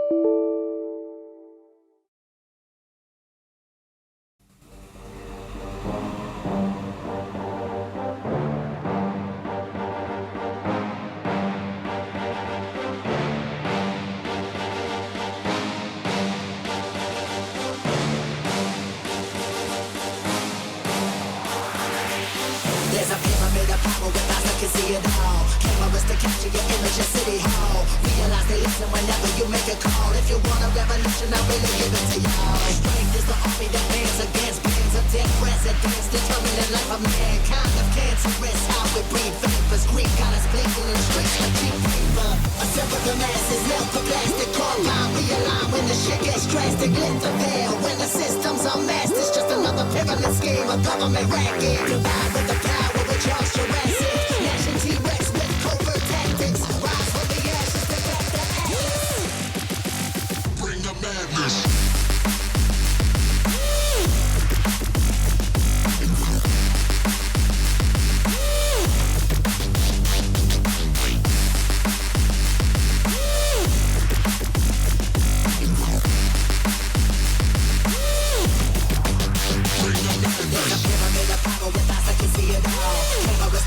There's a pyramid of power with eyes that can see it all. Cameras to capture your image at City Hall. Realize they listen whenever you make a call. If you want a revolution, I really give it to y'all. Strength is the army that bands against bands of dead presidents, determining life of mankind of cancerous. How we breathe vapors, Greek got us blinking in the streets like cheap paper. Assemble the masses, melt the plastic, compound, realign when the shit gets drastic. Lift the veil when the system's unmasked. It's just another pyramid scheme, a government racket. Combined with the power with Charles Jurassic, gnashing T-Rex with covert tactics. Rise from the ashes to back the ashes. Bring the madness.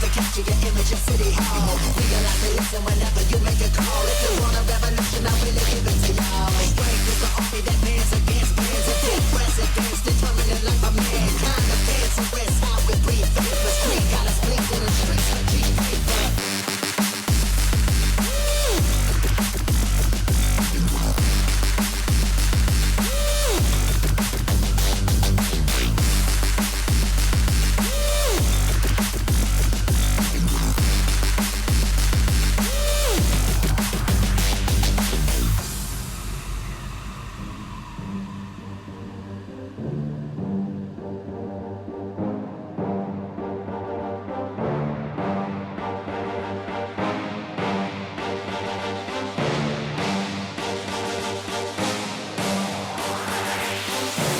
Capture your image at City Hall. Realize they listen whenever you make a call. If you want a revolution, I really give it to y'all. Strength is the army that bands against bands of dead presidents, determining life of mankind of cancerous. How we breathe vapors, Greek got us blinking in the streets like cheap paper.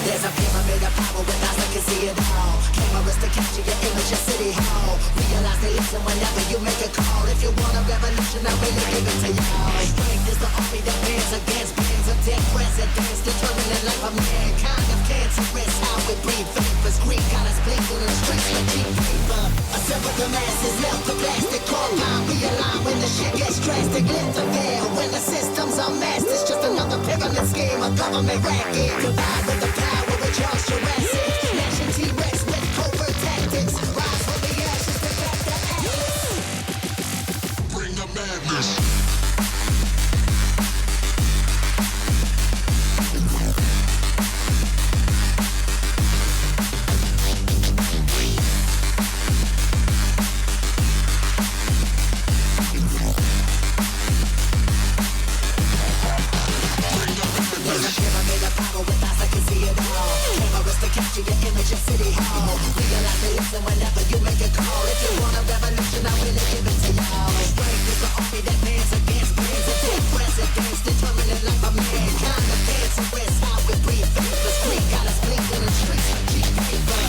There's a pyramid of power with eyes that can see it all. Cameras to capture your image at City Hall. Realize they listen whenever you make a call. If you want a revolution, I really give it to y'all. Strength is the army that bands against bands of dead presidents, determining life of mankind of cancerous. How we breathe vapors, Greek got us blinking in the streets like cheap paper. Assemble the masses, melt the plastic, compound, realign when the shit gets drastic. Lift the veil when the system's unmasked. It's just another pyramid scheme, a government racket. Combined with the power with Charles Jurassic, gnashing T-Rex with covert tactics. Rise from the ashes to back the ashes. Bring the madness. Capture your image at City Hall. Realize they listen whenever you make a call. If you want a revolution, I really give it to y'all. Strength is the army that bands against bands of dead presidents, determining life of mankind of cancerous. How we breathe vapors, Greek got us blinking in the streets like cheap paper.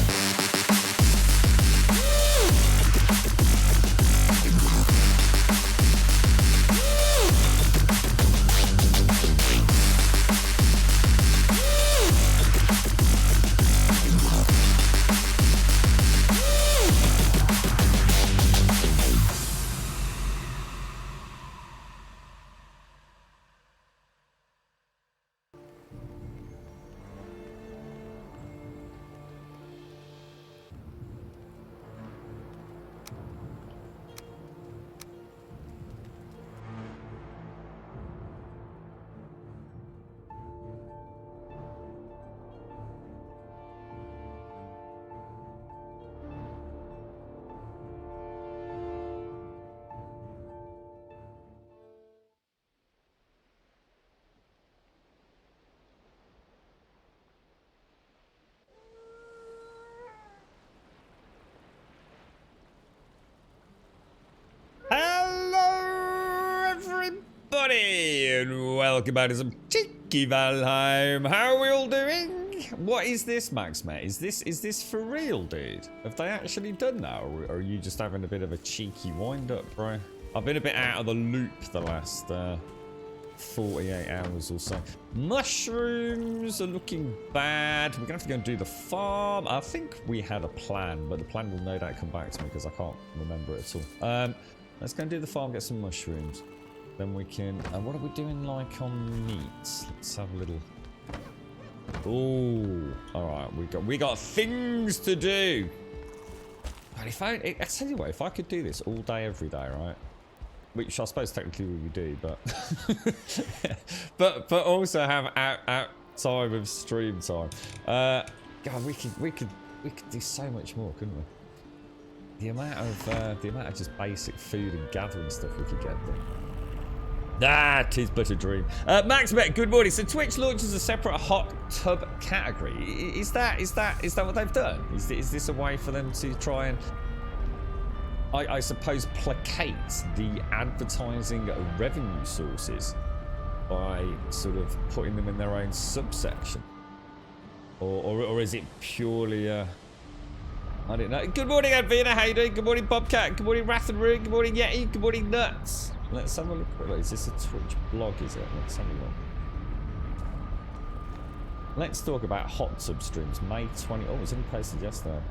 And welcome back to some cheeky Valheim. How are we all doing? What is this, Max, mate? Is this for real, dude? Have they actually done that, or are you just having a bit of a cheeky wind-up, bro? I've been a bit out of the loop the last 48 hours or so. Mushrooms are looking bad. We're gonna have to go and do the farm. I think we had a plan, but the plan will no doubt come back to me because I can't remember it at all. Let's go and do the farm, get some mushrooms. Then we can... what are we doing like on meats? Let's have a little... Oh, all right. We got things to do. But if I tell you what, if I could do this all day, every day, right? Which I suppose technically we do, but but also have out time of stream time. God, we could do so much more, couldn't we? The amount of just basic food and gathering stuff we could get done. That is but a dream. Maxbet, good morning. So Twitch launches a separate hot tub category. Is that what they've done? Is this a way for them to try and, I suppose, placate the advertising revenue sources by sort of putting them in their own subsection? Or is it purely I don't know. Good morning, Advina. How you doing? Good morning, Bobcat. Good morning, Wrath and Ruin. Good morning, Yeti. Good morning, Nuts. Let's have a look. Is this a Twitch blog, is it? Let's have a look. Let's talk about hot tub streams. May 20. Oh, it was only posted yesterday.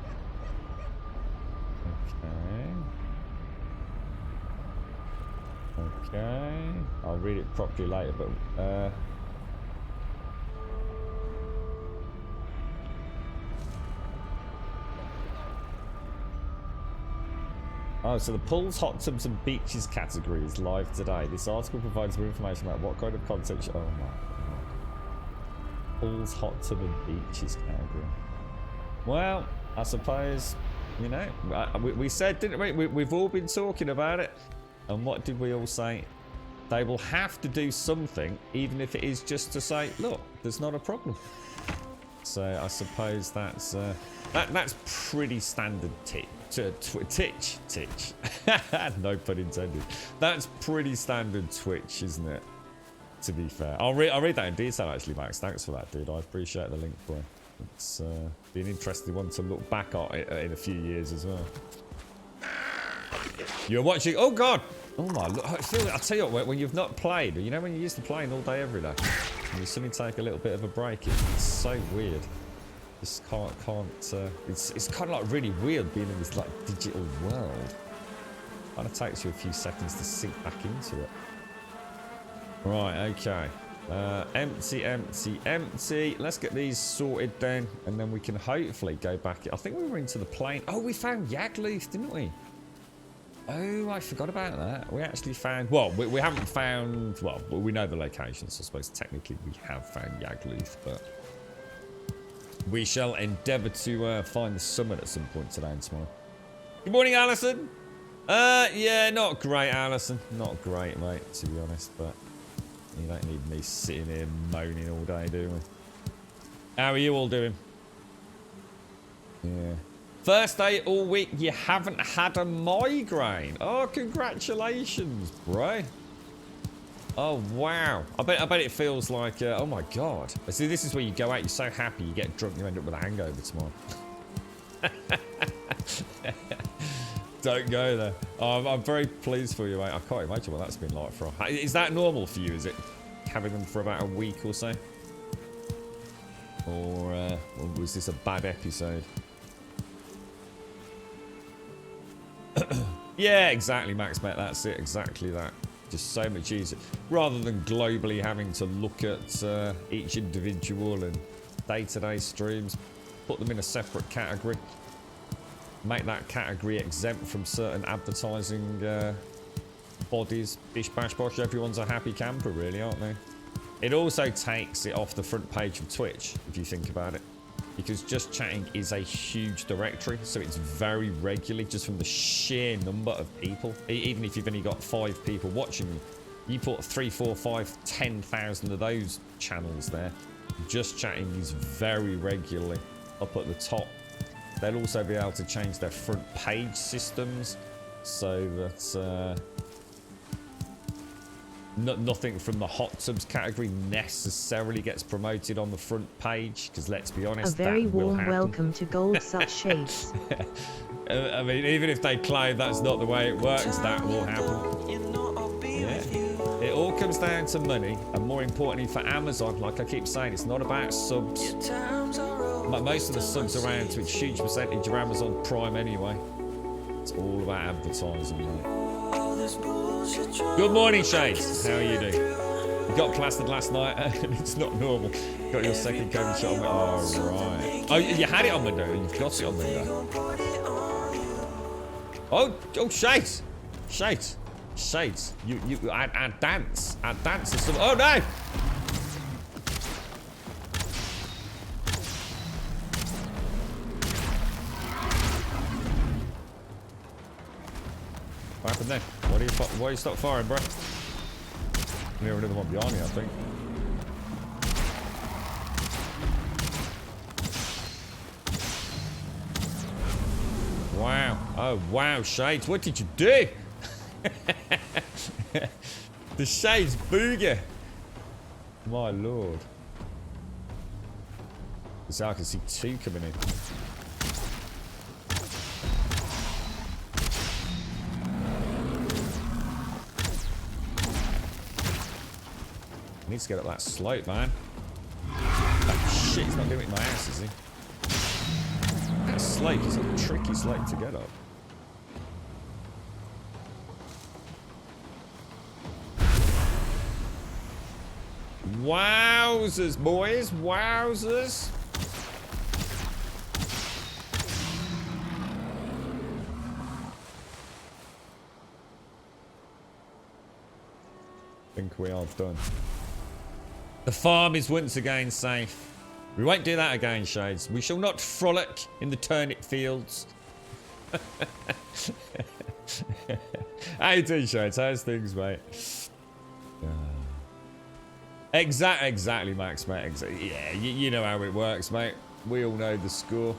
Okay. I'll read it properly later, but... Oh, so the pools, hot tubs and beaches category is live today. This article provides more information about what kind of content... Oh my god. Pools, hot tub and beaches category. Well, I suppose, you know, we said, didn't we? We've all been talking about it. And what did we all say? They will have to do something, even if it is just to say, look, there's not a problem. So I suppose that's pretty standard titch. No pun intended. That's pretty standard Twitch, isn't it? To be fair, I'll read that in detail actually, Max. Thanks for that, dude. I appreciate the link, boy. It's be an interesting one to look back at in a few years as well. You're watching. Oh god. Oh my. I'll tell you what. When you've not played, you know, when you used to playing all day every day, and you suddenly take a little bit of a break, it's so weird. Just can't. It's kind of like really weird being in this like digital world. Kind of takes you a few seconds to sink back into it. Right. Okay. Empty. Let's get these sorted then, and then we can hopefully go back. I think we were into the plane. Oh, we found Yagluth, didn't we? Oh, I forgot about that. We actually found... Well, we haven't found... Well, we know the location, so I suppose technically we have found Yagluth, but... We shall endeavour to find the summit at some point today and tomorrow. Good morning, Alison. Yeah, not great, Alison. Not great, mate, to be honest, but... You don't need me sitting here moaning all day, do we? How are you all doing? Yeah. First day all week, you haven't had a migraine. Oh, congratulations, bro. Oh, wow. I bet it feels like, oh my god. See, this is where you go out, you're so happy, you get drunk, you end up with a hangover tomorrow. Don't go there. Oh, I'm very pleased for you, mate. I can't imagine what that's been like for... Is that normal for you, is it? Having them for about a week or so? Or was this a bad episode? Yeah, exactly, Max, mate. That's it. Exactly that. Just so much easier. Rather than globally having to look at each individual and day-to-day streams, put them in a separate category. Make that category exempt from certain advertising bodies. Bish bash bosh, everyone's a happy camper, really, aren't they? It also takes it off the front page of Twitch, if you think about it. Because Just Chatting is a huge directory, so it's very regularly, just from the sheer number of people. Even if you've only got 5 people watching you, you put 3, 4, 5, 10,000 of those channels there. Just Chatting is very regularly up at the top. They'll also be able to change their front page systems so that nothing from the hot tubs category necessarily gets promoted on the front page, because let's be honest, a very that will warm happen. welcome to Gold Such Shapes. I mean, even if they claim that's not the way it works, that will happen. Yeah. It all comes down to money, and more importantly for Amazon, like I keep saying, it's not about subs. Most of the subs around to a huge percentage of Amazon Prime anyway. It's all about advertising, mate. Good morning, Shades. How are you doing? You got plastered last night, and it's not normal. Got your second COVID shot on window. Oh, right. Oh, you had it on window, and you've got it on window. Oh, Shades. Shades. Shades. I dance. I dance is some. Oh, no! What happened then? Why do you stop firing, bro? We have another one behind me, I think. Wow. Oh, wow, Shades. What did you do? The Shades booger. My lord. So I can see two coming in. I need to get up that slope, man. Oh, shit, he's not doing it in my ass, is he? That slope is a tricky slope to get up. Wowzers, boys. Wowzers. I think we are done. The farm is once again safe. We won't do that again, Shades. We shall not frolic in the turnip fields. How you doing, Shades? How's things, mate? Exactly, Max, mate. Yeah, you know how it works, mate. We all know the score.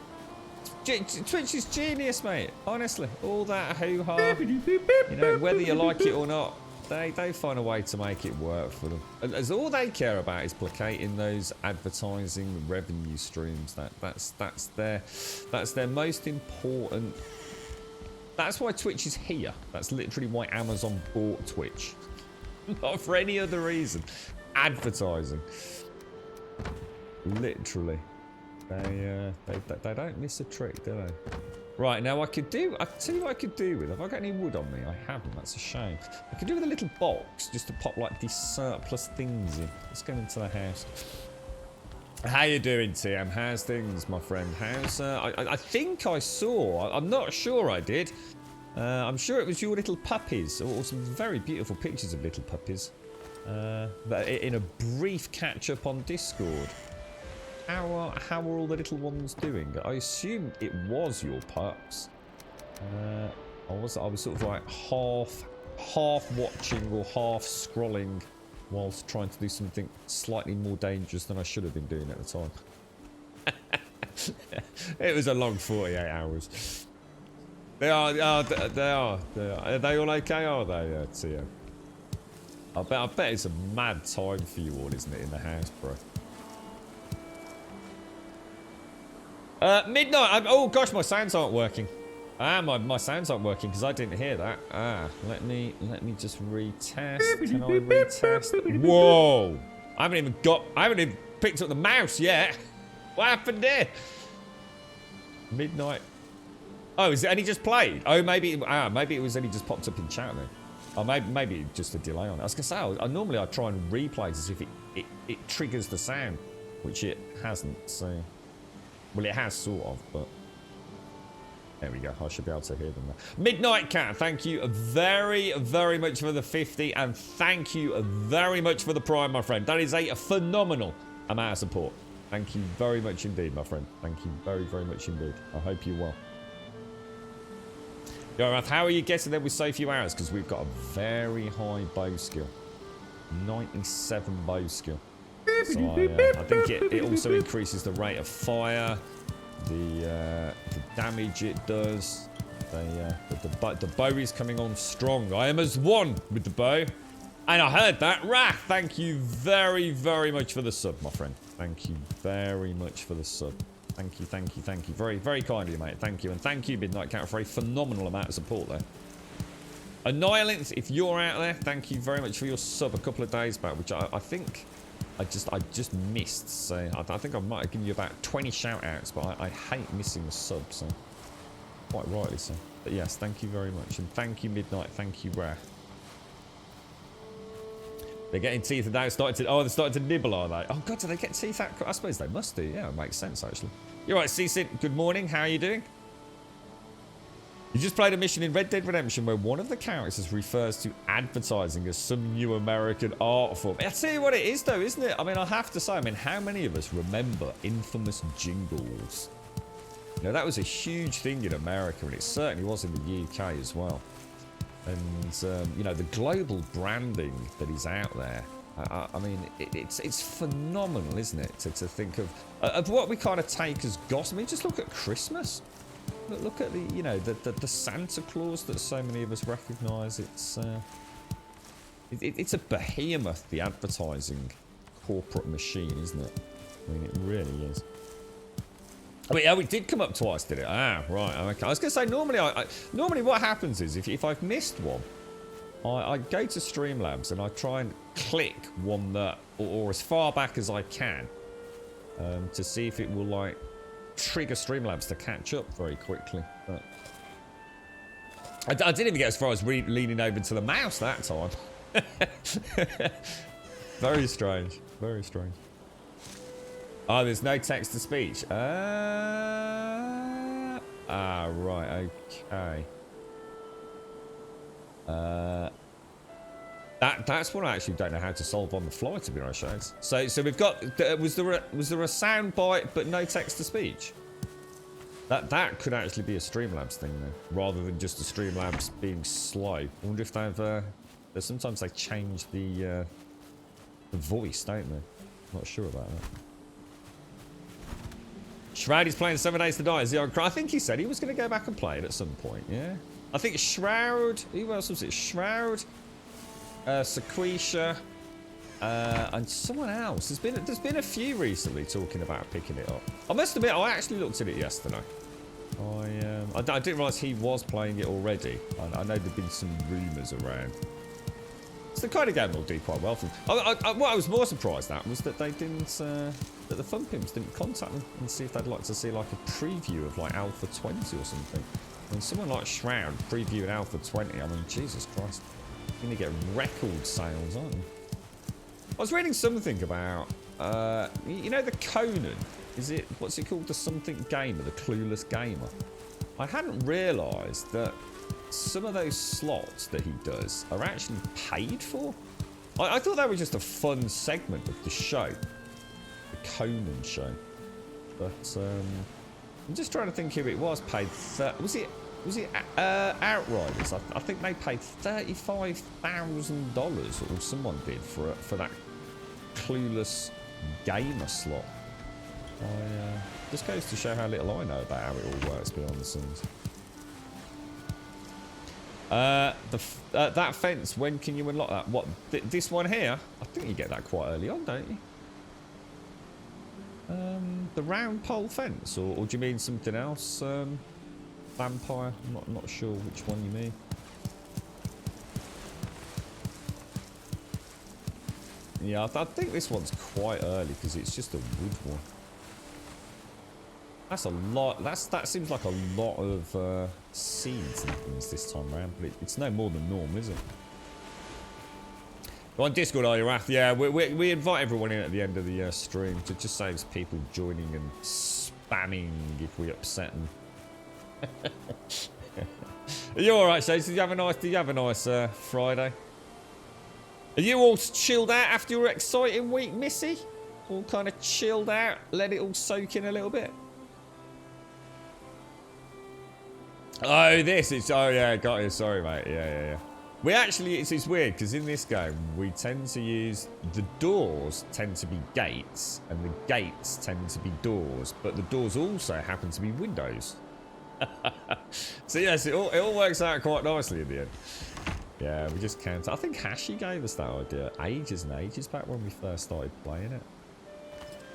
Twitch is genius, mate. Honestly, all that hoo-ha. You know, whether you like it or not, they find a way to make it work for them. As all they care about is placating those advertising revenue streams. That's their most important. That's why Twitch is here. That's literally why Amazon bought Twitch. Not for any other reason. Advertising. Literally. They don't miss a trick, do they? Right, now I'll tell you what I could do with. Have I got any wood on me? I haven't, that's a shame. I could do with a little box just to pop like these surplus things in. Let's go into the house. How you doing, TM? How's things, my friend? How's I think I saw, I'm not sure I did. I'm sure it was your little puppies, or some very beautiful pictures of little puppies. In a brief catch-up on Discord. How are all the little ones doing? I assume it was your pups. I was sort of like half watching or half scrolling whilst trying to do something slightly more dangerous than I should have been doing at the time. It was a long 48 hours. They are. Are they all okay? Are they, Tia? I bet it's a mad time for you all, isn't it, in the house, bro? Midnight. Oh gosh, my sounds aren't working. My sounds aren't working because I didn't hear that. Let me just retest. Can I retest? Whoa! I haven't even picked up the mouse yet. What happened there? Midnight. Oh, is it only just played? Oh, maybe it was only just popped up in chat then. Oh, maybe just a delay on it. I was gonna say, normally I try and replay as if it triggers the sound, which it hasn't. So, well, it has sort of, but there we go. I should be able to hear them now. Midnight Cat, thank you very, very much for the 50, and thank you very much for the Prime, my friend. That is a phenomenal amount of support. Thank you very much indeed, my friend. Thank you very, very much indeed. I hope you're well. Yo, Rath, how are you getting there with so few hours? Because we've got a very high bow skill. 97 bow skill. So I think it also increases the rate of fire, the damage it does. The bow is coming on strong. I am as one with the bow. And I heard that. Rath, thank you very, very much for the sub, my friend. Thank you very much for the sub. Thank you. Very, very kind of you, mate. Thank you. And thank you, Midnight Cat, for a phenomenal amount of support there. Annihilants, if you're out there, thank you very much for your sub a couple of days back, which I think I just missed. So I think I might have given you about 20 shout outs, but I hate missing the sub, so quite rightly so. But yes, thank you very much. And thank you, Midnight. Thank you, Rare. They're getting teeth and now they're starting to nibble, are they? Oh god, do they get teeth out? I suppose they must do. Yeah, it makes sense actually. You're right, Cecil. Good morning. How are you doing? You just played a mission in Red Dead Redemption where one of the characters refers to advertising as some new American art form. I'll tell you what it is though, isn't it? I mean, I have to say, I mean, how many of us remember infamous jingles? You know, that was a huge thing in America, and it certainly was in the UK as well. And, you know, the global branding that is out there, I mean, it's phenomenal, isn't it? To think of what we kind of take as gospel. I mean, just look at Christmas. Look at the, you know, the Santa Claus that so many of us recognise. It's a behemoth, the advertising corporate machine, isn't it? I mean, it really is. I mean, oh, it did come up twice, did it? Ah, right. Okay. I was going to say, normally what happens is, if I've missed one, I go to Streamlabs and I try and click one that, or as far back as I can, to see if it will, like, trigger Streamlabs to catch up very quickly. But I didn't even get as far as leaning over to the mouse that time. Very strange. Very strange. Oh, there's no text to speech. Right, okay. That's what I actually don't know how to solve on the fly, to be honest, Shades. So we've got, was there a sound bite but no text to speech? That could actually be a Streamlabs thing then, rather than just the Streamlabs being slow. I wonder if they've sometimes they change the voice, don't they? Not sure about that. Shroud is playing 7 Days to Die. Is he on? I think he said he was going to go back and play it at some point. Yeah, I think Shroud. Who else was it? Shroud, Sequisha, and someone else. There's been a few recently talking about picking it up. I must admit, I actually looked at it yesterday. I didn't realise he was playing it already. I know there've been some rumours around. It's the kind of game that'll do quite well for them. What I was more surprised at was that they didn't, that the Fun Pimps didn't contact them and see if they'd like to see like a preview of like Alpha 20 or something. I mean, someone like Shroud previewing Alpha 20, I mean, Jesus Christ. You're going to get record sales, aren't you? I was reading something about, you know the Conan? What's it called? The something gamer, the clueless gamer. I hadn't realised that some of those slots that he does are actually paid for. I thought that was just a fun segment of the show, the Conan show. But I'm just trying to think who it was paid. Was it Outriders? I think they paid $35,000, or someone did for that clueless gamer slot. Just goes to show how little I know about how it all works behind the scenes. That fence, when can you unlock that? What, this one here? I think you get that quite early on, don't you? The round pole fence, or do you mean something else? Vampire? I'm not sure which one you mean. Yeah, I think this one's quite early because it's just a wood one. That's a lot. That seems like a lot of seeds and things this time around, but it's no more than normal, is it? Go on Discord, are you, Wrath? Yeah, we invite everyone in at the end of the stream to just saves people joining and spamming if we upset them. Are you all right, Shades? Did you have a nice Friday? Are you all chilled out after your exciting week, Missy? All kind of chilled out, let it all soak in a little bit. Oh, yeah, got you. Sorry, mate. Yeah. We actually, it's weird because in this game we tend to use the doors tend to be gates and the gates tend to be doors, but the doors also happen to be windows. So yes, it all works out quite nicely in the end. Yeah, we just can't. I think Hashi gave us that idea ages and ages back when we first started playing it.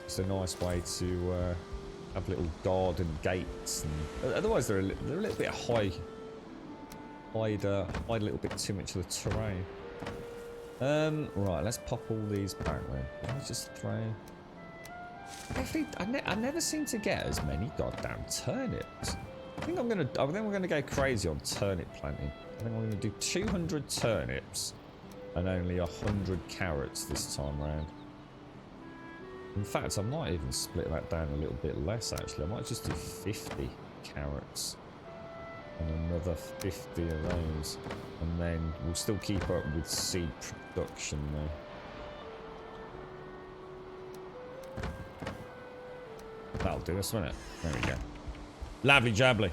It's a nice way to have little garden gates, and otherwise they're a little bit high. hide a little bit too much of the terrain. Right, let's pop all these back then. Let's just throw... Actually, I never seem to get as many goddamn turnips. I think we're gonna go crazy on turnip planting. I think we're gonna do 200 turnips and only 100 carrots this time round. In fact, I might even split that down a little bit less actually. I might just do 50 carrots and another 50 of those. And then we'll still keep up with seed production though. That'll do us, won't it? There we go. Lovely jubbly.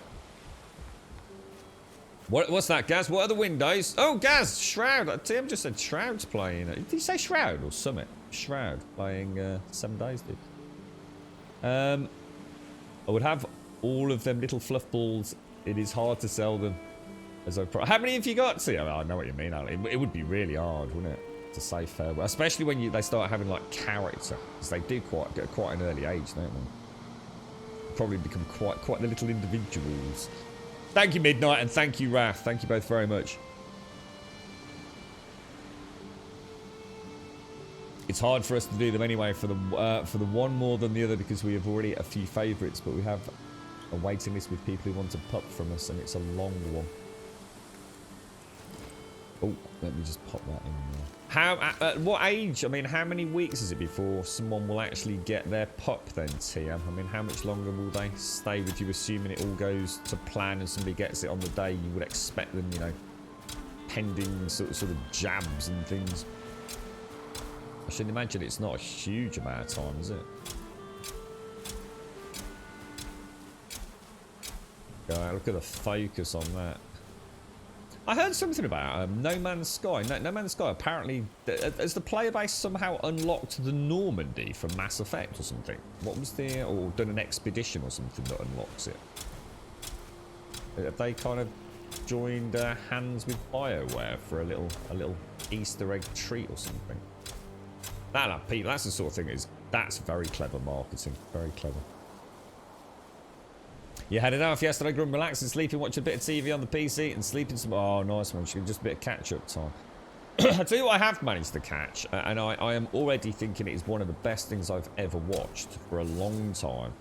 What's that, Gaz? What are the windows? Oh, Gaz! Shroud! Tim just said Shroud's playing. Did he say Shroud or Summit? Shroud playing 7 days, dude. I would have all of them little fluff balls. It is hard to sell them. How many have you got? See, I know what you mean, Ali. It would be really hard, wouldn't it? To say farewell. Especially when they start having like character. Because they do get quite an early age, don't they? Probably become quite the little individuals. Thank you, Midnight, and thank you, Wrath. Thank you both very much. It's hard for us to do them anyway for the one more than the other because we have already a few favourites, but we have a waiting list with people who want to pup from us, and it's a long one. Oh, let me just pop that in there. How, at what age? I mean, how many weeks is it before someone will actually get their pup then, TM? I mean, how much longer will they stay with you, assuming it all goes to plan and somebody gets it on the day you would expect them, you know, pending sort of jabs and things? I should imagine it's not a huge amount of time, is it? Look at the focus on that. I heard something about No Man's Sky. No Man's Sky apparently has the player base somehow unlocked the Normandy from Mass Effect or something. What was the or done an expedition or something that unlocks it? Have they kind of joined hands with BioWare for a little Easter egg treat or something? That's the sort of thing that's very clever marketing. Very clever. You had enough yesterday, Grum, relaxing, sleeping, watching a bit of TV on the PC, and sleeping some... Oh, nice one. Just a bit of catch-up time. I tell you what I have managed to catch, and I am already thinking it is one of the best things I've ever watched for a long time.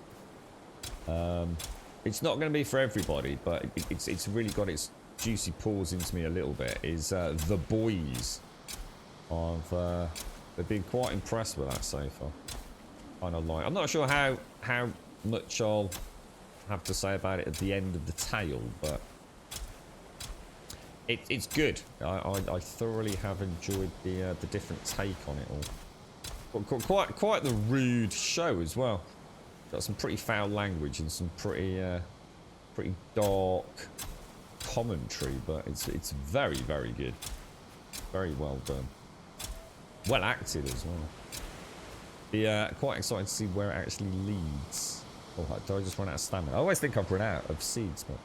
It's not going to be for everybody, but it's really got its juicy paws into me a little bit, is The Boys. They've been quite impressed with that so far. Kind of like... I'm not sure how much I'll have to say about it at the end of the tale, but it's good. I thoroughly have enjoyed the different take on it all. Quite the rude show as well. Got some pretty foul language and some pretty dark commentary, but it's very, very good. Very well done. Well acted as well. Quite excited to see where it actually leads. Oh, do I just run out of stamina? I always think I've run out of seeds, but...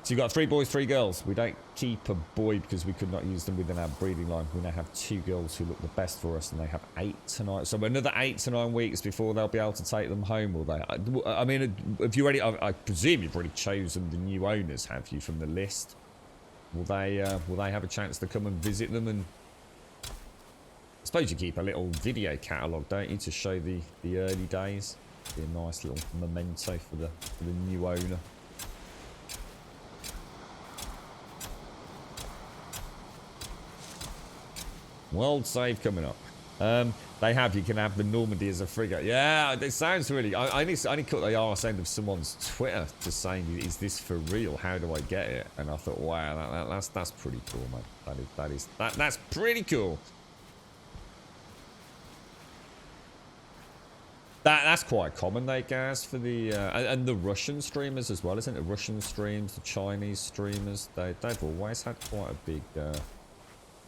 So you've got 3 boys, 3 girls. We don't keep a boy because we could not use them within our breeding line. We now have 2 girls who look the best for us, and they have 8 tonight. So another 8 to 9 weeks before they'll be able to take them home, will they? I mean, have you already... I presume you've already chosen the new owners, have you, from the list? Will they have a chance to come and visit them? And I suppose you keep a little video catalogue, don't you, to show the early days? Be a nice little memento for the new owner. World save coming up. You can have the Normandy as a frigate. Yeah, it sounds really... I only caught the arse end of someone's Twitter just saying, is this for real? How do I get it? And I thought, wow, that's pretty cool, man. That's pretty cool. That's quite common, though, guys, for the... and the Russian streamers as well, isn't it? The Russian streams, the Chinese streamers, they've always had quite a big...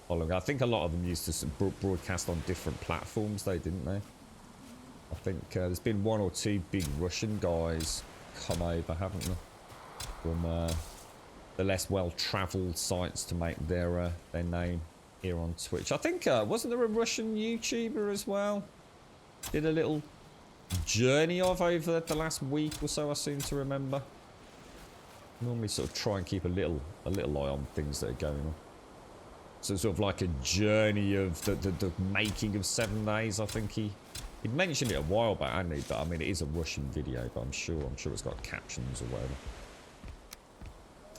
following. I think a lot of them used to broadcast on different platforms, though, didn't they? I think there's been 1 or 2 big Russian guys come over, haven't they? From the less well-travelled sites to make their name here on Twitch. I think, wasn't there a Russian YouTuber as well? Did a little journey of over the last week or so, I seem to remember. Normally sort of try and keep a little eye on things that are going on. So sort of like a journey of the making of 7 Days. I think he'd mentioned it a while back, hadn't he? But I mean, it is a Russian video, but I'm sure it's got captions or whatever.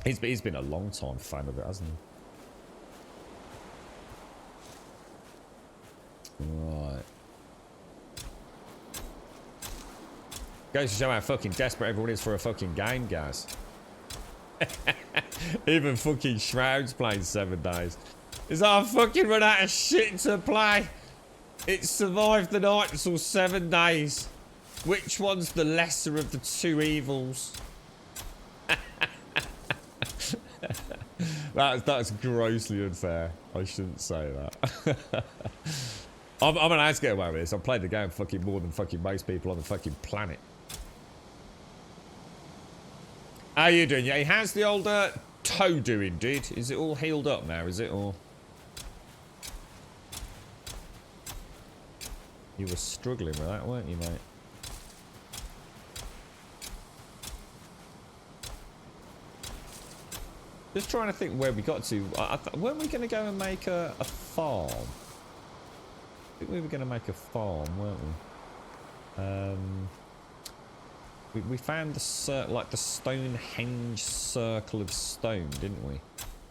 He's been a long time fan of it, hasn't he? Right. Goes to show how fucking desperate everyone is for a fucking game, guys. Even fucking Shroud's playing 7 Days. It's like I fucking run out of shit to play. It survived the night until 7 days. Which one's the lesser of the two evils? That's grossly unfair. I shouldn't say that. I'm an ass get away with this. I've played the game fucking more than fucking most people on the fucking planet. How you doing? Yeah, how's the old toe doing, dude? Is it all healed up now? Is it all? You were struggling with that, weren't you, mate? Just trying to think where we got to. Weren't we going to go and make a farm? I think we were going to make a farm, weren't we? We found the Stonehenge circle of stone, didn't we?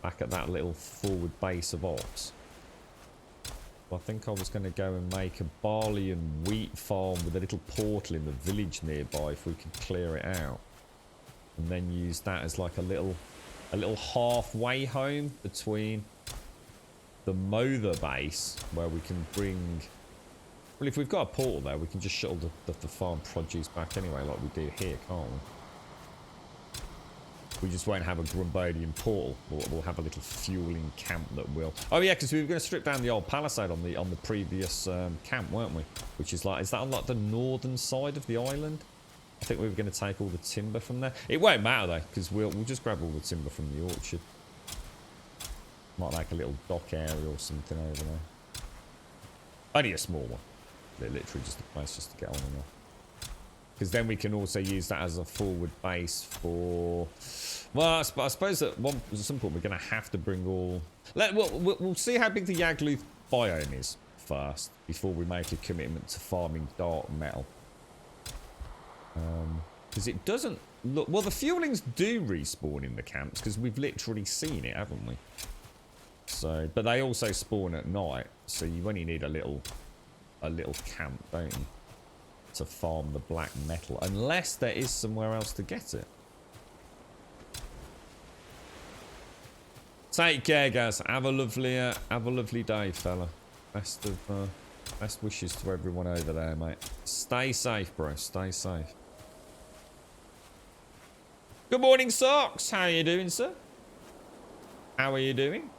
Back at that little forward base of Ops. I think I was going to go and make a barley and wheat farm with a little portal in the village nearby if we could clear it out. And then use that as like a little halfway home between the Mother base where we can bring... Well, if we've got a portal there, we can just shuttle the farm produce back anyway like we do here, can't we? We just won't have a Grumbodian portal. We'll have a little fueling camp that will... Oh yeah, because we were going to strip down the old palisade on the previous camp, weren't we? Which is like... Is that on like the northern side of the island? I think we were going to take all the timber from there. It won't matter though, because we'll just grab all the timber from the orchard. Might make a little dock area or something over there. Only a small one. Literally just a place just to get on and off. Because then we can also use that as a forward base for... Well, I suppose at some point we're going to have to bring all... We'll see how big the Yagluth biome is first, before we make a commitment to farming dark metal. Because it doesn't look... Well, the fuelings do respawn in the camps, because we've literally seen it, haven't we? So, but they also spawn at night, so you only need a little camp, don't you? To farm the black metal, unless there is somewhere else to get it. Take care, guys. Have a lovely day, fella. Best wishes to everyone over there, mate. Stay safe, bro. Stay safe. Good morning, Socks. How are you doing, sir? How are you doing?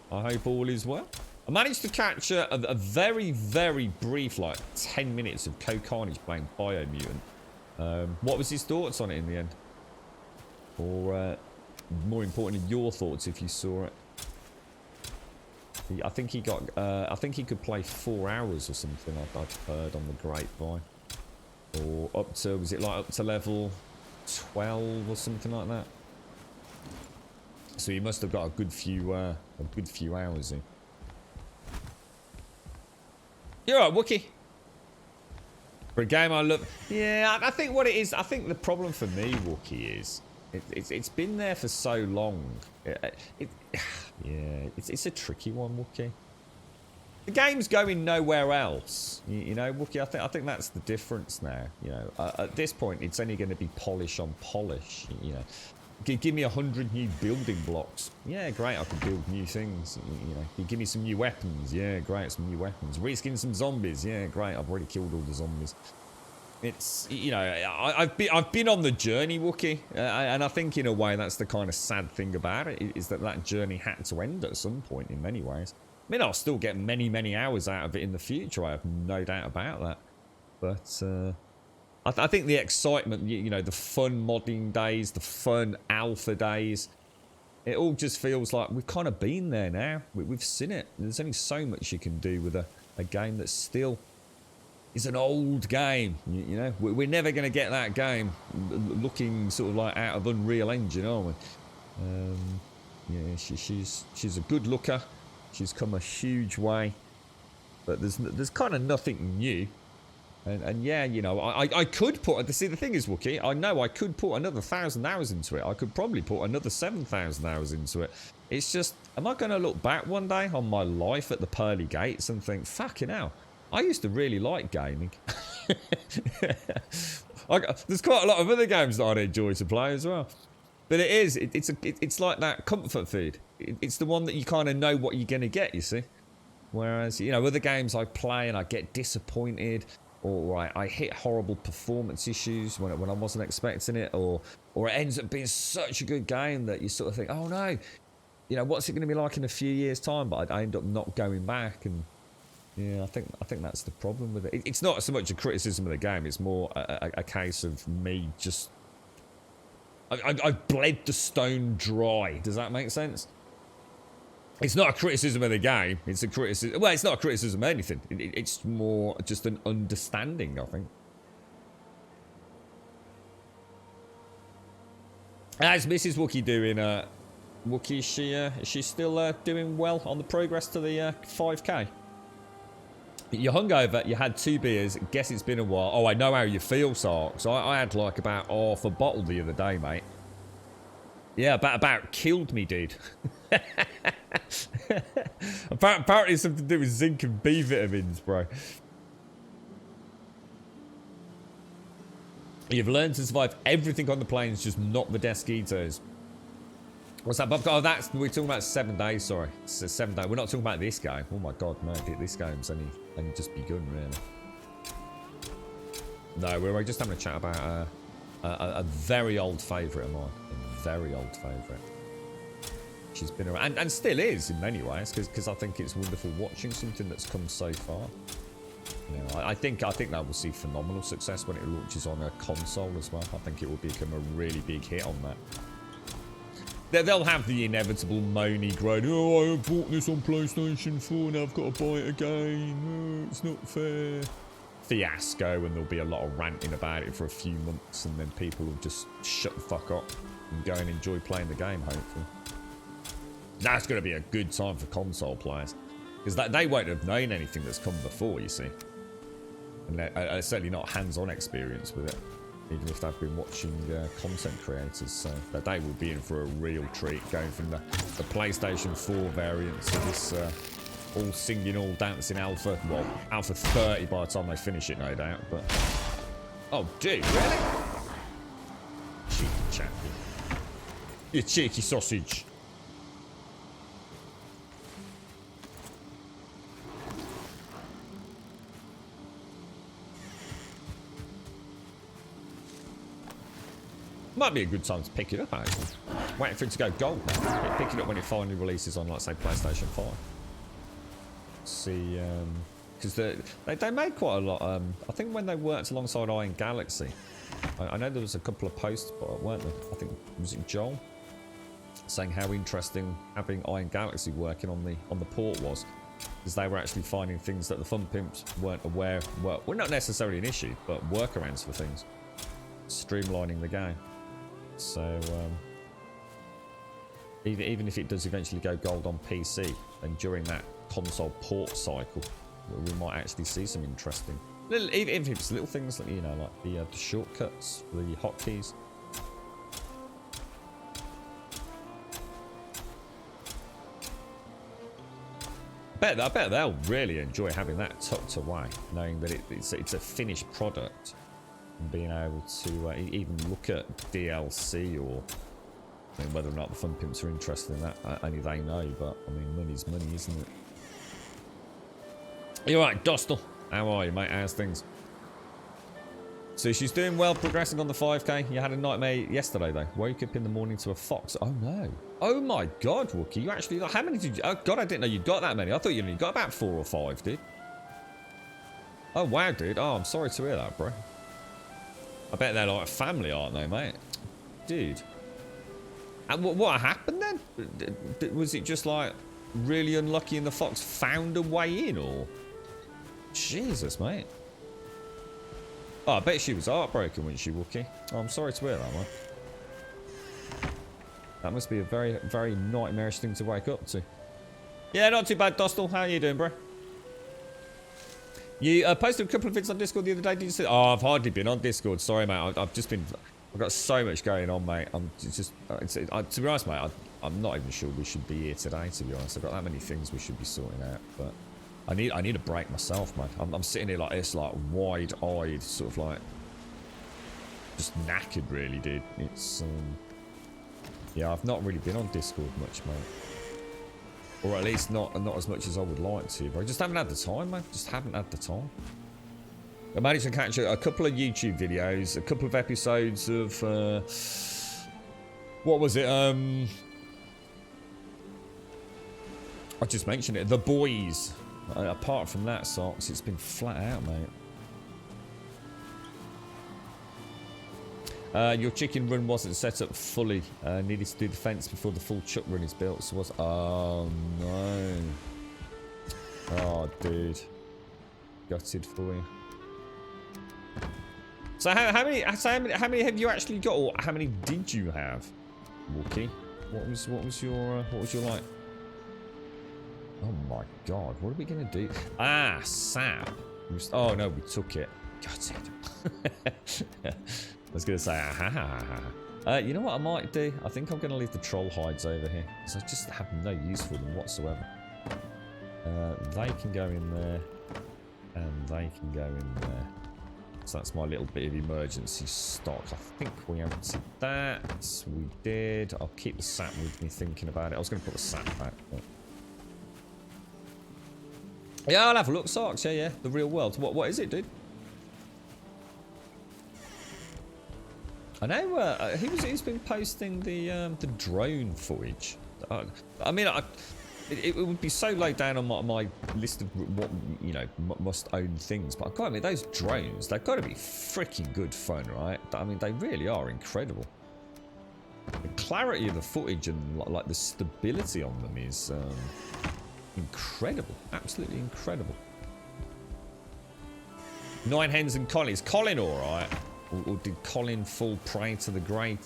I hope all is well. I managed to catch a very, very brief, like 10 minutes of Carnage playing Biomutant. What was his thoughts on it in the end? Or, more importantly, your thoughts if you saw it? I think he got, I think he could play 4 hours or something, I've heard on the grapevine. Or up to, was it like up to level 12 or something like that? So he must have got a good few hours in. You're right, Wookie. For a game I love... Yeah, I think what it is... I think the problem for me, Wookie, is... It's been there for so long. Yeah, it's a tricky one, Wookie. The game's going nowhere else. You know, Wookie, I think that's the difference now. You know, at this point, it's only going to be polish on polish, you know. Give me 100 new building blocks. Yeah, great, I can build new things. You know, you give me some new weapons. Yeah, great, some new weapons. Reskin some zombies. Yeah, great, I've already killed all the zombies. It's, you know, I've been on the journey, Wookie, and I think in a way that's the kind of sad thing about it, is that journey had to end at some point in many ways. I mean, I'll still get many, many hours out of it in the future. I have no doubt about that. But I think the excitement, you know, the fun modding days, the fun alpha days, it all just feels like we've kind of been there now. We've seen it. There's only so much you can do with a game that's still It's an old game, you know. We're never going to get that game looking sort of like out of Unreal Engine, are we? Yeah, she's a good looker. She's come a huge way, but there's kind of nothing new. And yeah, you know, I could put. See, the thing is, Wookie, I know I could put another 1,000 hours into it. I could probably put another 7,000 hours into it. It's just, am I going to look back one day on my life at the pearly gates and think, fucking hell, I used to really like gaming. There's quite a lot of other games that I'd enjoy to play as well. But it's like that comfort food. It's the one that you kind of know what you're going to get, you see. Whereas, you know, other games I play and I get disappointed, or I hit horrible performance issues when I wasn't expecting it, or it ends up being such a good game that you sort of think, oh no, you know, what's it going to be like in a few years' time? But I end up not going back, and yeah, I think that's the problem with it. It's not so much a criticism of the game; it's more a case of me just I've bled the stone dry. Does that make sense? It's not a criticism of the game. It's a criticism. Well, it's not a criticism of anything. It's more just an understanding, I think. How's Mrs. Wookie doing? Wookie, is she still doing well on the progress to the 5K? You're hungover. You had 2 beers. Guess it's been a while. Oh, I know how you feel, Sark. So I had like about half a bottle the other day, mate. Yeah, about killed me, dude. Apparently it's something to do with zinc and B vitamins, bro. You've learned to survive everything on the plains, just not the Desquitos. What's that, Bob? Oh, we're talking about 7 days, sorry. It's 7 days. We're not talking about this game. Oh my god, no, this game's only just begun, really. No, we're just having a chat about a very old favourite of mine. A very old favourite. She's been around, and still is in many ways, because I think it's wonderful watching something that's come so far. You know, I think that will see phenomenal success when it launches on a console as well. I think it will become a really big hit on that. They'll have the inevitable moany groan, oh, I bought this on PlayStation 4, now I've got to buy it again, oh, it's not fair. Fiasco, and there'll be a lot of ranting about it for a few months, and then people will just shut the fuck up and go and enjoy playing the game, hopefully. That's going to be a good time for console players, because they won't have known anything that's come before, you see. And they're certainly not hands-on experience with it, even if they've been watching content creators. So that they will be in for a real treat, going from the PlayStation 4 variants to this all singing, all dancing alpha. Well, alpha 30 by the time they finish it, no doubt. But oh, dude, really? Cheeky champion, you cheeky sausage. Might be a good time to pick it up, actually. Waiting for it to go gold now. Pick it up when it finally releases on, like, say, PlayStation 5. See, because they made quite a lot. I think when they worked alongside Iron Galaxy, I know there was a couple of posts, but weren't there? I think, was it Joel? Saying how interesting having Iron Galaxy working on the port was. Because they were actually finding things that the Fun Pimps weren't aware were not necessarily an issue, but workarounds for things. Streamlining the game. So, even if it does eventually go gold on PC, and during that console port cycle, we might actually see some interesting, even if it's little things like, you know, like the shortcuts, the hotkeys. I bet they'll really enjoy having that tucked away, knowing that it's a finished product. Being able to even look at DLC, or I mean, whether or not the Fun Pimps are interested in that, only they know, but I mean, money's money, isn't it? You're right, Dostal. How are you, mate? How's things? So she's doing well, progressing on the 5K. You had a nightmare yesterday, though. Woke up in the morning to a fox. Oh, no. Oh, my God, Wookie. You actually... How many did you... Oh, God, I didn't know you got that many. I thought you only got about 4 or 5, dude. Oh, wow, dude. Oh, I'm sorry to hear that, bro. I bet they're like a family, aren't they, mate? Dude. And what happened then? Was it just like really unlucky and the fox found a way in, or? Jesus, mate. Oh, I bet she was heartbroken when she Wookie. Oh, I'm sorry to hear that, mate. That must be a very, very nightmarish thing to wake up to. Yeah, not too bad, Dostal. How are you doing, bro? You posted a couple of vids on Discord the other day. Did you see? Oh, I've hardly been on Discord. Sorry, mate. I've just been... I've got so much going on, mate. I'm just... to be honest, mate, I'm not even sure we should be here today, to be honest. I've got that many things we should be sorting out, but... I need a break myself, man. I'm sitting here like this, like wide-eyed, sort of like... Just knackered, really, dude. It's, yeah, I've not really been on Discord much, mate. Or at least not as much as I would like to, but I just haven't had the time, man. Just haven't had the time. I managed to catch a couple of YouTube videos, a couple of episodes of, what was it, I just mentioned it, The Boys. Apart from that, Socks, it's been flat out, mate. Your chicken run wasn't set up fully. Needed to do the fence before the full chuck run is built. So was... Oh, no. Oh, dude. Gutted for you. So how many have you actually got, or how many did you have, Wookie? What was your like? Oh my god, what are we gonna do? Ah, sap. Oh no, we took it. Gutted. I was gonna say, you know what I might do? I think I'm gonna leave the troll hides over here, because I just have no use for them whatsoever. They can go in there, and they can go in there. So that's my little bit of emergency stock. I think we emptied that. We did. I'll keep the sap with me thinking about it. I was going to put the sap back. But... Yeah, I'll have a look. Socks, yeah. The real world. What is it, dude? I know he's been posting the drone footage. I mean, it would be so low down on my list of what, you know, must own things, but I've got to admit, those drones, they've got to be freaking good fun, right? I mean, they really are incredible. The clarity of the footage and like the stability on them is incredible, absolutely incredible. 9 hens and Colin. Is Colin all right, or did Colin fall prey to the great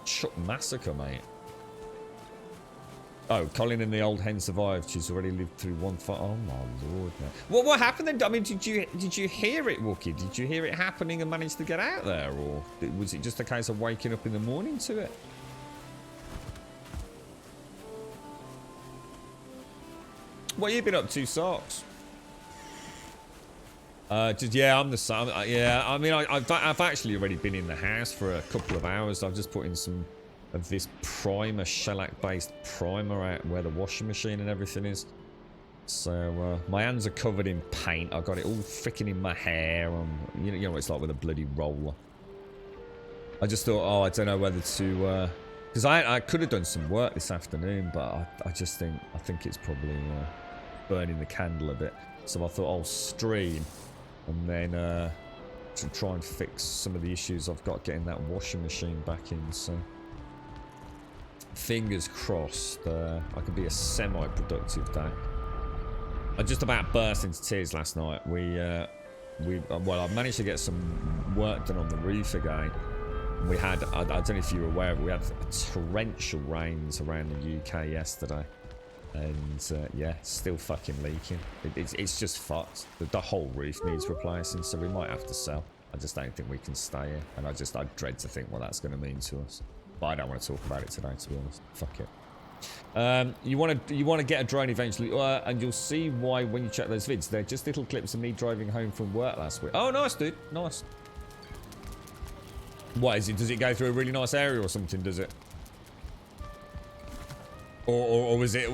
Chuck massacre, mate? Oh, Colin and the old hen survived. She's already lived through one fight. Oh my lord, man. What happened then? I mean, did you hear it, Wookie? Did you hear it happening and manage to get out there, or was it just a case of waking up in the morning to it? What have you been up to, Socks? Yeah, I'm the same. Yeah, I mean, I've actually already been in the house for a couple of hours. I've just put in some of this primer, shellac-based primer out where the washing machine and everything is. So my hands are covered in paint. I've got it all freaking in my hair. You know what it's like with a bloody roller. I just thought, oh, I don't know whether to, because I could have done some work this afternoon, but I think it's probably burning the candle a bit. So I thought I'll stream and then to try and fix some of the issues I've got getting that washing machine back in. So. Fingers crossed, I could be a semi-productive day. I just about burst into tears last night. Well, I managed to get some work done on the roof again. We had, I don't know if you were aware, but we had torrential rains around the UK yesterday. And yeah, still fucking leaking. It's just fucked. The whole roof needs replacing, so we might have to sell. I just don't think we can stay here. And I dread to think what that's going to mean to us. But I don't want to talk about it today, to be honest. Fuck it. You want to get a drone eventually, and you'll see why when you check those vids. They're just little clips of me driving home from work last week. Oh, nice, dude. Nice. What is it? Does it go through a really nice area or something? Does it? Or was it?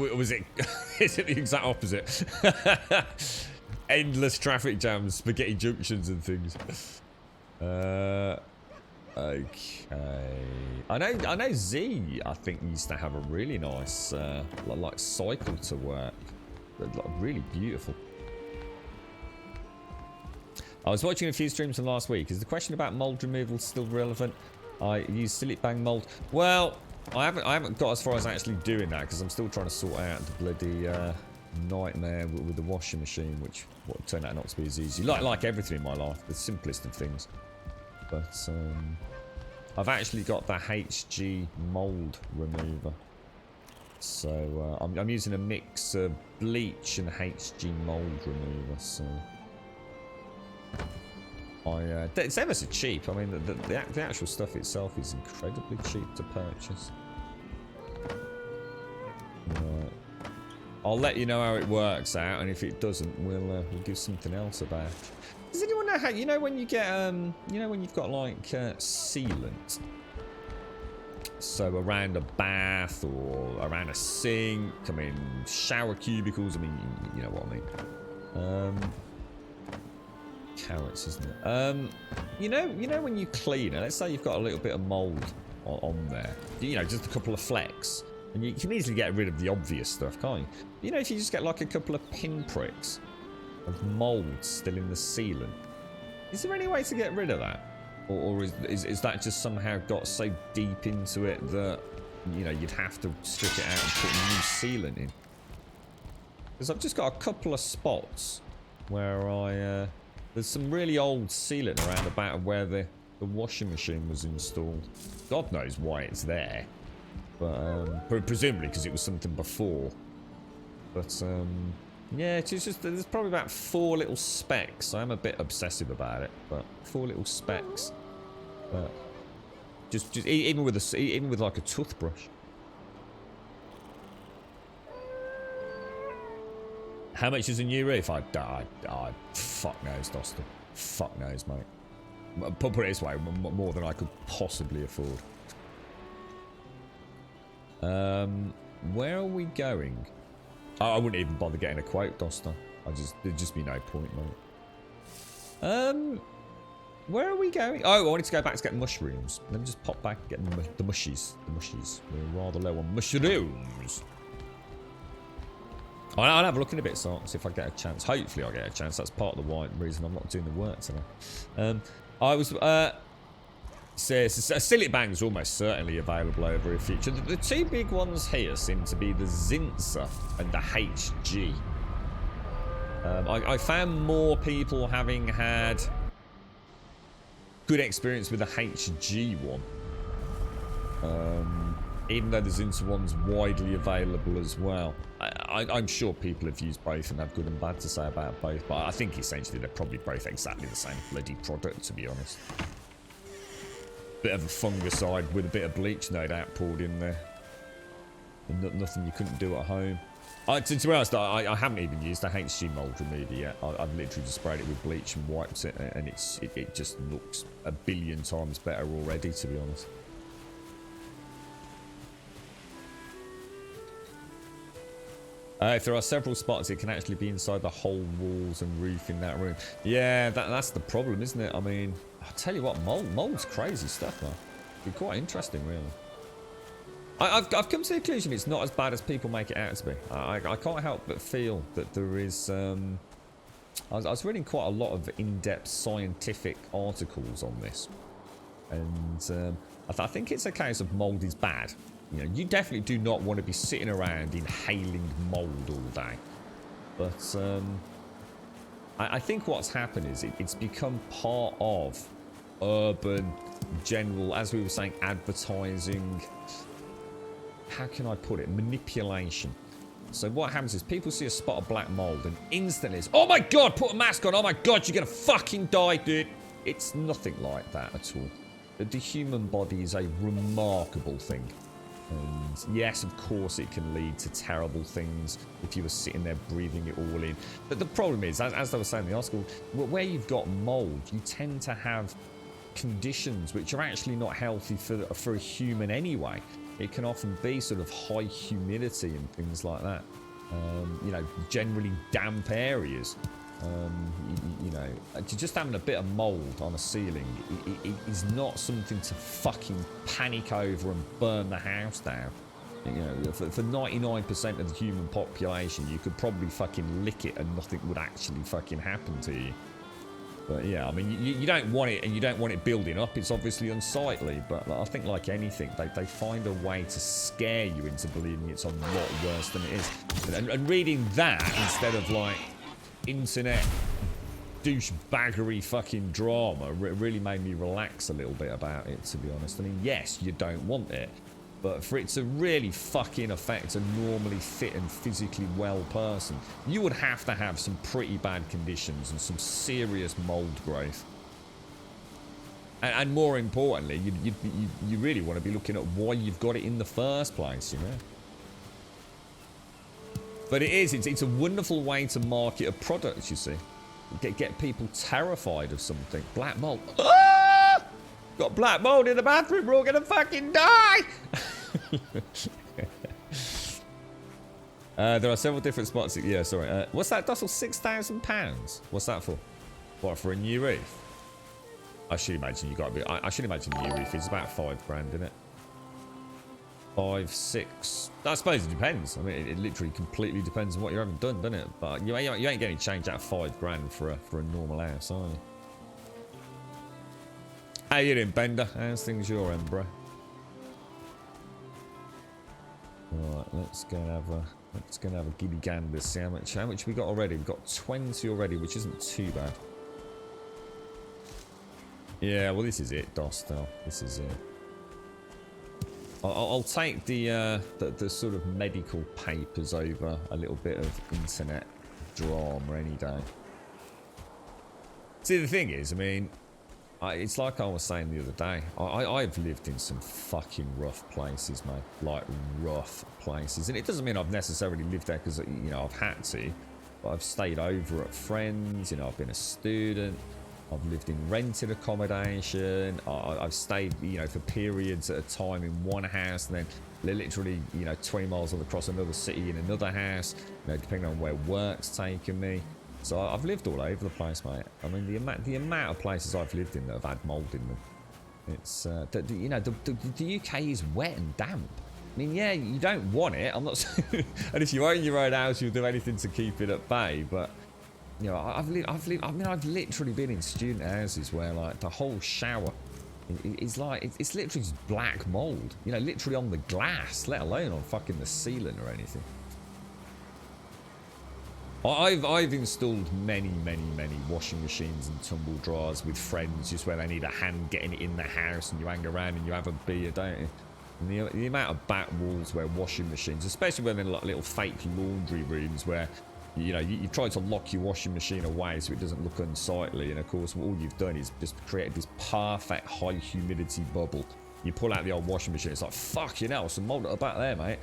Is it the exact opposite? Endless traffic jams, spaghetti junctions, and things. Okay. I know Z, I think, used to have a really nice like cycle to work. Like, really beautiful. I was watching a few streams from last week. Is the question about mold removal still relevant? I use Sillet Bang mold. Well, I haven't got as far as actually doing that because I'm still trying to sort out the bloody nightmare with the washing machine, which what turned out not to be as easy. Like everything in my life, the simplest of things. But I've actually got the HG mold remover. So I'm using a mix of bleach and HG mold remover. So it's ever so cheap. I mean, the actual stuff itself is incredibly cheap to purchase. I'll let you know how it works out, and if it doesn't, we'll give something else a bash. Does anyone know how? You know when you get you know when you've got like sealant, so around a bath or around a sink. I mean, shower cubicles. I mean, you know what I mean. Carrots, isn't it? You know when you clean it. Let's say you've got a little bit of mold on there. You know, just a couple of flecks. And you can easily get rid of the obvious stuff, can't you? You know, if you just get like a couple of pinpricks of mold still in the sealant, is there any way to get rid of that? Or is that just somehow got so deep into it that, you know, you'd have to strip it out and put new sealant in? Because I've just got a couple of spots where there's some really old sealant around about where the washing machine was installed. God knows why it's there. But presumably because it was something before. But yeah, it's just there's probably about 4 little specks. I'm a bit obsessive about it, but 4 little specks. Just even with like a toothbrush. How much is a new roof? I fuck knows, Doston. Fuck knows, mate. Put it this way, more than I could possibly afford. Where are we going? I wouldn't even bother getting a quote, Doston. There'd just be no point, mate. Where are we going? Oh, I wanted to go back to get mushrooms. Let me just pop back and get the mushies. The mushies. We're rather low on mushrooms. I'll have a look in a bit, so see if I get a chance. Hopefully I'll get a chance. That's part of the reason I'm not doing the work today. I was... Silly Bang's almost certainly available over in future. The 2 big ones here seem to be the Zinza and the HG. I found more people having had good experience with the HG one. Even though the Zinza one's widely available as well. I'm sure people have used both and have good and bad to say about both, but I think essentially they're probably both exactly the same bloody product, to be honest. Bit of a fungicide with a bit of bleach, no doubt, poured in there. And nothing you couldn't do at home. To be honest, I haven't even used the HG mold remover yet. I've literally just sprayed it with bleach and wiped it, and it just looks a billion times better already, to be honest. If there are several spots, it can actually be inside the whole walls and roof in that room. Yeah, that's the problem, isn't it? I mean, I'll tell you what, mold's crazy stuff, man. It'd be quite interesting, really. I've come to the conclusion it's not as bad as people make it out to be. I can't help but feel that there is... I was reading quite a lot of in-depth scientific articles on this. And I think it's a case of mold is bad. You know, you definitely do not want to be sitting around inhaling mold all day. But I think what's happened is it's become part of urban, general, as we were saying, advertising. How can I put it? Manipulation. So what happens is people see a spot of black mold and instantly it's, oh my god, put a mask on. Oh my god, you're going to fucking die, dude. It's nothing like that at all. The human body is a remarkable thing. And yes, of course, it can lead to terrible things if you were sitting there breathing it all in. But the problem is, as I was saying in the article, where you've got mold, you tend to have conditions which are actually not healthy for a human anyway. It can often be sort of high humidity and things like that. You know, generally damp areas. You know, just having a bit of mold on a ceiling it is not something to fucking panic over and burn the house down. You know, for 99% of the human population, you could probably fucking lick it and nothing would actually fucking happen to you. But yeah, I mean, you don't want it, and you don't want it building up. It's obviously unsightly, but I think like anything, they find a way to scare you into believing it's a lot worse than it is. And reading that instead of like internet douchebaggery fucking drama really made me relax a little bit about it, to be honest. I mean, yes, you don't want it, but for it to really fucking affect a normally fit and physically well person, you would have to have some pretty bad conditions and some serious mold growth. And more importantly, you really want to be looking at why you've got it in the first place, you know? But it's a wonderful way to market a product, you see. Get people terrified of something. Black mold. Ah! Got black mold in the bathroom. We're all gonna fucking die. There are several different spots. Yeah, sorry. What's that, Dussel? £6,000. What's that for? What, for a new roof? I should imagine you got to be. I should imagine new roof is about £5,000, isn't it? 5, 6. I suppose it depends. I mean, it literally completely depends on what you haven't done, doesn't it? But you ain't getting change out of £5,000 for a normal house, are you? How you doing, Bender? How's things your end, bro? Alright, let's go and have a giddy gander. See how much we got already. We've got 20 already, which isn't too bad. Yeah, well, this is it, Dostal. This is it. I'll take the sort of medical papers over a little bit of internet drama any day. See, the thing is, I mean, it's like I was saying the other day. I've lived in some fucking rough places, mate. Like, rough places. And it doesn't mean I've necessarily lived there because, you know, I've had to. But I've stayed over at friends, you know, I've been a student. I've lived in rented accommodation. I've stayed, you know, for periods at a time in one house, and then literally, you know, 20 miles across another city in another house, you know, depending on where work's taken me. So I've lived all over the place, mate. I mean, the amount of places I've lived in that have had mould in them. It's, you know, the UK is wet and damp. I mean, yeah, you don't want it. I'm not saying, and if you own your own house, you'll do anything to keep it at bay, but. You know, I've literally been in student houses where like the whole shower is like it's literally just black mold. You know, literally on the glass, let alone on fucking the ceiling or anything. I've installed many washing machines and tumble dryers with friends just where they need a hand getting it in the house, and you hang around and you have a beer, don't you? And the amount of back walls where washing machines, especially when they're like little fake laundry rooms where. You know, you try to lock your washing machine away so it doesn't look unsightly, and of course all you've done is just created this perfect high humidity bubble. You pull out the old washing machine, it's like, fuck, you know, some mold at the back there, mate.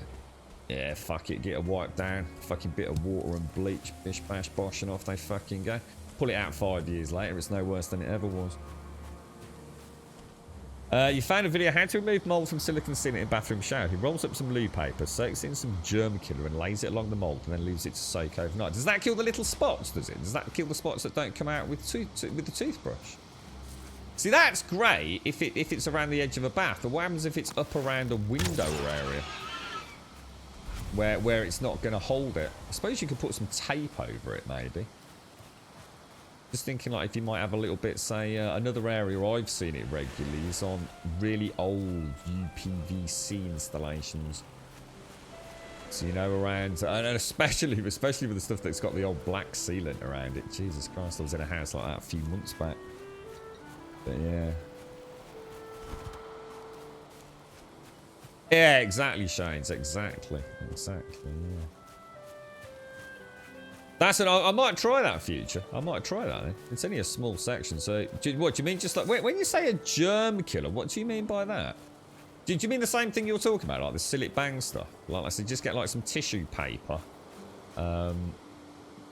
Yeah, fuck it, get it wiped down, fucking bit of water and bleach, bish bash bosh, and off they fucking go. Pull it out 5 years later, it's no worse than it ever was. You found a video how to remove mold from silicon ceiling in bathroom shower. He rolls up some loo paper, soaks in some germ killer and lays it along the mold and then leaves it to soak overnight. Does that kill the little spots, does it? Does that kill the spots that don't come out with the toothbrush? See, that's great if it's around the edge of a bath, but what happens if it's up around a window area? Where it's not going to hold it? I suppose you could put some tape over it, maybe. Just thinking like if you might have a little bit, say, another area I've seen it regularly is on really old UPVC installations. So, you know, around, and especially with the stuff that's got the old black sealant around it. Jesus Christ, I was in a house like that a few months back. But yeah. Yeah, exactly, Shades, exactly, yeah. That's it. I might try that future. I might try that. Eh? It's only a small section. So, what do you mean? Just like when you say a germ killer, what do you mean by that? Do you mean the same thing you're talking about, like the Sillet Bang stuff? Like I said, just get like some tissue paper,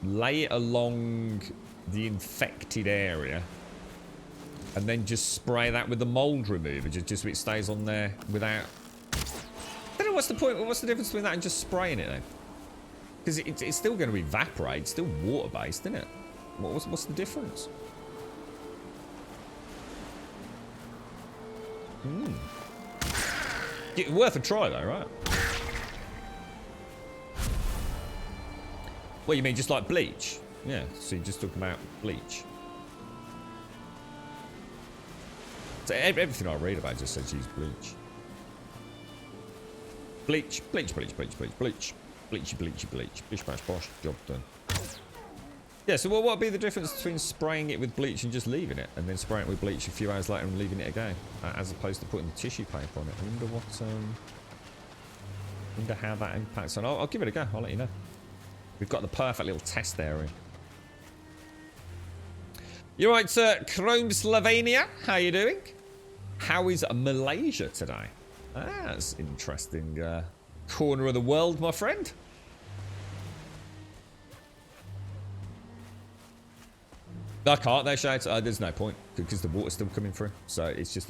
lay it along the infected area, and then just spray that with the mold remover, just so it stays on there without. I don't know what's the point. What's the difference between that and just spraying it then? Because it's still going to evaporate. It's still water-based, isn't it? What's the difference? Worth a try, though, right? What, you mean just like bleach? Yeah, so you're just talking about bleach. So everything I read about just says use bleach. Bleach, bleach, bleach, bleach, bleach, bleach. Bleachy, bleachy, bleach. Bish, bash, bosh. Job done. Yeah, so what would be the difference between spraying it with bleach and just leaving it, and then spraying it with bleach a few hours later and leaving it again, as opposed to putting the tissue paper on it? I wonder what, wonder how that impacts on. I'll give it a go. I'll let you know. We've got the perfect little test area. You're right, Chrome Slovenia. How you doing? How is Malaysia today? That's interesting. Corner of the world, my friend. I can't. They shout. There's no point because the water's still coming through. So it's just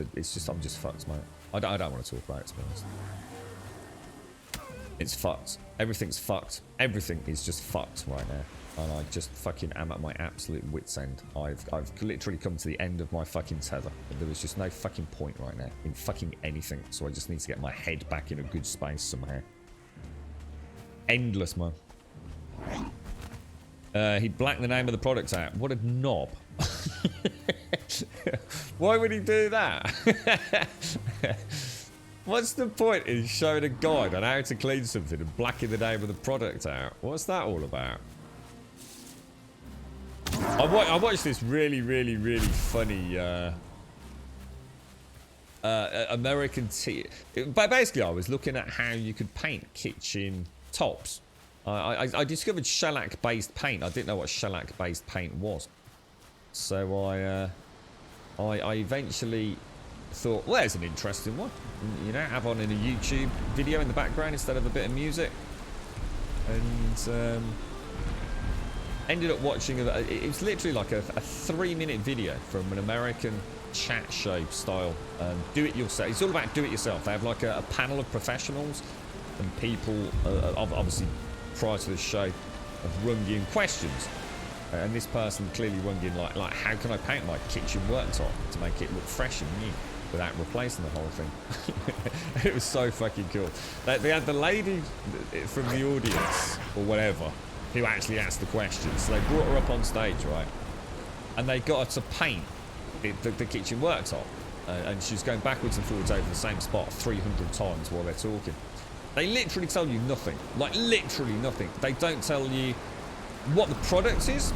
I'm just fucked, mate. I don't want to talk about it, to be honest. It's fucked. Everything's fucked. Everything is just fucked right now. And I just fucking am at my absolute wit's end. I've literally come to the end of my fucking tether. There was just no fucking point right now in fucking anything. So I just need to get my head back in a good space somehow. Endless, man. He blacked the name of the product out. What a knob. Why would he do that? What's the point in showing a guide on how to clean something and blacking the name of the product out? What's that all about? I watched this really funny American but basically I was looking at how you could paint kitchen tops. I discovered shellac based paint. I didn't know what shellac based paint was, so I eventually thought, well, there's an interesting one, you know, have on in a YouTube video in the background instead of a bit of music, and ended up watching it was literally like a 3-minute video from an American chat show style do it yourself. It's all about do it yourself. They have like a panel of professionals and people obviously prior to the show have rung in questions, and this person clearly rung in like how can I paint my kitchen worktop to make it look fresh and new without replacing the whole thing. It was so fucking cool. They had the lady from the audience or whatever who actually asked the questions, so they brought her up on stage, right, and they got her to paint the kitchen worktop, and she's going backwards and forwards over the same spot 300 times while they're talking. They literally tell you nothing, like literally nothing. They don't tell you what the product is.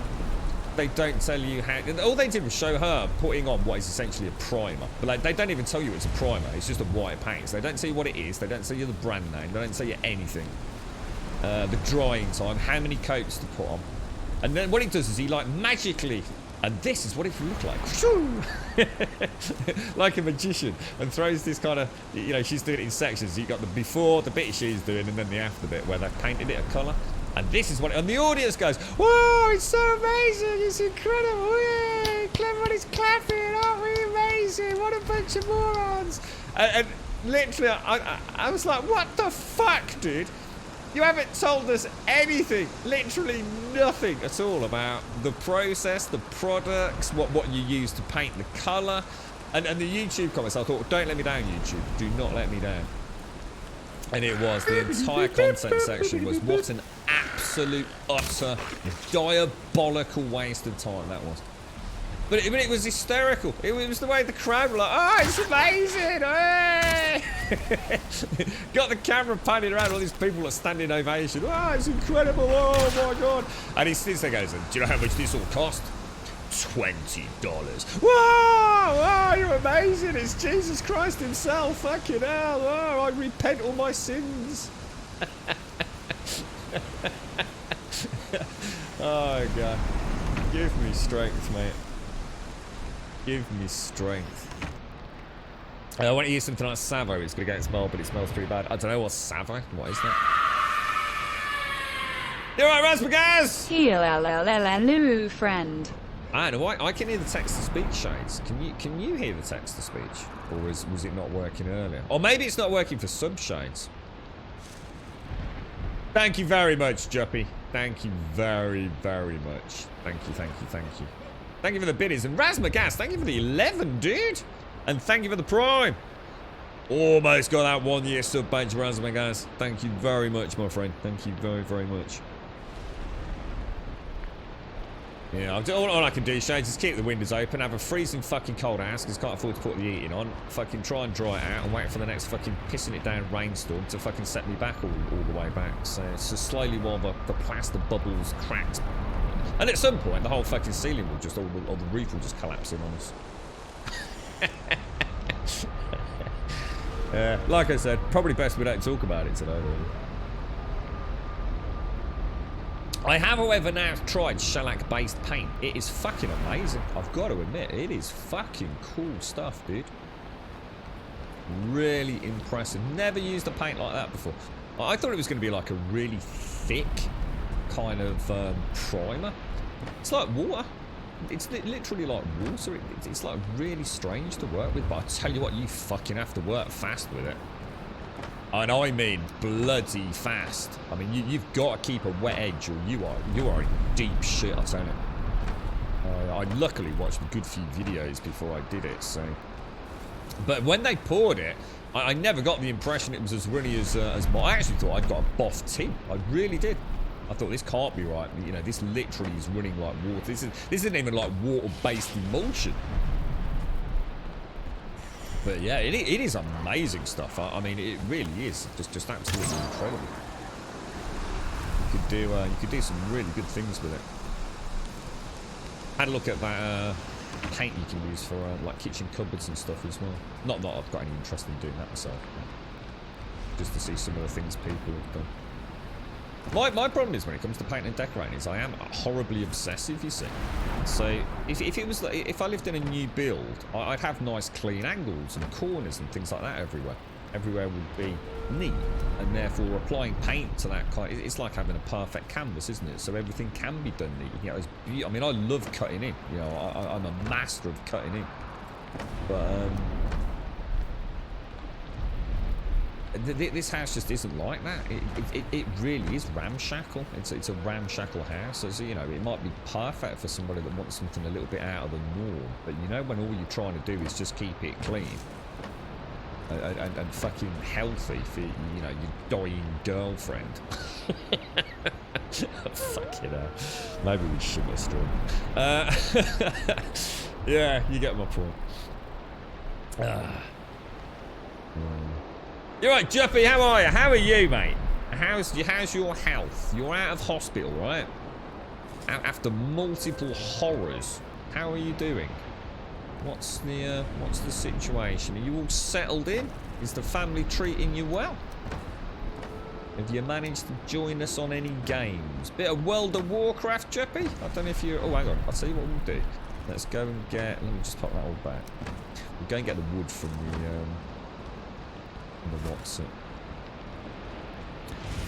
They don't tell you how. All they did was show her putting on what is essentially a primer, but like, they don't even tell you it's a primer. It's just a white paint. So they don't tell you what it is. They don't tell you the brand name. They don't tell you anything. The drying time, how many coats to put on, and then what he does is he like magically, and this is what it would look like, like a magician, and throws this kind of, you know, she's doing it in sections. You got the before, the bit she's doing, and then the after bit where they've painted it a colour. And this is what, and the audience goes, "Whoa, it's so amazing! It's incredible! Yay! Everybody's clapping! Aren't we amazing? What a bunch of morons!" And literally, I was like, "What the fuck, dude? You haven't told us anything, literally nothing at all about the process, the products, what you use to paint the colour." And the YouTube comments, I thought, don't let me down, YouTube. Do not let me down. And it was. The entire content section was what an absolute, utter, diabolical waste of time that was. But it was hysterical. It was the way the crowd were like, "Oh, it's amazing! Hey!" Got the camera panning around, all these people are standing ovation. "Oh, it's incredible! Oh my god!" And he sits there and goes, "Do you know how much this all cost? $20. Whoa! Oh, you're amazing! It's Jesus Christ himself! Fucking hell! Oh, I repent all my sins!" Oh god, give me strength, mate. Give me strength. I want to use something like Savo. It's going to get smelled, but it smells pretty bad. I don't know what's Savo. What is that? You alright, Rasmagaz? Hello, friend. I know. I can hear the text-to-speech shades. Can you hear the text-to-speech? Or was it not working earlier? Or maybe it's not working for sub-shades. Thank you very much, Juppy. Thank you very much. Thank you. Thank you for the biddies. And Rasmagaz, thank you for the 11, dude. And thank you for the Prime. Almost got that 1 year sub badge, Rasmagaz. Thank you very much, my friend. Thank you very much. Yeah, all I can do, Shades, is keep the windows open, have a freezing fucking cold house because can't afford to put the heating on, fucking try and dry it out and wait for the next fucking pissing it down rainstorm to fucking set me back all the way back. So it's just slowly while the plaster bubbles cracks. And at some point, the whole fucking ceiling will just, or the roof will just collapse in on us. Like I said, probably best we don't talk about it today, really. I have, however, now tried shellac-based paint. It is fucking amazing. I've got to admit, it is fucking cool stuff, dude. Really impressive. Never used a paint like that before. I thought it was going to be like a really thick kind of primer. It's like water. It's literally like water. It's like really strange to work with, but I tell you what, you fucking have to work fast with it. And I mean bloody fast. I mean, you've got to keep a wet edge or you are in deep shit, I tell you. I luckily watched a good few videos before I did it, so. But when they poured it, I never got the impression it was as runny as mine. I actually thought I'd got a boff tin. I really did. I thought this can't be right. You know, this literally is running like water. This isn't even like water-based emulsion. But yeah, it is amazing stuff. I mean, it really is just absolutely incredible. You could do some really good things with it. Had a look at that paint you can use for like kitchen cupboards and stuff as well. Not that I've got any interest in doing that myself, just to see some of the things people have done. My problem is when it comes to paint and decorating is I am horribly obsessive, you see. So if I lived in a new build, I'd have nice clean angles and corners and things like that everywhere. Everywhere would be neat, and therefore applying paint to that kind, it's like having a perfect canvas, isn't it? So everything can be done neat. You know, I mean, I love cutting in. You know, I'm a master of cutting in, but this house just isn't like that. It really is ramshackle. It's a ramshackle house. So, you know, it might be perfect for somebody that wants something a little bit out of the norm. But you know, when all you're trying to do is just keep it clean and fucking healthy for, you know, your dying girlfriend. Fucking hell. Maybe we should get strong. Yeah, you get my point. You're right, Juppy, how are you? How are you, mate? How's your health? You're out of hospital, right? After multiple horrors. How are you doing? What's the situation? Are you all settled in? Is the family treating you well? Have you managed to join us on any games? Bit of World of Warcraft, Juppy? I don't know if you're... Oh, hang on. I'll tell you what we'll do. Let's go and get... Let me just pop that all back. We'll go and get the wood from the what's it?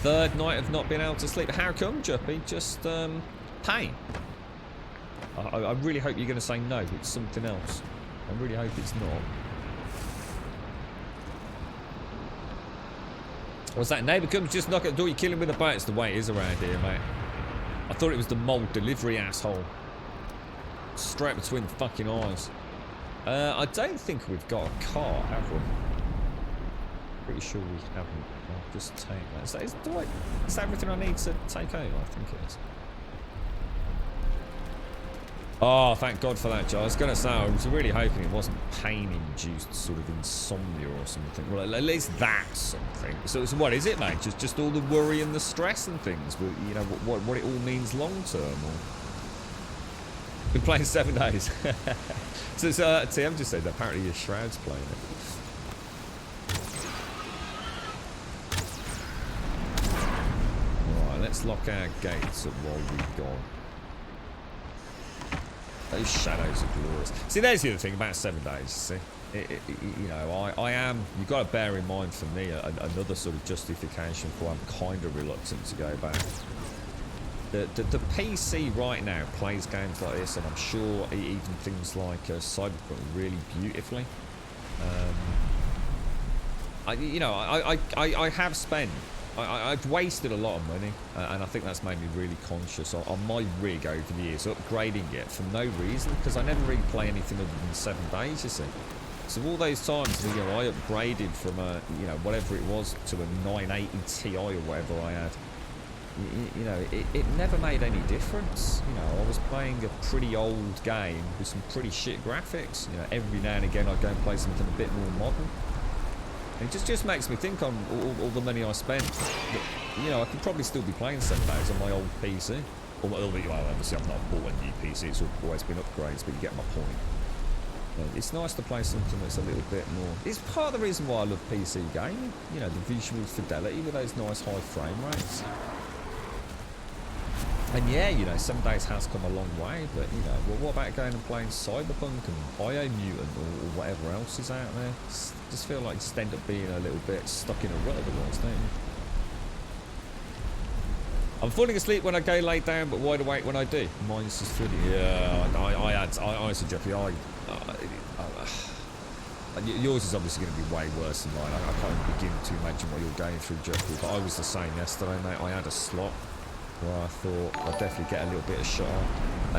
Third night of not being able to sleep. How come, Juppy? Just pain. I really hope you're going to say no. It's something else. I really hope it's not. What's that? Neighbour comes, just knock at the door. You kill him with a bat. It's the way it is around here, mate. I thought it was the mold delivery asshole. Straight between the fucking eyes. I don't think we've got a car, have we? Pretty sure we haven't. I'll just take that. Is that everything I need to take over? I think it is. Oh, thank God for that, Joe. I was going to say, I was really hoping it wasn't pain-induced sort of insomnia or something. Well, at least that's something. So what is it, mate? Just all the worry and the stress and things? You know, what it all means long-term? Or... Been playing 7 days. So TM just said that apparently your Shroud's playing it. Let's lock our gates up while we've gone. Those shadows are glorious. See, there's the other thing about 7 days, see. You know, I am... You've got to bear in mind for me another sort of justification for I'm kind of reluctant to go back. The PC right now plays games like this, and I'm sure even things like Cyberpunk really beautifully. I have spent... I've wasted a lot of money, and I think that's made me really conscious on my rig over the years, upgrading it for no reason, because I never really play anything other than 7 days, you see. So all those times, you know, I upgraded from a, you know, whatever it was to a 980 Ti or whatever I had. you know, it never made any difference. You know, I was playing a pretty old game with some pretty shit graphics. You know, every now and again I'd go and play something a bit more modern. It just makes me think on all the money I spent. That, you know, I could probably still be playing some days on my old PC. Well, obviously I've not bought a new PC, it's always been upgrades, but you get my point. It's nice to play something that's a little bit more... It's part of the reason why I love PC gaming. You know, the visual fidelity with those nice high frame rates. And yeah, you know, some days has come a long way, but, you know, well, what about going and playing Cyberpunk and Biomutant or whatever else is out there? Just feel like just end up being a little bit stuck in a rut otherwise, don't you? I'm falling asleep when I go lay down, but wide awake when I do. Mine's just feeling... Yeah, I honestly, Jeffy, yours is obviously going to be way worse than mine. I can't even begin to imagine what you're going through, Jeffrey, but I was the same yesterday, mate. I had a slot where I thought I'd definitely get a little bit of shot on,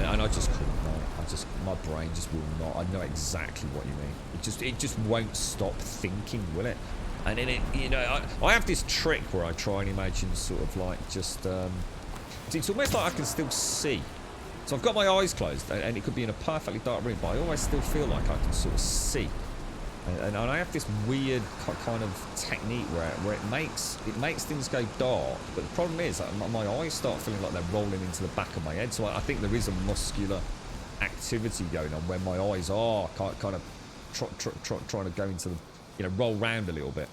and I just couldn't, mate. My brain just will not. I know exactly what you mean. It just won't stop thinking, will it? And then you know, I have this trick where I try and imagine sort of like just, it's almost like I can still see. So I've got my eyes closed, and it could be in a perfectly dark room, but I always still feel like I can sort of see. And I have this weird kind of technique where it makes things go dark. But the problem is that my eyes start feeling like they're rolling into the back of my head. So I think there is a muscular activity going on where my eyes are kind of trying to go into the, you know, roll round a little bit.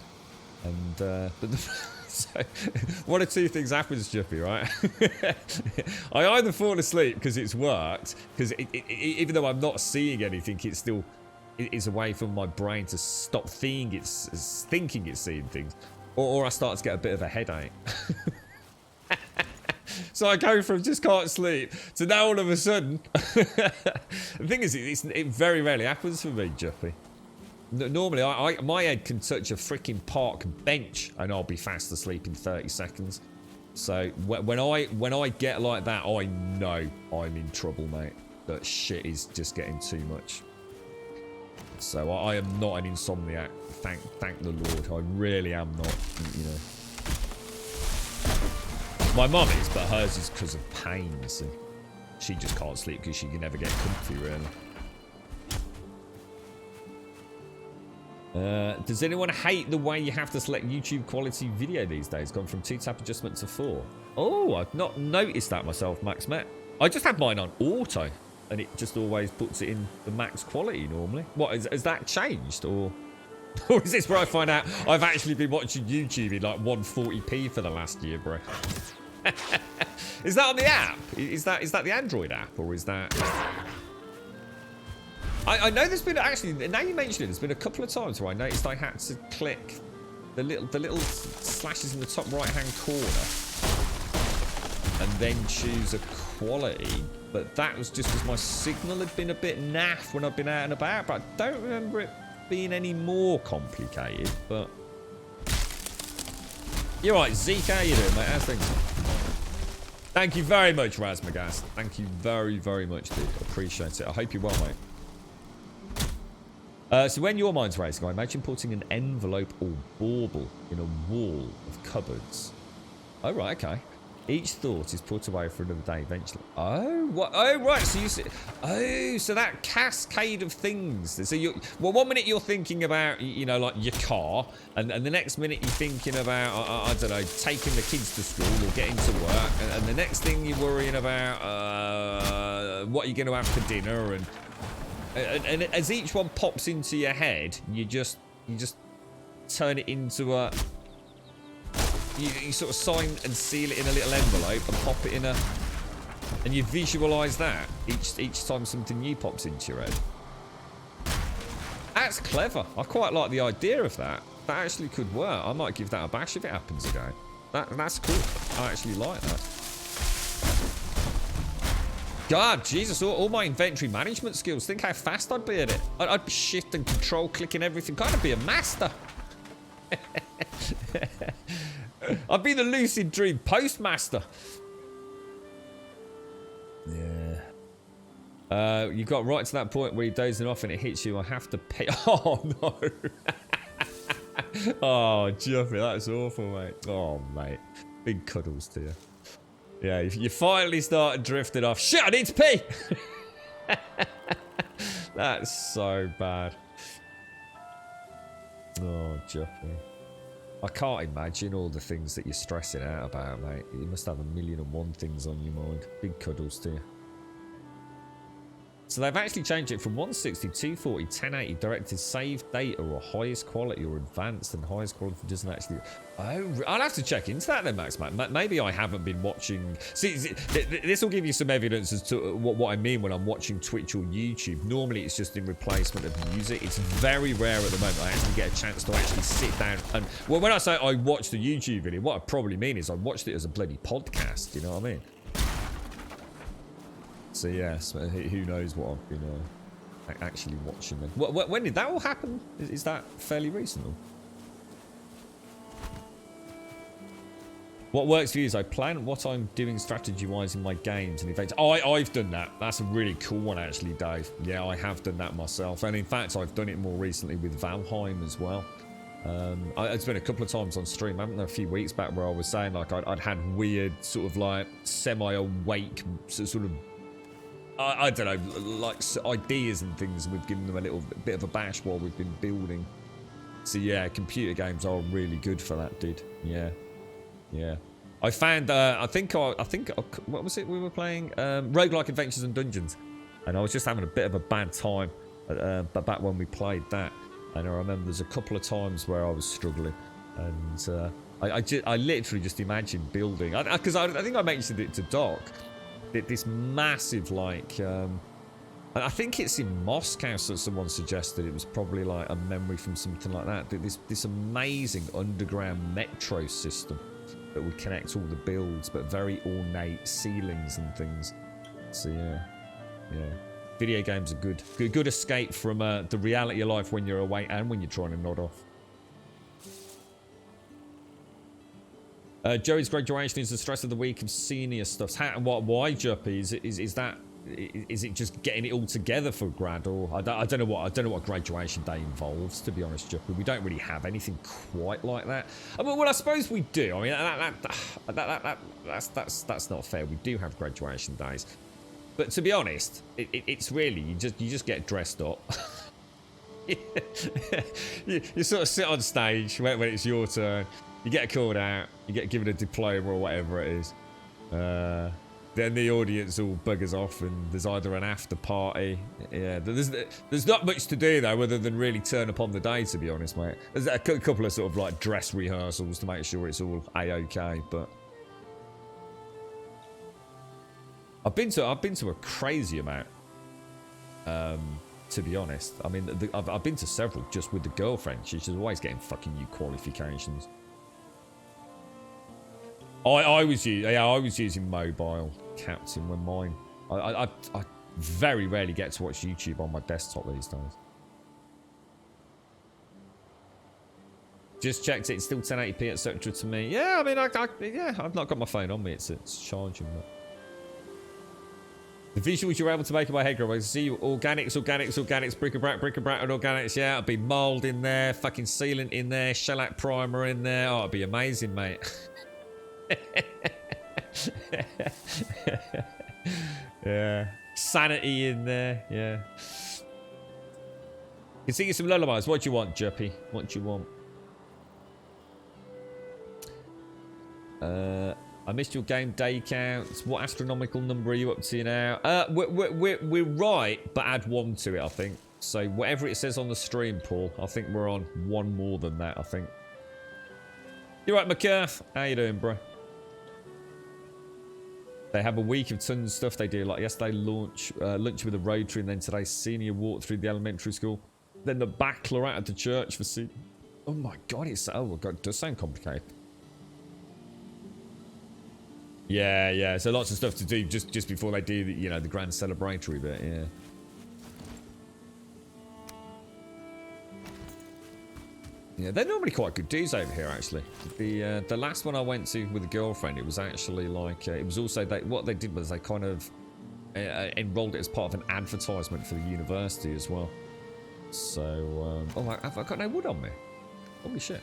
And so one of two things happens, Jippy, right? I either fall asleep because it's worked, because even though I'm not seeing anything, it's a way for my brain to stop thinking it's seeing things, or I start to get a bit of a headache. So I go from just can't sleep to now all of a sudden. The thing is, it very rarely happens for me, Jippy. Normally, my head can touch a freaking park bench and I'll be fast asleep in 30 seconds. So when I get like that, I know I'm in trouble, mate. That shit is just getting too much. So I am not an insomniac. Thank the Lord. I really am not. You know. My mum is, but hers is because of pain. So she just can't sleep because she can never get comfy, really. Does anyone hate the way you have to select YouTube quality video these days? Gone from 2-tap adjustment to 4. Oh, I've not noticed that myself, Max Met. I just have mine on auto, and it just always puts it in the max quality normally. What, has that changed, or is this where I find out I've actually been watching YouTube in like 140p for the last year, bro? Is that on the app? Is that the Android app, or is that... I know there's been, actually, now you mention it, there's been a couple of times where I noticed I had to click the little slashes in the top right hand corner and then choose a quality, but that was just because my signal had been a bit naff when I've been out and about. But I don't remember it being any more complicated. But you're right, Zeke, how you doing, mate? How's things? Thank you very much, Razmagast. Thank you very, very much, dude. Appreciate it. I hope you're well, mate. So when your mind's racing, I imagine putting an envelope or bauble in a wall of cupboards. Oh, right, okay. Each thought is put away for another day eventually. Oh, what? Oh, right. So you see, oh, so that cascade of things. So you, well, one minute you're thinking about, you know, like your car, and the next minute you're thinking about, I don't know, taking the kids to school or getting to work, and the next thing you're worrying about, what you're going to have for dinner, and as each one pops into your head, you just turn it into a. You sort of sign and seal it in a little envelope and pop it in a, and you visualise that each time something new pops into your head. That's clever. I quite like the idea of that. That actually could work. I might give that a bash if it happens again. That's cool. I actually like that. God, Jesus, all my inventory management skills. Think how fast I'd be at it. I'd be shift and control clicking everything. Kind of be a master. I'd be the lucid dream postmaster. Yeah. You got right to that point where you're dozing off and it hits you. I have to pay. Oh, no. Oh, Jeffrey, that's awful, mate. Oh, mate. Big cuddles to you. Yeah, you finally started drifting off. Shit, I need to pee! That's so bad. Oh, Juppy. I can't imagine all the things that you're stressing out about, mate. You must have 1,000,001 things on your mind. Big cuddles to you. So they've actually changed it from 160, 240, 1080, directed save data or highest quality or advanced, and highest quality doesn't actually... Oh, I'll have to check into that then, Max, mate. Maybe I haven't been watching... See, this will give you some evidence as to what I mean when I'm watching Twitch or YouTube. Normally it's just in replacement of music. It's very rare at the moment I actually get a chance to actually sit down and... Well, when I say I watched a YouTube video, what I probably mean is I watched it as a bloody podcast, you know what I mean? So yes, who knows what I've been actually watching then. When did that all happen? Is that fairly recent? Or? What works for you is I plan what I'm doing strategy-wise in my games and events. Oh, I've done that. That's a really cool one actually, Dave. Yeah, I have done that myself. And in fact, I've done it more recently with Valheim as well. It's been a couple of times on stream. I haven't done a few weeks back where I was saying like I'd had weird sort of like semi-awake sort of I don't know, like ideas and things, and we've given them a little bit of a bash while we've been building. So yeah, computer games are really good for that, dude. Yeah, yeah. I found, I think, what was it we were playing? Roguelike Adventures and Dungeons, and I was just having a bit of a bad time back when we played that. And I remember there's a couple of times where I was struggling, and I literally just imagined building, because I think I mentioned it to Doc. This massive, like, I think it's in Moscow, so someone suggested it was probably like a memory from something like that. This amazing underground metro system that would connect all the builds, but very ornate ceilings and things. So yeah, yeah. Video games are good escape from the reality of life when you're awake and when you're trying to nod off. Joey's graduation is the stress of the week of senior stuff. Why, Juppy? Is it just getting it all together for grad, or I don't know what graduation day involves, to be honest, Juppy. We don't really have anything quite like that. Well, I suppose we do. I mean, that's not fair. We do have graduation days, but to be honest, it's really you just get dressed up. you sort of sit on stage when it's your turn. You get called out, you get given a diploma or whatever it is. Then the audience all buggers off and there's either an after party. Yeah, there's not much to do though other than really turn up on the day, to be honest, mate. There's a couple of sort of like dress rehearsals to make sure it's all A-OK, but... I've been to a crazy amount, to be honest. I mean, I've been to several just with the girlfriend. She's always getting fucking new qualifications. I was using mobile captain when mine. I very rarely get to watch YouTube on my desktop these days. Just checked it. It's still 1080p etc. to me. Yeah, I mean, I've not got my phone on me. It's charging. But... The visuals you're able to make in my head, I can see organics, bric-a-brac, and organics. Yeah, it'll be mould in there, fucking sealant in there, shellac primer in there. Oh, it'd be amazing, mate. Yeah, sanity in there. Yeah, can sing you some lullabies. What do you want, Juppy? What do you want? I missed your game day counts. What astronomical number are you up to now? We're right, but add 1 to it, I think. So whatever it says on the stream, Paul, I think we're on 1 more than that, I think. You right, McCurf? How you doing, bro? They have a week of tons of stuff they do. Like yesterday, lunch with a Rotary, and then today's senior walk through the elementary school. Then the baccalaureate at the church for senior. Oh my god, it does sound complicated. Yeah. So lots of stuff to do just before they do the, the grand celebratory bit. Yeah. Yeah, they're normally quite good dudes over here, actually. The last one I went to with a girlfriend, it was actually like it was also what they did was they kind of enrolled it as part of an advertisement for the university as well. So, have I got no wood on me? Holy shit!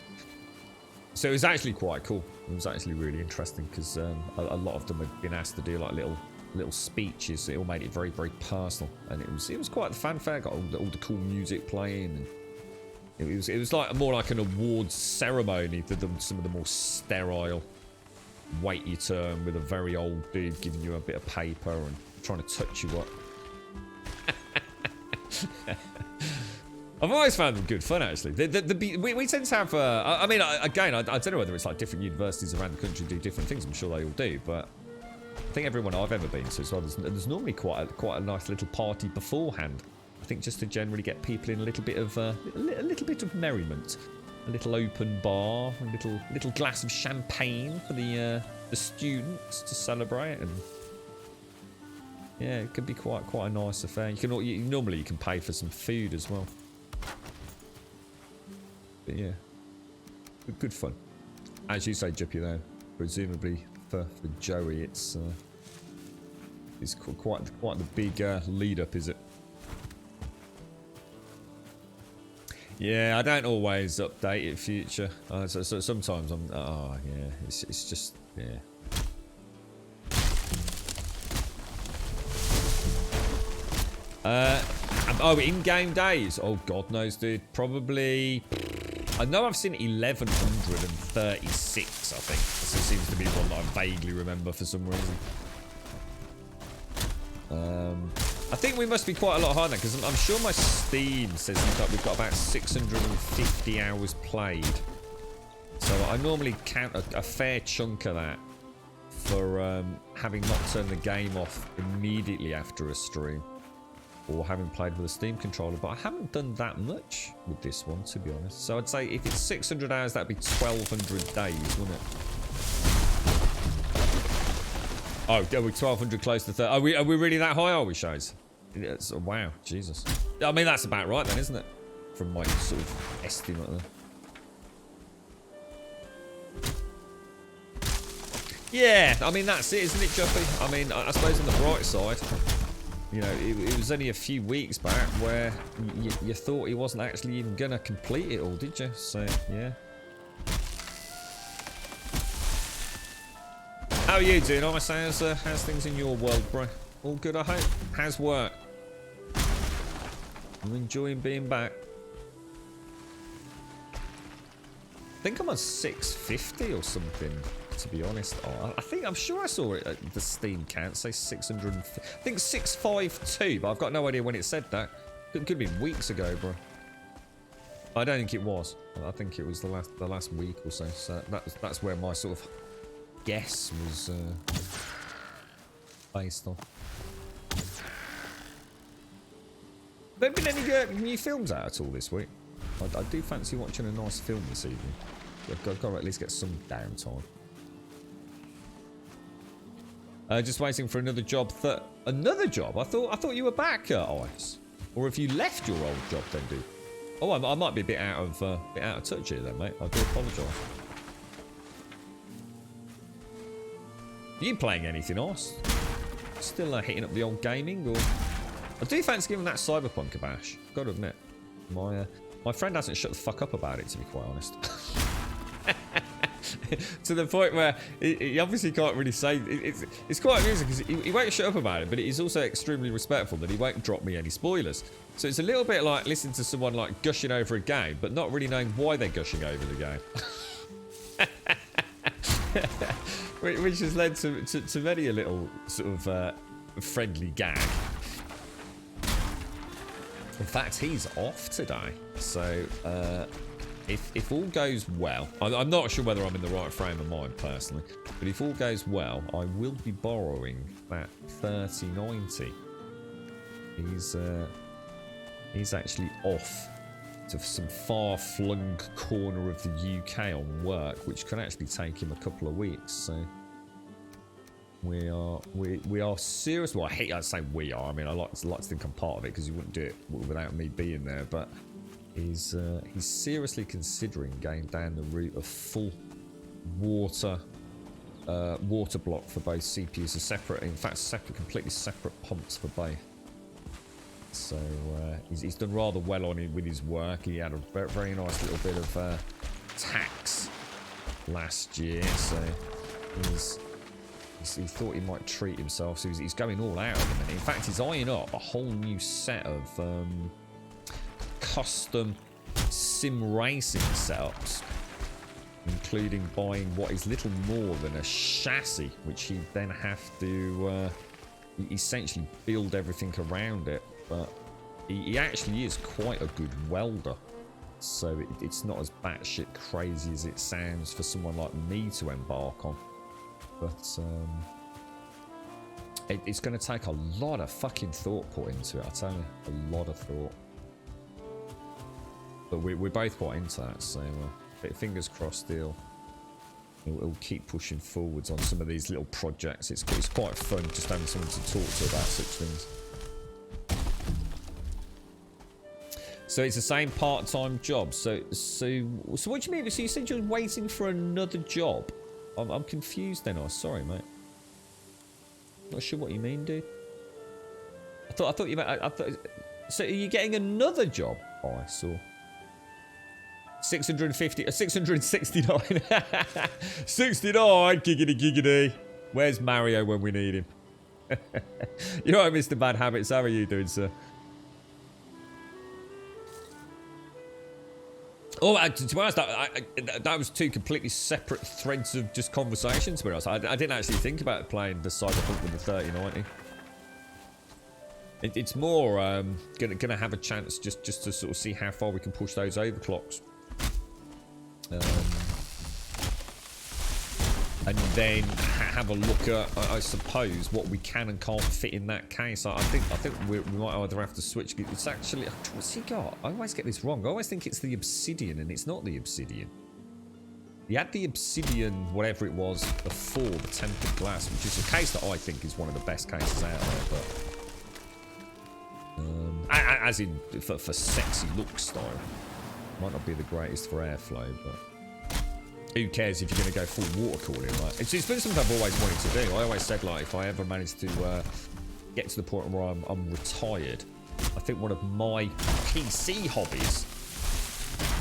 So it was actually quite cool. It was actually really interesting because a lot of them had been asked to do like little speeches. It all made it very, very personal, and it was quite the fanfare. Got all the cool music playing, and it was like more like an awards ceremony than some of the more sterile wait your turn with a very old dude giving you a bit of paper and trying to touch you up. I've always found them good fun, actually. We tend to have, I mean, again, I don't know whether it's like different universities around the country do different things. I'm sure they all do, but I think everyone I've ever been to as well, there's normally quite a nice little party beforehand. I think just to generally get people in a little bit of merriment, a little open bar, a little glass of champagne for the students to celebrate, and yeah, it could be quite a nice affair. Normally you can pay for some food as well. But yeah, good fun. As you say, Jippy, though, presumably for Joey, it's quite the big lead up, is it? Yeah, I don't always update it, Future. So sometimes I'm. Oh yeah, it's just yeah. Oh, in-game days. Oh, God knows, dude. Probably. I know I've seen 1136. I think this seems to be one that I vaguely remember for some reason. I think we must be quite a lot higher than that, because I'm sure my Steam says we've got about 650 hours played. So I normally count a fair chunk of that for having not turned the game off immediately after a stream, or having played with a Steam controller, but I haven't done that much with this one, to be honest. So I'd say if it's 600 hours, that'd be 1,200 days, wouldn't it? Oh, are we 1,200 close to 30? Are we really that high, are we, shows? Yes, oh, wow, Jesus. I mean, that's about right then, isn't it? From my sort of estimate there. Yeah, I mean, that's it, isn't it, Juffy? I mean, I suppose on the bright side, you know, it was only a few weeks back where you thought he wasn't actually even going to complete it all, did you? So, yeah. How are you doing, Ice? How's things in your world, bro? All good, I hope? How's work? I'm enjoying being back. I think I'm on 650 or something, to be honest. Oh, I'm sure I saw it at the Steam count say 600. I think 652, but I've got no idea when it said that. It could be weeks ago, bro. I don't think it was. I think it was the last week or so. So that's where my sort of guess was based on. Have there been any new films out at all this week? I do fancy watching a nice film this evening. I've got to at least get some downtime. Just waiting for another job. Another job? I thought you were back, Ice. Or have you left your old job then, dude? Oh, I might be a bit out of touch here then, mate. I do apologise. Are you playing anything else? Still hitting up the old gaming, or? I do fancy giving that Cyberpunk a bash. Got to admit, my friend hasn't shut the fuck up about it, to be quite honest. To the point where he obviously can't really say. It's quite amusing because he won't shut up about it, but he's also extremely respectful that he won't drop me any spoilers. So it's a little bit like listening to someone like gushing over a game, but not really knowing why they're gushing over the game. Which has led to many a little sort of friendly gag. In fact, he's off today, so if all goes well, I'm not sure whether I'm in the right frame of mind personally, but if all goes well, I will be borrowing that 3090. He's actually off to some far-flung corner of the UK on work, which can actually take him a couple of weeks. So we are serious. Well, I say we are. I mean, I like to think I'm part of it because he wouldn't do it without me being there. But he's seriously considering going down the route of full water block for both CPUs, completely separate pumps for both. So he's done rather well on it with his work. He had a very nice little bit of tax last year, so he thought he might treat himself, so he's going all out at the minute. In fact, he's eyeing up a whole new set of custom sim racing setups, including buying what is little more than a chassis, which he then have to essentially build everything around it. But he actually is quite a good welder, so it's not as batshit crazy as it sounds for someone like me to embark on. But it's going to take a lot of fucking thought put into it, I tell you. A lot of thought. But we're both quite into that, so fingers crossed it'll keep pushing forwards on some of these little projects. It's quite fun just having someone to talk to about such things. So it's the same part-time job. So what do you mean? So you said you're waiting for another job? I'm confused then. Oh, sorry, mate. Not sure what you mean, dude. I thought you meant. I thought. So are you getting another job? Oh, I saw. 650, 669. 69, giggity. Where's Mario when we need him? You're right, Mr. Bad Habits. How are you doing, sir? Oh, to be honest, that was two completely separate threads of just conversations. To be honest, I didn't actually think about playing the Cyberpunk with the 3090. It's more gonna have a chance just to sort of see how far we can push those overclocks. And then have a look at, I suppose, what we can and can't fit in that case. I think we might either have to switch. It's actually, what's he got? I always get this wrong. I always think it's the Obsidian, and it's not the Obsidian. He had the Obsidian, whatever it was, before the Tempered Glass, which is a case that I think is one of the best cases out there. But as in for sexy look style, might not be the greatest for airflow, but. Who cares if you're going to go full water cooling, right? It's been something I've always wanted to do. I always said, like, if I ever managed to get to the point where I'm retired, I think one of my PC hobbies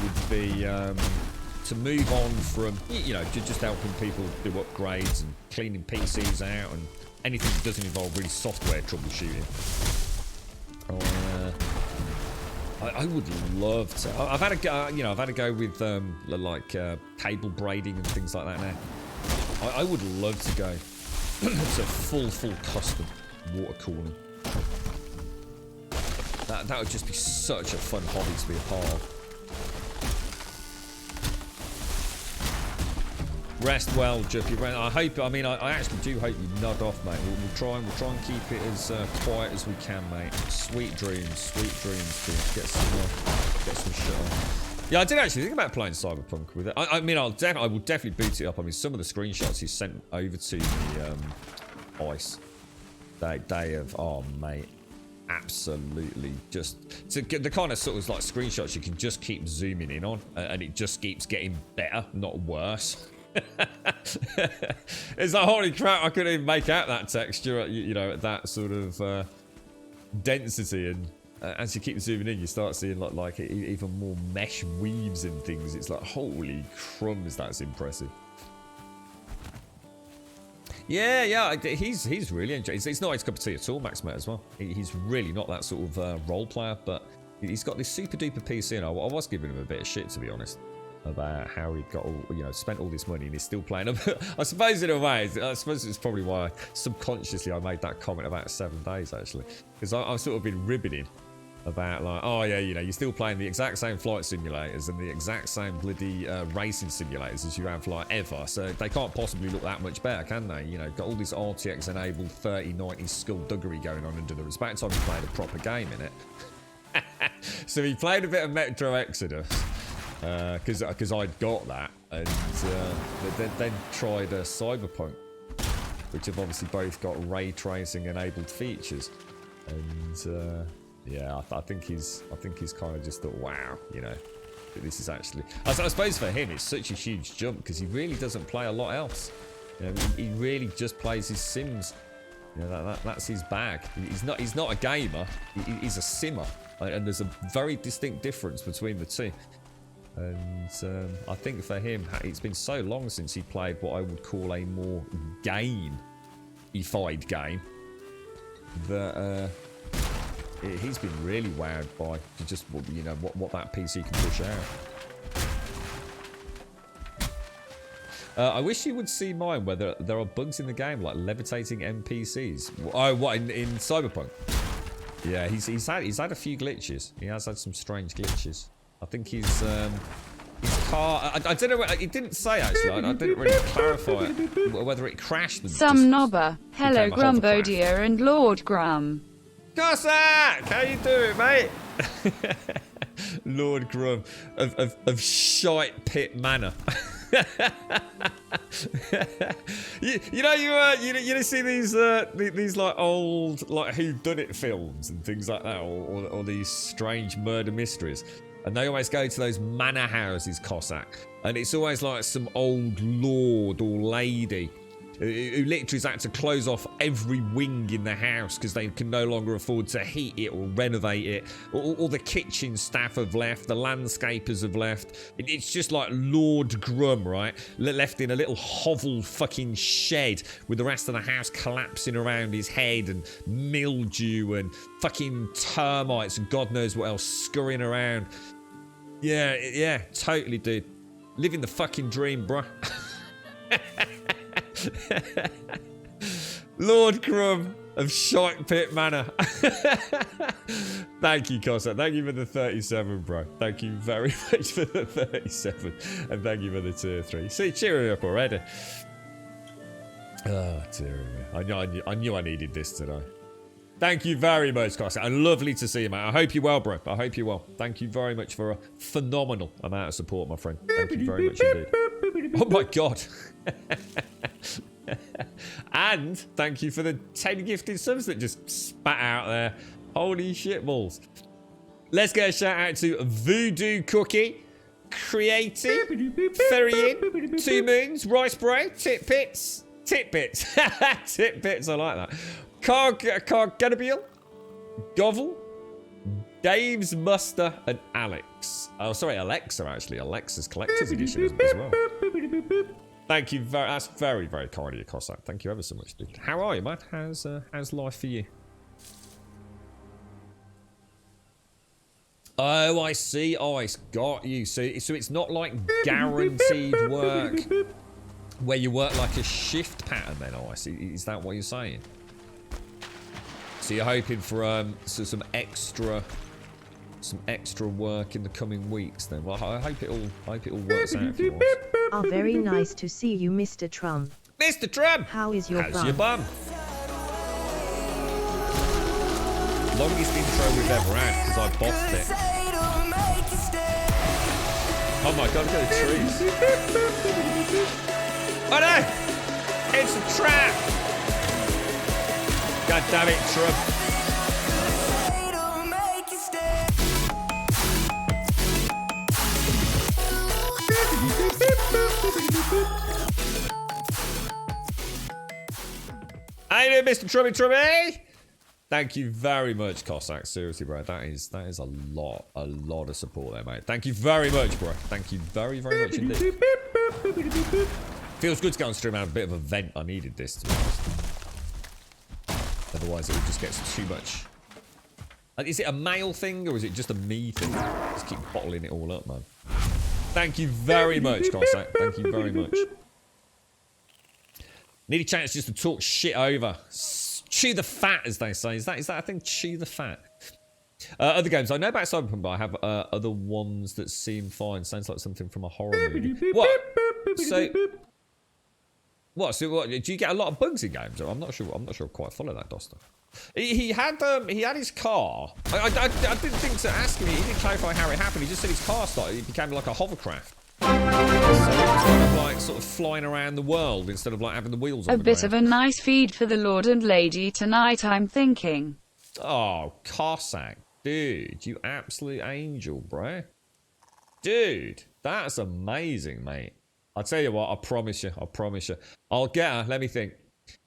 would be to move on from, you know, just helping people do upgrades and cleaning PCs out and anything that doesn't involve really software troubleshooting. I would love to. I've had a go, you know, I've had a go with like cable braiding and things like that now. I would love to go to full custom water cooling. That would just be such a fun hobby to be a part of. Rest well, Juppy. I hope. I mean, I actually do hope you nod off, mate. We'll try and keep it as quiet as we can, mate. Sweet dreams, dude. Get some shit on. Yeah, I did actually think about playing Cyberpunk with it. I mean, I will definitely boot it up. I mean, some of the screenshots he sent over to me, Ice, they have, oh mate, absolutely just the kind of sort of like screenshots you can just keep zooming in on, and it just keeps getting better, not worse. It's like, holy crap, I couldn't even make out that texture, you know, at that sort of density, and as you keep zooming in, you start seeing like even more mesh weaves and things. It's like, holy crumbs, that's impressive. Yeah, he's really enjoying it. It's not his cup of tea at all, Max Mate, as well. He's really not that sort of role player, but he's got this super duper PC, and I was giving him a bit of shit, to be honest, about how he got all, you know, spent all this money and he's still playing them. I suppose in a way, I suppose it's probably why subconsciously I made that comment about 7 days, actually, because I've sort of been ribbing about, like, oh yeah, you know, you're still playing the exact same flight simulators and the exact same bloody racing simulators as you have, like, ever, so they can't possibly look that much better, can they? You know, got all this RTX enabled 3090 skullduggery going on under the respect time he played a proper game in it. So he played a bit of Metro Exodus, because I'd got that, and then tried Cyberpunk, which have obviously both got ray tracing enabled features, and yeah, I think he's kind of just thought, wow, you know, this is actually, I suppose for him it's such a huge jump because he really doesn't play a lot else. You know, he really just plays his Sims. You know, that's his bag. He's not a gamer. He's a simmer, and there's a very distinct difference between the two. And I think for him, it's been so long since he played what I would call a more game-ified game that he's been really wowed by just what that PC can push out. I wish you would see mine where there are bugs in the game like levitating NPCs. Oh, what in Cyberpunk? Yeah, he's had a few glitches. He has had some strange glitches. I think his car. I don't know. It didn't say actually. I didn't really clarify whether it crashed. And Some knobber. Hello, Grumbodia and Lord Grum. Cossack! How you doing, mate? Lord Grum of Shite Pit Manor. you see these like old like whodunit films and things like that, or these strange murder mysteries, and they always go to those manor houses, Cossack, and it's always like some old lord or lady who literally has had to close off every wing in the house because they can no longer afford to heat it or renovate it. All the kitchen staff have left, the landscapers have left. It's just like Lord Grum, right? Left in a little hovel fucking shed with the rest of the house collapsing around his head, and mildew and fucking termites and God knows what else scurrying around. Yeah, totally, dude. Living the fucking dream, bruh. Lord Crumb of Shite Pit Manor. Thank you, Cossack. Thank you for the 37, bro. Thank you very much for the 37. And thank you for the tier 3. See, cheering up already. Oh, dear me. I knew I needed this today. Thank you very much, Cossack. And lovely to see you, mate. I hope you're well, bro. I hope you're well. Thank you very much for a phenomenal amount of support, my friend. Thank you very much indeed. Oh, my God. And thank you for the 10 gifted subs that just spat out there. Holy shit balls. Let's get a shout out to Voodoo Cookie, Creative, Ferryin, Two Moons, Rice Bray, Titbits, Titbits, I like that. Carganabiel, Govel, Dave's Muster, and Alex. Oh, sorry, Alexa, actually. Alexa's Collector's Edition as well. Thank you very. That's very, very kind of you, Cossack. Thank you ever so much, dude. How are you, man? How's life for you? Oh, I see. Oh, it's got you. So it's not like guaranteed work where you work like a shift pattern. Then, oh, I see. Is that what you're saying? So you're hoping for some extra work in the coming weeks. Then, well, I hope it all works out for you. Oh, very nice to see you, Mr. Trump. Mr. Trump! How is your bum? How's your bum? Longest intro we've ever had, because I bossed it. Oh my God, look at the trees. Oh no! It's a trap! God damn it, Trump. How you doing, Mr. Trummy? Thank you very much, Cossack. Seriously, bro. That is a lot of support there, mate. Thank you very much, bro. Thank you very, very much indeed. Feels good to go on stream and have a bit of a vent. I needed this, to be honest. Otherwise, it would just get too much. Is it a male thing or is it just a me thing? Just keep bottling it all up, man. Thank you very much, Cossack. Thank you very much. Need a chance just to talk shit over. Chew the fat, as they say. Is that a thing? Chew the fat. Other games. I know about Cyberpunk, but I have other ones that seem fine. Sounds like something from a horror movie. What? So, what? Do you get a lot of bugs in games? I'm not sure. I quite follow that, Doster. He had his car. I didn't think to ask him. He didn't clarify how it happened. He just said his car started. It became like a hovercraft. So it was kind of like sort of flying around the world instead of like having the wheels on A bit of a nice feed for the Lord and Lady tonight, I'm thinking. Oh, Cossack. Dude, you absolute angel, bro. Dude, that's amazing, mate. I'll tell you what, I promise you. I'll get her, let me think.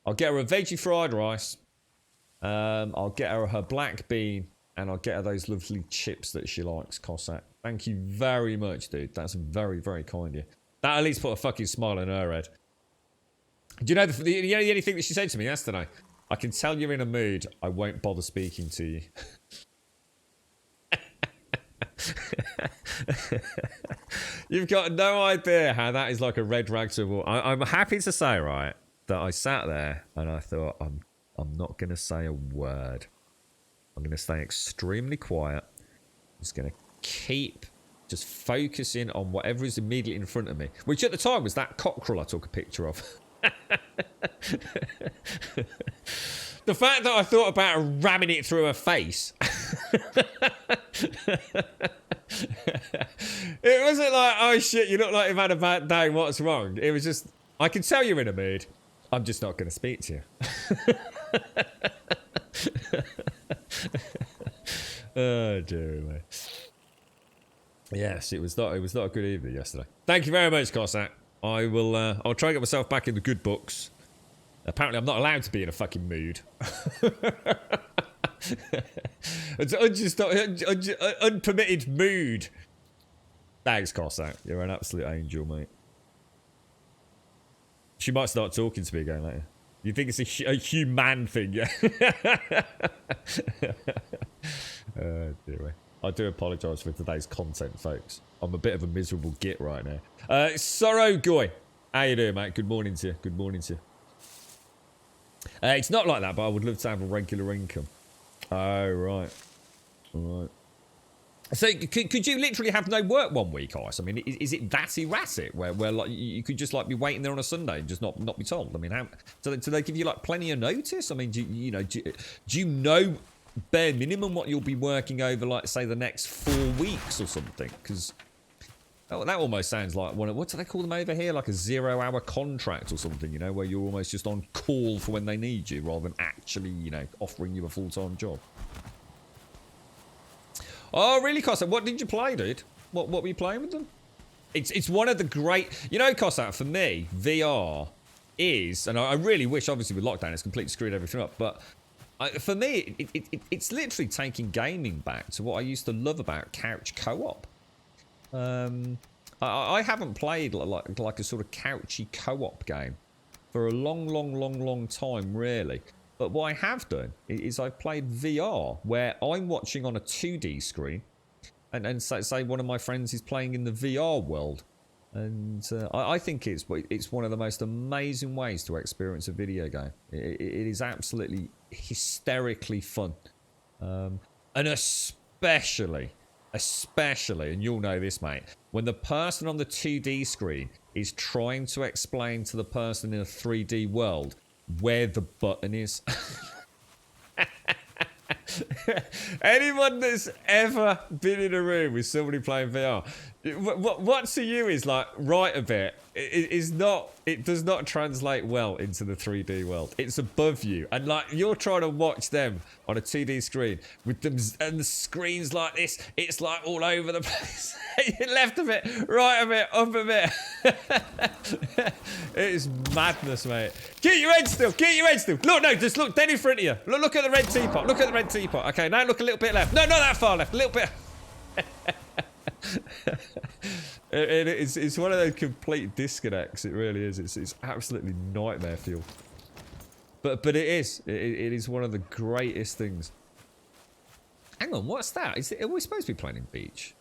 I'll get her a veggie fried rice. I'll get her black bean. And I'll get her those lovely chips that she likes, Cossack. Thank you very much, dude. That's very, very kind of you. That at least put a fucking smile on her head. Do you know the only thing that she said to me yesterday? I can tell you're in a mood. I won't bother speaking to you. You've got no idea how that is like a red rag to a wall. I'm happy to say, right, that I sat there and I thought, I'm not going to say a word. I'm going to stay extremely quiet. I'm just going to keep just focusing on whatever is immediately in front of me, which at the time was that cockerel I took a picture of. The fact that I thought about ramming it through her face. It wasn't like, oh shit, you look like you've had a bad day, what's wrong? It was just, I can tell you're in a mood. I'm just not going to speak to you. Oh dear me. Yes, it was not a good evening yesterday. Thank you very much, Cossack. I'll try and get myself back in the good books. Apparently I'm not allowed to be in a fucking mood. It's unpermitted mood. Thanks, Cossack. You're an absolute angel, mate. She might start talking to me again later. You think it's a human thing, yeah? Dear. I do apologise for today's content, folks. I'm a bit of a miserable git right now. Sorrow Goy. How you doing, mate? Good morning to you. Good morning to you. It's not like that, but I would love to have a regular income. Oh, right. All right. So, could you literally have no work one week, Ice? I mean, is it that erratic where like you could just like be waiting there on a Sunday and just not be told? I mean, how do they give you like plenty of notice? I mean, do you know bare minimum what you'll be working over, like say the next 4 weeks or something? Because that almost sounds like what do they call them over here? Like a 0-hour contract or something, you know, where you're almost just on call for when they need you rather than actually, you know, offering you a full-time job. Oh, really, Cossack? What did you play, dude? What were you playing with them? It's one of the great... You know, Cossack, for me, VR is... And I really wish, obviously, with lockdown, it's completely screwed everything up. But for me, it's literally taking gaming back to what I used to love about couch co-op. I haven't played like a sort of couchy co-op game for a long time, really. But what I have done is I've played VR, where I'm watching on a 2D screen, and say one of my friends is playing in the VR world, and I think it's one of the most amazing ways to experience a video game. It is absolutely hysterically fun, and especially, and you'll know this, mate, when the person on the 2D screen is trying to explain to the person in a 3D world where the button is. Anyone that's ever been in a room with somebody playing VR, what to you is like right a bit, it does not translate well into the 3D world. It's above you, and like you're trying to watch them on a 2D screen with them, and the screen's like this. It's like all over the place. Left a bit, right a bit, up a bit. It is madness, mate. Keep your head still. Keep your head still. Look, no, just look dead in front of you. Look at the red teapot. Look at the red teapot. Okay, now look a little bit left. No, not that far left. A little bit. It's one of those complete disconnects. It really is. It's absolutely nightmare fuel. But it is one of the greatest things. Hang on, what's that? Are we supposed to be playing in beach?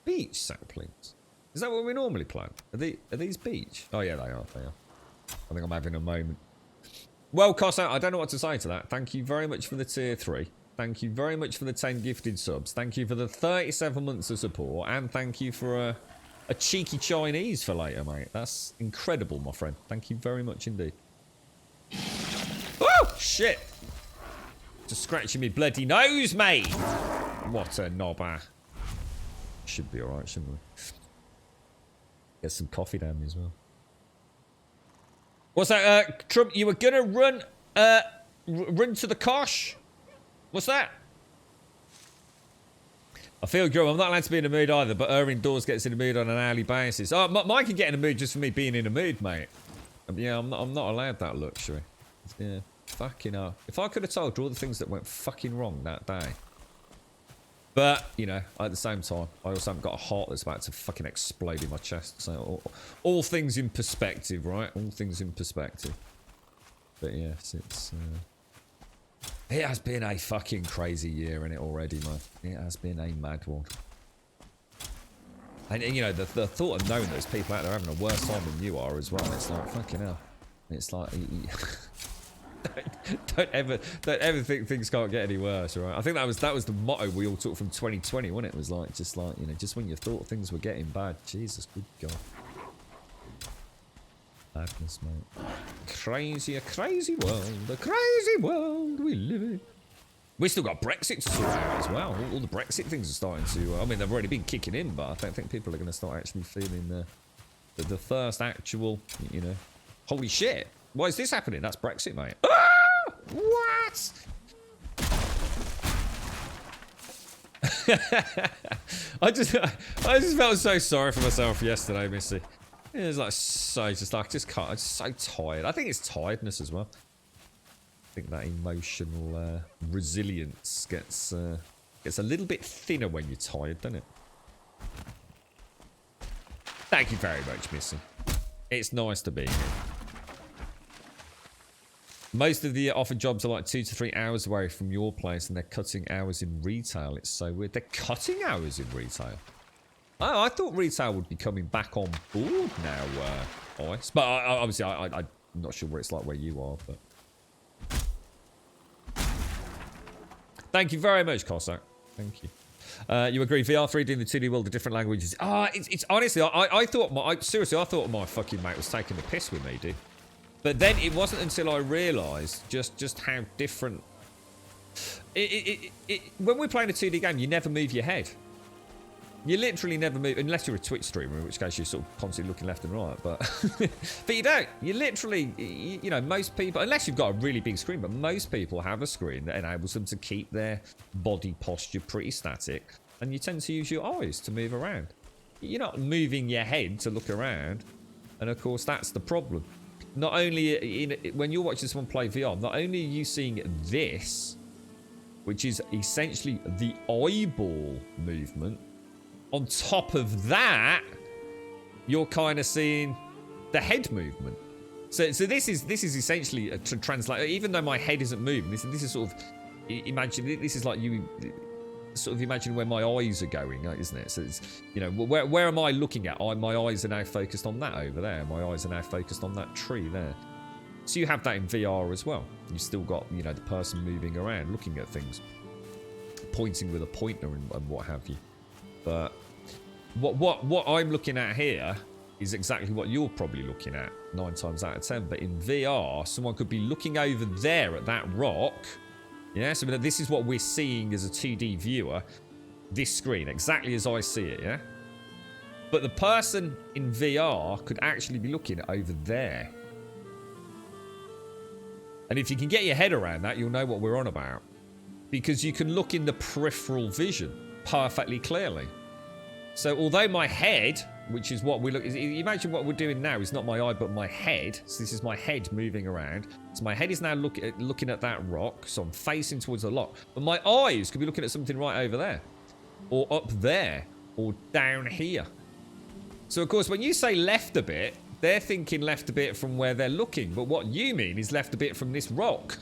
Beach saplings. Is that what we normally play? Are these beach? Oh yeah, they are. I think I'm having a moment. Well, Cossack, I don't know what to say to that. Thank you very much for the tier 3. Thank you very much for the 10 gifted subs. Thank you for the 37 months of support. And thank you for a cheeky Chinese for later, mate. That's incredible, my friend. Thank you very much indeed. Oh, shit. Just scratching me bloody nose, mate. What a knobber. Should be alright, shouldn't we? Get some coffee down me as well. What's that, Trump? You were gonna run to the kosh? What's that? I feel good. I'm not allowed to be in a mood either, but her indoors gets in a mood on an hourly basis. Oh, mine can get in a mood just for me being in a mood, mate. Yeah, I'm not allowed that luxury. Yeah, fucking hell. If I could have told you all the things that went fucking wrong that day. But, you know, at the same time, I also haven't got a heart that's about to fucking explode in my chest. So, all things in perspective, right? All things in perspective. But yes, it has been a fucking crazy year in it already, man. It has been a mad one. And, you know, the thought of knowing there's people out there having a worse time than you are as well, it's like, fucking hell. It's like... don't ever think things can't get any worse, right? I think that was the motto we all took from 2020, wasn't it? It was like, just you know, just when you thought things were getting bad, Jesus, good God, madness, mate. Crazy, a crazy world we live in. We still got Brexit to sort out as well. All the Brexit things are starting to. I mean, they've already been kicking in, but I don't think people are going to start actually feeling the first actual, you know, holy shit. Why is this happening? That's Brexit, mate. Ah! What? I just felt so sorry for myself yesterday, Missy. It was like so, just can't. I'm just so tired. I think it's tiredness as well. I think that emotional resilience gets a little bit thinner when you're tired, doesn't it? Thank you very much, Missy. It's nice to be here. Most of the offered jobs are like 2 to 3 hours away from your place, and they're cutting hours in retail. It's so weird. They're cutting hours in retail. Oh, I thought retail would be coming back on board now, Ice. But obviously, I'm not sure what it's like where you are. But thank you very much, Cossack. Thank you. You agree? VR 3 doing the 2D world, the different languages. It's honestly, I thought seriously, I thought my fucking mate was taking the piss with me, dude. But then it wasn't until I realised just how different... When we're playing a 2D game, you never move your head. You literally never move, unless you're a Twitch streamer, in which case you're sort of constantly looking left and right. But but you don't. You literally, you know, most people, unless you've got a really big screen, but most people have a screen that enables them to keep their body posture pretty static. And you tend to use your eyes to move around. You're not moving your head to look around. And of course, that's the problem. Not only when you're watching someone play VR, not only are you seeing this, which is essentially the eyeball movement, on top of that, you're kind of seeing the head movement. So this is essentially to translate. Even though my head isn't moving, this is sort of imagine. This is like you sort of imagine where my eyes are going, isn't it? So it's, you know, where am I looking at? My eyes are now focused on that over there. My eyes are now focused on that tree there. So you have that in VR as well. You've still got, you know, the person moving around, looking at things, pointing with a pointer and what have you. But what I'm looking at here is exactly what you're probably looking at 9 times out of 10. But in VR, someone could be looking over there at that rock. Yeah, so this is what we're seeing as a 2D viewer. This screen, exactly as I see it, yeah? But the person in VR could actually be looking over there. And if you can get your head around that, you'll know what we're on about. Because you can look in the peripheral vision perfectly clearly. So although my head, which is what we look... Imagine what we're doing now is not my eye, but my head. So this is my head moving around. So my head is now looking at that rock. So I'm facing towards the rock. But my eyes could be looking at something right over there. Or up there. Or down here. So, of course, when you say left a bit, they're thinking left a bit from where they're looking. But what you mean is left a bit from this rock.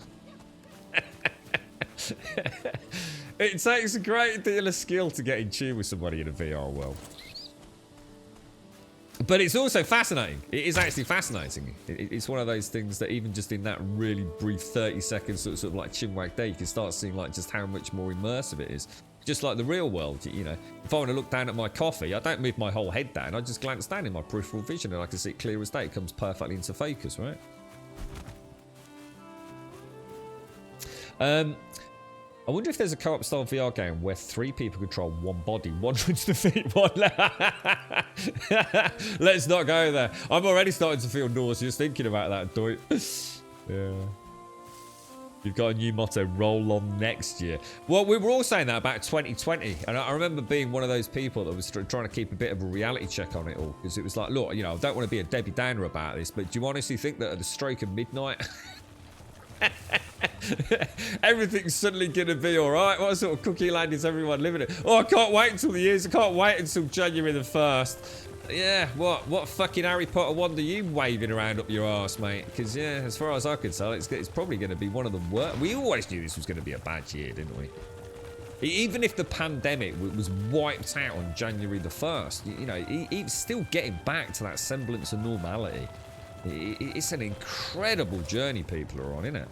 It takes a great deal of skill to get in tune with somebody in a VR world. But it's also fascinating. It is actually fascinating. It's one of those things that even just in that really brief 30 seconds sort of like chinwag day, you can start seeing like just how much more immersive it is. Just like the real world, you know. If I want to look down at my coffee, I don't move my whole head down. I just glance down in my peripheral vision and I can see it clear as day. It comes perfectly into focus, right? I wonder if there's a co-op style VR game where 3 people control one body, one runs the feet, one Let's not go there. I'm already starting to feel nauseous thinking about that, Doit. Yeah. You've got a new motto, roll on next year. Well, we were all saying that about 2020. And I remember being one of those people that was trying to keep a bit of a reality check on it all. Because it was like, look, you know, I don't want to be a Debbie Downer about this, but do you honestly think that at the stroke of midnight... Everything's suddenly going to be alright. What sort of cookie land is everyone living in? Oh, I can't wait until the years. I can't wait until January the 1st. Yeah, what fucking Harry Potter wand are you waving around up your arse, mate? Because, yeah, as far as I can tell, it's probably going to be one of the worst. We always knew this was going to be a bad year, didn't we? Even if the pandemic was wiped out on January the 1st, you know, it's still getting back to that semblance of normality. It's an incredible journey people are on, isn't it?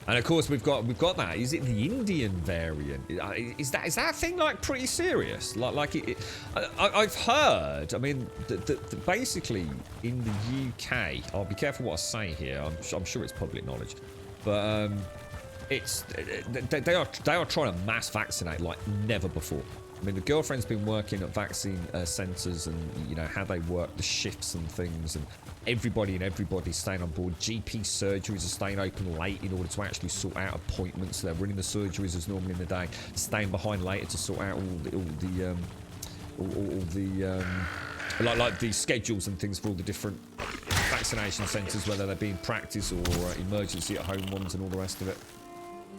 And of course we've got that. Is it the Indian variant? Is that thing like pretty serious? I've heard. I mean, basically in the UK, I'll be careful what I say here. I'm sure it's public knowledge, but they are trying to mass vaccinate like never before. I mean, the girlfriend's been working at vaccine centres, and you know how they work, the shifts and things, and everybody's staying on board. GP surgeries are staying open late in order to actually sort out appointments. They're running the surgeries as normal in the day, staying behind later to sort out like the schedules and things for all the different vaccination centres, whether they're being practice or emergency at home ones and all the rest of it.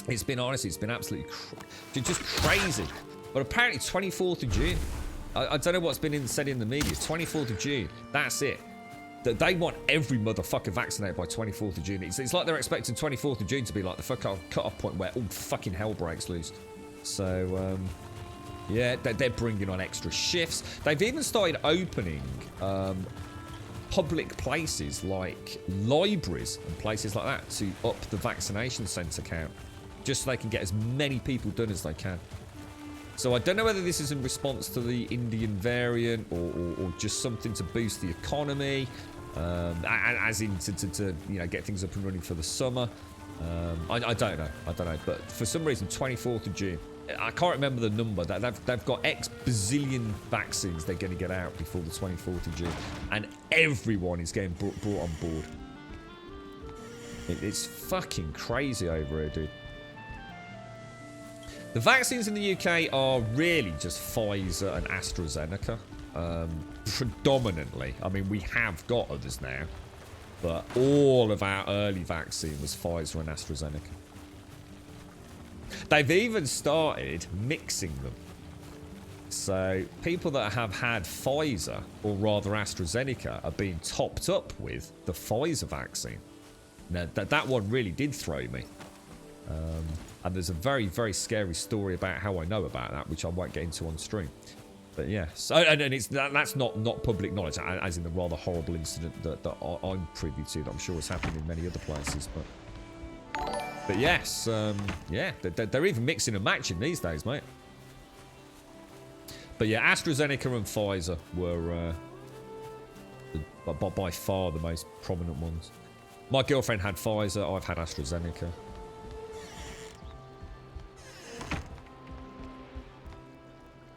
It's been absolutely just crazy. But apparently 24th of June. I don't know what's been said in the media. 24th of June. That's it. They want every motherfucker vaccinated by 24th of June. It's like they're expecting 24th of June to be like the cut-off point where all fucking hell breaks loose. So, yeah, they're bringing on extra shifts. They've even started opening public places like libraries and places like that to up the vaccination centre count, just so they can get as many people done as they can. So I don't know whether this is in response to the Indian variant or just something to boost the economy, as in to you know, get things up and running for the summer. I don't know. But for some reason, 24th of June. I can't remember the number. They've got X bazillion vaccines they're going to get out before the 24th of June, and everyone is getting brought on board. It's fucking crazy over here, dude. The vaccines in the UK are really just Pfizer and AstraZeneca, predominantly. I mean, we have got others now, but all of our early vaccine was Pfizer and AstraZeneca. They've even started mixing them. So people that have had Pfizer, or rather AstraZeneca, are being topped up with the Pfizer vaccine. Now, that one really did throw me. And there's a very, very scary story about how I know about that, which I won't get into on stream. But yeah, so and that's not public knowledge, as in the rather horrible incident that I'm privy to, that I'm sure has happened in many other places. But yes, yeah, they're even mixing and matching these days, mate. But yeah, AstraZeneca and Pfizer were by far the most prominent ones. My girlfriend had Pfizer, I've had AstraZeneca.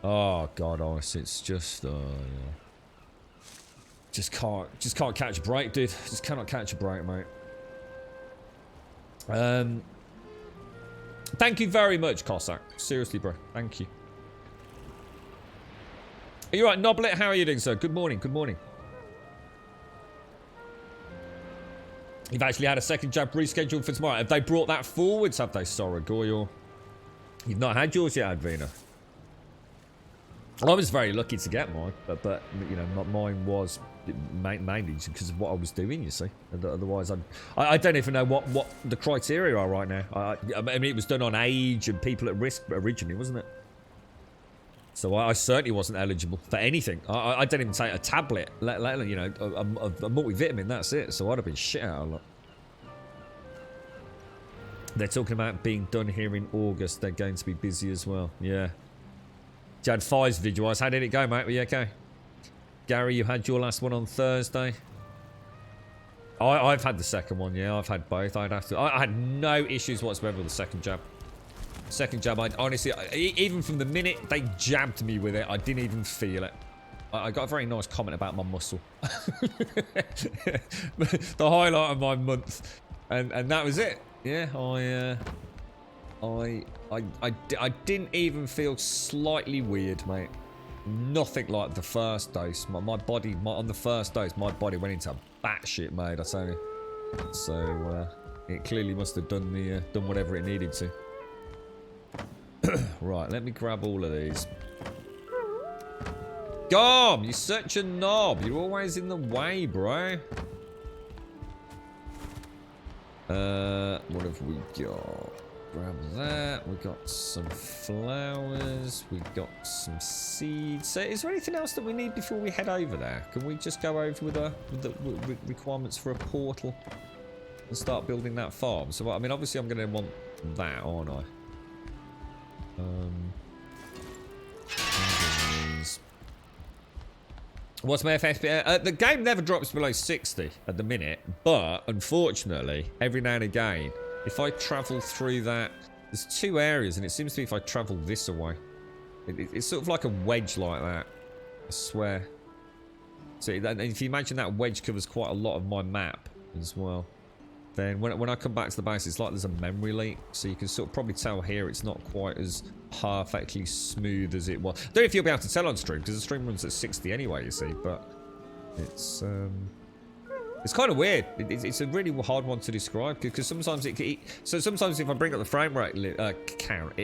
Oh god, honestly, it's just yeah. Just can't catch a break, dude. Just cannot catch a break, mate. Thank you very much, Cossack. Seriously, bro. Thank you. Are you right, Noblet? How are you doing, sir? Good morning. Good morning. You've actually had a second jab rescheduled for tomorrow. Have they brought that forwards? Have they, Soragoy? Or you've not had yours yet, Advina? I was very lucky to get mine, but you know, mine was mainly because of what I was doing, you see. Otherwise, I don't even know what the criteria are right now. I mean, it was done on age and people at risk originally, wasn't it? So I certainly wasn't eligible for anything. I didn't even take a tablet, let alone, you know, a multivitamin, that's it. So I'd have been shit out of luck. They're talking about being done here in August. They're going to be busy as well. Yeah. You had Fives video. How did it go, mate? Were you okay? Gary, you had your last one on Thursday. I've had the second one, yeah. I've had both. I had no issues whatsoever with the second jab. Second jab, I honestly, even from the minute they jabbed me with it, I didn't even feel it. I got a very nice comment about my muscle. The highlight of my month. And that was it. Yeah, I didn't even feel slightly weird, mate. Nothing like the first dose. My body, on the first dose, my body went into batshit mode, I tell you. So, It clearly must have done the done whatever it needed to. Right, let me grab all of these. Gob, you're such a knob. You're always in the way, bro. What have we got? Grab that. We got some flowers. We got some seeds. So, is there anything else that we need before we head over there? Can we just go over with the requirements for a portal and start building that farm? So, I mean, obviously, I'm going to want that, aren't I? What's my FPS? The game never drops below 60 at the minute, but unfortunately, every now and again, if I travel through that, there's two areas, and it seems to me if I travel this away, it's sort of like a wedge like that. I swear. So if you imagine that wedge covers quite a lot of my map as well, then when I come back to the base, it's like there's a memory leak. So you can sort of probably tell here it's not quite as perfectly smooth as it was. I don't know if you'll be able to tell on stream, because the stream runs at 60 anyway, you see, but it's kind of weird. It's a really hard one to describe, because sometimes sometimes if I bring up the frame rate count,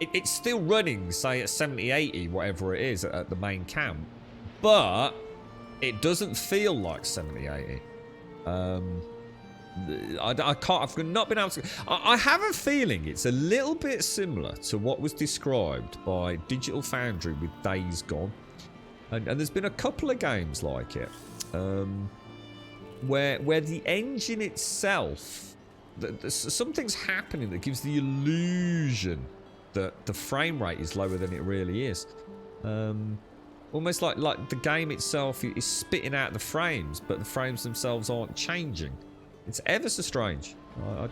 it's still running, say at 70, 80, whatever it is at the main camp, but it doesn't feel like 70, 80. I've not been able to. I have a feeling it's a little bit similar to what was described by Digital Foundry with Days Gone, and there's been a couple of games like it, where the engine itself, something's happening that gives the illusion that the frame rate is lower than it really is. Almost like the game itself is spitting out the frames, but the frames themselves aren't changing. It's ever so strange. I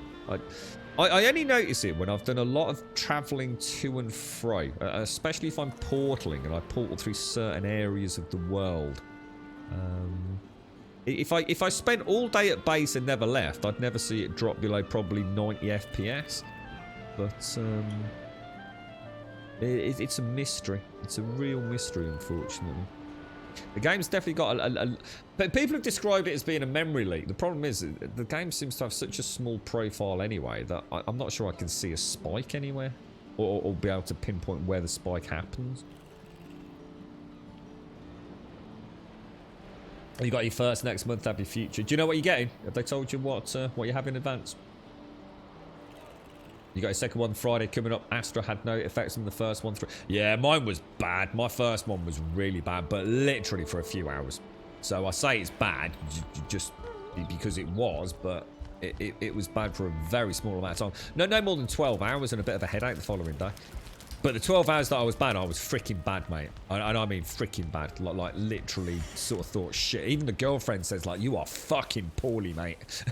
only notice it when I've done a lot of travelling to and fro, especially if I'm portaling and I portal through certain areas of the world. If I spent all day at base and never left, I'd never see it drop below probably 90 FPS. But it's a mystery. It's a real mystery, unfortunately. The game's definitely got but people have described it as being a memory leak. The problem is the game seems to have such a small profile anyway that I'm not sure I can see a spike anywhere, or be able to pinpoint where the spike happens. You got your first next month, have your future. Do you know what you're getting? Have they told you what you have in advance? You got your second one Friday coming up. Astra had no effects on the first one. Yeah, mine was bad. My first one was really bad, but literally for a few hours. So I say it's bad just because it was, but it was bad for a very small amount of time. No more than 12 hours and a bit of a headache the following day. But the 12 hours that I was bad, I was freaking bad, mate. And I mean freaking bad. Like literally sort of thought, shit. Even the girlfriend says, like, you are fucking poorly, mate.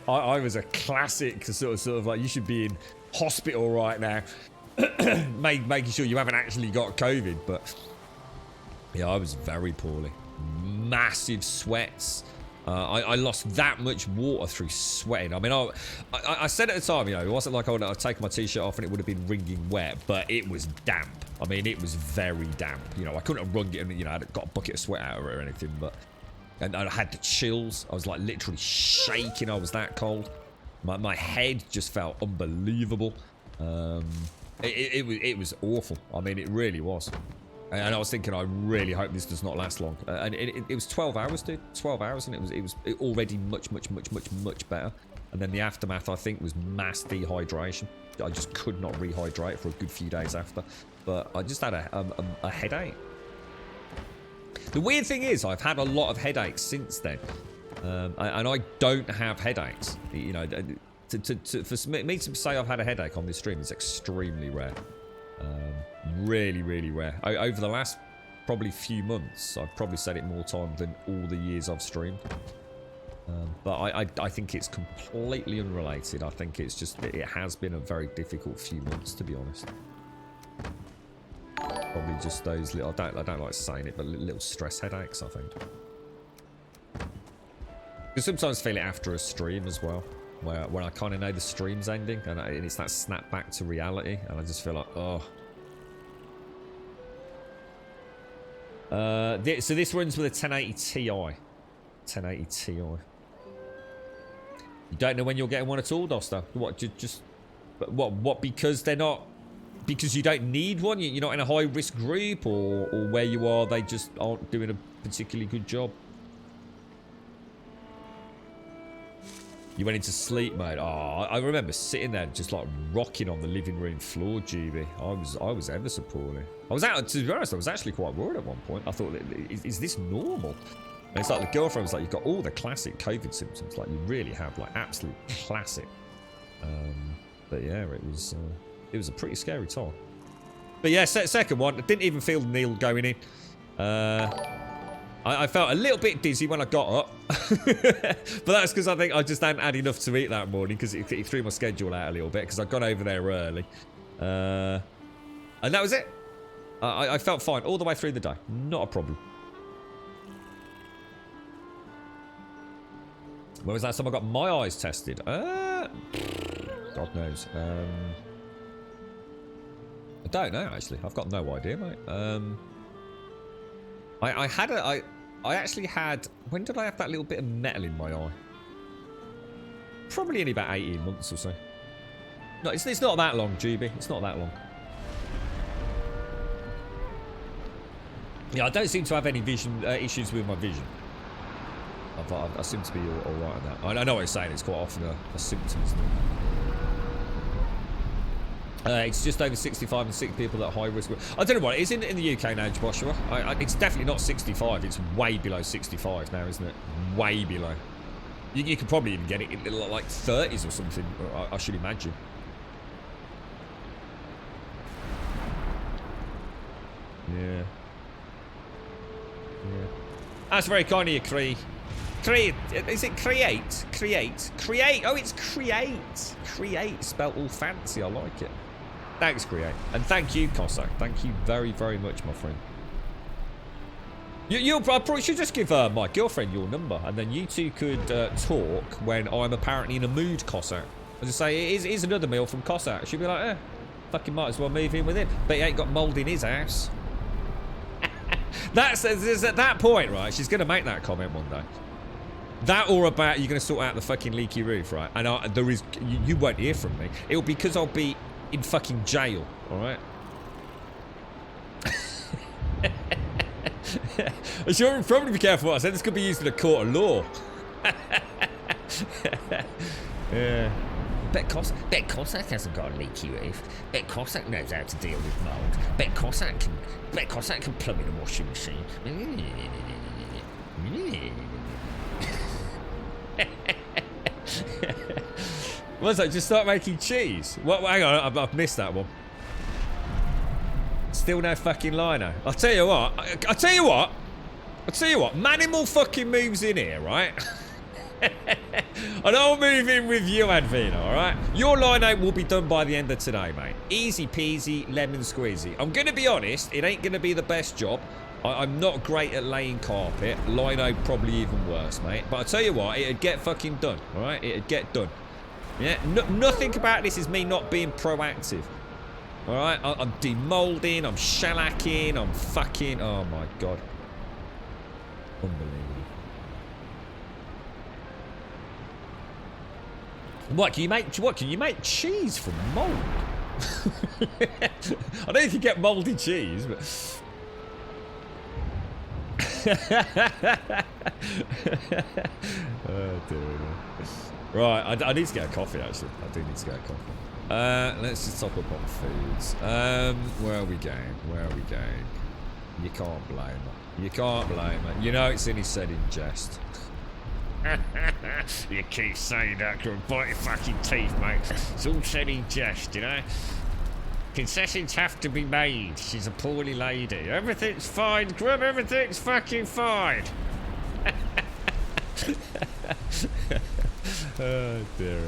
I was a classic sort of like, you should be in hospital right now. Making sure you haven't actually got COVID. But yeah, I was very poorly. Massive sweats. I lost that much water through sweating. I mean, I said at the time, you know, it wasn't like I'd take my t-shirt off and it would have been wringing wet, but it was damp. I mean, it was very damp. You know, I couldn't have wrung it and, you know, I'd got a bucket of sweat out of it or anything, but... And I had the chills. I was like literally shaking. I was that cold. My head just felt unbelievable. It was awful. I mean, it really was. And I was thinking, I really hope this does not last long. And it was 12 hours, dude. 12 hours, and it was already much better. And then the aftermath, I think, was mass dehydration. I just could not rehydrate for a good few days after. But I just had a headache. The weird thing is, I've had a lot of headaches since then, and I don't have headaches. You know, for me to say I've had a headache on this stream is extremely rare. Really rare. Over the last probably few months, I've probably said it more times than all the years I've streamed. But I think it's completely unrelated. I think it's just it has been a very difficult few months, to be honest. Probably just those little, I don't like saying it, but little stress headaches, I think. You sometimes feel it after a stream as well, where I kind of know the stream's ending, and it's that snap back to reality, and I just feel like, oh. So this runs with a 1080 Ti. 1080 Ti. You don't know when you're getting one at all, Doster. What? Just what? Because they're not. Because you don't need one. You're not in a high risk group, or where you are, they just aren't doing a particularly good job. You went into sleep mode. Oh, I remember sitting there just like rocking on the living room floor, GB. I was ever so poorly. I was out, to be honest, I was actually quite worried at one point. I thought, is this normal? And it's like the girlfriend was like, you've got all the classic COVID symptoms. Like you really have like absolute classic. But yeah, it was a pretty scary time. But yeah, second one, I didn't even feel the needle going in. I felt a little bit dizzy when I got up. But that's because I think I just hadn't had enough to eat that morning, because it threw my schedule out a little bit, because I'd gone over there early. And that was it. I felt fine all the way through the day. Not a problem. When was the last time I got my eyes tested? God knows. I don't know, actually. I've got no idea, mate. I actually had... When did I have that little bit of metal in my eye? Probably in about 18 months or so. No, it's not that long, GB. It's not that long. Yeah, I don't seem to have any vision issues with my vision. I seem to be all right on that. I know what you're saying. It's quite often a symptom, isn't it? It's just over 65 and sick people at high risk. I don't know what it is in the UK now, Joshua. It's definitely not 65. It's way below 65 now, isn't it? Way below. You could probably even get it in like 30s or something, I should imagine. Yeah. Yeah. That's very kind of you, Cree. Is it create? Create. Oh, it's create. Create, spelt all fancy. I like it. Thanks, Create. And thank you, Cossack. Thank you very, very much, my friend. I probably should just give my girlfriend your number, and then you two could talk when I'm apparently in a mood, Cossack. I just say, here's another meal from Cossack. She'll be like, fucking might as well move in with him. But he ain't got mould in his house. That's at that point, right? She's going to make that comment one day. That or about you're going to sort out the fucking leaky roof, right? And you won't hear from me. It'll be because I'll be in fucking jail, alright? I should probably be careful what I said. This could be used in a court of law. Yeah. Bet Cossack hasn't got a leaky roof. Bet Cossack knows how to deal with mould. Bet Cossack can plumb in a washing machine. What's that? Just start making cheese? What? Hang on, I've missed that one. Still no fucking lino. I'll tell you what. Manimal fucking moves in here, right? And I'll move in with you, Advina, alright? Your lino will be done by the end of today, mate. Easy peasy, lemon squeezy. I'm going to be honest, it ain't going to be the best job. I'm not great at laying carpet. Lino probably even worse, mate. But I'll tell you what, it'd get fucking done, alright? It'd get done. Yeah, nothing about this is me not being proactive. Alright? I'm demolding, I'm shellacking, I'm fucking... Oh my god. Unbelievable. Can you make cheese from mold? I don't know if you get moldy cheese, but... Oh dear. Right, I need to get a coffee actually. I do need to get a coffee. Let's just top up on foods. Where are we going? You can't blame her. You know it's only said in jest. You keep saying that, could bite your fucking teeth, mate. It's all said in jest, you know? Concessions have to be made. She's a poorly lady. Everything's fine, Grub. Everything's fucking fine. Oh dear.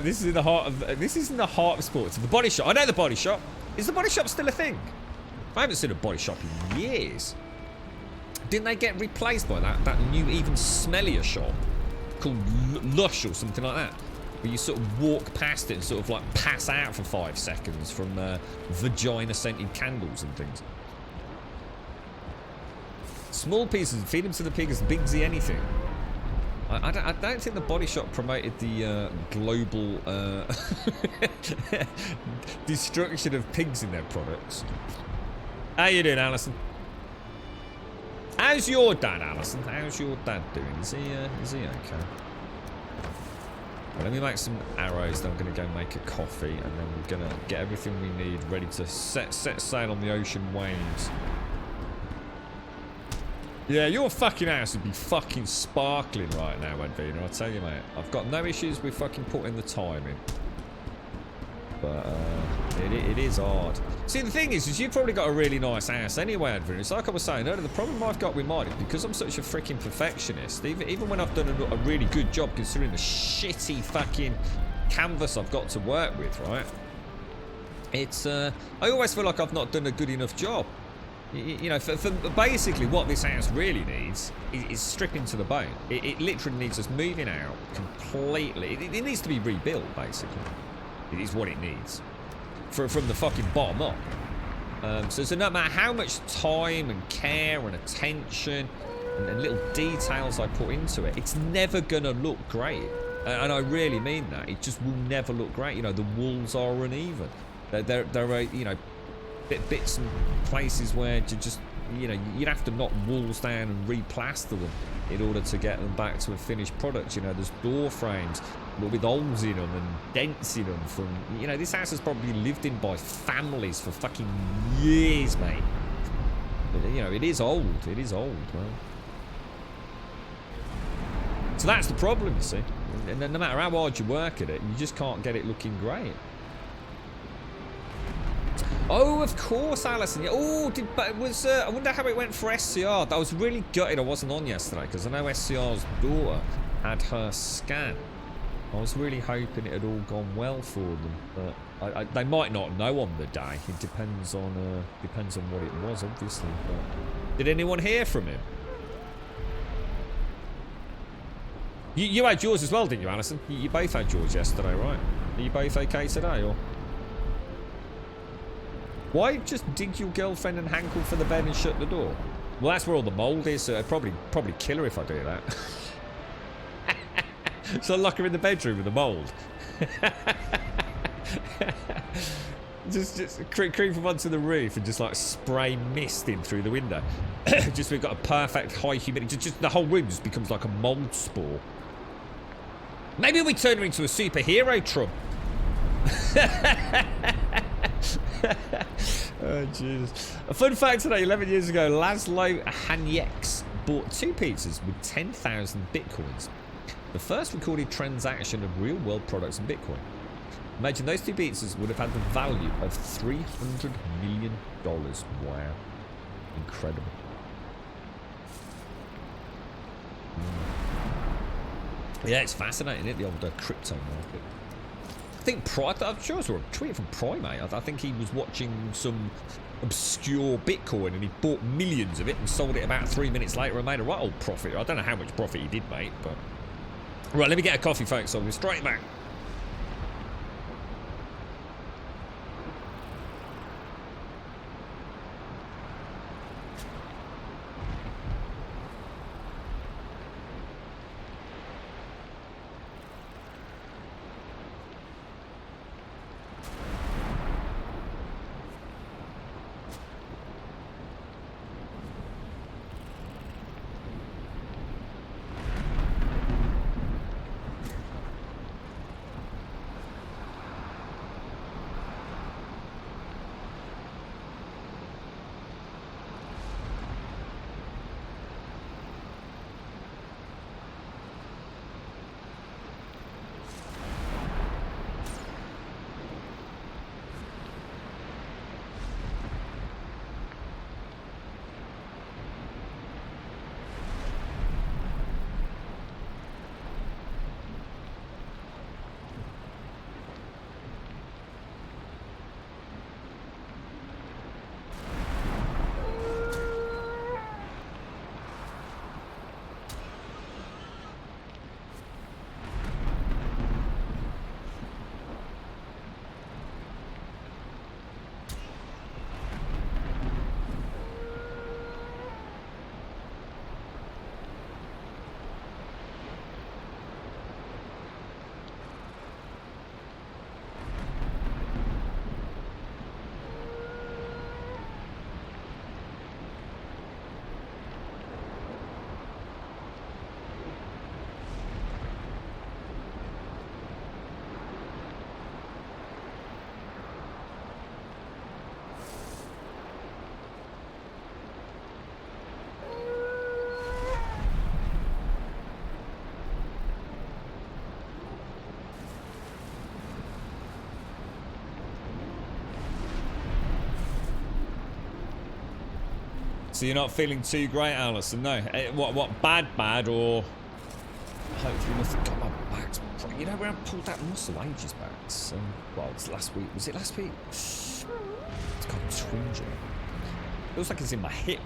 This is in the heart of sports. The body shop. I know the body shop. Is the body shop still a thing? I haven't seen a body shop in years. Didn't they get replaced by that new, even smellier shop called Lush or something like that? Where you sort of walk past it and sort of like pass out for 5 seconds from vagina-scented candles and things. Small pieces, feed them to the pig as big as anything. I don't think the Body Shop promoted the global destruction of pigs in their products. How you doing, Alison? How's your dad, Alison? How's your dad doing? Is he okay? Well, let me make some arrows, then I'm going to go make a coffee, and then we're going to get everything we need ready to set sail on the ocean waves. Yeah, your fucking house would be fucking sparkling right now, Edwina, I tell you, mate. I've got no issues with fucking putting the time in. But, it is hard. See, the thing is you've probably got a really nice house anyway, Edwina. It's like I was saying earlier, the problem I've got with mine is because I'm such a freaking perfectionist, even when I've done a really good job considering the shitty fucking canvas I've got to work with, right? It's, I always feel like I've not done a good enough job. You know, for basically what this house really needs is stripping to the bone. It literally needs us moving out completely. It needs to be rebuilt, basically. It is what it needs. From the fucking bottom up. So no matter how much time and care and attention and little details I put into it, it's never going to look great. And I really mean that. It just will never look great. You know, the walls are uneven. There are, you know, bits and places where you just, you know, you'd have to knock walls down and replaster them in order to get them back to a finished product. You know, there's door frames with holes in them and dents in them from, you know, this house has probably lived in by families for fucking years, mate. But, you know, it is old, man. So that's the problem, you see. And no matter how hard you work at it, you just can't get it looking great. Oh, of course, Alison. Yeah. Oh, I wonder how it went for SCR. I was really gutted I wasn't on yesterday because I know SCR's daughter had her scan. I was really hoping it had all gone well for them, but they might not know on the day. It depends on what it was, obviously. But did anyone hear from him? You had yours as well, didn't you, Alison? You both had yours yesterday, right? Are you both okay today, or? Why just dig your girlfriend and hankle for the bed and shut the door? Well, that's where all the mould is, so it'd probably kill her if I do that. So I lock her in the bedroom with the mould. just creep from onto the roof and just like spray mist in through the window. Just we've got a perfect high humidity. Just the whole room just becomes like a mould spore. Maybe we turn her into a superhero, Trump. Oh, Jesus. A fun fact today, 11 years ago, Laszlo Hanyeks bought 2 pizzas with 10,000 bitcoins. The first recorded transaction of real-world products in Bitcoin. Imagine those 2 pizzas would have had the value of $300 million. Wow. Incredible. Yeah, it's fascinating, isn't it? The old crypto market. I think I'm sure I saw a tweet from Primate. I think he was watching some obscure Bitcoin and he bought millions of it and sold it about 3 minutes later and made a right old profit. I don't know how much profit he did make, but... Right, let me get a coffee, folks. I'll be straight back. So you're not feeling too great, Alison? No. What? Bad, or hopefully nothing got my back. You know where I pulled that muscle ages back? So, well, it's last week. Was it last week? It's got a twinge. Feels like it's in my hip.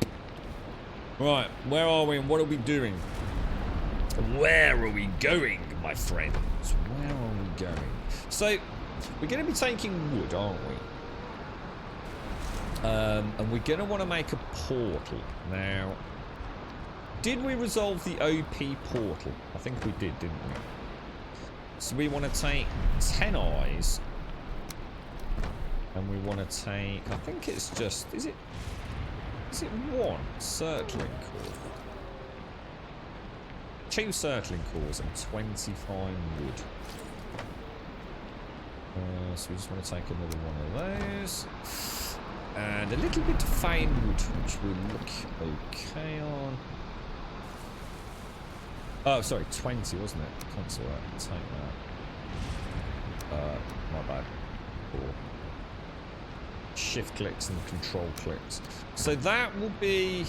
Right, where are we and what are we doing? Where are we going, my friends? Where are we going? So, we're going to be taking wood, aren't we? And we're going to want to make a portal. Now, did we resolve the OP portal? I think we did, didn't we? So we want to take 10 eyes. And we want to take, I think it's just, is it one circling core? 2 circling cores and 25 wood. So we just want to take another one of those. And a little bit of fine wood, which will look okay on. Oh, sorry, 20, wasn't it? Cancel that. Take that. My bad. 4. Shift clicks and control clicks. So that will be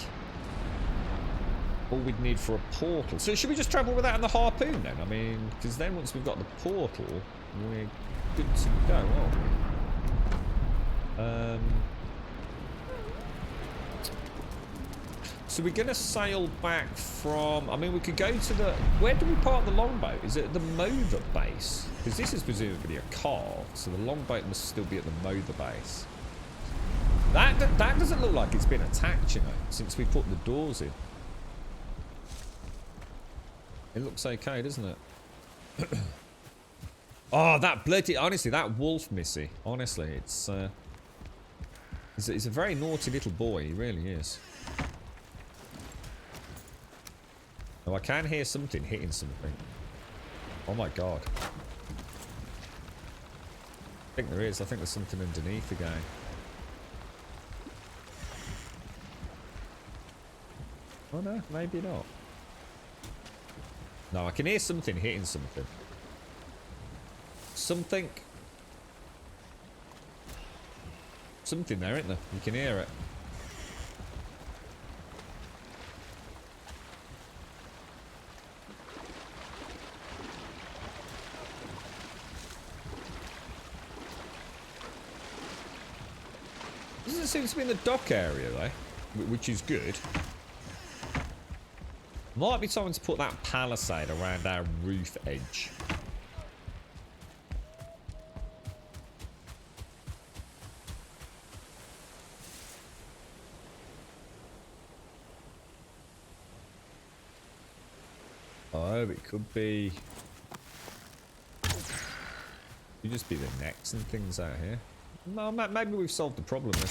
all we'd need for a portal. So should we just travel with that and the harpoon then? I mean, because then once we've got the portal, we're good to go, aren't we? So we're going to sail back from... I mean, we could go to the... Where do we park the longboat? Is it at the Mother base? Because this is presumably a car, so the longboat must still be at the Mother base. That doesn't look like it's been attacked, you know, since we put the doors in. It looks okay, doesn't it? Oh, that bloody... Honestly, that wolf, Missy. Honestly, it's a very naughty little boy. He really is. Oh, I can hear something hitting something. Oh my god. I think there is. I think there's something underneath again. Oh no, maybe not. No, I can hear something hitting something. Something there, isn't there? You can hear it. Doesn't seem to be in the dock area though, which is good. Might be time to put that palisade around our roof edge. Oh, it could be... Could just be the necks and things out here. No, maybe we've solved the problem then.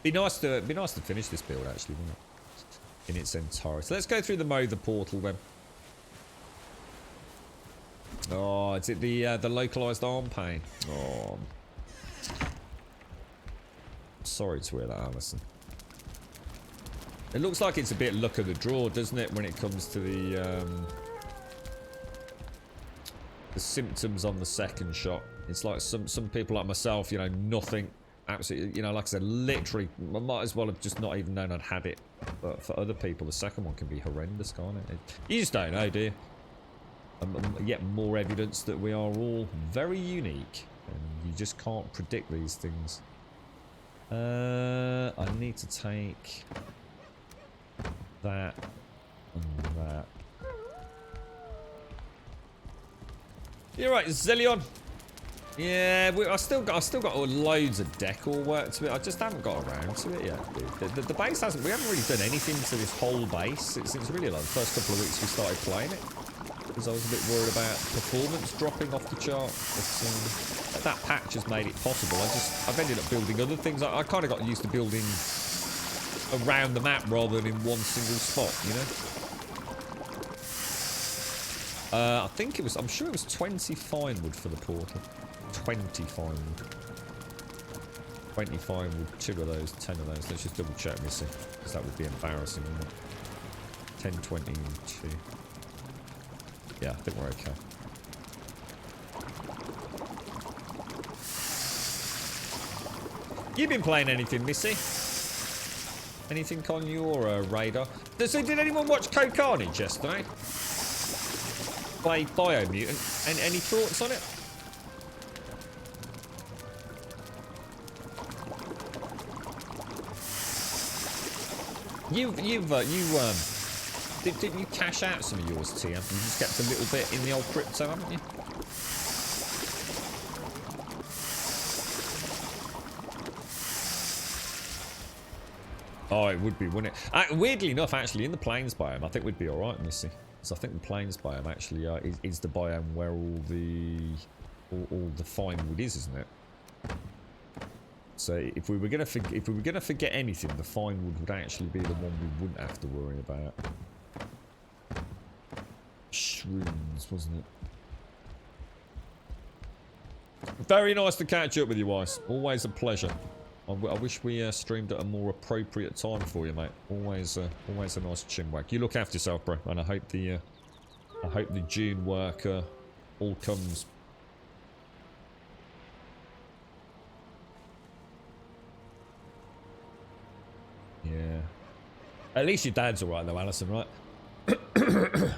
Be nice to finish this build actually, wouldn't it? In its entirety. So let's go through the Mother portal then. Oh, is it the localized arm pain? Oh, sorry to hear that, Alison. It looks like it's a bit luck of the draw, doesn't it, when it comes to the symptoms on the second shot. It's like some people like myself, you know, nothing, absolutely, you know, like I said, literally, I might as well have just not even known I'd had it. But for other people, the second one can be horrendous, can't it? You just don't know, do you? Yet more evidence that we are all very unique, and you just can't predict these things. I need to take that and that. You're right, Zillion. Yeah, I still got loads of decor work to it. I just haven't got around to it yet. The base hasn't. We haven't really done anything to this whole base since really like the first couple of weeks we started playing it. Because I was a bit worried about performance dropping off the chart. But that patch has made it possible. I've ended up building other things. I kind of got used to building around the map rather than in one single spot, you know. I think it was. I'm sure it was 20 fine wood for the portal. 20 fine wood. 20 fine wood. 2 of those. 10 of those. Let's just double check, Missy, because that would be embarrassing, wouldn't it? 10, 20, and 2. Yeah, I think we're okay. You been playing anything, Missy? Anything on your radar? So did anyone watch Code Carnage yesterday? Play Biomutant. And any thoughts on it? Didn't you cash out some of yours, Tia? You just kept a little bit in the old crypto, haven't you? Oh, it would be, wouldn't it? Weirdly enough, actually, in the plains biome, I think we'd be alright, Missy. So I think the plains biome actually is the biome where all the fine wood is, isn't it? So if we were gonna forget anything, the fine wood would actually be the one we wouldn't have to worry about. Shrooms, wasn't it? Very nice to catch up with you, Weiss. Always a pleasure. I wish we streamed at a more appropriate time for you, mate. Always a nice chinwag. You look after yourself, bro, and I hope the June work all comes. Yeah. At least your dad's all right, though, Alison, right?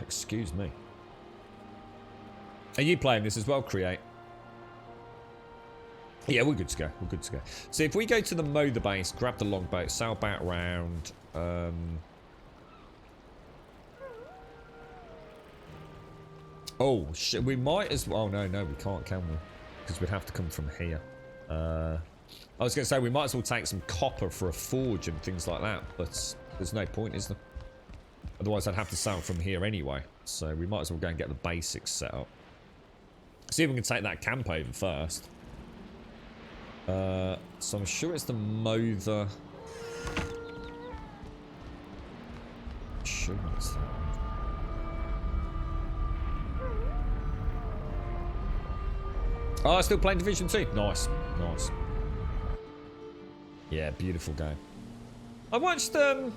Excuse me. Are you playing this as well, Create? Yeah, we're good to go. We're good to go. So if we go to the Mother base, grab the longboat, sail back round. Oh, shit. We might as well. Oh, no, we can't, can we? Because we'd have to come from here. I was going to say, we might as well take some copper for a forge and things like that. But there's no point, is there? Otherwise, I'd have to sail from here anyway. So we might as well go and get the basics set up. See if we can take that camp over first. So I'm sure it's the Mother. Sure it's that. Oh, still playing Division 2. Nice, nice. Yeah, beautiful game. I watched again.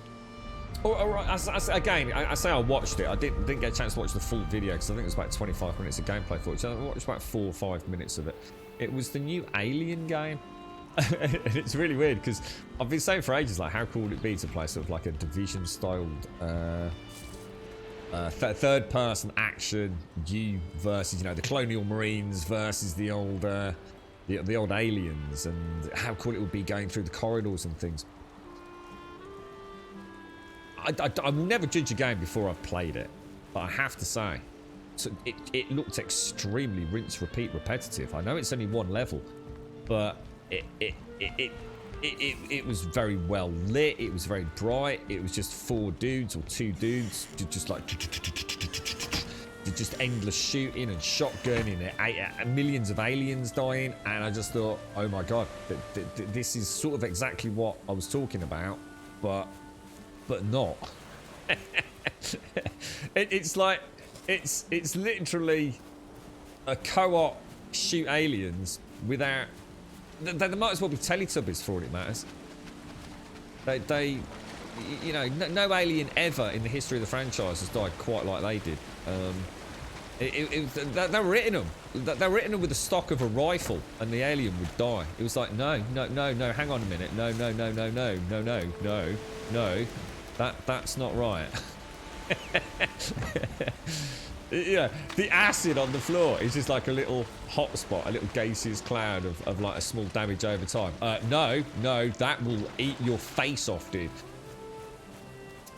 I say I watched it. I didn't get a chance to watch the full video because I think it was about 25 minutes of gameplay footage. I watched about 4 or 5 minutes of it. It was the new Alien game. And it's really weird because I've been saying for ages, like, how cool would it be to play sort of like a Division-styled third-person action, you versus, you know, the Colonial Marines versus the old aliens, and how cool it would be going through the corridors and things. I will never judge a game before I've played it, but I have to say, so it looked extremely rinse, repeat, repetitive. I know it's only one level, but it was very well lit. It was very bright. It was just 4 dudes or 2 dudes, just like just endless shooting and shotgunning and millions of aliens dying. And I just thought, oh my god, this is sort of exactly what I was talking about, but not. It's like it's literally a co-op shoot aliens without. They might as well be Teletubbies for all it matters. They you know, no alien ever in the history of the franchise has died quite like they did. They were hitting them. They were hitting them with the stock of a rifle, and the alien would die. It was like, no, hang on a minute, no. That's not right. Yeah, the acid on the floor is just like a little hot spot, a little gaseous cloud of like a small damage over time. No, that will eat your face off, dude.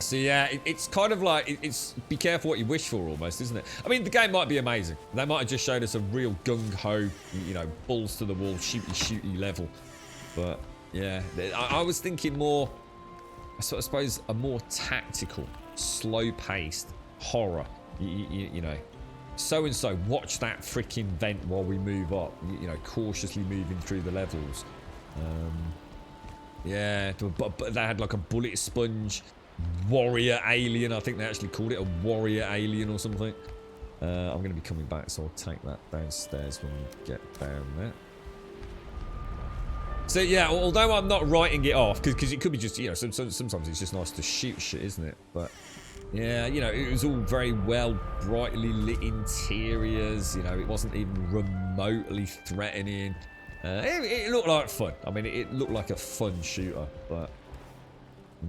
So yeah, it's kind of like, it's be careful what you wish for almost, isn't it? I mean, the game might be amazing. They might have just showed us a real gung-ho, you know, balls to the wall, shooty level. But yeah, I was thinking more, I suppose, a more tactical, slow-paced horror. You know, so-and-so, watch that freaking vent while we move up. You know, cautiously moving through the levels. Yeah, but they had like a bullet sponge warrior alien. I think they actually called it a warrior alien or something. I'm going to be coming back, so I'll take that downstairs when we get down there. So yeah, although I'm not writing it off, because it could be just, you know, sometimes it's just nice to shoot shit, isn't it? But yeah, you know, it was all very well brightly lit interiors. You know, it wasn't even remotely threatening. It looked like fun. I mean, it looked like a fun shooter, but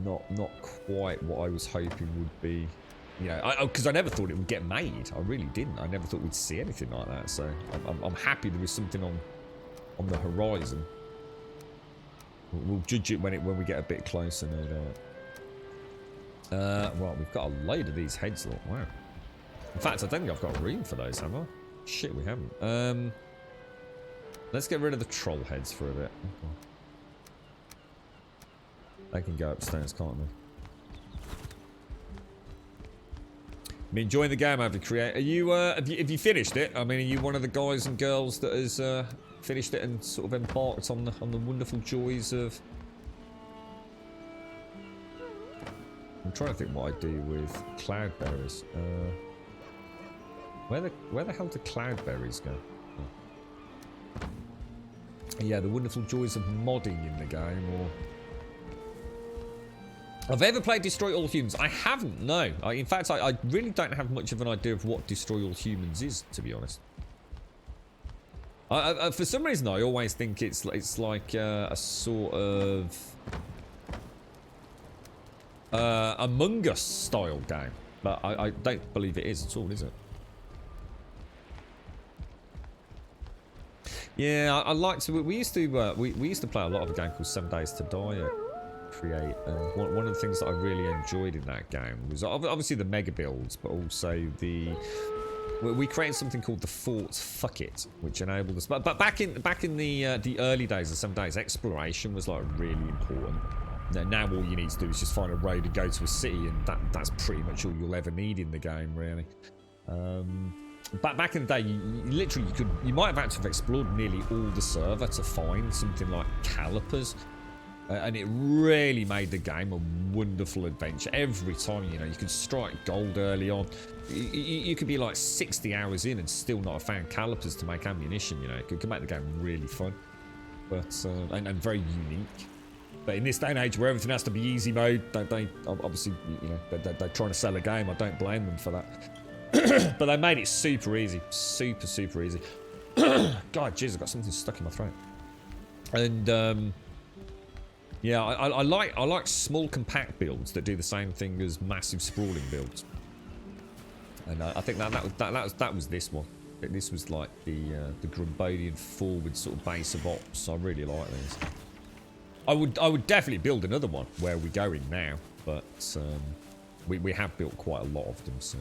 not quite what I was hoping would be. You know, because I never thought it would get made. I really didn't. I never thought we'd see anything like that. So I'm happy there was something on the horizon. We'll judge it when we get a bit closer, no doubt. Well, we've got a load of these heads. Look, wow. In fact, I don't think I've got room for those, have I? Shit, we haven't. Let's get rid of the troll heads for a bit. Okay. They can go upstairs, can't they? I'm enjoying the game, have you created? Are you, have you finished it? I mean, are you one of the guys and girls that has finished it and sort of embarked on the wonderful joys of? I'm trying to think what I do with cloudberries. Where the hell do cloudberries go? Oh. Yeah, the wonderful joys of modding in the game, or. I've ever played Destroy All Humans. I haven't, no. In fact, I really don't have much of an idea of what Destroy All Humans is, to be honest. For some reason, I always think it's like a sort of Among Us style game, but I don't believe it is at all, is it? Yeah, I like to. We used to play a lot of a game called 7 Days to Die. Create one of the things that I really enjoyed in that game was obviously the mega builds, but also we created something called the Fort Fuck It, which enabled us. But back in the early days of 7 Days, exploration was like really important. Now all you need to do is just find a road and go to a city, and that's pretty much all you'll ever need in the game, really. Back in the day, you might have had to have explored nearly all the server to find something like calipers. And it really made the game a wonderful adventure. Every time, you know, you could strike gold early on. You could be like 60 hours in and still not have found calipers to make ammunition, you know. It could make the game really fun. But, and very unique. But in this day and age where everything has to be easy mode, they obviously, you know, they're trying to sell a game. I don't blame them for that. But they made it super easy. Super easy. God, jeez, I've got something stuck in my throat. And, yeah, I like small compact builds that do the same thing as massive sprawling builds, and I think that was this one. This was like the Grumbodian forward sort of base of ops. I really like these. I would definitely build another one where we're going now, but we have built quite a lot of them. So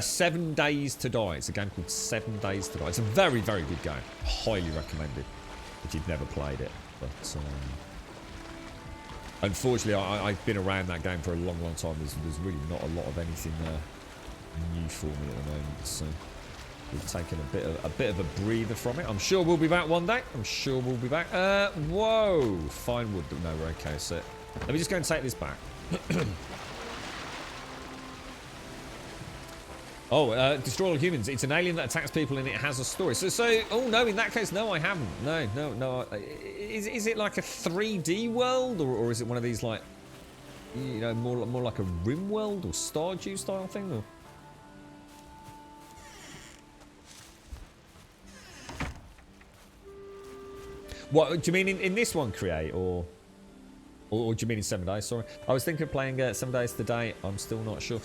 7 Days to Die. It's a game called 7 Days to Die. It's a very good game. Highly recommended. If you've never played it, but unfortunately, I've been around that game for a long time. There's really not a lot of anything new for me at the moment, so we've taken a bit of a breather from it. I'm sure we'll be back one day. I'm sure we'll be back. Whoa, fine wood. No, we're okay. So let me just go and take this back. Oh, Destroy All Humans. It's an alien that attacks people and it has a story. So, oh no, in that case, no, I haven't. No. Is it like a 3D world, or is it one of these like, you know, more like a Rim world or Stardew style thing? Or? What do you mean in this one, Create, or do you mean in 7 Days? Sorry, I was thinking of playing 7 Days today. I'm still not sure.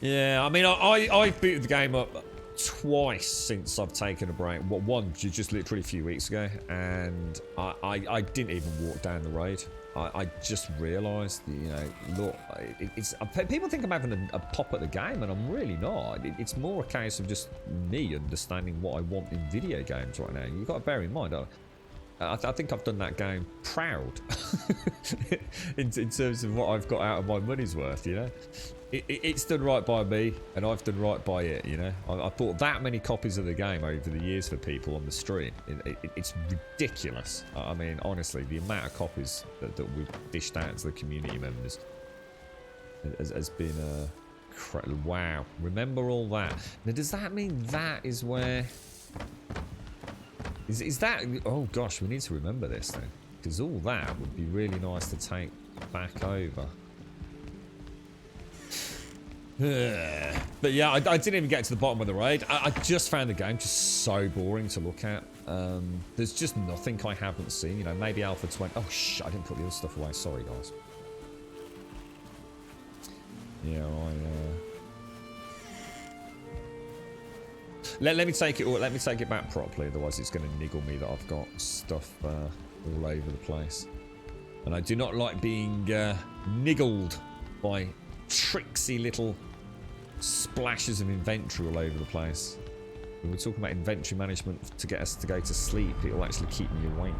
Yeah, I mean, I booted the game up twice since I've taken a break. One just literally a few weeks ago, and I didn't even walk down the road. I just realised, you know, look, it's people think I'm having a pop at the game, and I'm really not. It's more a case of just me understanding what I want in video games right now. You've got to bear in mind, I think I've done that game proud in terms of what I've got out of my money's worth, you know. It's done right by me, and I've done right by it, you know. I've bought that many copies of the game over the years for people on the stream. It's ridiculous. I mean, honestly, the amount of copies that we've dished out to the community members has been wow. Remember all that. Now, does that mean that is where... Is that... Oh, gosh, we need to remember this, then. Because all that would be really nice to take back over. But yeah, I didn't even get to the bottom of the raid. I just found the game just so boring to look at. There's just nothing I haven't seen. You know, maybe Alpha 20. Oh, shit, I didn't put the other stuff away. Sorry, guys. Yeah, Let me take it. Let me take it back properly. Otherwise, it's going to niggle me that I've got stuff all over the place, and I do not like being niggled by tricksy little splashes of inventory all over the place. When we're talking about inventory management to get us to go to sleep, it will actually keep me awake.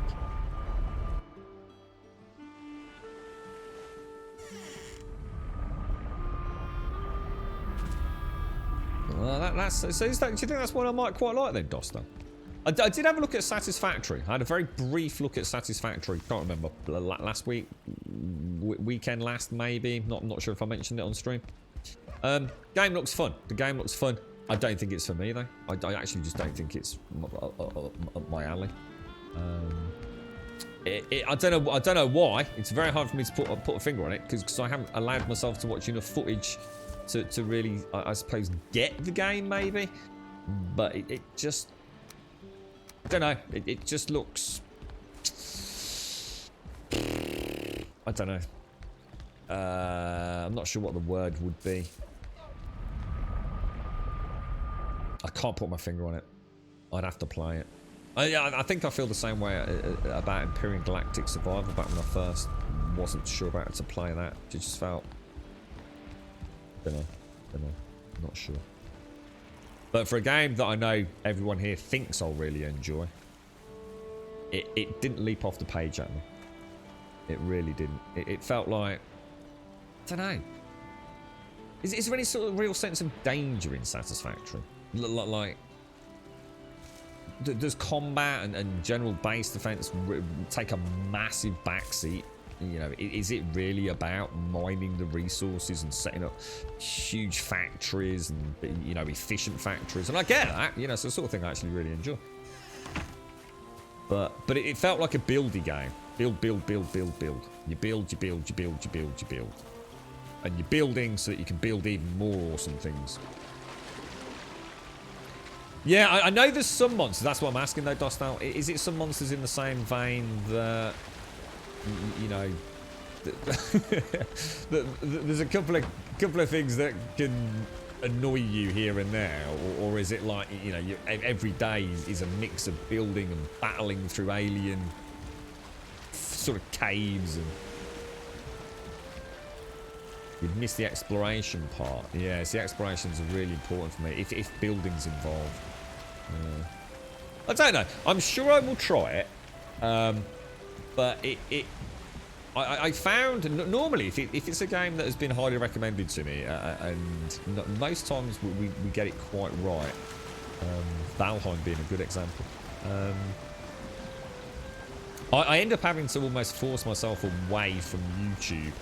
So do you think that's one I might quite like then, Doster? I did have a look at Satisfactory. I had a very brief look at Satisfactory. Can't remember, last week, weekend last maybe. Not sure if I mentioned it on stream. Game looks fun. The game looks fun. I don't think it's for me though. I actually just don't think it's my alley. I don't know why. It's very hard for me to put a finger on it because I haven't allowed myself to watch enough footage to really, I suppose, get the game maybe. But it just, I don't know. It just looks, I don't know. I'm not sure what the word would be. I can't put my finger on it. I'd have to play it. I think I feel the same way about Empyrean Galactic Survival back when I first wasn't sure about it to play that. It just felt, don't know, not sure. But for a game that I know everyone here thinks I'll really enjoy, it didn't leap off the page at me. It really didn't. It felt like, I don't know. Is there any sort of real sense of danger in Satisfactory? Like, does combat and general base defense take a massive backseat? You know, is it really about mining the resources and setting up huge factories and, you know, efficient factories? And I get that, you know, it's the sort of thing I actually really enjoy. But it felt like a buildy game. Build. You build. And you're building so that you can build even more awesome things. Yeah, I know there's some monsters. That's what I'm asking though, Dostal. Is it some monsters in the same vein that, you know, there's a couple of things that can annoy you here and there, or is it like, you know, every day is a mix of building and battling through alien sort of caves and you'd miss the exploration part. Yes, the explorations are really important for me if building's involved. I don't know. I'm sure I will try it, but I found normally if it's a game that has been highly recommended to me, and most times we get it quite right. Valheim being a good example. I end up having to almost force myself away from YouTube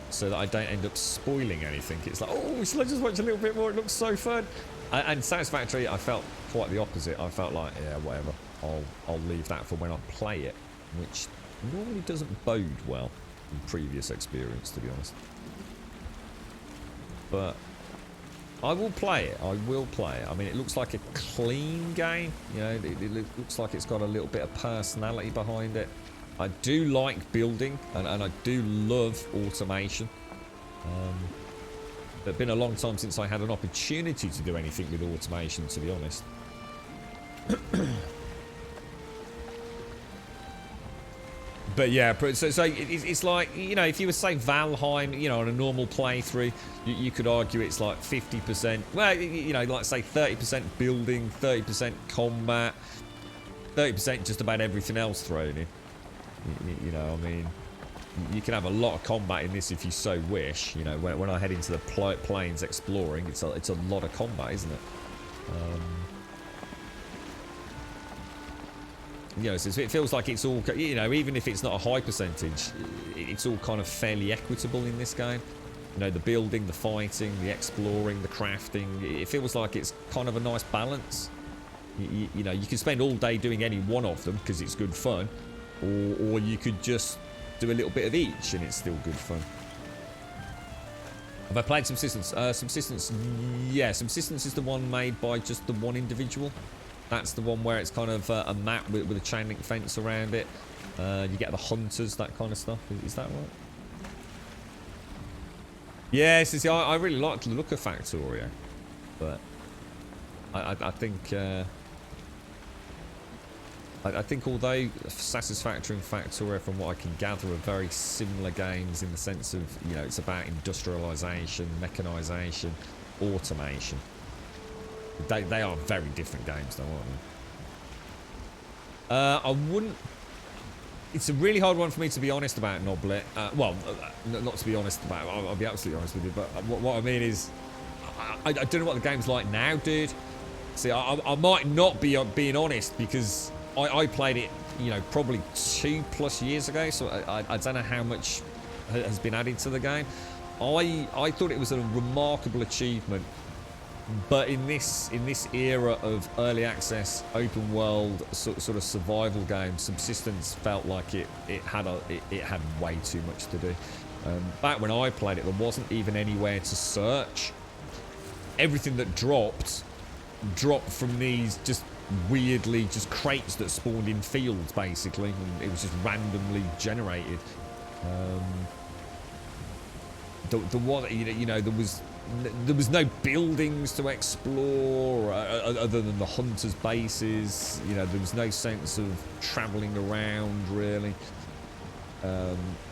so that I don't end up spoiling anything. It's like, oh, shall I just watch a little bit more? It looks so fun. And Satisfactory, I felt quite the opposite. I felt like, yeah, whatever. I'll leave that for when I play it, which normally doesn't bode well in previous experience, to be honest. But I will play it. I will play it. I mean, it looks like a clean game. You know, it looks like it's got a little bit of personality behind it. I do like building, and I do love automation. It's been a long time since I had an opportunity to do anything with automation, to be honest. But yeah, so it's like, you know, if you were to say Valheim, you know, on a normal playthrough, you could argue it's like 50%. Well, you know, like say 30% building, 30% combat, 30% just about everything else thrown in. You know, I mean, you can have a lot of combat in this if you so wish. You know, when I head into the plains exploring, it's a lot of combat, isn't it? You know, so it feels like it's all, you know, even if it's not a high percentage, it's all kind of fairly equitable in this game. You know, the building, the fighting, the exploring, the crafting. It feels like it's kind of a nice balance. You know, you can spend all day doing any one of them because it's good fun, or you could just do a little bit of each and it's still good fun. Have I played Subsistence? Subsistence, yeah. Subsistence is the one made by just the one individual. That's the one where it's kind of a map with a chain link fence around it. You get the hunters, that kind of stuff. Is that right? Yeah, see, I really like the look of Factorio, but I think I think although Satisfactory and Factorio, from what I can gather, are very similar games in the sense of, you know, it's about industrialization, mechanization, automation. They are very different games, though, aren't they? I wouldn't. It's a really hard one for me to be honest about, Noblet. Well, not to be honest about. I'll be absolutely honest with you. But what I mean is, I don't know what the game's like now, dude. See, I might not be being honest because I played it, you know, probably 2+ years ago. So I don't know how much has been added to the game. I thought it was a remarkable achievement. But in this era of early access, open world sort of survival games, Subsistence felt like it had way too much to do. Back when I played it, there wasn't even anywhere to search. Everything that dropped from these just weirdly just crates that spawned in fields, basically, and it was just randomly generated. The one, you know, there was no buildings to explore other than the hunters' bases. You know, there was no sense of travelling around really.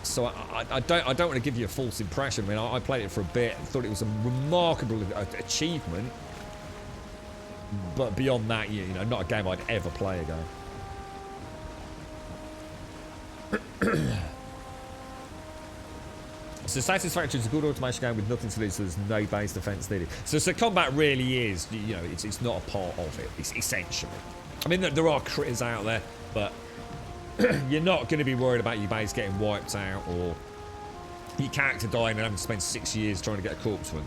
So I don't want to give you a false impression. I mean, I played it for a bit and thought it was a remarkable achievement. But beyond that, you know, not a game I'd ever play again. So Satisfactory is a good automation game with nothing to do, so there's no base defense needed. So combat really is, you know, it's not a part of it. It's essentially. I mean, there are critters out there, but you're not going to be worried about your base getting wiped out or your character dying and having to spend 6 years trying to get a corpse one.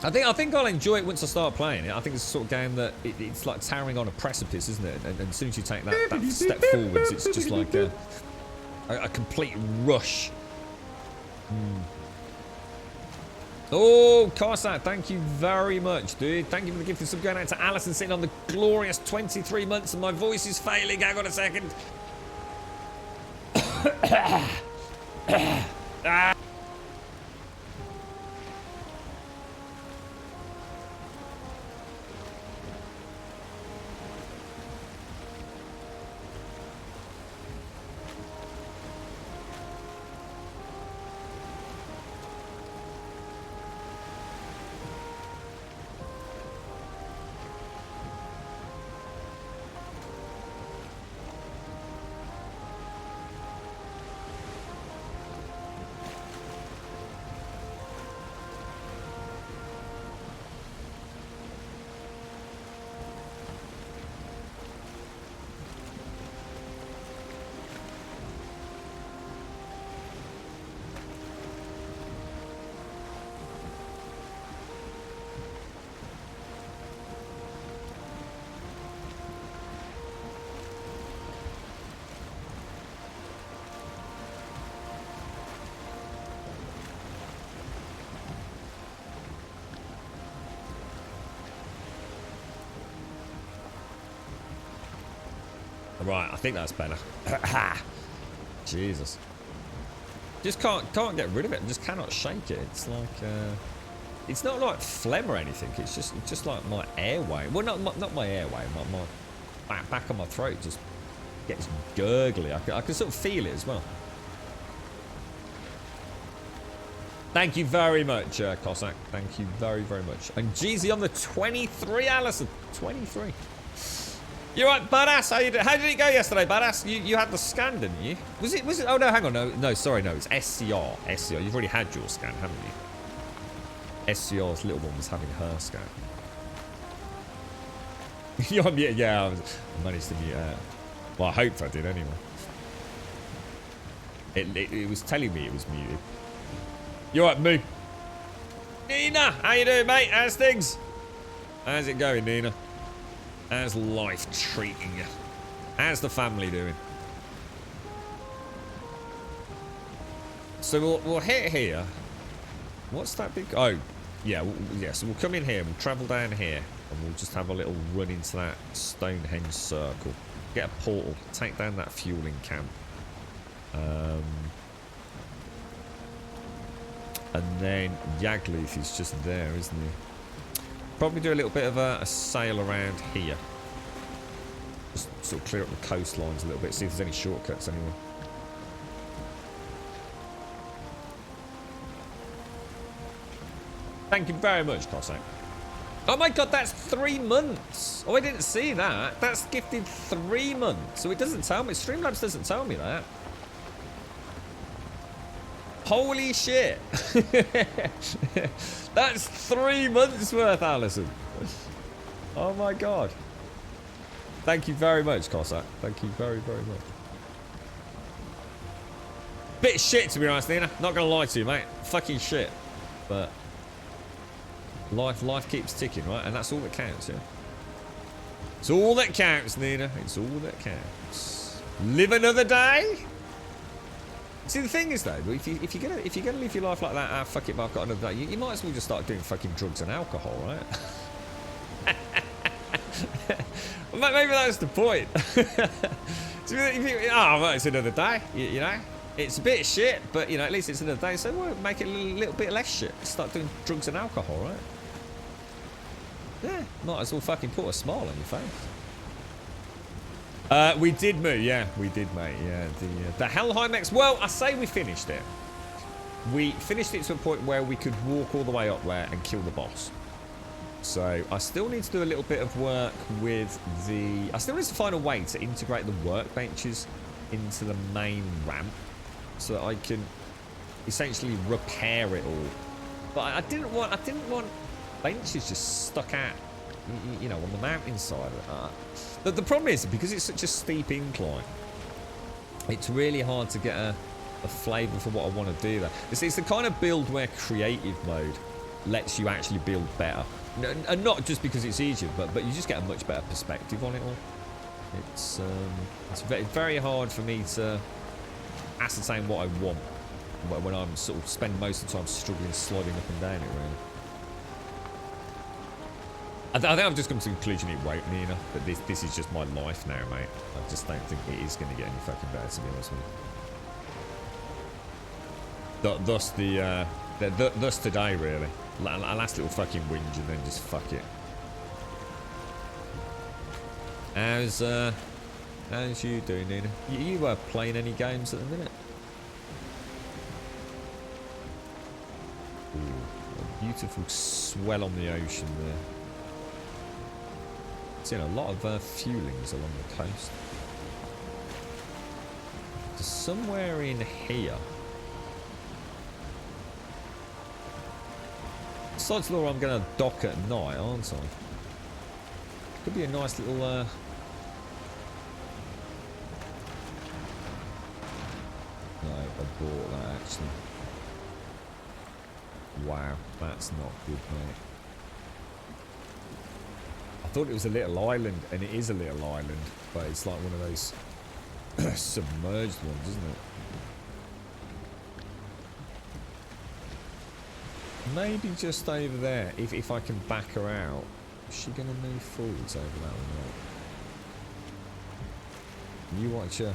I think I'll enjoy it once I start playing it. I think it's the sort of game that it's like towering on a precipice, isn't it? And as soon as you take that step forwards, it's just like a complete rush. Oh, Karsat, thank you very much, dude. Thank you for the gift of sub. Going out to Alison, sitting on the glorious 23 months, and my voice is failing. Hang on a second. Right, I think that's better. Jesus. Just can't get rid of it. Just cannot shake it. It's like it's not like phlegm or anything. It's just like my airway. Well, not my airway. My back of my throat just gets gurgly. I can sort of feel it as well. Thank you very much, Cossack. Thank you very, very much. And Jeezy on the 23, Alison. 23. You're right, Badass. How did it go yesterday, Badass? You had the scan, didn't you? Was it? Oh no, hang on. No, sorry, no. It's SCR. SCR. You've already had your scan, haven't you? SCR's little one was having her scan. You're on mute. Yeah, I managed to mute out. Well, I hoped I did anyway. It was telling me it was muted. You're right, Moo. Nina, how you doing, mate? How's things? How's it going, Nina? How's life treating you? How's the family doing? So we'll hit here. What's that big? Oh, yeah, yeah. So we'll come in here. We'll travel down here, and we'll just have a little run into that Stonehenge circle. Get a portal. Take down that fueling camp. And then Yagluth is just there, isn't he? Probably do a little bit of a sail around here. Just sort of clear up the coastlines a little bit. See if there's any shortcuts anywhere. Thank you very much, Cossack. Oh my god, that's 3 months. Oh, I didn't see that. That's gifted 3 months. So it doesn't tell me. Streamlabs doesn't tell me that. Holy shit. That's 3 months worth, Alison. Oh my god. Thank you very much, Cossack. Thank you very, very much. Bit shit, to be honest, Nina. Not gonna lie to you, mate. Fucking shit. But life keeps ticking, right? And that's all that counts, yeah? It's all that counts, Nina. It's all that counts. Live another day? See, the thing is, though, if you're gonna live your life like that, fuck it, I've got another day, you might as well just start doing fucking drugs and alcohol, right? Well, maybe that's the point. So well, it's another day, you know? It's a bit shit, but, you know, at least it's another day, so we'll make it a little bit less shit. Start doing drugs and alcohol, right? Yeah, might as well fucking put a smile on your face. We did move, yeah, we did, mate. Yeah, the Valheim X. Well, I say we finished it. We finished it to a point where we could walk all the way up there and kill the boss. So I still need to do a little bit of work with the. I still need to find a way to integrate the workbenches into the main ramp, so that I can essentially repair it all. But I didn't want benches just stuck out, you know, on the mountainside. The problem is, because it's such a steep incline, it's really hard to get a flavour for what I want to do there. It's the kind of build where creative mode lets you actually build better. And not just because it's easier, but you just get a much better perspective on it all. It's very hard for me to ascertain what I want when I'm sort of spend most of the time struggling sliding up and down it, really. I think I've just come to the conclusion it won't, Nina, but this is just my life now, mate. I just don't think it is going to get any fucking better, to be honest with you. Thus today, really. A last little fucking whinge and then just fuck it. How's you doing, Nina? You playing any games at the minute? Ooh, a beautiful swell on the ocean there. Seen a lot of fuelings along the coast. So somewhere in here. Besides law, I'm going to dock at night, aren't I? Could be a nice little. No, I bought that actually. Wow, that's not good, mate. I thought it was a little island, and it is a little island, but it's like one of those submerged ones, isn't it? Maybe just over there, if I can back her out. Is she going to move forwards over that or not? You watch a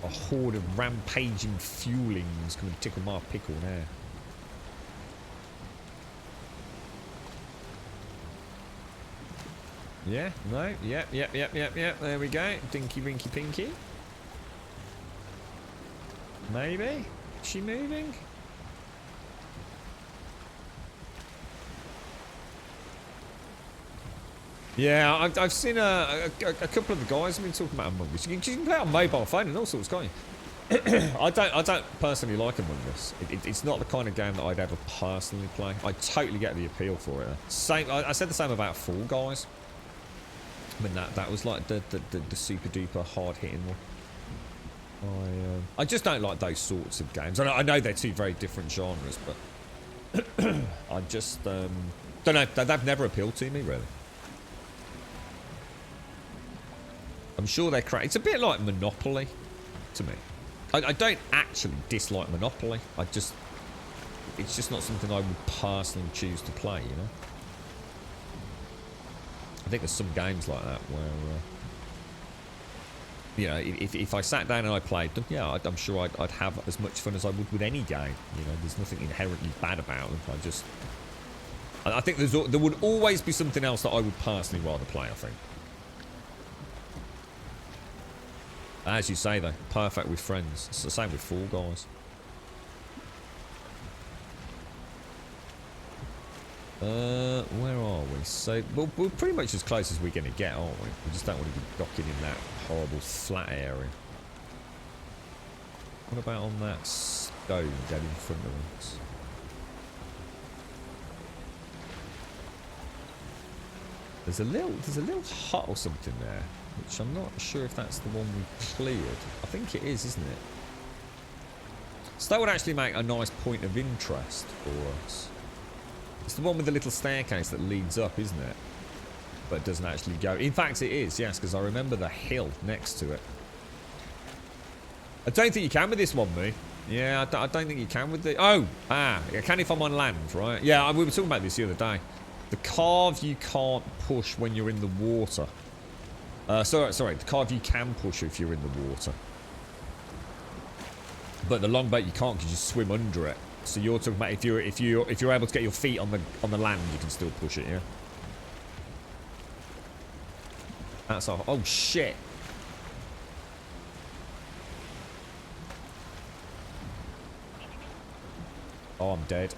horde of rampaging fuelings come and tickle my pickle now. Yeah, no, yep, there we go. Dinky, winky, pinky. Maybe? Is she moving? Yeah, I've seen a couple of the guys have been talking about Among Us. You can play on mobile phone and all sorts, can't you? I don't personally like Among Us. It's not the kind of game that I'd ever personally play. I totally get the appeal for it. Same. I said the same about Fall Guys. I mean that was like the super duper hard hitting one. I just don't like those sorts of games. I know they're two very different genres, but I just don't know. They've never appealed to me really. I'm sure they're it's a bit like Monopoly to me. I don't actually dislike Monopoly. It's just not something I would personally choose to play, you know? I think there's some games like that where, you know, if I sat down and I played them, yeah, I'm sure I'd have as much fun as I would with any game. You know, there's nothing inherently bad about them. I think there would always be something else that I would personally rather play, I think. As you say, though, perfect with friends. It's the same with Fall Guys. Where are we? So, well, we're pretty much as close as we're going to get, aren't we? We just don't want to be docking in that horrible flat area. What about on that stone dead in front of us? There's a little hut or something there, which I'm not sure if that's the one we cleared. I think it is, isn't it? So that would actually make a nice point of interest for us. It's the one with the little staircase that leads up, isn't it? But it doesn't actually go. In fact, it is, yes, because I remember the hill next to it. I don't think you can with this one, me. Yeah, I don't think you can with the... Oh! I can if I'm on land, right? Yeah, we were talking about this the other day. The carve you can't push when you're in the water. Sorry, the carve you can push if you're in the water. But the longboat you can't because you swim under it. So you're talking about if you're able to get your feet on the land, you can still push it, yeah. That's off. Oh shit! Oh, I'm dead.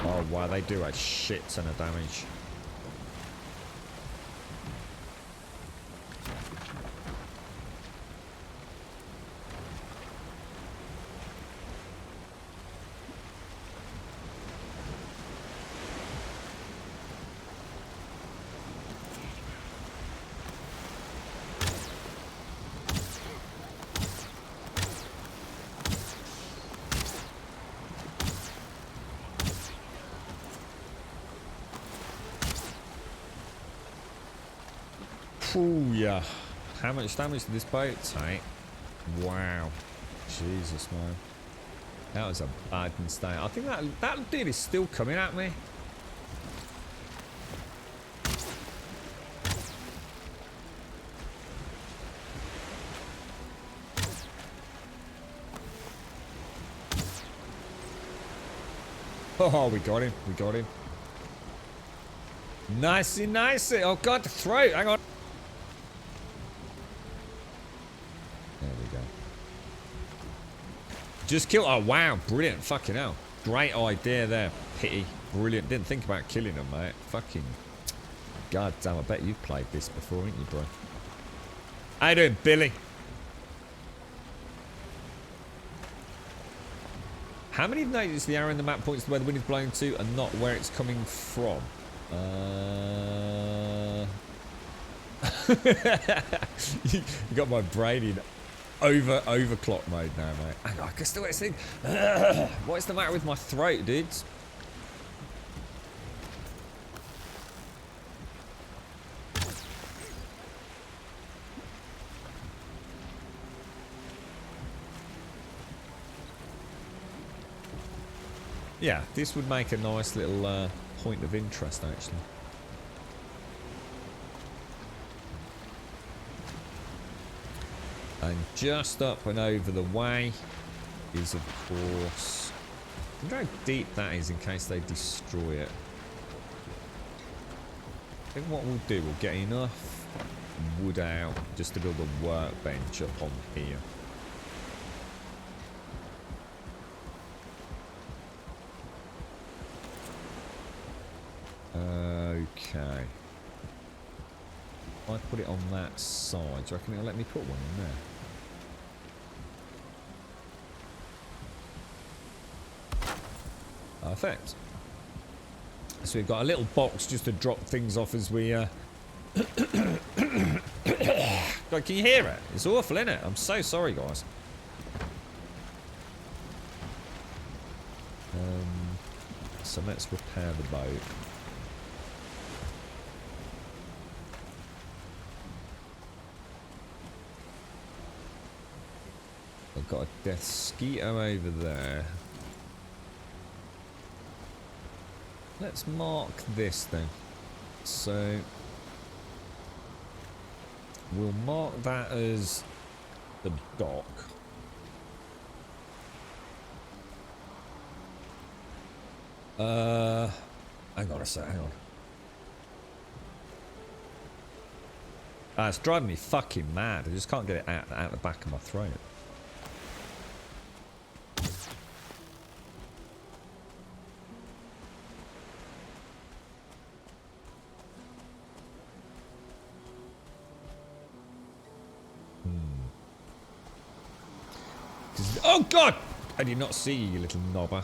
Oh wow, they do a shit ton of damage. Ooh, yeah. How much damage did this boat take? Wow. Jesus, man. That was a bad mistake. I think that dude is still coming at me. Oh, we got him. We got him. Nicey, nicey. Oh, God, the throat. Hang on. There we go. Just kill. Oh, wow. Brilliant. Fucking hell. Great idea there. Pity. Brilliant. Didn't think about killing him, mate. Fucking. God damn. I bet you've played this before, haven't you, bro? How you doing, Billy? How many have noticed the arrow in the map points to where the wind is blowing to and not where it's coming from? You got my brain in overclock mode now, mate. Hang on, I can still get this thing. What is the matter with my throat, dudes? Yeah, this would make a nice little point of interest, actually. And just up and over the way is, of course... I wonder how deep that is in case they destroy it. I think what we'll do, we'll get enough wood out just to build a workbench up on here. Okay. If I put it on that side, do you reckon it'll let me put one in there? Perfect. So we've got a little box just to drop things off as we... God, can you hear it? It's awful, isn't it? I'm so sorry, guys. So let's repair the boat. got a death skeeto over there. Let's mark this then. So we'll mark that as the dock. Hang on a sec, hang on. It's driving me fucking mad. I just can't get it out the back of my throat. Oh god! I did not see you, little knobber.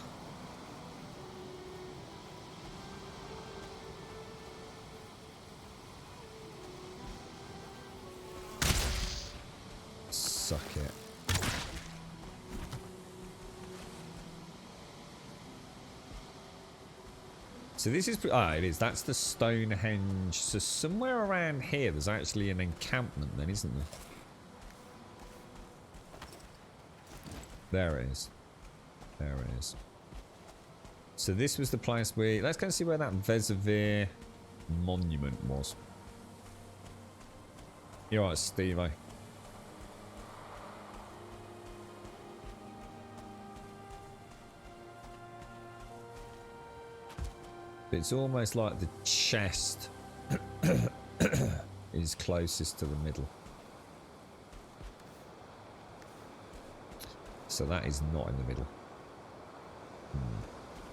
Suck it. So this is... Ah, it is. That's the Stonehenge. So somewhere around here there's actually an encampment then, isn't there? There it is. There it is. So this was the place where... Let's go and see where that Vesuvir monument was. You're right, Steve-o. It's almost like the chest is closest to the middle. So that is not in the middle.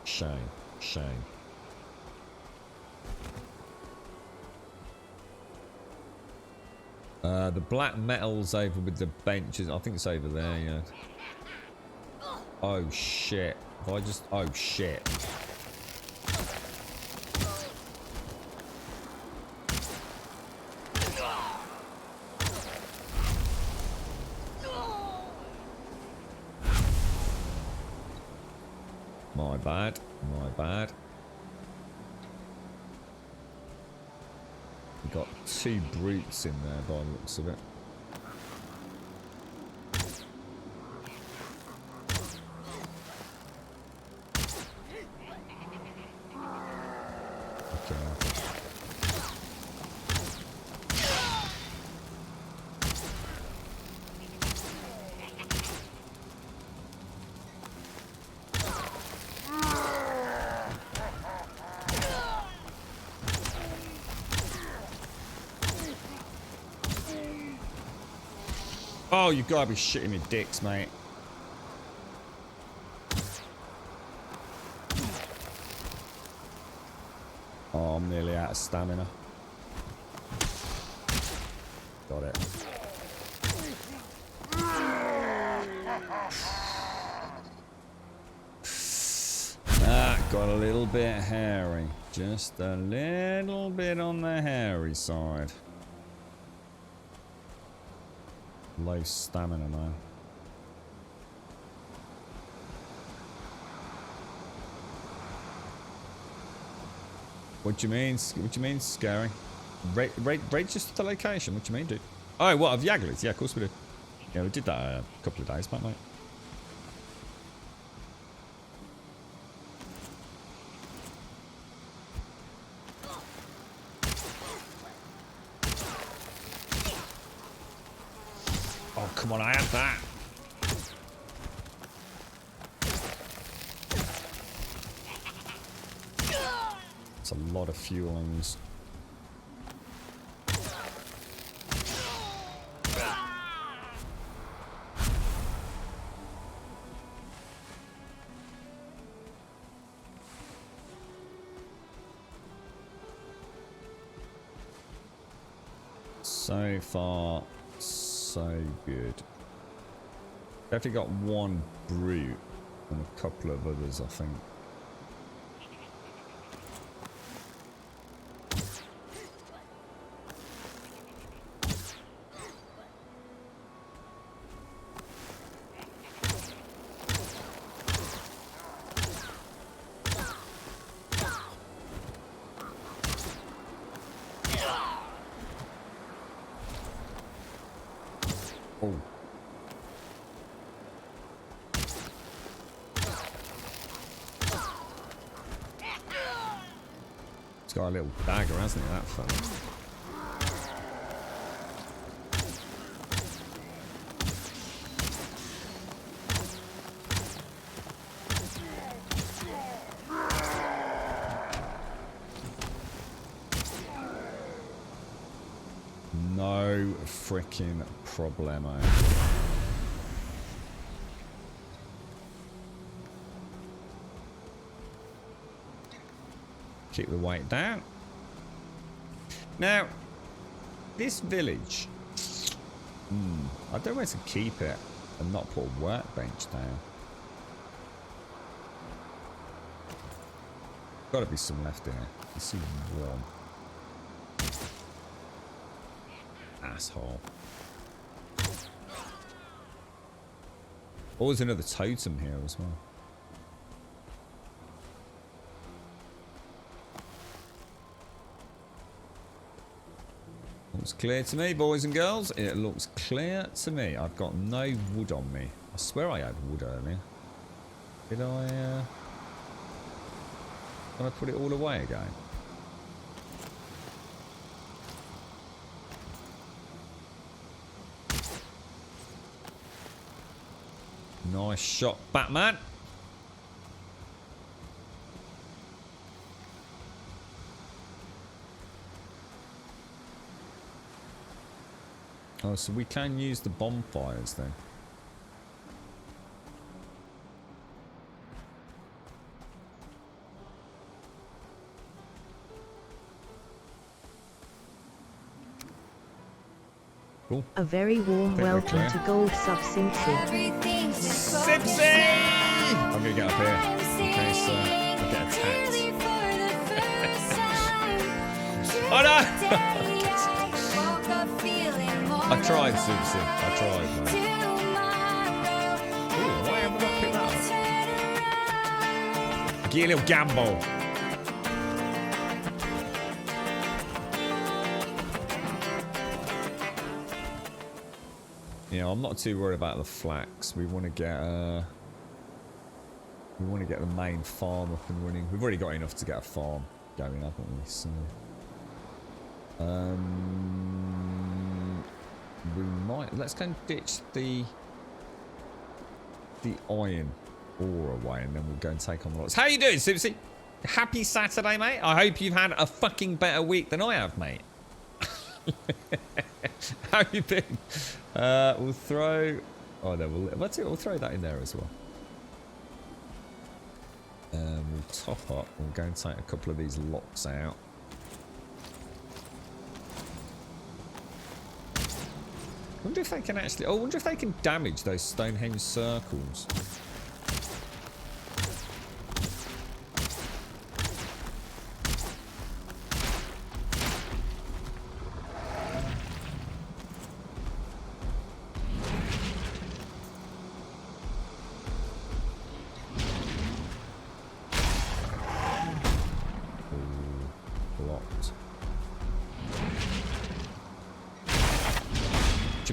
Shame. Shame. The black metal's over with the benches. I think it's over there, yeah. Oh shit. If I just... Oh shit. My bad. My bad. We got two brutes in there by the looks of it. Oh, you gotta be shitting me dicks, mate. Oh, I'm nearly out of stamina. Got it. That got a little bit hairy. Just a little bit on the hairy side. Low stamina, man. What do you mean? What do you mean, scary? Rate just the location. What do you mean, dude? Oh, what, of Yaglis? Yeah, of course we did. Yeah, we did that a couple of days back, mate. Oh, come on, I had that. It's a lot of fuelings. So far, so good. Definitely got one brute and a couple of others, I think. It's got a little dagger, hasn't it, that fella? No freaking problemo. Keep the weight down. Now, this village, I don't know where to keep it and not put a workbench down. Gotta be some left in it. You see one. Asshole. Oh, there's another totem here as well. Looks clear to me, boys and girls. It looks clear to me. I've got no wood on me. I swear I had wood earlier. Did I, Can I put it all away again? Nice shot, Batman. Oh, so we can use the bonfires then. Cool. A very warm welcome to Gold Sub Simpsy. Simpsy! I'm gonna get up here in case I get attacked. Oh no! I tried, Simpsy. I tried, mate. Ooh, why haven't I picked that up? Give you a little gamble. Yeah, I'm not too worried about the flax. We want to get the main farm up and running. We've already got enough to get a farm going, haven't we? So, we might. Let's go and ditch the iron ore away, and then we'll go and take on the lots. How you doing, Simpsy? Happy Saturday, mate. I hope you've had a fucking better week than I have, mate. How you been? We'll throw. Oh no, we'll throw that in there as well. We'll top up. We'll go and take a couple of these locks out. Wonder if they can actually. Oh, I wonder if they can damage those Stonehenge circles.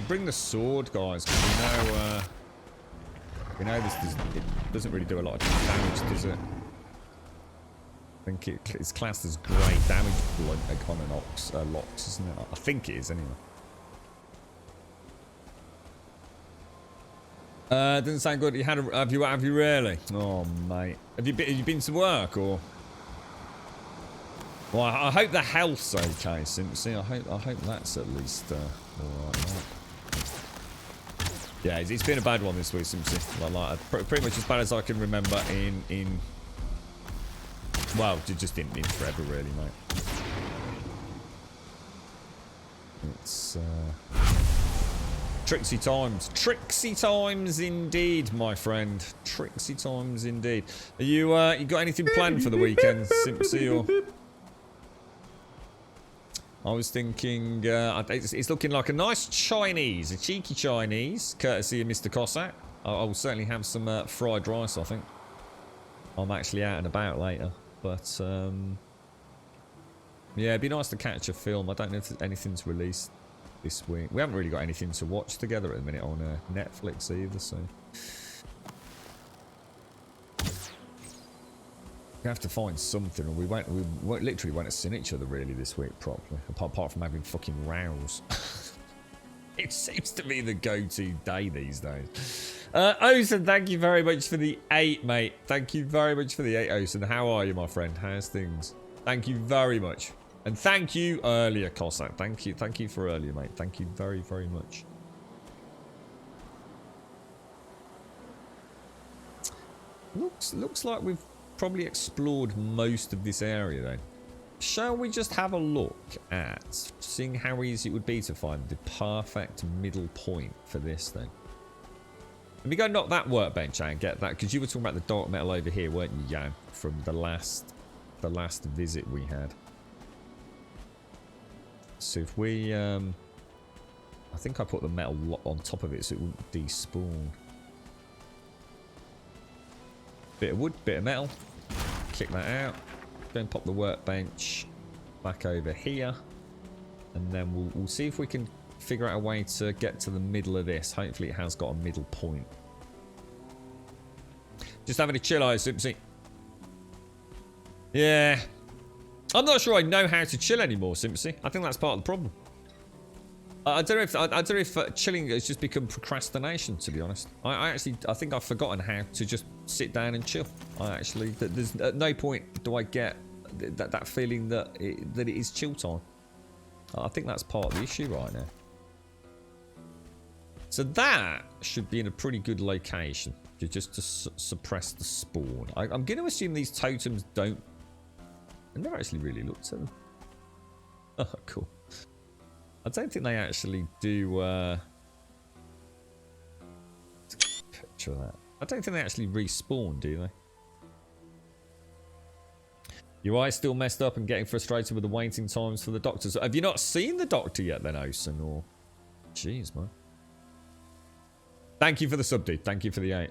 Bring the sword, guys, because we know this it doesn't really do a lot of damage, does it? I think it's classed as grey damage blunt on an locks, isn't it? I think it is, anyway. Doesn't sound good. You had have you really? Oh mate, have you been to work or? Well, I hope the health's okay, Simpsy. I hope that's at least all right, mate. Yeah, it's been a bad one this week, Simpsy. Like pretty much as bad as I can remember in well, just in forever, really, mate. It's tricksy times indeed, my friend. Tricksy times indeed. Are you got anything planned for the weekend, Simpsy, or? I was thinking, it's looking like a nice Chinese, a cheeky Chinese, courtesy of Mr. Cossack. I will certainly have some fried rice, I think. I'm actually out and about later, but yeah, it'd be nice to catch a film. I don't know if anything's released this week. We haven't really got anything to watch together at the minute on Netflix either, so. We have to find something, or we literally won't have seen each other really this week properly, apart from having fucking rows. It seems to be the go-to day these days. Osen, thank you very much for the 8, mate. Thank you very much for the 8, Osen. How are you, my friend? How's things? Thank you very much. And thank you earlier, Cossack. Thank you for earlier, mate. Thank you very, very much. Looks like we've probably explored most of this area then. Shall we just have a look at seeing how easy it would be to find the perfect middle point for this then? Let me go knock that workbench out and get that, because you were talking about the dark metal over here, weren't you, Jan? From the last visit we had. So if we I think I put the metal on top of it so it wouldn't despawn. Bit of wood, bit of metal. Kick that out. Go and pop the workbench back over here. And then we'll see if we can figure out a way to get to the middle of this. Hopefully it has got a middle point. Just having a chill, I assume. Yeah. I'm not sure I know how to chill anymore, Simpsy. I think that's part of the problem. I don't know if chilling has just become procrastination, to be honest. I think I've forgotten how to just sit down and chill. There's at no point do I get that feeling that it is chill time. I think that's part of the issue right now. So that should be in a pretty good location just to suppress the spawn. I'm going to assume these totems don't. I've never actually really looked at them. Oh, cool. I don't think they actually do. Picture that. I don't think they actually respawn, do they? Your eye's still messed up and getting frustrated with the waiting times for the doctors. Have you not seen the doctor yet, then, Osen? Or, jeez, man. Thank you for the sub, dude. Thank you for the 8.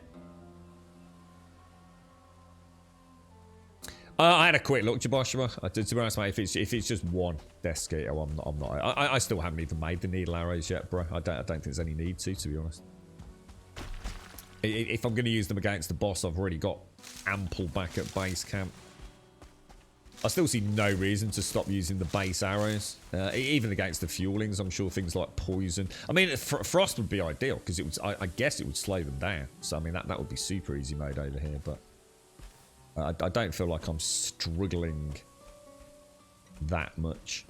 I had a quick look, Jaboshua. To be honest, mate, if it's just one Desquito, I'm not. I still haven't even made the needle arrows yet, bro. I don't think there's any need to be honest. If I'm going to use them against the boss, I've already got ample back at base camp. I still see no reason to stop using the base arrows, even against the fuelings. I'm sure things like poison. I mean, frost would be ideal because it would. I guess it would slow them down. So I mean, that would be super easy mode over here, but. I don't feel like I'm struggling that much.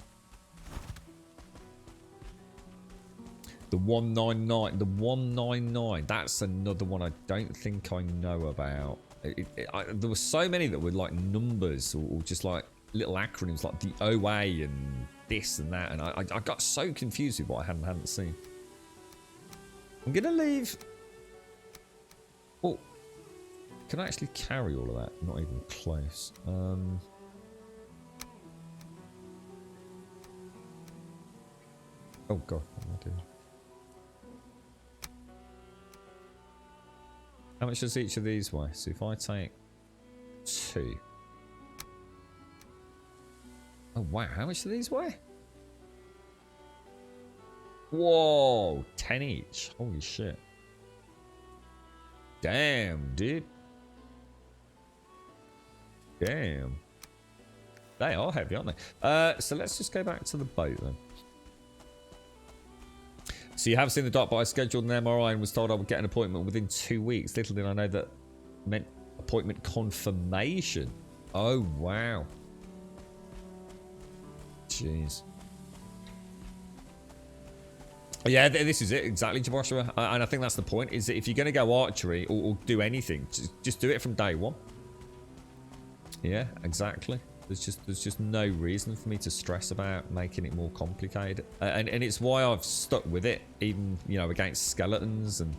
The 199, the 199, that's another one I don't think I know about. There were so many that were like numbers or just like little acronyms like the OA and this and that, and I got so confused with what I hadn't seen. I'm gonna leave. Oh. Can I actually carry all of that? Not even close. Oh god, what am I doing? How much does each of these weigh? So if I take 2. Oh wow, how much do these weigh? Whoa, 10 each. Holy shit. Damn, dude. Damn. They are heavy, aren't they? So let's just go back to the boat then. So you have seen the doc, but I scheduled an MRI and was told I would get an appointment within 2 weeks. Little did I know that meant appointment confirmation. Oh, wow. Jeez. Yeah, this is it. Exactly, Joshua. And I think that's the point, is that if you're going to go archery or do anything, just do it from day one. Yeah, exactly. There's just no reason for me to stress about making it more complicated, and it's why I've stuck with it, even against skeletons and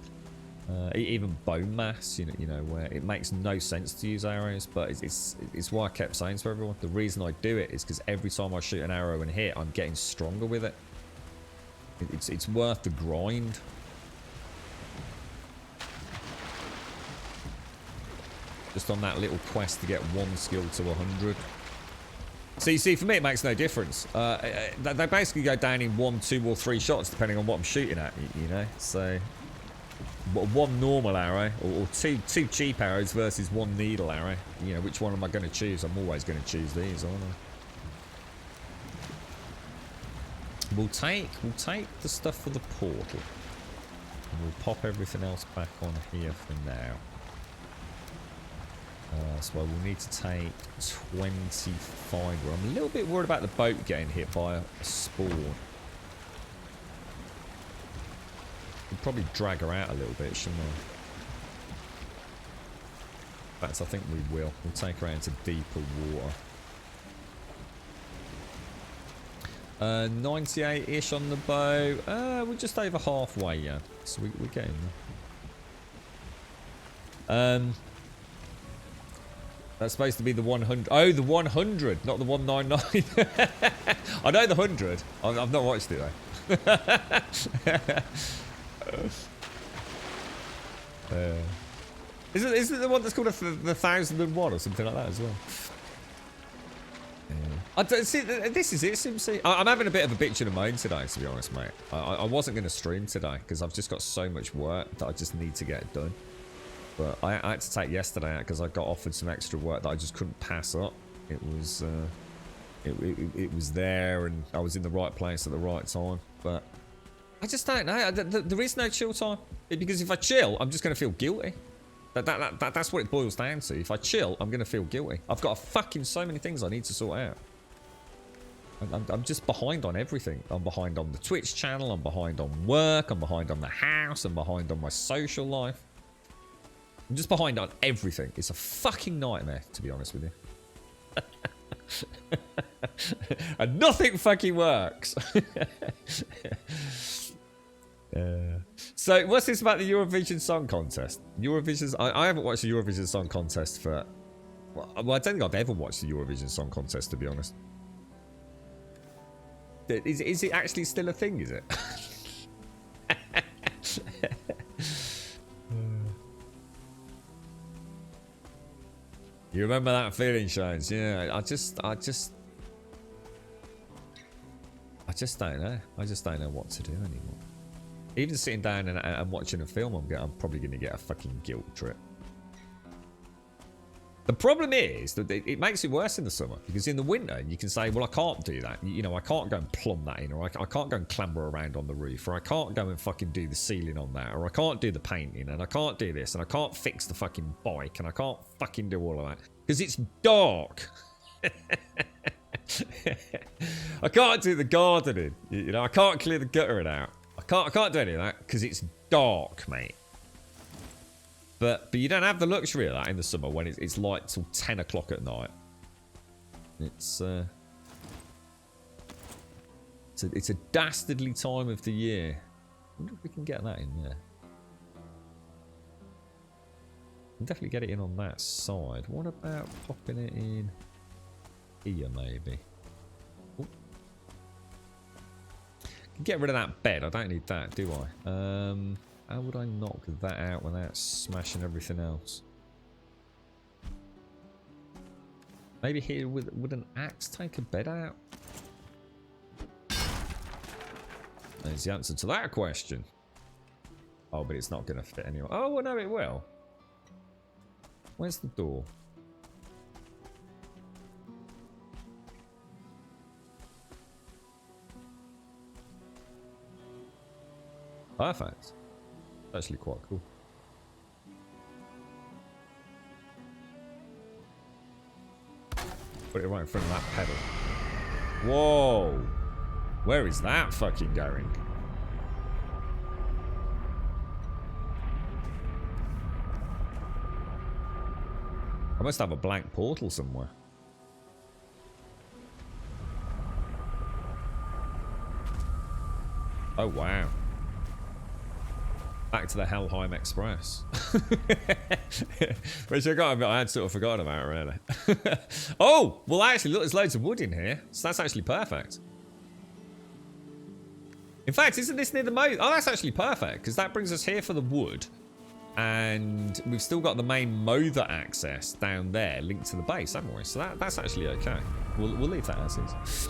even bone mass. You know where it makes no sense to use arrows, but it's why I kept saying to everyone the reason I do it is because every time I shoot an arrow and hit, I'm getting stronger with it. It's worth the grind. Just on that little quest to get 1 skill to 100. So you see, for me it makes no difference. They basically go down in 1, 2 or 3 shots depending on what I'm shooting at, you know. So one normal arrow or two cheap arrows versus one needle arrow. You know, which one am I going to choose? I'm always going to choose these, aren't I? We'll take the stuff for the portal. And we'll pop everything else back on here for now. So we'll need to take 20 fibre. I'm a little bit worried about the boat getting hit by a spawn. We'll probably drag her out a little bit, shouldn't we? In fact, I think we will. We'll take her out into deeper water. 98-ish on the bow. We're just over halfway, yeah. So we're getting there. That's supposed to be the 100. Oh, the 100, not the 199. I know the 100. I've not watched it though. Is it the one that's called the 1001 or something like that as well? I don't see. This is it, Simsy. I'm having a bit of a bitch and a moan today, to be honest, mate. I wasn't going to stream today because I've just got so much work that I just need to get done. But I had to take yesterday out because I got offered some extra work that I just couldn't pass up. It was, it was there, and I was in the right place at the right time. But I just don't know. There is no chill time because if I chill, I'm just going to feel guilty. That's what it boils down to. If I chill, I'm going to feel guilty. I've got fucking so many things I need to sort out. I'm just behind on everything. I'm behind on the Twitch channel. I'm behind on work. I'm behind on the house. I'm behind on my social life. I'm just behind on everything. It's a fucking nightmare, to be honest with you. And nothing fucking works. So, what's this about the Eurovision Song Contest? I haven't watched the Eurovision Song Contest for... Well, I don't think I've ever watched the Eurovision Song Contest, to be honest. Is it actually still a thing, is it? You remember that feeling, Shines? Yeah, I just don't know. I just don't know what to do anymore. Even sitting down and watching a film, I'm probably going to get a fucking guilt trip. The problem is that it makes it worse in the summer, because in the winter you can say, well, I can't do that. You know, I can't go and plumb that in, or I can't go and clamber around on the roof, or I can't go and fucking do the ceiling on that, or I can't do the painting, and I can't do this, and I can't fix the fucking bike, and I can't fucking do all of that because it's dark. I can't do the gardening. You know, I can't clear the guttering out. I can't do any of that because it's dark, mate. But you don't have the luxury of that in the summer when it's light till 10 o'clock at night. It's a dastardly time of the year. I wonder if we can get that in there. Can definitely get it in on that side. What about popping it in here, maybe? Ooh. Can get rid of that bed. I don't need that, do I? How would I knock that out without smashing everything else? Maybe here would an axe take a bed out? There's the answer to that question. Oh, but it's not going to fit anyway. Oh, well, no, it will. Where's the door? Perfect. Actually quite cool. Put it right in front of that pedal. Whoa! Where is that fucking going? I must have a blank portal somewhere. Oh wow. Back to the Valheim Express. Which I gotta admit, I had sort of forgotten about, really. Oh! Well, actually, look, there's loads of wood in here. So that's actually perfect. In fact, isn't this near the moat? Oh, that's actually perfect, because that brings us here for the wood. And we've still got the main Mother access down there, linked to the base, haven't we? So that's actually okay. We'll leave that as is.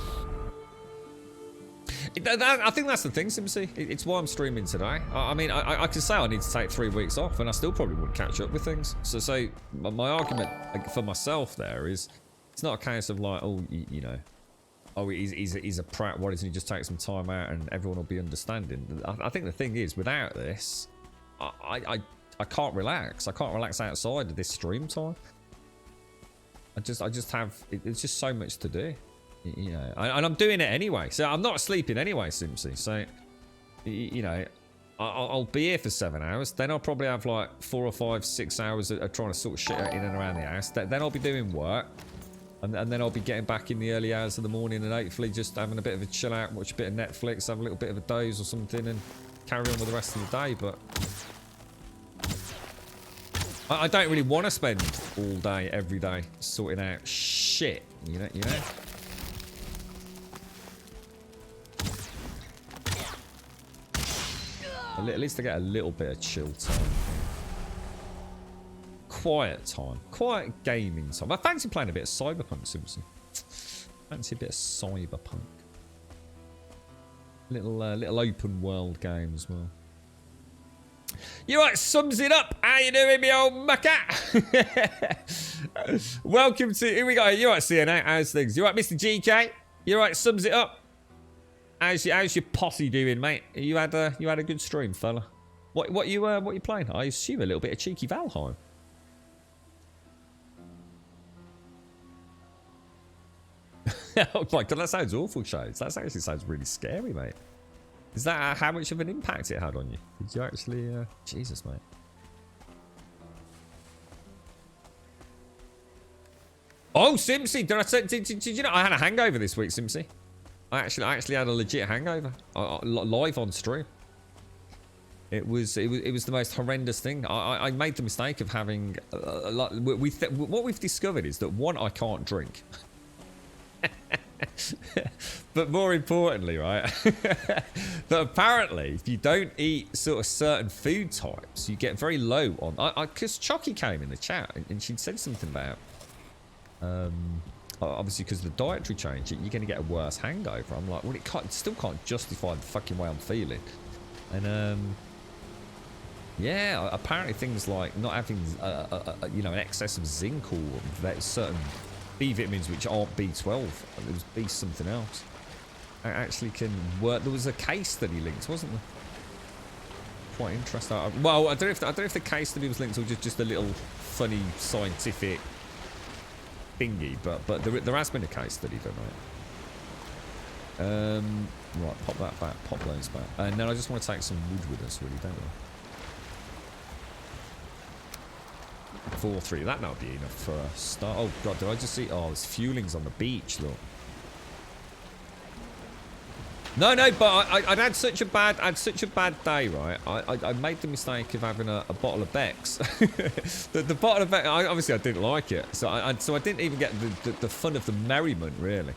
I think that's the thing, Simpsy. It's why I'm streaming today. I mean, I could say I need to take 3 weeks off, and I still probably wouldn't catch up with things. So my argument for myself there is, it's not a case of like, oh, you know, oh, he's a prat. Why doesn't he just take some time out and everyone will be understanding? I think the thing is, without this, I can't relax. I can't relax outside of this stream time. I just have. It's just so much to do. You know, and I'm doing it anyway, so I'm not sleeping anyway, Simpsy. So, you know, I'll be here for 7 hours. Then I'll probably have like 4 or 5, 6 hours of trying to sort shit out in and around the house. Then I'll be doing work, and then I'll be getting back in the early hours of the morning and hopefully just having a bit of a chill out, watch a bit of Netflix, have a little bit of a doze or something, and carry on with the rest of the day. But I don't really want to spend all day, every day, sorting out shit. You know. At least I get a little bit of chill time. Quiet time. Quiet gaming time. I fancy playing a bit of Cyberpunk, Simpson. Fancy a bit of Cyberpunk. Little open world game as well. You right, sums it up. How you doing, me old mucker? Welcome to... Here we go. You right, CNA? How's things? You right, Mr. GK? You right, sums it up? How's your posse doing, mate? You had a good stream, fella. What you playing? I assume a little bit of cheeky Valheim. Oh my god, that sounds awful, Shades. That actually sounds really scary, mate. Is that how much of an impact it had on you? Did you actually? Jesus, mate. Oh, Simpsy, did you know I had a hangover this week, Simpsy? I actually had a legit hangover live on stream. It was the most horrendous thing. I made the mistake of having what we've discovered is that one, I can't drink, but more importantly, right, that apparently if you don't eat sort of certain food types, you get very low on. Because Chucky came in the chat and she'd said something about. Obviously, because of the dietary change, you're going to get a worse hangover. I'm like, well, it still can't justify the fucking way I'm feeling. And yeah, apparently things like not having, you know, an excess of zinc or certain B vitamins which aren't B12, it was B something else, actually can work. There was a case study linked, wasn't there? Quite interesting. Well, I don't know if the case study was linked or just a little funny scientific thingy, but there has been a case study done, right? Right, pop that back, pop those back, and then I just want to take some wood with us, really, don't we? 4-3, that might be enough for a start. Oh god, did I just see? Oh, there's fuelings on the beach, look. No, but I'd had such a bad day, right? I made the mistake of having a bottle of Beck's. the bottle of Beck's, obviously I didn't like it, so I didn't even get the fun of the merriment, really.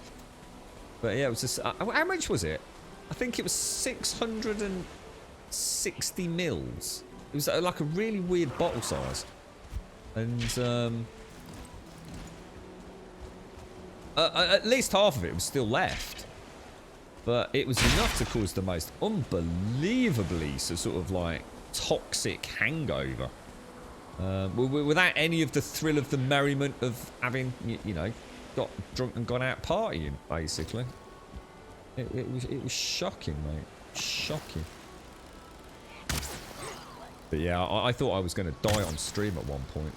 But yeah, it was just, how much was it? I think it was 660 mils. It was like a really weird bottle size, and at least half of it was still left. But it was enough to cause the most unbelievably sort of like toxic hangover, without any of the thrill of the merriment of having, you know, got drunk and gone out partying. Basically, it was shocking, mate, shocking. But yeah, I thought I was going to die on stream at one point.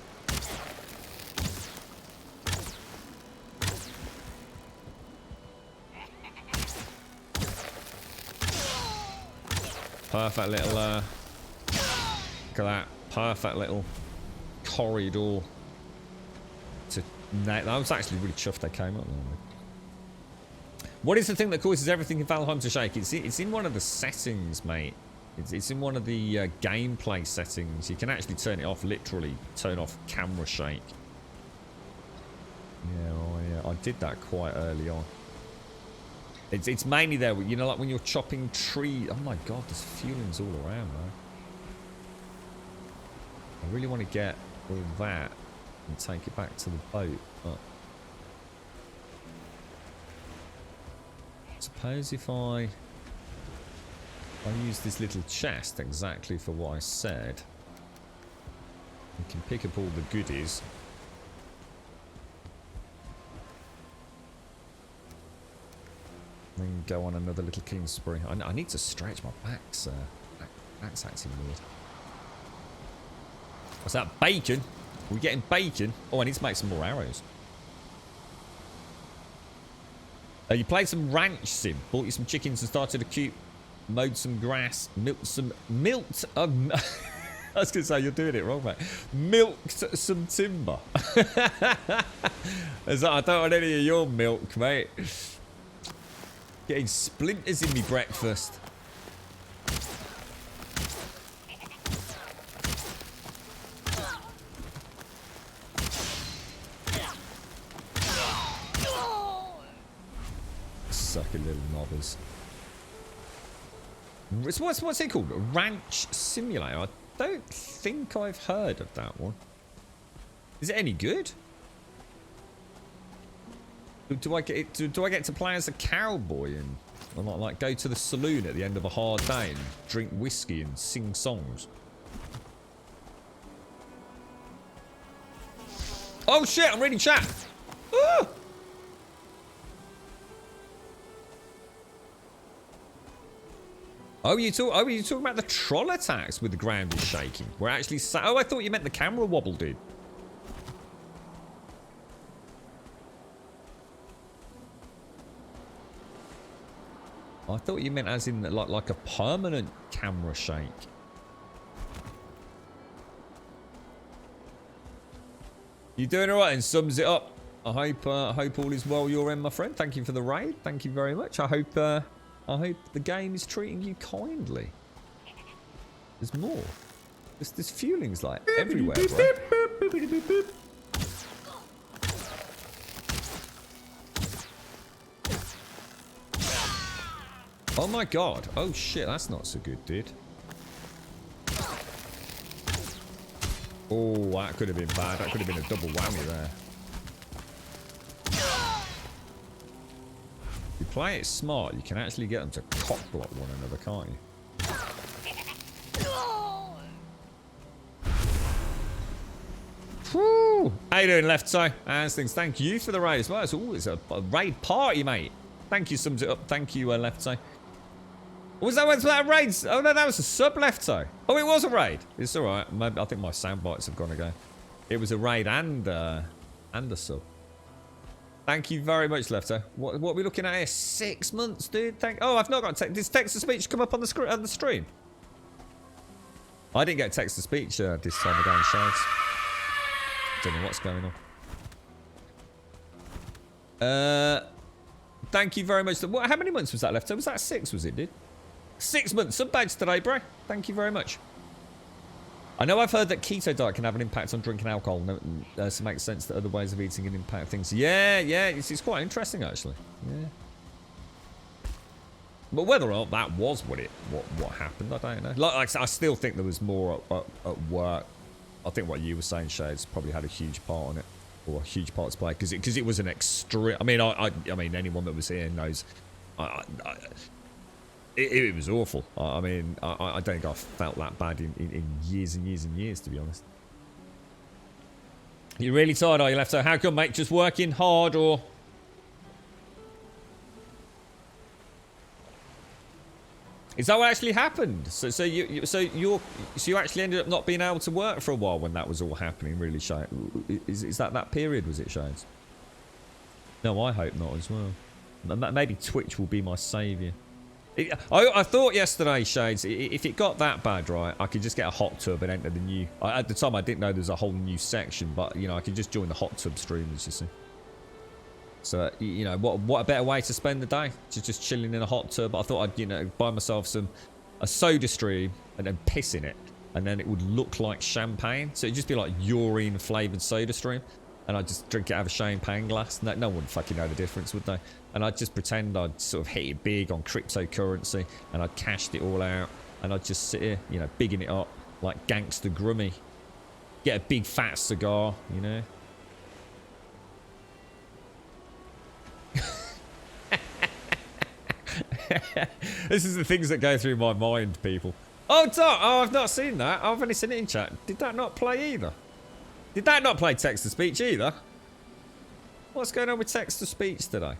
Perfect little, look at that. Perfect little corridor. I was actually really chuffed they came up there. What is the thing that causes everything in Valheim to shake? It's in one of the settings, mate. It's in one of the gameplay settings. You can actually turn it off, literally turn off camera shake. Yeah, I did that quite early on. It's mainly there, you know, like when you're chopping trees. Oh my god, there's feelings all around, man. I really want to get all that and take it back to the boat, but I suppose if I I use this little chest exactly for what I said. You can pick up all the goodies. Then go on another little clean spree. I need to stretch my back's acting weird. What's that? Bacon? Are we getting bacon? Oh, I need to make some more arrows. You played some ranch sim. Bought you some chickens and started a coop. Mowed some grass. Milked some... I was going to say, you're doing it wrong, mate. Milked some timber. I don't want any of your milk, mate. Getting splinters in me breakfast. Sucky little knobbers. What's it called? Ranch Simulator? I don't think I've heard of that one. Is it any good? Do I get to play as a cowboy and like go to the saloon at the end of a hard day and drink whiskey and sing songs? Oh shit! I'm reading chat. Ah! Oh, you talking about the troll attacks with the ground is shaking? We're actually oh, I thought you meant the camera wobble, dude. I thought you meant as in like a permanent camera shake. You doing all right? And sums it up. I hope all is well your end, my friend. Thank you for the raid. Thank you very much. I hope the game is treating you kindly. There's more. There's feelings like everywhere, bro. Oh my god. Oh shit, that's not so good, dude. Oh, that could have been bad. That could have been a double whammy there. If you play it smart, you can actually get them to cock block one another, can't you? Whew. How you doing, Left Side? As things, thank you for the raid as well. It's always a raid party, mate. Thank you, sums it up. Thank you, Left Side. Was that raid? Oh no, that was a sub, Left Side. Oh, it was a raid. It's all right. I think my sound bites have gone again. It was a raid and a sub. Thank you very much, Lefto. What are we looking at here? 6 months, dude. Oh, I've not got does text-to-speech come up on the stream? I didn't get text-to-speech this time again, Shades. Don't know what's going on. Thank you very much. How many months was that, Lefto? Was that 6? Was it, dude? 6 months. Sub badge today, bro. Thank you very much. I know I've heard that keto diet can have an impact on drinking alcohol, so it makes sense that other ways of eating can impact things. Yeah, it's quite interesting actually. Yeah. But whether or not that was what happened, I don't know. Like I still think there was more at work. I think what you were saying, Shades, probably had a huge part on it, or a huge part to play, because it was an extreme. I mean, anyone that was here knows. It was awful. I mean, I don't think I've felt that bad in years and years and years, to be honest. You're really tired, are you, Lefto? How come, mate? Just working hard, or... Is that what actually happened? So you actually ended up not being able to work for a while when that was all happening, really, Shades? Is that period, was it, Shades? No, I hope not as well. Maybe Twitch will be my saviour. I thought yesterday, Shades, if it got that bad, right, I could just get a hot tub and enter the new... At the time, I didn't know there was a whole new section, but, you know, I could just join the hot tub streamers, you see. So, you know, what a better way to spend the day? Just chilling in a hot tub. I thought I'd, you know, buy myself a soda stream and then piss in it. And then it would look like champagne. So it'd just be like urine-flavoured soda stream. And I'd just drink it out of a champagne glass. No one would fucking know the difference, would they? And I'd just pretend I'd sort of hit it big on cryptocurrency, and I'd cashed it all out, and I'd just sit here, you know, bigging it up like Gangster Grummy. Get a big fat cigar, you know. This is the things that go through my mind, people. Oh, Doc! Oh, I've not seen that. I've only seen it in chat. Did that not play either? Did that not play text-to-speech either? What's going on with text-to-speech today?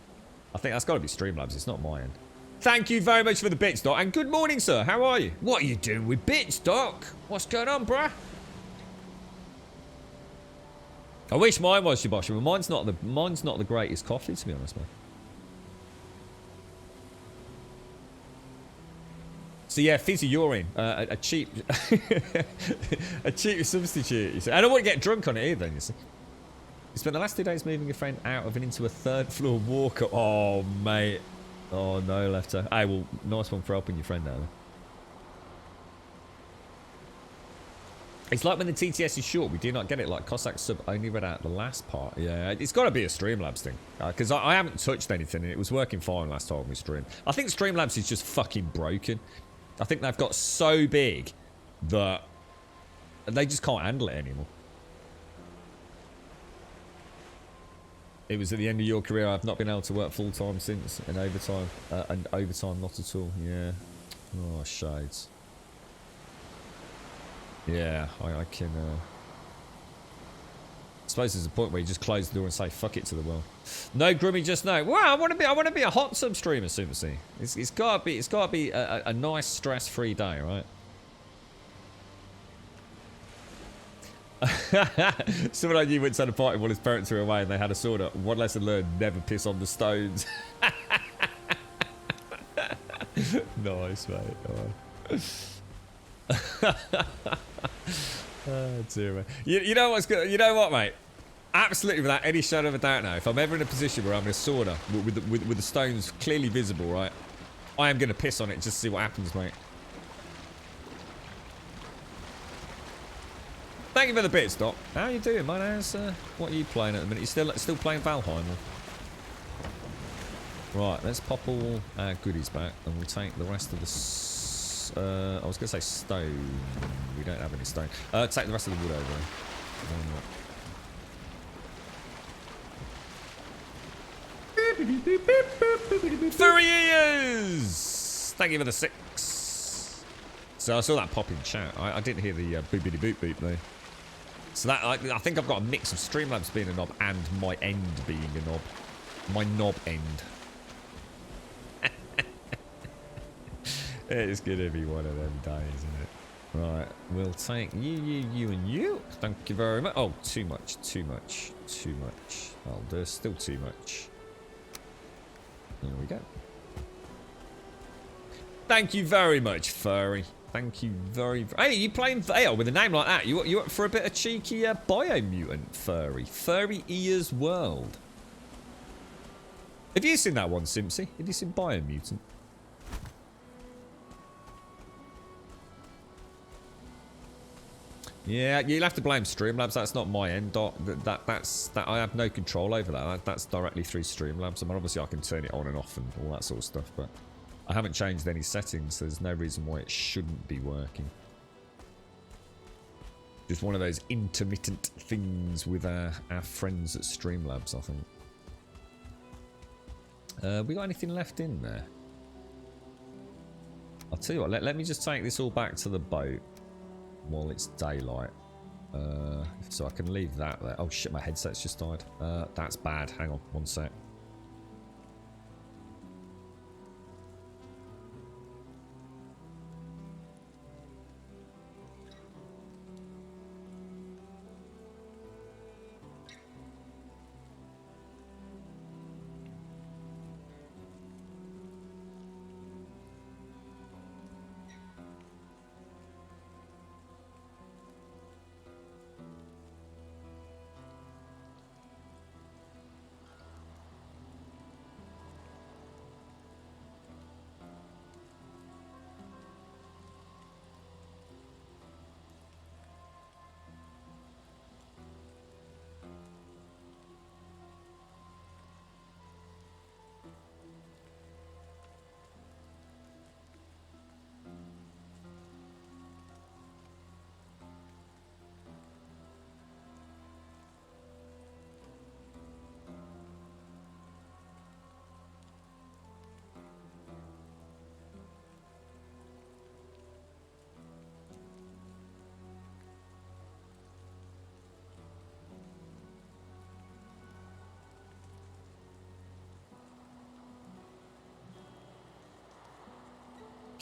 I think that's got to be Streamlabs. It's not my end. Thank you very much for the bits, Doc. And good morning, sir. How are you? What are you doing with bits, Doc? What's going on, bruh? I wish mine was Shiboshi, but mine's not the greatest coffee, to be honest, man. So yeah, fizzy urine, a cheap, a cheap substitute. You see. I don't want to get drunk on it either. You see. You spent the last 2 days moving your friend out of and into a third-floor walker. Oh mate, oh no, Lefter. Hey, well, nice one for helping your friend out. It's like when the TTS is short, we do not get it. Like Cossack sub only read out the last part. Yeah, it's got to be a Streamlabs thing. Because I haven't touched anything and it was working fine last time we streamed. I think Streamlabs is just fucking broken. I think they've got so big that they just can't handle it anymore. It was at the end of your career. I've not been able to work full-time since. And overtime not at all. Yeah. Oh, shades. Yeah, I can... I suppose there's a point where you just close the door and say fuck it to the world. No grummy, just no. Wow, I want to be a hot sub streamer, Super C. It's gotta be a nice stress-free day, right? Someone I knew went to a party while his parents were away and they had a sauna. One lesson learned: never piss on the stones. Nice, mate. Oh dear, man. You know what's good? You know what, mate? Absolutely, without any shadow of a doubt now, if I'm ever in a position where I'm in a sauna with the stones clearly visible, right, I am going to piss on it just to see what happens, mate. Thank you for the bits, Doc. How are you doing, man? What are you playing at the minute? You still playing Valheim? Or? Right, let's pop all our goodies back and we'll take the rest of the... I was going to say stone. We don't have any stone. Take the rest of the wood over. Furry ears! Thank you for the 6. So I saw that pop in chat. I didn't hear the boopity boop boop though. So that I think I've got a mix of Streamlabs being a knob and my end being a knob. My knob end. It's gonna be one of them days, isn't it? Right, we'll take you, and you. Thank you very much. Oh, too much. Oh, there's still too much. There we go. Thank you very much, Furry. Thank you very... Hey, you playing... Hey, with a name like that, you up for a bit of cheeky Biomutant, Furry? Furry Ears World. Have you seen that one, Simpsy? Have you seen Biomutant? Yeah, you'll have to blame Streamlabs. That's not my end, Doc. That's I have no control over that. That's directly through Streamlabs. I mean, obviously I can turn it on and off and all that sort of stuff, but I haven't changed any settings, so there's no reason why it shouldn't be working. Just one of those intermittent things with our friends at Streamlabs, I think. We got anything left in there? I'll tell you what, let me just take this all back to the boat while it's daylight. So I can leave that there. Oh shit, my headset's just died. That's bad. Hang on, one sec.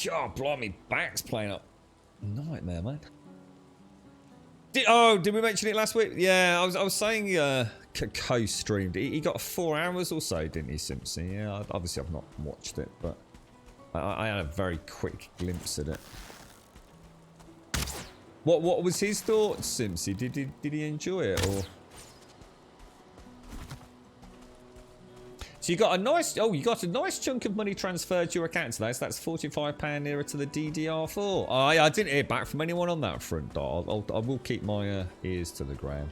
God, blimey, back's playing up. Nightmare, man. Did we mention it last week? Yeah, I was saying co-streamed. He got 4 hours or so, didn't he, Simpson? Yeah, obviously I've not watched it, but I had a very quick glimpse at it. What was his thoughts, Simpsy? Did he enjoy it, or? So you got a nice chunk of money transferred to your account today. So that's £45 nearer to the DDR4. I didn't hear back from anyone on that front. I will keep my ears to the ground.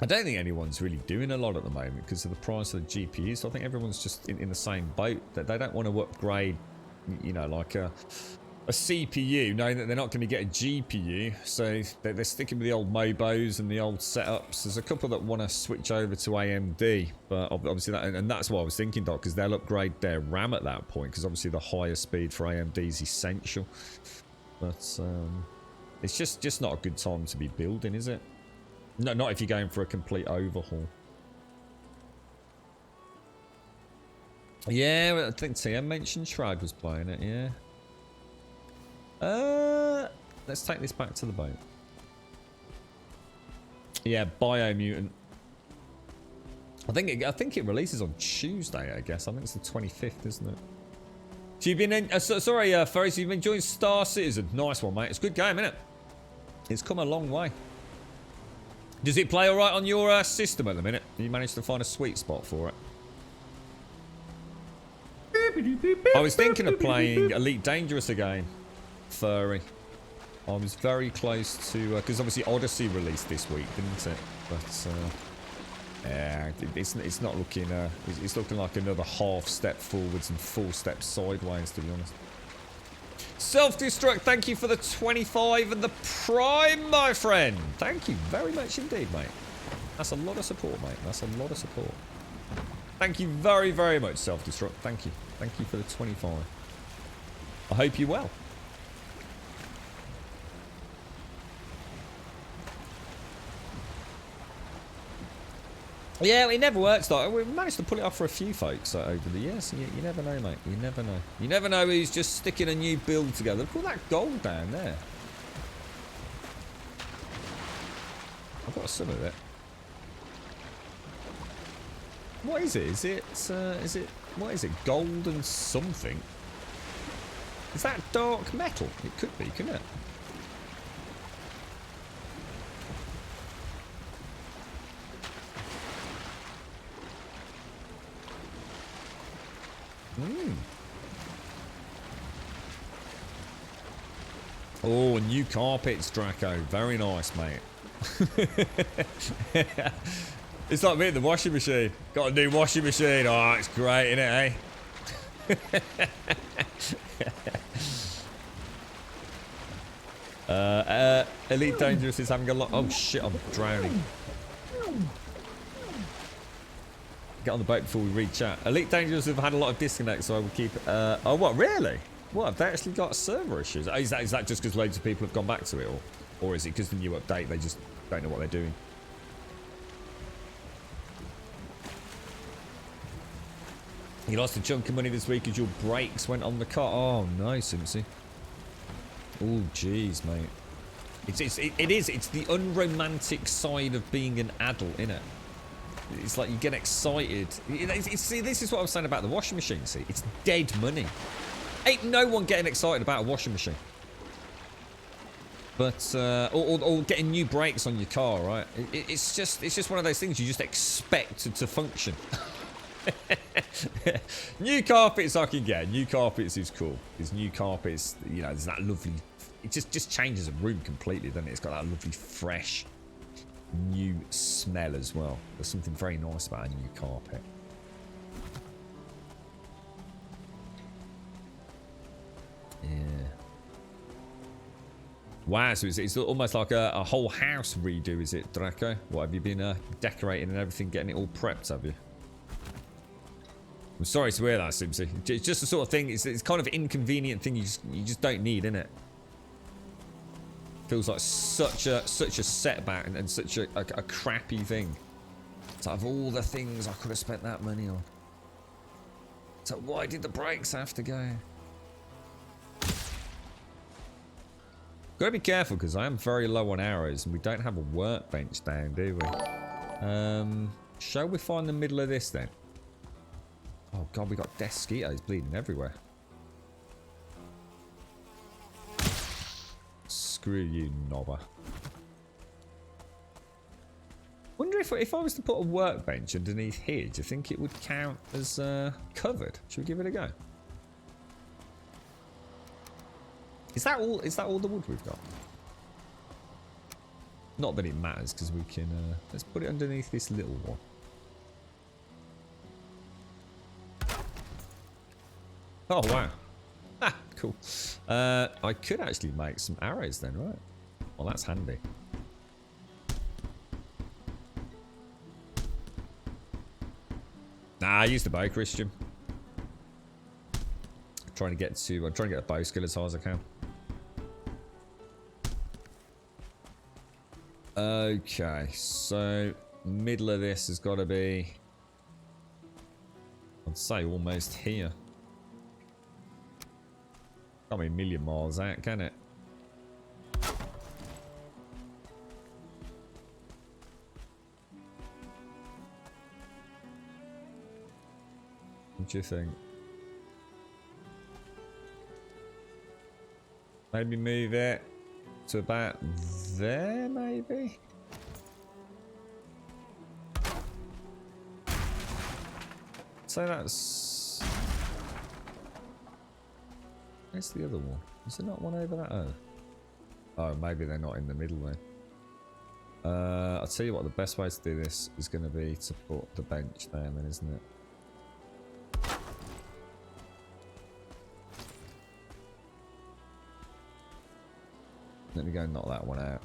I don't think anyone's really doing a lot at the moment because of the price of the GPU. So I think everyone's just in the same boat, that they don't want to upgrade, you know, like a CPU, knowing that they're not going to get a GPU, so they're sticking with the old Mobos and the old setups. There's a couple that want to switch over to AMD, but obviously that's what I was thinking, Doc, because they'll upgrade their RAM at that point, because obviously the higher speed for AMD is essential. But it's just not a good time to be building, is it? No, not if you're going for a complete overhaul. Yeah, I think TM mentioned Shroud was playing it, yeah. Let's take this back to the boat. Yeah, Biomutant. I think it releases on Tuesday, I guess. I think it's the 25th, isn't it? So you've been in... sorry, Ferris, you've been enjoying Star Citizen. Nice one, mate. It's a good game, isn't it? It's come a long way. Does it play alright on your system at the minute? You managed to find a sweet spot for it? I was thinking of playing Elite Dangerous again. Furry. I was very close to... because obviously Odyssey released this week, didn't it? But... yeah, it's not looking... it's looking like another half step forwards and full step sideways, to be honest. Self-destruct, thank you for the 25 and the prime, my friend. Thank you very much indeed, mate. That's a lot of support, mate. That's a lot of support. Thank you very, very much, Self-destruct. Thank you. Thank you for the 25. I hope you're well. Yeah, it never works. Like, we managed to pull it off for a few folks over the years. You never know, mate. You never know. You never know who's just sticking a new build together. Look at all that gold down there. I've got some of it. What is it? Is it what is it? Gold and something? Is that dark metal? It could be, couldn't it? Oh, new carpets, Draco. Very nice, mate. It's like me at the washing machine. Got a new washing machine. Oh, it's great, isn't it, eh? Elite Dangerous is having a lot... Oh, shit, I'm drowning. Get on the boat before we read chat. Elite Dangerous have had a lot of disconnects, so I will keep... oh, what, really? What, have they actually got server issues? Is that just because loads of people have gone back to it? Or is it because the new update, they just don't know what they're doing? You lost a chunk of money this week as your brakes went on the car. Oh, no, Simpsy. Oh, jeez, mate. It's the unromantic side of being an adult, innit? It's like you get excited. See, this is what I was saying about the washing machine, see? It's dead money. Ain't no one getting excited about a washing machine. But, or getting new brakes on your car, right? It's just one of those things you just expect to function. New carpets I can get. New carpets is cool. There's new carpets, you know, there's that lovely... It just changes a room completely, doesn't it? It's got that lovely, fresh, new smell as well. There's something very nice about a new carpet. Yeah. Wow, so it's almost like a whole house redo, is it, Draco? What, have you been decorating and everything, getting it all prepped, have you? I'm sorry to hear that, Simpsy. It's just the sort of thing, it's kind of an inconvenient thing you just don't need, innit? Feels like such a setback and such a crappy thing. It's out of all the things I could have spent that money on. So why did the brakes have to go? Gotta be careful because I am very low on arrows and we don't have a workbench down, do we? Shall we find the middle of this then? Oh god, we got mosquitoes bleeding everywhere. Screw you, knobber. Wonder if I was to put a workbench underneath here, do you think it would count as covered? Should we give it a go? Is that all? Is that all the wood we've got? Not that it matters, because we can. Let's put it underneath this little one. Oh wow! Ah, cool. I could actually make some arrows then, right? Well, that's handy. Nah, use the bow, Christian. I'm trying to get the bow skill as high as I can. Okay, so middle of this has got to be, I'd say almost here. Can't be a million miles out, can it? What do you think? Maybe move it to about there, maybe? So that's... Where's the other one? Is there not one over that? Oh, maybe they're not in the middle then. I'll tell you what, the best way to do this is going to be to put the bench down then, isn't it? Let me go and knock that one out.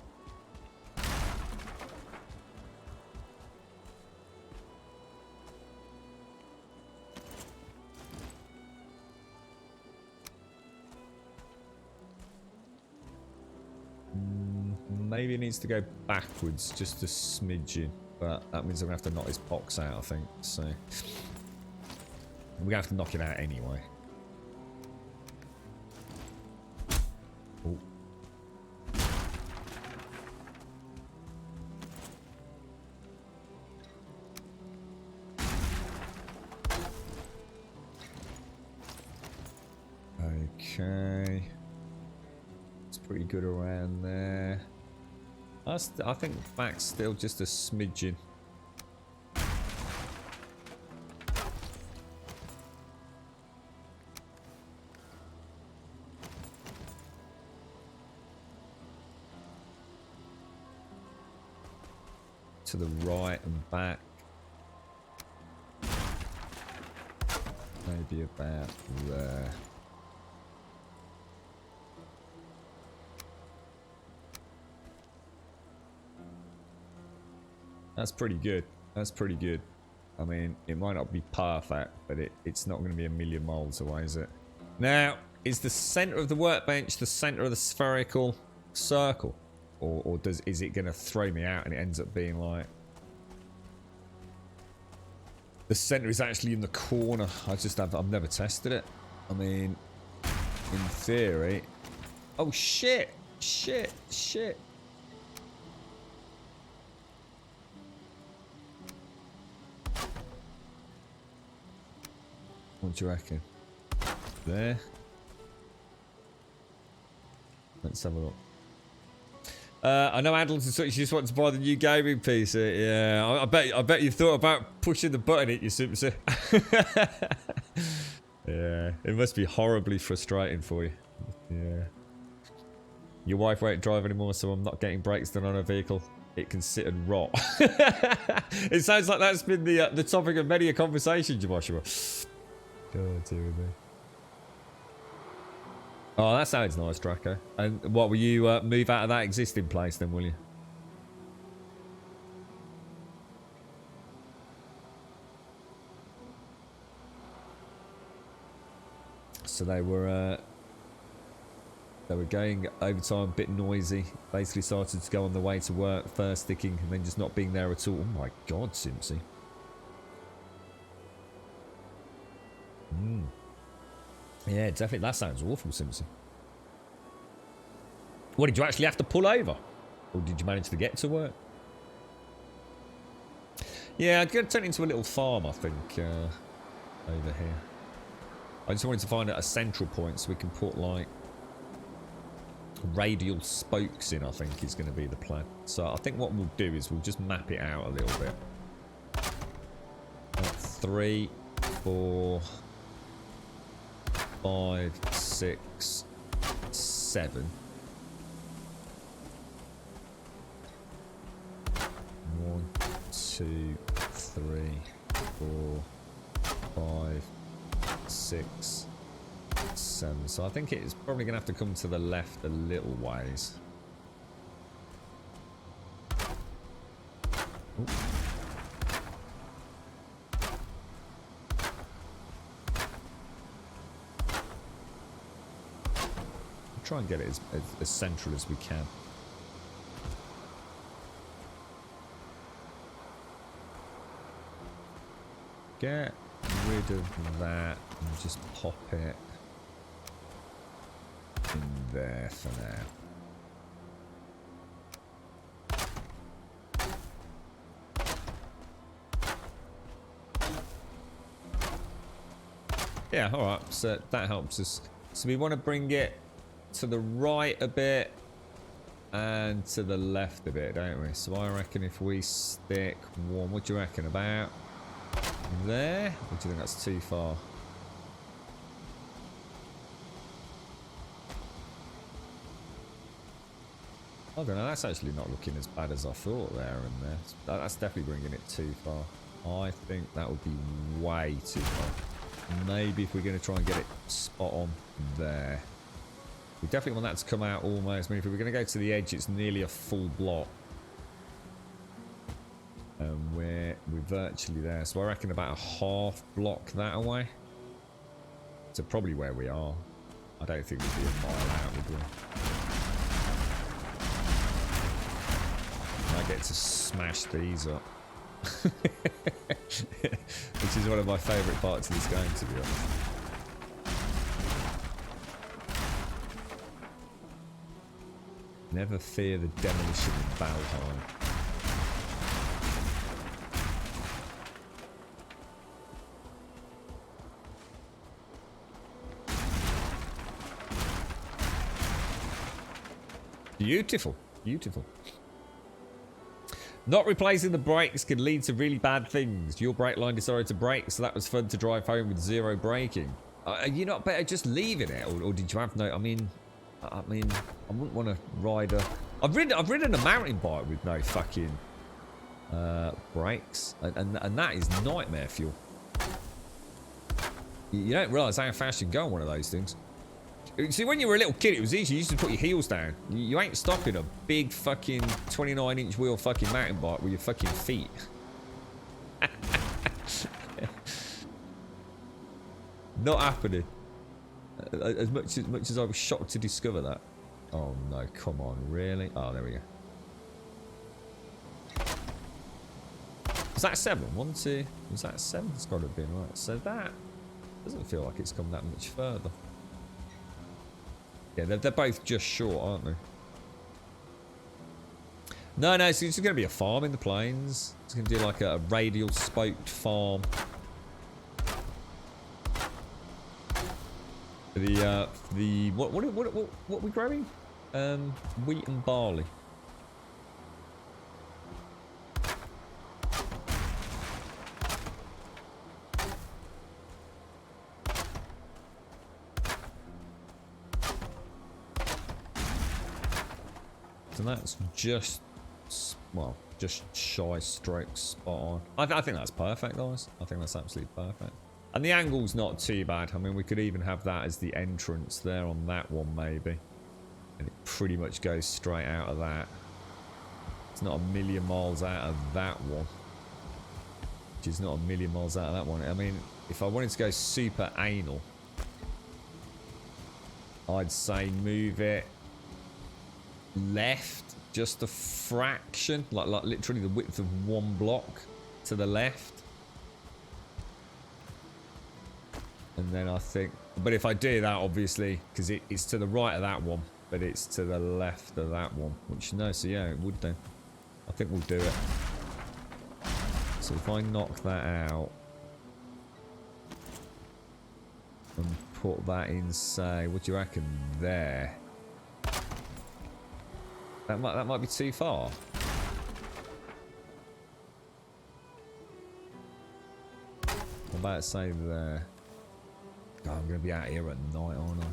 Maybe it needs to go backwards just a smidgen, but that means I'm going to have to knock his box out, I think. So we're going to have to knock it out anyway. Oh. Okay. It's pretty good around there. I think back's still just a smidgen. To the right and back. Maybe about there. That's pretty good. That's pretty good. I mean, it might not be perfect, but it's not going to be a million miles away, is it? Now, is the center of the workbench the center of the spherical circle? Or is it going to throw me out and it ends up being like... The center is actually in the corner. I've never tested it. I mean, in theory... Oh, shit! Shit! Shit! What do you reckon? There. Let's have a look. I know Adel's such. You just want to buy the new gaming PC. Yeah, I bet you thought about pushing the button at your Simpson. Yeah, it must be horribly frustrating for you. Yeah. Your wife won't drive anymore, so I'm not getting brakes done on her vehicle. It can sit and rot. It sounds like that's been the topic of many a conversation, Joshua. God, dear me. Oh, that sounds nice, Draco. And what, will you move out of that existing place then, will you? So they were going overtime, a bit noisy. Basically started to go on the way to work, first sticking, and then just not being there at all. Oh my God, Simpsy. Yeah, definitely. That sounds awful, Simpson. What, did you actually have to pull over? Or did you manage to get to work? Yeah, I'm going to turn it into a little farm, I think, over here. I just wanted to find a central point so we can put, like, radial spokes in, I think is going to be the plan. So I think what we'll do is we'll just map it out a little bit. 3, 4, 5, 6, 7. 1, 2, 3, 4, 5, 6, 7. So I think it's probably going to have to come to the left a little ways. Ooh. Try and get it as central as we can. Get rid of that and just pop it in there for now. Yeah, alright, so that helps us. So we want to bring it to the right a bit and to the left a bit, don't we? So I reckon if we stick one, what do you reckon, about there? Or do you think that's too far? I don't know, that's actually not looking as bad as I thought there and there. That's definitely bringing it too far. I think that would be way too far. Maybe if we're going to try and get it spot on there. We definitely want that to come out almost. I mean, if we're going to go to the edge, it's nearly a full block. And we're virtually there. So I reckon about a half block that away. So probably where we are. I don't think we'd be a mile out, would we? I get to smash these up. Which is one of my favourite parts of this game, to be honest. Never fear the demolition of Valheim. Beautiful, beautiful. Not replacing the brakes can lead to really bad things. Your brake line decided to brake, so that was fun to drive home with zero braking. Are you not better just leaving it, or did you have no? I mean, I wouldn't want to ride a. I've ridden a mountain bike with no fucking brakes, and that is nightmare fuel. You don't realise how fast you can go on one of those things. See, when you were a little kid, it was easy. You used to put your heels down. You ain't stopping a big fucking 29-inch wheel fucking mountain bike with your fucking feet. Not happening. As much as I was shocked to discover that. Oh no, come on, really? Oh, there we go. Was that 7? 1, 2. Was that 7? It's got to have been right. So that doesn't feel like it's come that much further. Yeah, they're both just short, aren't they? No, it's just going to be a farm in the plains. It's going to do like a radial spoked farm. What are we growing? Wheat and barley. So that's just, well, just shy strokes spot on. I think that's perfect, guys. I think that's absolutely perfect. And the angle's not too bad. I mean, we could even have that as the entrance there on that one, maybe. And it pretty much goes straight out of that. It's not a million miles out of that one. Which is not a million miles out of that one. I mean, if I wanted to go super anal, I'd say move it left just a fraction, like literally the width of one block to the left. And then I think, but if I do that, obviously, because it's to the right of that one, but it's to the left of that one, which no, so yeah, it would then. I think we'll do it. So if I knock that out and put that in, say, what do you reckon there? That might be too far. What about say there? God, I'm gonna be out here at night, aren't I?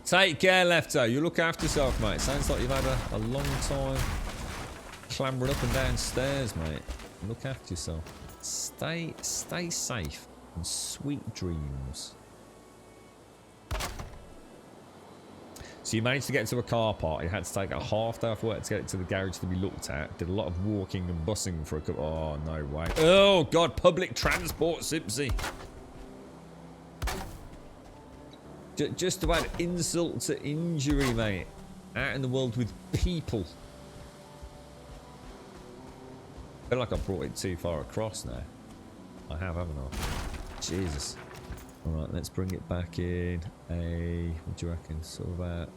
Take care, Lefto. You look after yourself, mate. Sounds like you've had a long time clambering up and down stairs, mate. Look after yourself. Stay safe and sweet dreams. So you managed to get to a car park. You had to take a half day off work to get it to the garage to be looked at. Did a lot of walking and bussing for a couple. Oh, no way. Oh, God. Public transport, Sipsy. Just about insult to injury, mate. Out in the world with people. I feel like I brought it too far across now. I have, haven't I? Jesus. Alright, let's bring it back in. What do you reckon? Sort of about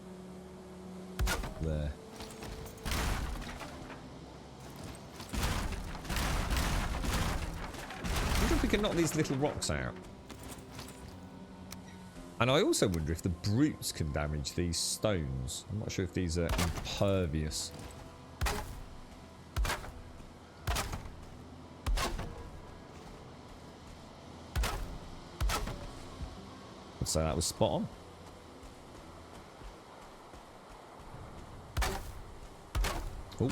there. I wonder if we can knock these little rocks out. And I also wonder if the brutes can damage these stones. I'm not sure if these are impervious. I'd say that was spot on. Oh.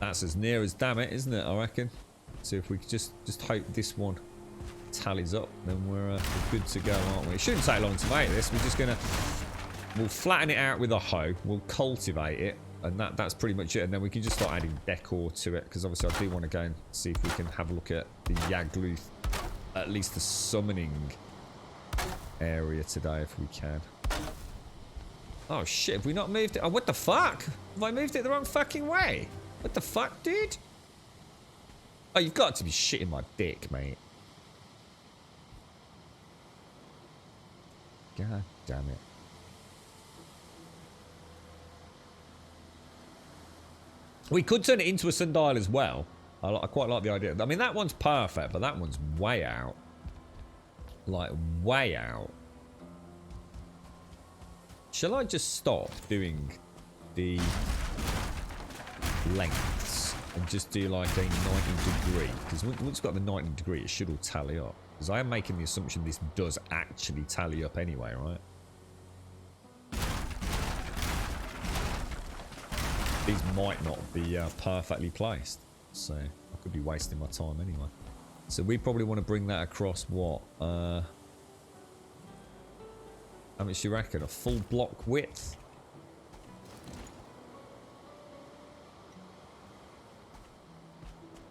That's as near as damn it, isn't it? I reckon. So if we could just hope this one tallies up, then we're good to go, aren't we? It shouldn't take long to make this. We're just gonna we'll flatten it out with a hoe. We'll cultivate it, and that's pretty much it. And then we can just start adding decor to it, because obviously I do want to go and see if we can have a look at the Yagluth, at least the summoning area today, if we can. Oh shit! Have we not moved it? Oh, what the fuck? Have I moved it the wrong fucking way? What the fuck, dude? Oh, you've got to be shitting my dick, mate. God damn it. We could turn it into a sundial as well. I quite like the idea. I mean, that one's perfect, but that one's way out. Like, way out. Shall I just stop doing the lengths and just do like a 90 degree? Because once we've got the 90 degree, it should all tally up. Because I am making the assumption this does actually tally up anyway, right? These might not be perfectly placed, so I could be wasting my time anyway. So we probably want to bring that across what? How much do you reckon? A full block width?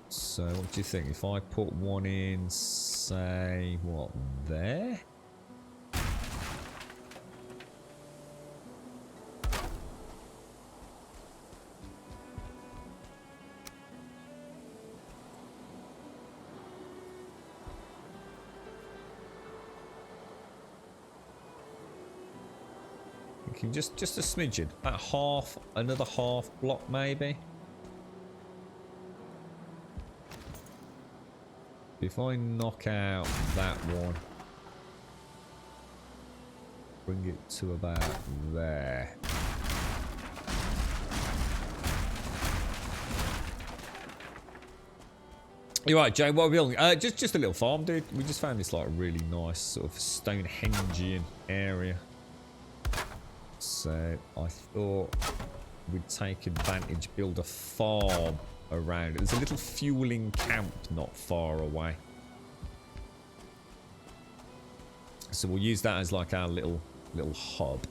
So what do you think? If I put one in, say, what, there? Just a smidgen, about half, another half block maybe. If I knock out that one, bring it to about there. You're right, Jay. What are we building? Just a little farm, dude. We just found this like really nice sort of Stonehengean area. So I thought we'd take advantage, build a farm around it. There's a little fueling camp not far away. So we'll use that as like our little hub.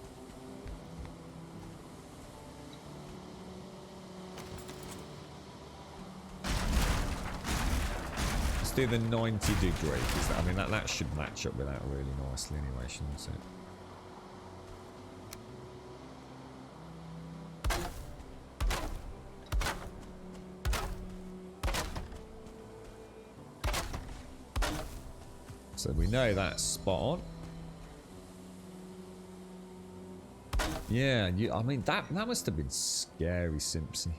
do the 90 degree. I mean, that should match up with that really nicely anyway, shouldn't it? So we know that's spot on. Yeah, I mean, that must have been scary, Simpsy.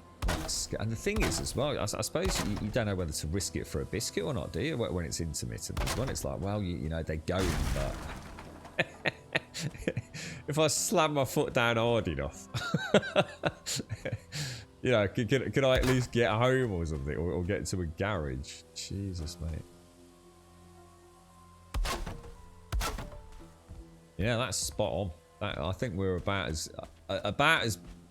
And the thing is, as well, I suppose you don't know whether to risk it for a biscuit or not, do you? When it's intermittent as well, it's like, well, you know, they're going, but if I slam my foot down hard enough, you know, could I at least get home or something, or get to a garage? Jesus, mate. Yeah, that's spot on. I think we're about as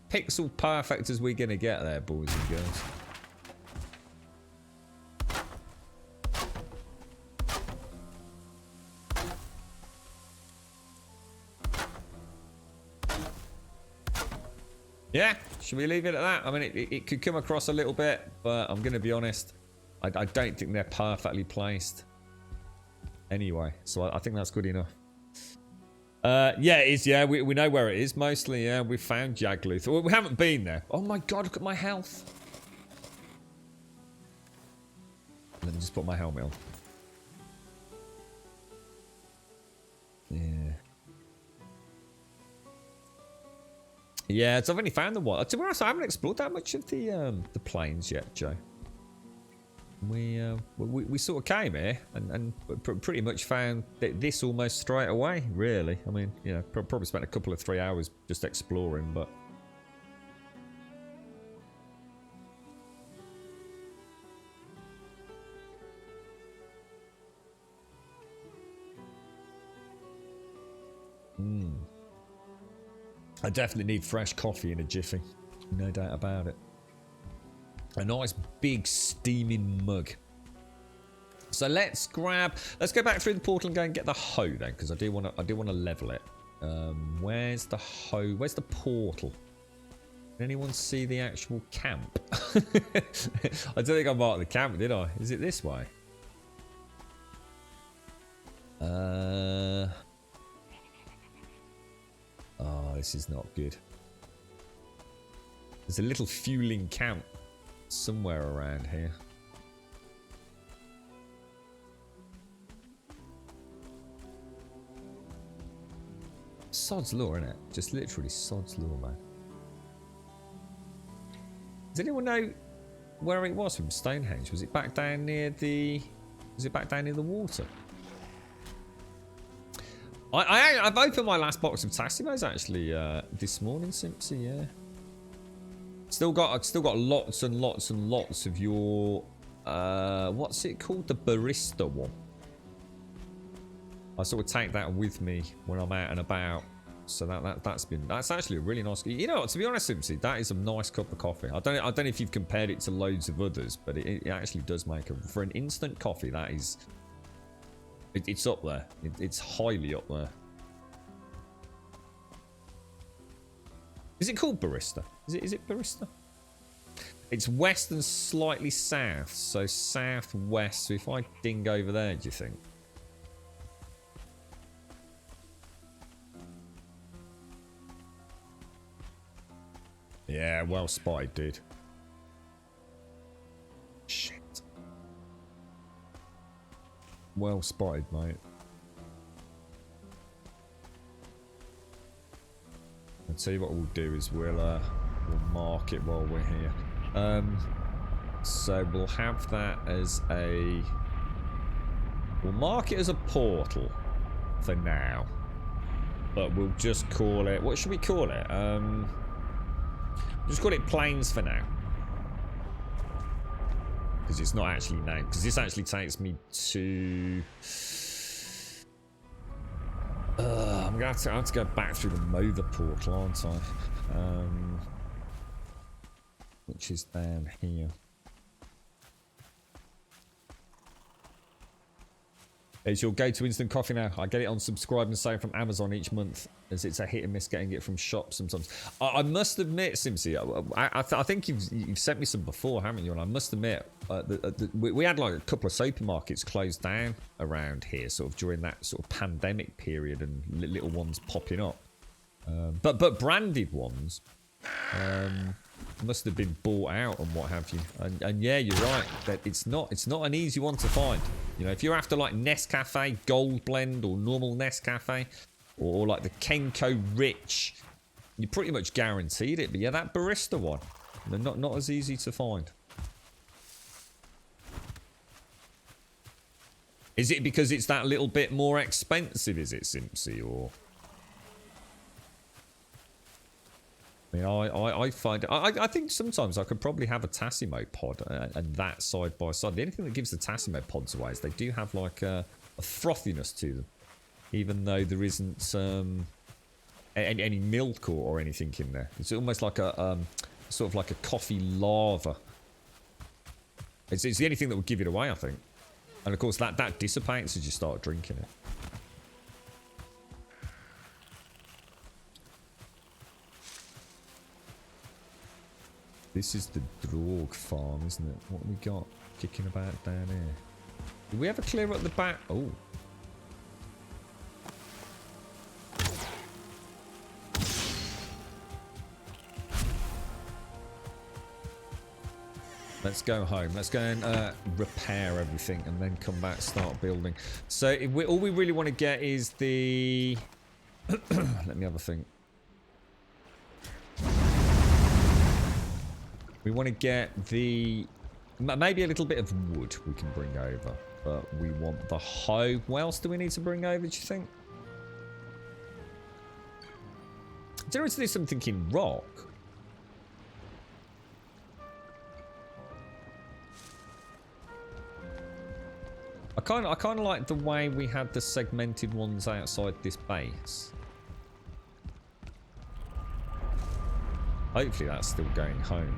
pixel perfect as we're gonna get there, boys and girls. Yeah, should we leave it at that? I mean, it could come across a little bit, but I'm gonna be honest, I don't think they're perfectly placed. Anyway, so I think that's good enough. Yeah, it is. Yeah, we know where it is mostly. Yeah, we found Jagluth. Well, we haven't been there. Oh my god, look at my health. Let me just put my helmet on. Yeah. Yeah, so I've only found the one. To be honest, I haven't explored that much of the plains yet, Joe. We sort of came here and pretty much found this almost straight away, really. I mean, you know, probably spent a couple of 3 hours just exploring, but... I definitely need fresh coffee in a jiffy. No doubt about it. A nice big steaming mug. So let's go back through the portal and go and get the hoe then, because I do want to level it. Where's the hoe? Where's the portal? Did anyone see the actual camp? I don't think I marked the camp, did I? Is it this way? Oh, this is not good. There's a little fueling camp somewhere around here. Sod's law, innit? Just literally sod's law, man. Does anyone know where it was from Stonehenge? Was it back down near the... Was it back down near the water? I've opened my last box of Tassimos actually this morning, Simpsy, yeah. I've still got lots and lots and lots of your what's it called? The barista one. I sort of take that with me when I'm out and about. So that's actually a really nice. You know what, to be honest, Simpsy, that is a nice cup of coffee. I don't know if you've compared it to loads of others, but it actually does make for an instant coffee, that is it's up there. It's highly up there. Is it called barista? Is it barista? It's west and slightly south, so southwest. So if I ding over there, do you think? Yeah, well spotted, dude. Shit. Well spotted, mate. I'll tell you what we'll do is we'll mark it while we're here. So we'll have that as a... We'll mark it as a portal for now. But we'll just call it... What should we call it? Just call it plains for now. Because it's not actually named. Because this actually takes me to... I'm going to have to go back through the Mother portal, aren't I? Which is down here. It's your go-to instant coffee now. I get it on Subscribe and Save from Amazon each month, as it's a hit and miss getting it from shops sometimes. I must admit, Simsy, I think you've sent me some before, haven't you? And I must admit, we had like a couple of supermarkets closed down around here, sort of during that sort of pandemic period, and little ones popping up. But branded ones must have been bought out and what have you. And yeah, you're right. That it's not an easy one to find. You know, if you're after like Nescafe Gold Blend or normal Nescafe, or like the Kenko Rich, you're pretty much guaranteed it. But yeah, that barista one, they're not as easy to find. Is it because it's that little bit more expensive? Is it, Simpsy, or? I mean, I find I think sometimes I could probably have a Tassimo pod and that side by side. The only thing that gives the Tassimo pods away is they do have like a frothiness to them, even though there isn't any milk or anything in there. It's almost like a sort of like a coffee lava. It's the only thing that would give it away, I think. And of course that dissipates as you start drinking it. This is the Drog farm, isn't it? What have we got kicking about down here? Did we ever clear up the back? Oh. Let's go home. Let's go and repair everything and then come back, start building. So all we really want to get is the... Let me have a think. We want to get the... Maybe a little bit of wood we can bring over. But we want the hoe. What else do we need to bring over, do you think? Do you want to do something in rock? I kind of like the way we had the segmented ones outside this base. Hopefully that's still going home.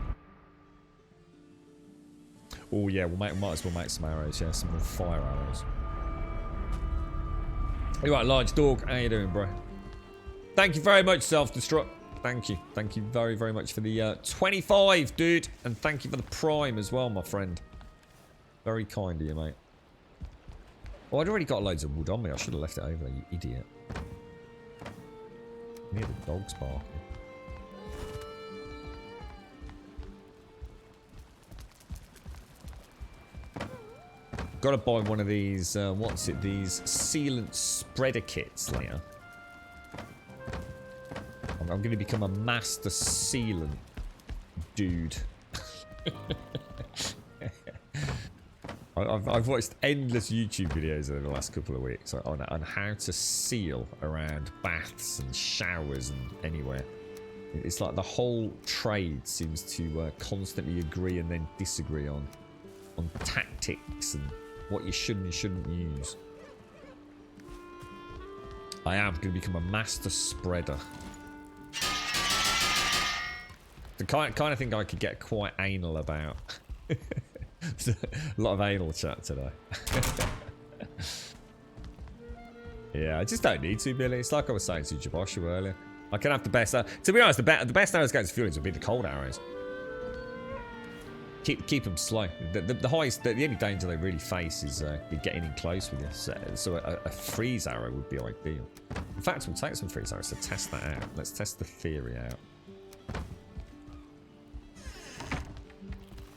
Oh yeah, might as well make some arrows, yeah, some more fire arrows. You're right, Large Dog, how you doing, bro? Thank you very much, Self-Destruct. Thank you very, very much for the 25, dude, and thank you for the Prime as well, my friend. Very kind of you, mate. Oh, I'd already got loads of wood on me. I should have left it over there, you idiot. Near the dog's barking. Got to buy one of these, what's it, these sealant spreader kits later. I'm going to become a master sealant dude. I've watched endless YouTube videos over the last couple of weeks on how to seal around baths and showers and anywhere. It's like the whole trade seems to constantly agree and then disagree on tactics and what you should and shouldn't use. I am going to become a master spreader. The kind of thing I could get quite anal about. A lot of anal chat today. Yeah, I just don't need to, Billy. It's like I was saying to Jaboshu earlier. I can have the best... to be honest, the best arrows going to feelings would be the cold arrows. Keep them slow. The highest... The only danger they really face is getting in close with you. So a freeze arrow would be ideal. In fact, we'll take some freeze arrows to test that out. Let's test the theory out.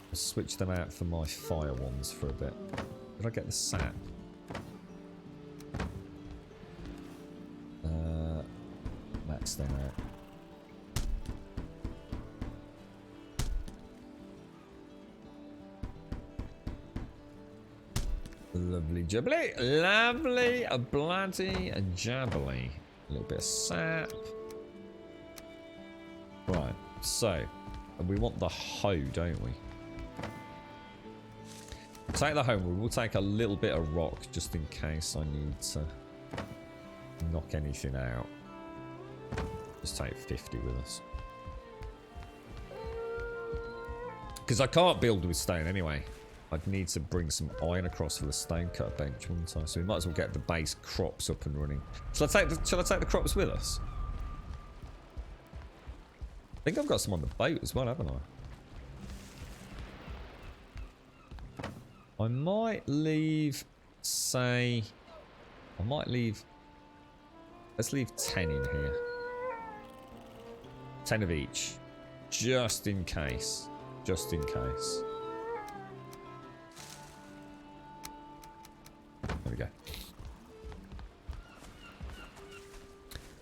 I'll switch them out for my fire ones for a bit. Did I get the sap? Max them out. Lovely jubbly. Lovely a bloody a jabbly. A little bit of sap. Right, so we want the hoe, don't we? Take the hoe. We'll take a little bit of rock just in case I need to knock anything out. Just take 50 with us. Because I can't build with stone anyway. I'd need to bring some iron across for the stone cut bench, wouldn't I? So we might as well get the base crops up and running. Shall I take the crops with us? I think I've got some on the boat as well, haven't I? I might leave, say... I might leave... Let's leave 10 in here. 10 of each. Just in case. Just in case. There we go.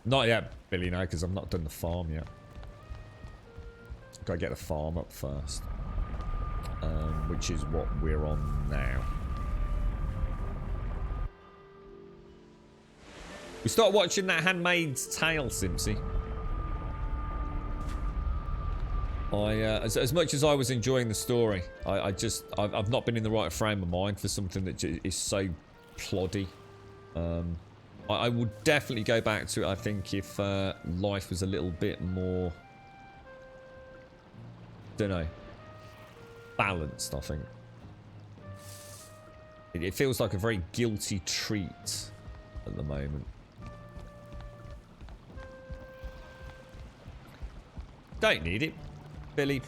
Not yet, Billy, no, because I've not done the farm yet. Gotta get the farm up first. Which is what we're on now. We start watching that Handmaid's Tale, Simpsy. As much as I was enjoying the story, I've not been in the right frame of mind for something that is so ploddy. I would definitely go back to it, I think, if life was a little bit more, don't know, balanced, I think. It feels like a very guilty treat at the moment. Don't need it, Billy.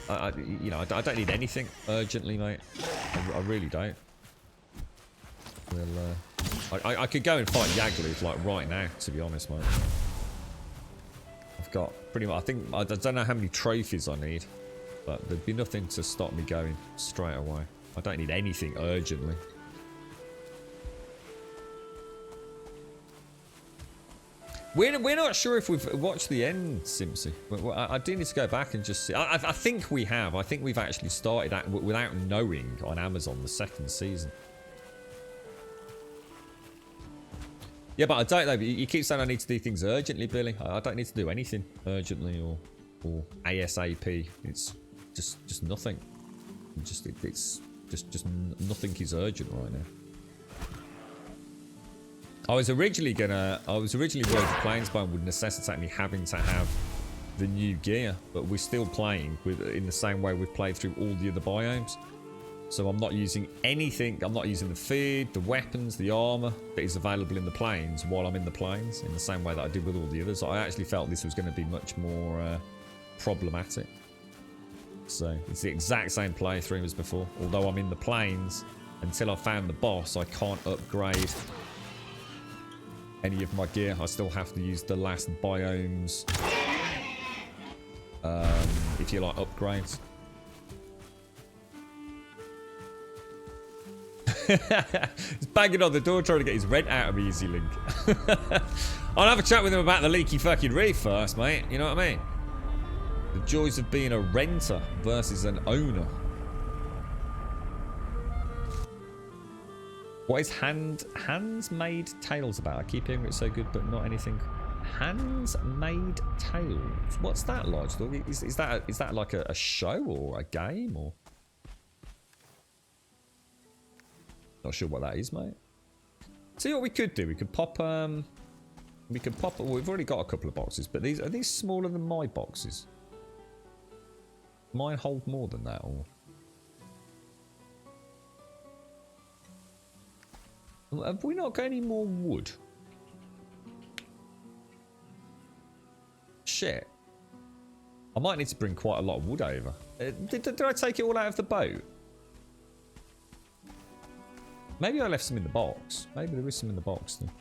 You know, I don't need anything urgently, mate. I really don't. Well, I could go and fight Yagluth like right now, to be honest, mate. I've got pretty much. I don't know how many trophies I need, but there'd be nothing to stop me going straight away. I don't need anything urgently. We're not sure if we've watched the end, Simpsy. I do need to go back and just see. I think we have. I think we've actually started without knowing on Amazon the second season. Yeah, but I don't know. You keep saying I need to do things urgently, Billy. I don't need to do anything urgently or ASAP. It's just nothing. It's just nothing is urgent right now. I was originally worried the Planesbone would necessitate me having to have the new gear, but we're still playing in the same way we've played through all the other biomes. So I'm not using anything. I'm not using the food, the weapons, the armor that is available in the planes while I'm in the planes, in the same way that I did with all the others. I actually felt this was going to be much more problematic. So it's the exact same playthrough as before. Although I'm in the planes, until I found the boss, I can't upgrade any of my gear. I still have to use the last biomes, if you like, upgrades. He's banging on the door trying to get his rent out of me, Easy Link. I'll have a chat with him about the leaky fucking reef first, mate. You know what I mean? The joys of being a renter versus an owner. What is Hands-Made Tales about? I keep hearing it's so good, but not anything. Hands-Made Tales. What's that, Large Dog? Is that like a show or a game or? Not sure what that is, mate. See what we could do. We could pop. Well, we've already got a couple of boxes, but are these smaller than my boxes? Mine hold more than that, or? Have we not got any more wood? Shit. I might need to bring quite a lot of wood over. Did I take it all out of the boat? Maybe I left some in the box. Maybe there is some in the box then.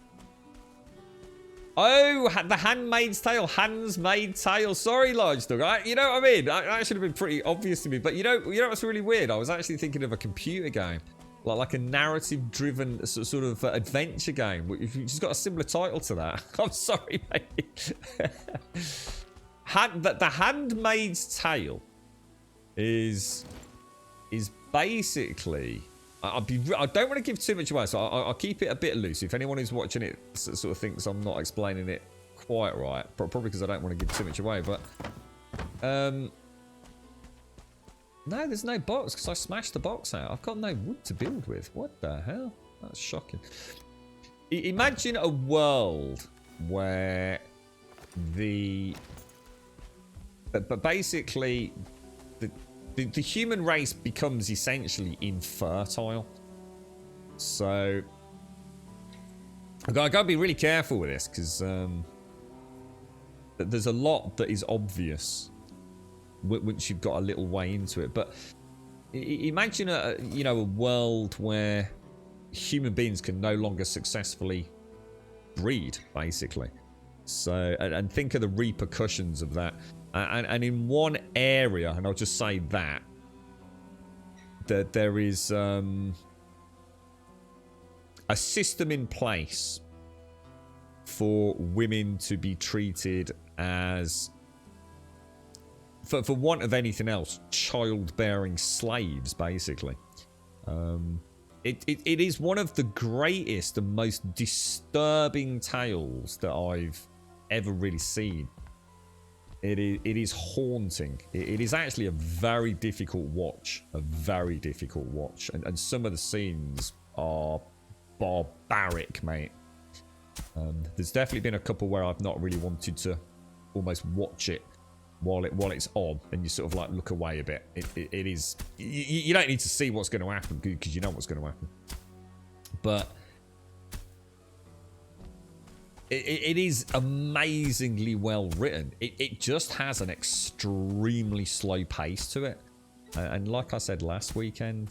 Oh, the Handmaid's Tale. Hands-Made Tale. Sorry, Large Dog. You know what I mean? That should have been pretty obvious to me. But you know what's really weird? I was actually thinking of a computer game. Like a narrative-driven sort of adventure game. Which has got a similar title to that. I'm sorry, mate. The Handmaid's Tale is basically... I don't want to give too much away, so I'll keep it a bit loose. If anyone who's watching it sort of thinks I'm not explaining it quite right, probably because I don't want to give too much away, but... No, there's no box because I smashed the box out. I've got no wood to build with. What the hell? That's shocking. Imagine a world where but basically the human race becomes essentially infertile. So I gotta be really careful with this, because there's a lot that is obvious once you've got a little way into it. But imagine a world where human beings can no longer successfully breed, basically. So, and think of the repercussions of that. And in one area, and I'll just say that there is a system in place for women to be treated as, for want of anything else, childbearing slaves, basically. It is one of the greatest and most disturbing tales that I've ever really seen. It is haunting. It is actually a very difficult watch. And some of the scenes are barbaric, mate. There's definitely been a couple where I've not really wanted to almost watch it while it's on, and you sort of like look away a bit. It is, you don't need to see what's going to happen, because you know what's going to happen. But it is amazingly well written. It just has an extremely slow pace to it. And like I said last weekend,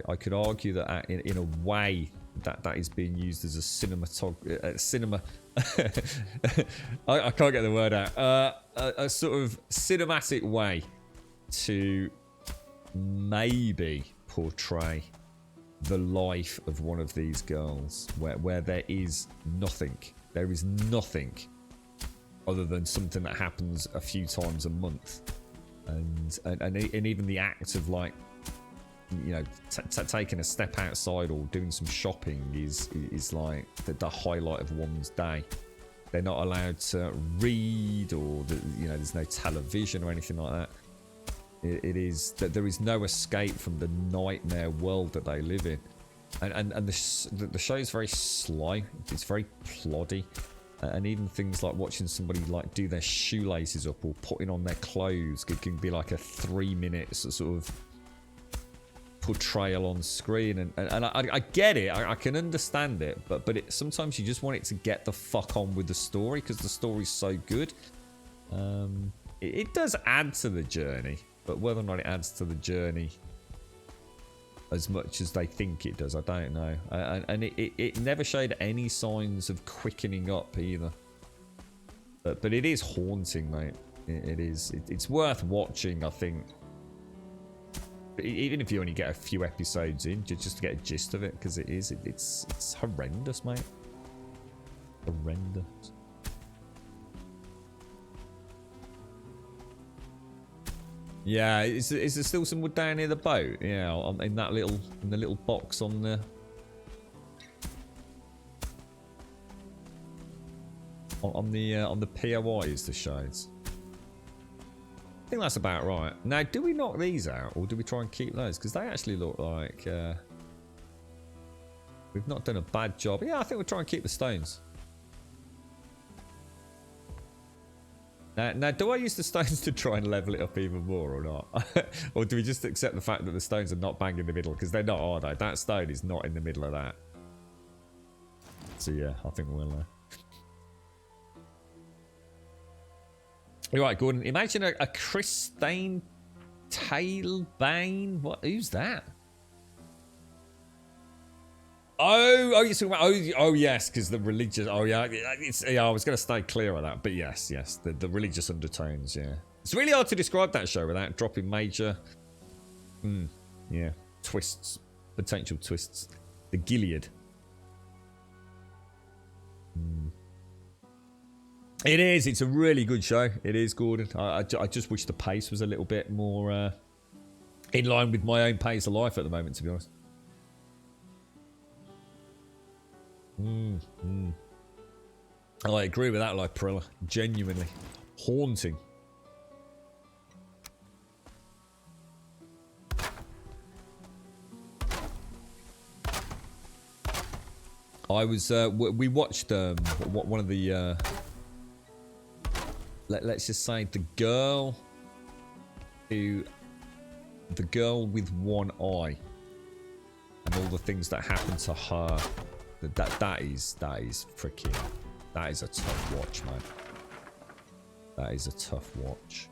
I could argue that in a way that is being used as a cinema I can't get the word out. A sort of cinematic way to maybe portray the life of one of these girls, where there is nothing. There is nothing other than something that happens a few times a month, and even the act of, like, taking a step outside or doing some shopping is like the highlight of one's day. They're not allowed to read, or there's no television or anything like that. It is that there is no escape from the nightmare world that they live in, and the show is very slow. It's very ploddy, and even things like watching somebody like do their shoelaces up or putting on their clothes can be like a 3-minute sort of portrayal on screen, and I get it. I can understand it, but sometimes you just want it to get the fuck on with the story, because the story's so good. It does add to the journey, but whether or not it adds to the journey as much as they think it does, I don't know. And it never showed any signs of quickening up either. But it is haunting, mate. It is. It's worth watching, I think. Even if you only get a few episodes in, just to get a gist of it, because it's horrendous, mate. Horrendous. Yeah, is there still some wood down near the boat? Yeah, in the little box on the POI is the shades. I think that's about right. Now, do we knock these out, or do we try and keep those? Because they actually look like we've not done a bad job. Yeah, I think we'll try and keep the stones. Now, do I use the stones to try and level it up even more, or not? Or do we just accept the fact that the stones are not bang in the middle? Because they're not, are they? That stone is not in the middle of that. So yeah, I think we'll... You're right, Gordon. Imagine a Christine Tailbane. What? Who's that? Oh, you're talking about. Oh, yes, because the religious. Oh, yeah. I was going to stay clear of that, but yes, the religious undertones. Yeah, it's really hard to describe that show without dropping major. Yeah, twists, potential twists. The Gilead. It is. It's a really good show. It is, Gordon. I just wish the pace was a little bit more in line with my own pace of life at the moment, to be honest. I agree with that, like Prilla. Genuinely haunting. I was. We watched one of the. Let's just say the girl who the girl with one eye and all the things that happen to her. That is freaking. That is a tough watch, man. That is a tough watch.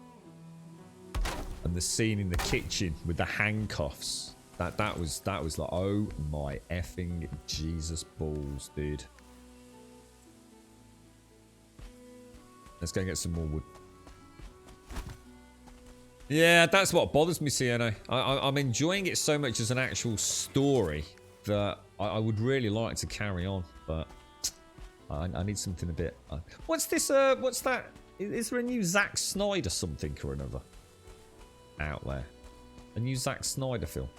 And the scene in the kitchen with the handcuffs. That was like, oh my effing Jesus balls, dude. Let's go and get some more wood. Yeah, that's what bothers me, Sienna. I'm enjoying it so much as an actual story that I would really like to carry on, but I need something a bit... what's this, what's that? Is there a new Zack Snyder something or another out there? A new Zack Snyder film?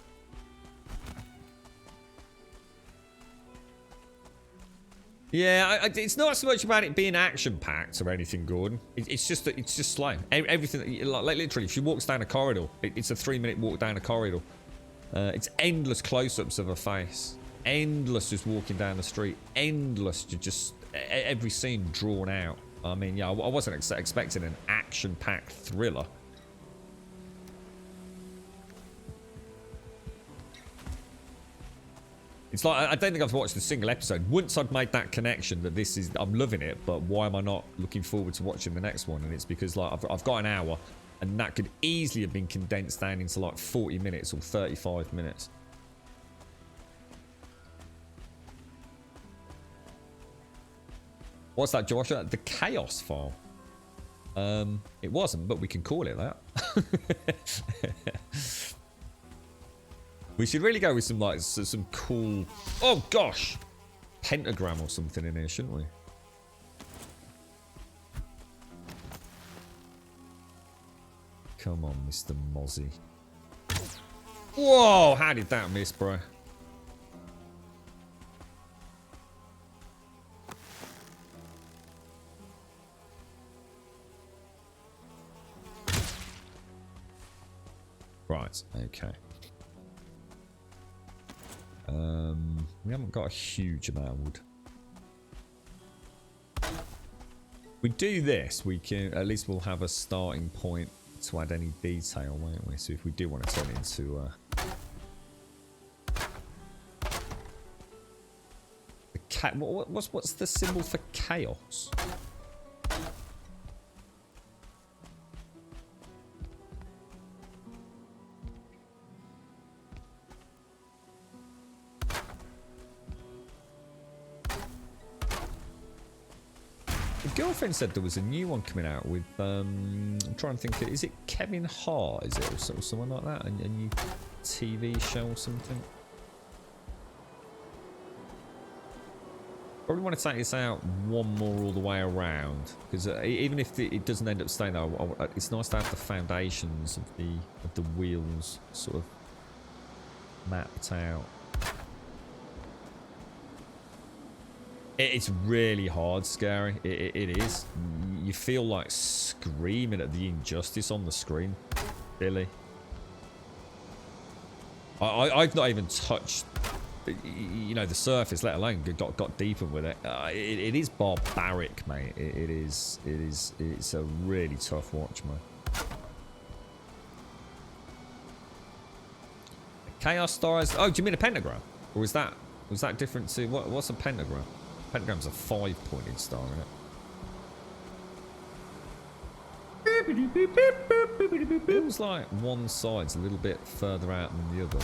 Yeah, it's not so much about it being action-packed or anything, Gordon. It's just that it's just slow. Everything, like literally, if she walks down a corridor, it's a 3-minute walk down a corridor. It's endless close-ups of her face. Endless just walking down the street. Endless just every scene drawn out. I mean, yeah, I wasn't expecting an action-packed thriller. It's like, I don't think I've watched a single episode. Once I've made that connection that this is, I'm loving it, but why am I not looking forward to watching the next one? And it's because like I've got an hour, and that could easily have been condensed down into like 40 minutes or 35 minutes. What's that, Josh? The Chaos File. It wasn't, but we can call it that. We should really go with some like some cool, oh gosh, pentagram or something in here, shouldn't we? Come on, Mr. Mozzie. Whoa, how did that miss, bro? Right, okay. We haven't got a huge amount of wood. We do this, we can, at least we'll have a starting point to add any detail, won't we? So if we do want to turn it into the cat, what's the symbol for chaos? Girlfriend said there was a new one coming out with I'm trying to think, is it Kevin Hart, is it, or someone like that, a new TV show or something? Probably want to take this out one more all the way around, because even if it doesn't end up staying there, it's nice to have the foundations of the wheels sort of mapped out. It's really hard, Scary. It is. You feel like screaming at the injustice on the screen, Billy. I've not even touched, you know, the surface, let alone got deeper with it. It is barbaric, mate. It's a really tough watch, mate. Chaos stars. Oh, do you mean a pentagram, or was that different to what's a pentagram? Pentagram's a 5-pointed star, isn't it? Feels like one side's a little bit further out than the other,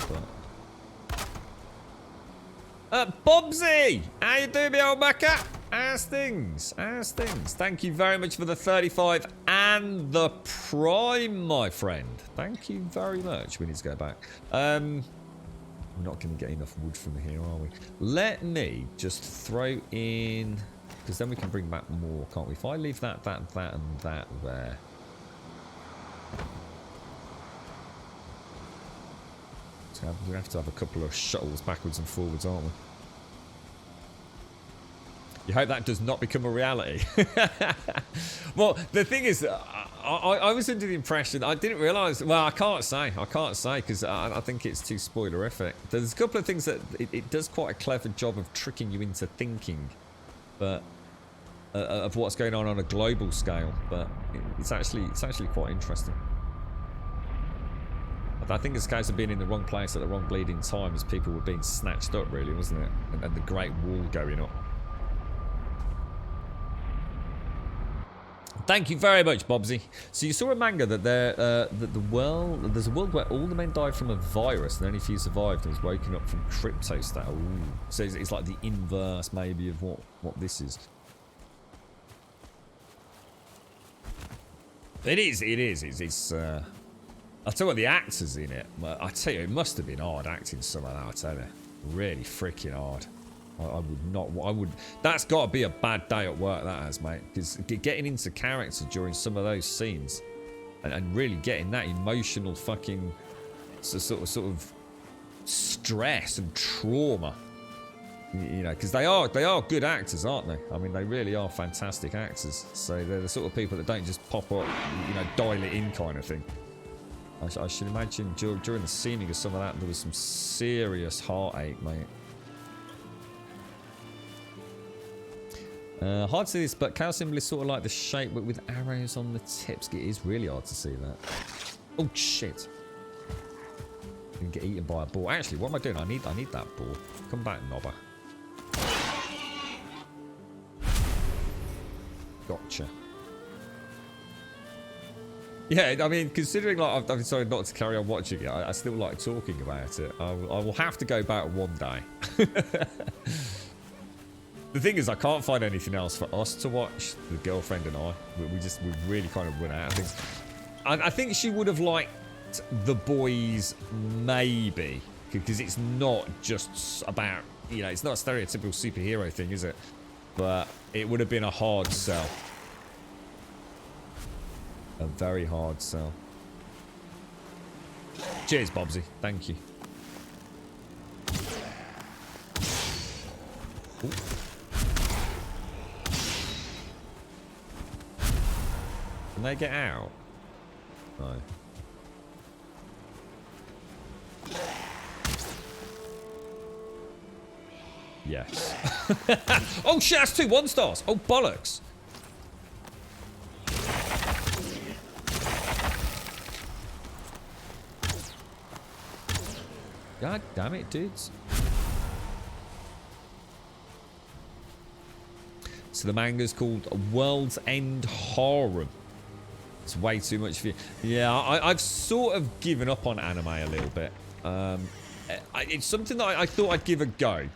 but... Bobsy! How you doing, me old mucker? How's things? How's things? Thank you very much for the 35 and the Prime, my friend. Thank you very much. We need to go back. We're not going to get enough wood from here, are we? Let me just throw in... Because then we can bring back more, can't we? If I leave that, and that there... So we're going to have to have a couple of shuttles backwards and forwards, aren't we? You hope that does not become a reality. Well, the thing is, I was under the impression, I didn't realise, well, I can't say, because I think it's too spoilerific. There's a couple of things that it does quite a clever job of tricking you into thinking, but of what's going on a global scale, but it's actually quite interesting. I think it's a case of being in the wrong place at the wrong bleeding time as people were being snatched up, really, wasn't it? And the Great Wall going up. Thank you very much, Bobsy. So you saw a manga that there's a world where all the men died from a virus and only a few survived and was woken up from crypto state. Ooh. So it's like the inverse, maybe, of what this is. It is. I'll tell you what, the actors in it, I tell you, it must have been hard acting some of that, I tell you. Really freaking hard. That's got to be a bad day at work, that has, mate. Because getting into character during some of those scenes and really getting that emotional fucking sort of stress and trauma, you know, because they are good actors, aren't they? I mean, they really are fantastic actors. So they're the sort of people that don't just pop up, you know, dial it in kind of thing. I should imagine during the scening of some of that, there was some serious heartache, mate. Hard to see this, but cow symbol is sort of like the shape, but with arrows on the tips. It is really hard to see that. Oh shit! Didn't get eaten by a boar. Actually, what am I doing? I need that boar. Come back, knobber. Gotcha. Yeah, I mean, considering like I've decided not to carry on watching it, I still like talking about it. I will have to go back one day. The thing is, I can't find anything else for us to watch, the girlfriend and I. We've really kind of run out of things. I think she would have liked The Boys, maybe, because it's not just about, you know, it's not a stereotypical superhero thing, is it? But it would have been a hard sell. A very hard sell. Cheers, Bobsy. Thank you. Ooh. Can they get out? No. Yes. Oh shit, that's 2 1-stars. Oh bollocks. God damn it, dudes. So the manga's called World's End Harem. It's way too much for you. Yeah, I've sort of given up on anime a little bit. It's something that I thought I'd give a go.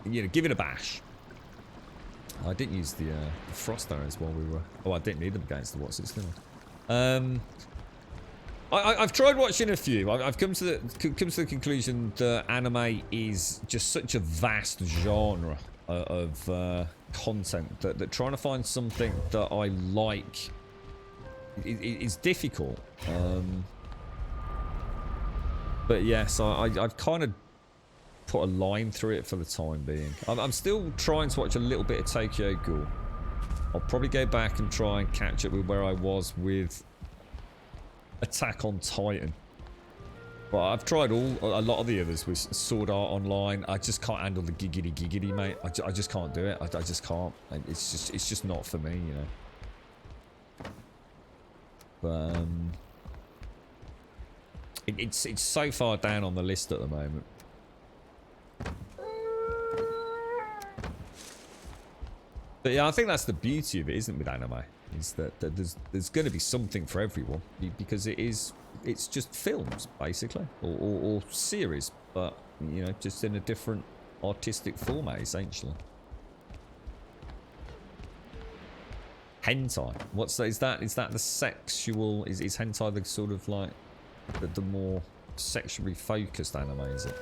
You know, give it a bash. I didn't use the frost arrows while we were... Oh, I didn't need them against the what's-its, did I? I've tried watching a few. I've come to the conclusion that anime is just such a vast genre of content that trying to find something that I like is difficult. But yes, I've kind of put a line through it for the time being. I'm still trying to watch a little bit of Tokyo Ghoul. I'll probably go back and try and catch up with where I was with Attack on Titan. But I've tried a lot of the others with Sword Art Online. I just can't handle the giggity, mate. I just can't do it. I just can't. It's just not for me, you know. But it's so far down on the list at the moment. But yeah, I think that's the beauty of it, isn't it, with anime? Is that there's going to be something for everyone, because it's just films basically, or series, but you know, just in a different artistic format essentially. Hentai, what's that? Is that the sexual? Is hentai the sort of like the more sexually focused anime? Is it?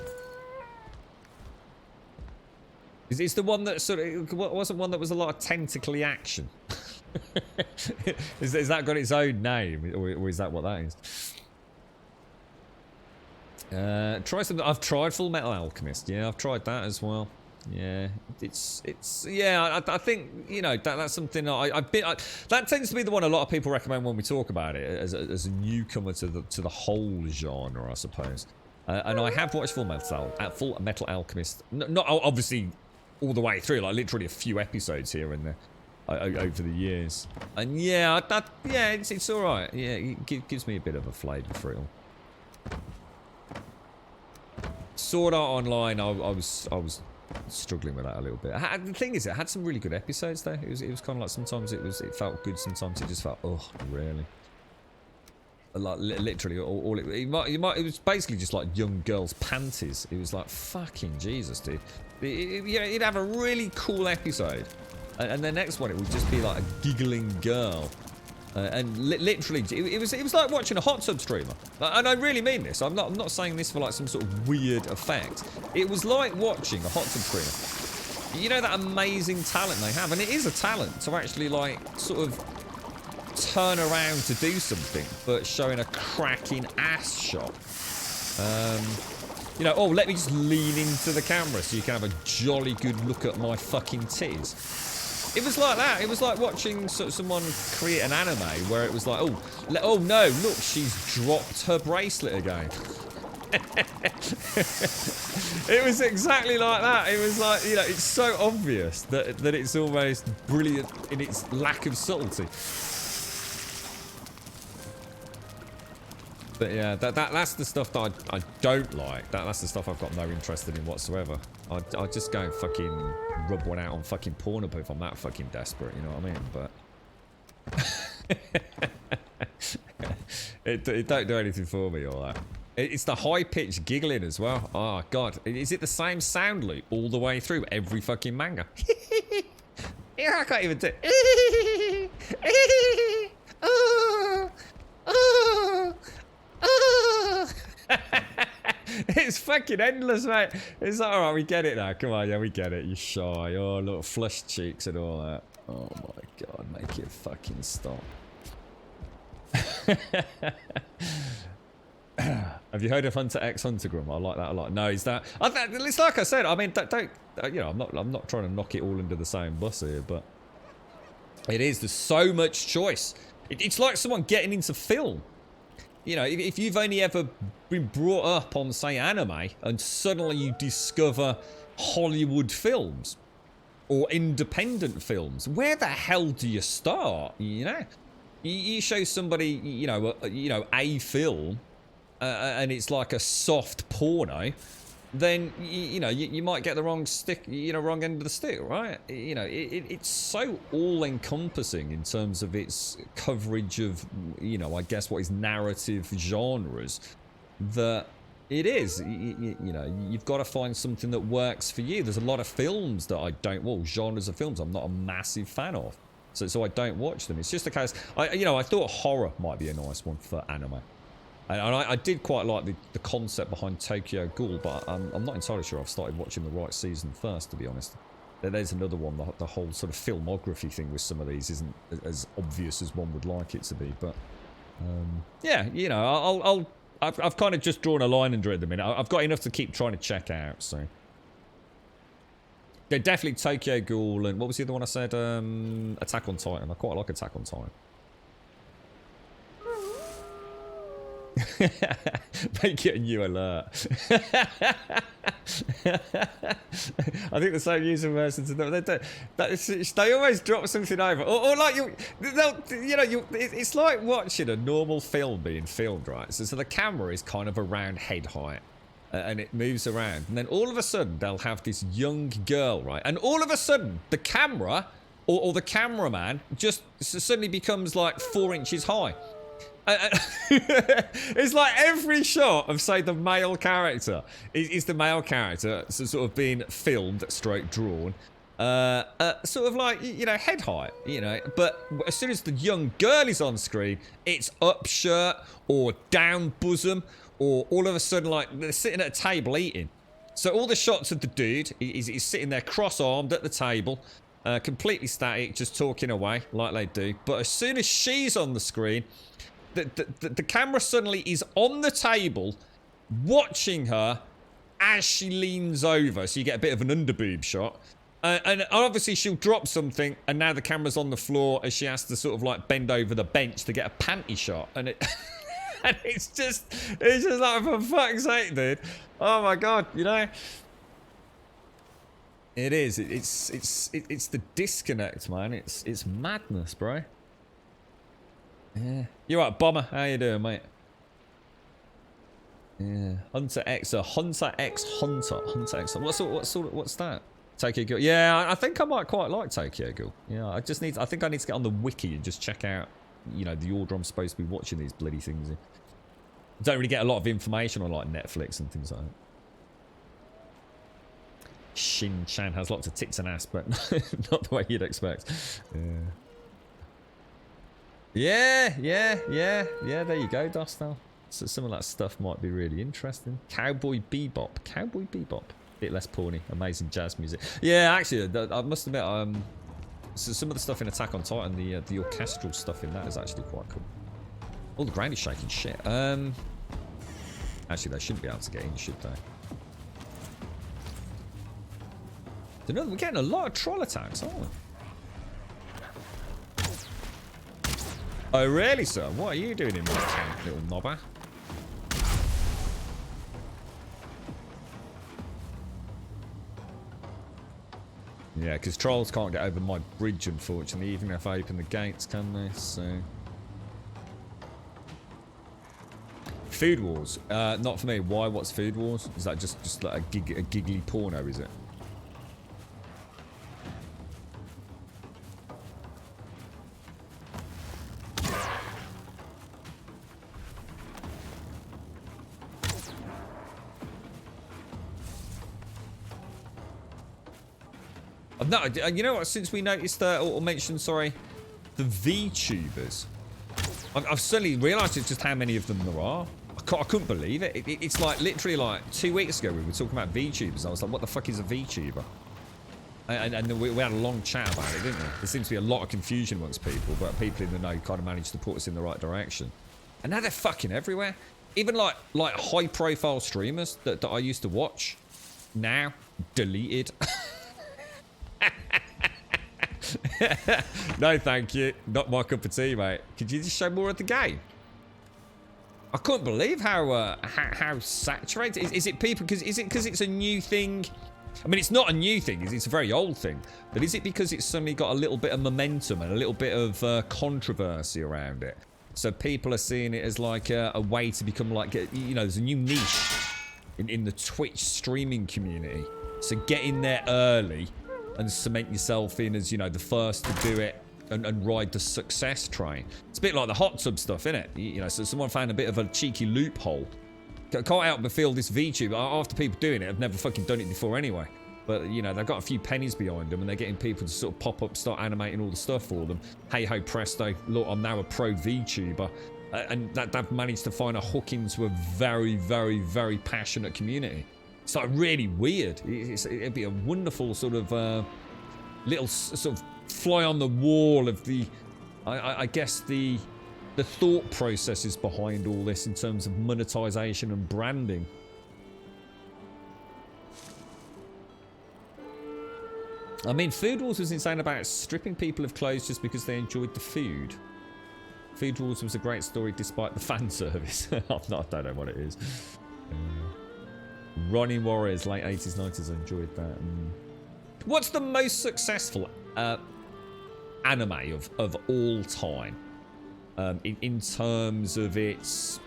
Is the one that sort of wasn't one that was a lot of tentacly action? Is that got its own name, or is that what that is? Try something. I've tried Full Metal Alchemist. Yeah, I've tried that as well. Yeah, it's yeah. I think, you know, that's something that tends to be the one a lot of people recommend when we talk about it as a newcomer to the whole genre, I suppose. And I have watched Full Metal Alchemist. Not obviously all the way through, like literally a few episodes here and there over the years. And yeah, it's all right. Yeah, it gives me a bit of a flavour for it all. Sword Art Online, I was struggling with that a little bit. The thing is, it had some really good episodes though. It was kind of like sometimes it felt good, sometimes it just felt really. Like literally, all it was basically just like young girls' panties. It was like fucking Jesus, dude. You'd have a really cool episode, and the next one it would just be like a giggling girl, and literally it was like watching a hot tub streamer. And I really mean this. I'm not saying this for like some sort of weird effect. It was like watching a hot tub streamer. You know that amazing talent they have, and it is a talent to actually like sort of turn around to do something, but showing a cracking ass shot. You know, oh, let me just lean into the camera so you can have a jolly good look at my fucking titties. It was like that. It was like watching someone create an anime where it was like, oh no, look, she's dropped her bracelet again. It was exactly like that. It was like, you know, it's so obvious that it's almost brilliant in its lack of subtlety. But yeah, that's the stuff that I don't like. That's the stuff I've got no interest in whatsoever. I'd just go and fucking rub one out on fucking Pornhub if I'm that fucking desperate, you know what I mean? But it don't do anything for me, all that. It's the high-pitched giggling as well. Oh, God. Is it the same sound loop all the way through every fucking manga? Yeah, I can't even do it. It's fucking endless, mate. It's like, alright, we get it now. Come on, yeah, we get it. You're shy. Oh, look, flushed cheeks and all that. Oh my God, make it fucking stop. Have you heard of Hunter X Huntergram? I like that a lot. No, is that? It's like I said. I mean, don't you know? I'm not trying to knock it all into the same bus here, but it is. There's so much choice. It's like someone getting into film. You know, if you've only ever been brought up on, say, anime, and suddenly you discover Hollywood films or independent films, where the hell do you start? You know, you show somebody, you know, a film, and it's like a soft porno, then you know you might get the wrong stick, wrong end of the stick, right? You know, it's so all-encompassing in terms of its coverage of, you know, I guess what is narrative genres, that it is, you know, you've got to find something that works for you. There's a lot of films that genres of films I'm not a massive fan of, so I don't watch them. It's just a case, I thought horror might be a nice one for anime. And I did quite like the concept behind Tokyo Ghoul, but I'm not entirely sure I've started watching the right season first, to be honest. There's another one, the whole sort of filmography thing with some of these isn't as obvious as one would like it to be, but yeah, you know, I've kind of just drawn a line under it at the minute. I've got enough to keep trying to check out, so. Yeah, definitely Tokyo Ghoul, and what was the other one I said? Attack on Titan. I quite like Attack on Titan. Make it a new alert. I think the same user versions of them, they always drop something over, or like it's like watching a normal film being filmed, right? So the camera is kind of around head height, and it moves around, and then all of a sudden they'll have this young girl, right? And all of a sudden the camera or the cameraman just suddenly becomes like 4 inches high. It's like every shot of, say, the male character is the male character sort of being filmed, stroke drawn, sort of like, you know, head height, you know. But as soon as the young girl is on screen, it's up shirt or down bosom, or all of a sudden, like, they're sitting at a table eating. So all the shots of the dude is sitting there cross-armed at the table, completely static, just talking away like they do. But as soon as she's on the screen, the camera suddenly is on the table, watching her as she leans over, so you get a bit of an underboob shot. And obviously she'll drop something, and now the camera's on the floor as she has to sort of like bend over the bench to get a panty shot, and it's just like, for fuck's sake, dude. Oh my God, you know. It is. It's the disconnect, man. It's madness, bro. Yeah. You're right, Bomber. How you doing, mate? Yeah, Hunter X Hunter X. What's that? Tokyo Ghoul. Yeah, I think I might quite like Tokyo Ghoul. Yeah, I think I need to get on the wiki and just check out, you know, the order I'm supposed to be watching these bloody things in. Don't really get a lot of information on like Netflix and things like that. Shin-chan has lots of tits and ass, but not the way you'd expect. Yeah, there you go, Dostal. So some of that stuff might be really interesting. Cowboy Bebop. Bit less porny. Amazing jazz music. Yeah, actually, I must admit, so some of the stuff in Attack on Titan, the orchestral stuff in that is actually quite cool. Oh, the ground is shaking shit. Actually, they shouldn't be able to get in, should they? We're getting a lot of troll attacks, aren't we? Oh, really, sir? What are you doing in my camp, little knobber? Yeah, because trolls can't get over my bridge, unfortunately, even if I open the gates, can they? So... Food Wars. Not for me. Why? What's Food Wars? Is that just like a giggly porno, is it? No, you know what? Since we noticed or mentioned, sorry, the VTubers, I've suddenly realised just how many of them there are. I couldn't believe it. It's like literally like 2 weeks ago we were talking about VTubers. I was like, what the fuck is a VTuber? And we had a long chat about it, didn't we? There seems to be a lot of confusion amongst people, but people in the know kind of managed to put us in the right direction. And now they're fucking everywhere. Even like high-profile streamers that I used to watch, now deleted. No, thank you. Not my cup of tea, mate. Could you just show more of the game? I couldn't believe how saturated. Is it people? Is it because it's a new thing? I mean, it's not a new thing. It's a very old thing. But is it because it's suddenly got a little bit of momentum and a little bit of controversy around it? So people are seeing it as like a way to become like, you know, there's a new niche in the Twitch streaming community. So get in there early and cement yourself in as, you know, the first to do it and ride the success train. It's a bit like the hot tub stuff, isn't it? You know, so someone found a bit of a cheeky loophole. Can't help but feel this VTube, after people doing it, have never fucking done it before anyway. But, you know, they've got a few pennies behind them and they're getting people to sort of pop up, start animating all the stuff for them. Hey ho presto, look, I'm now a pro VTuber. And they've managed to find a hook into a very, very, very passionate community. It's like really weird. It'd be a wonderful sort of little sort of fly on the wall of the, I guess the thought processes behind all this in terms of monetization and branding. I mean, Food Wars was insane about stripping people of clothes just because they enjoyed the food. Food Wars was a great story despite the fan service. I don't know what it is. Ronnie Warriors, late 80s, 90s, I enjoyed that. What's the most successful anime of all time? In terms of its...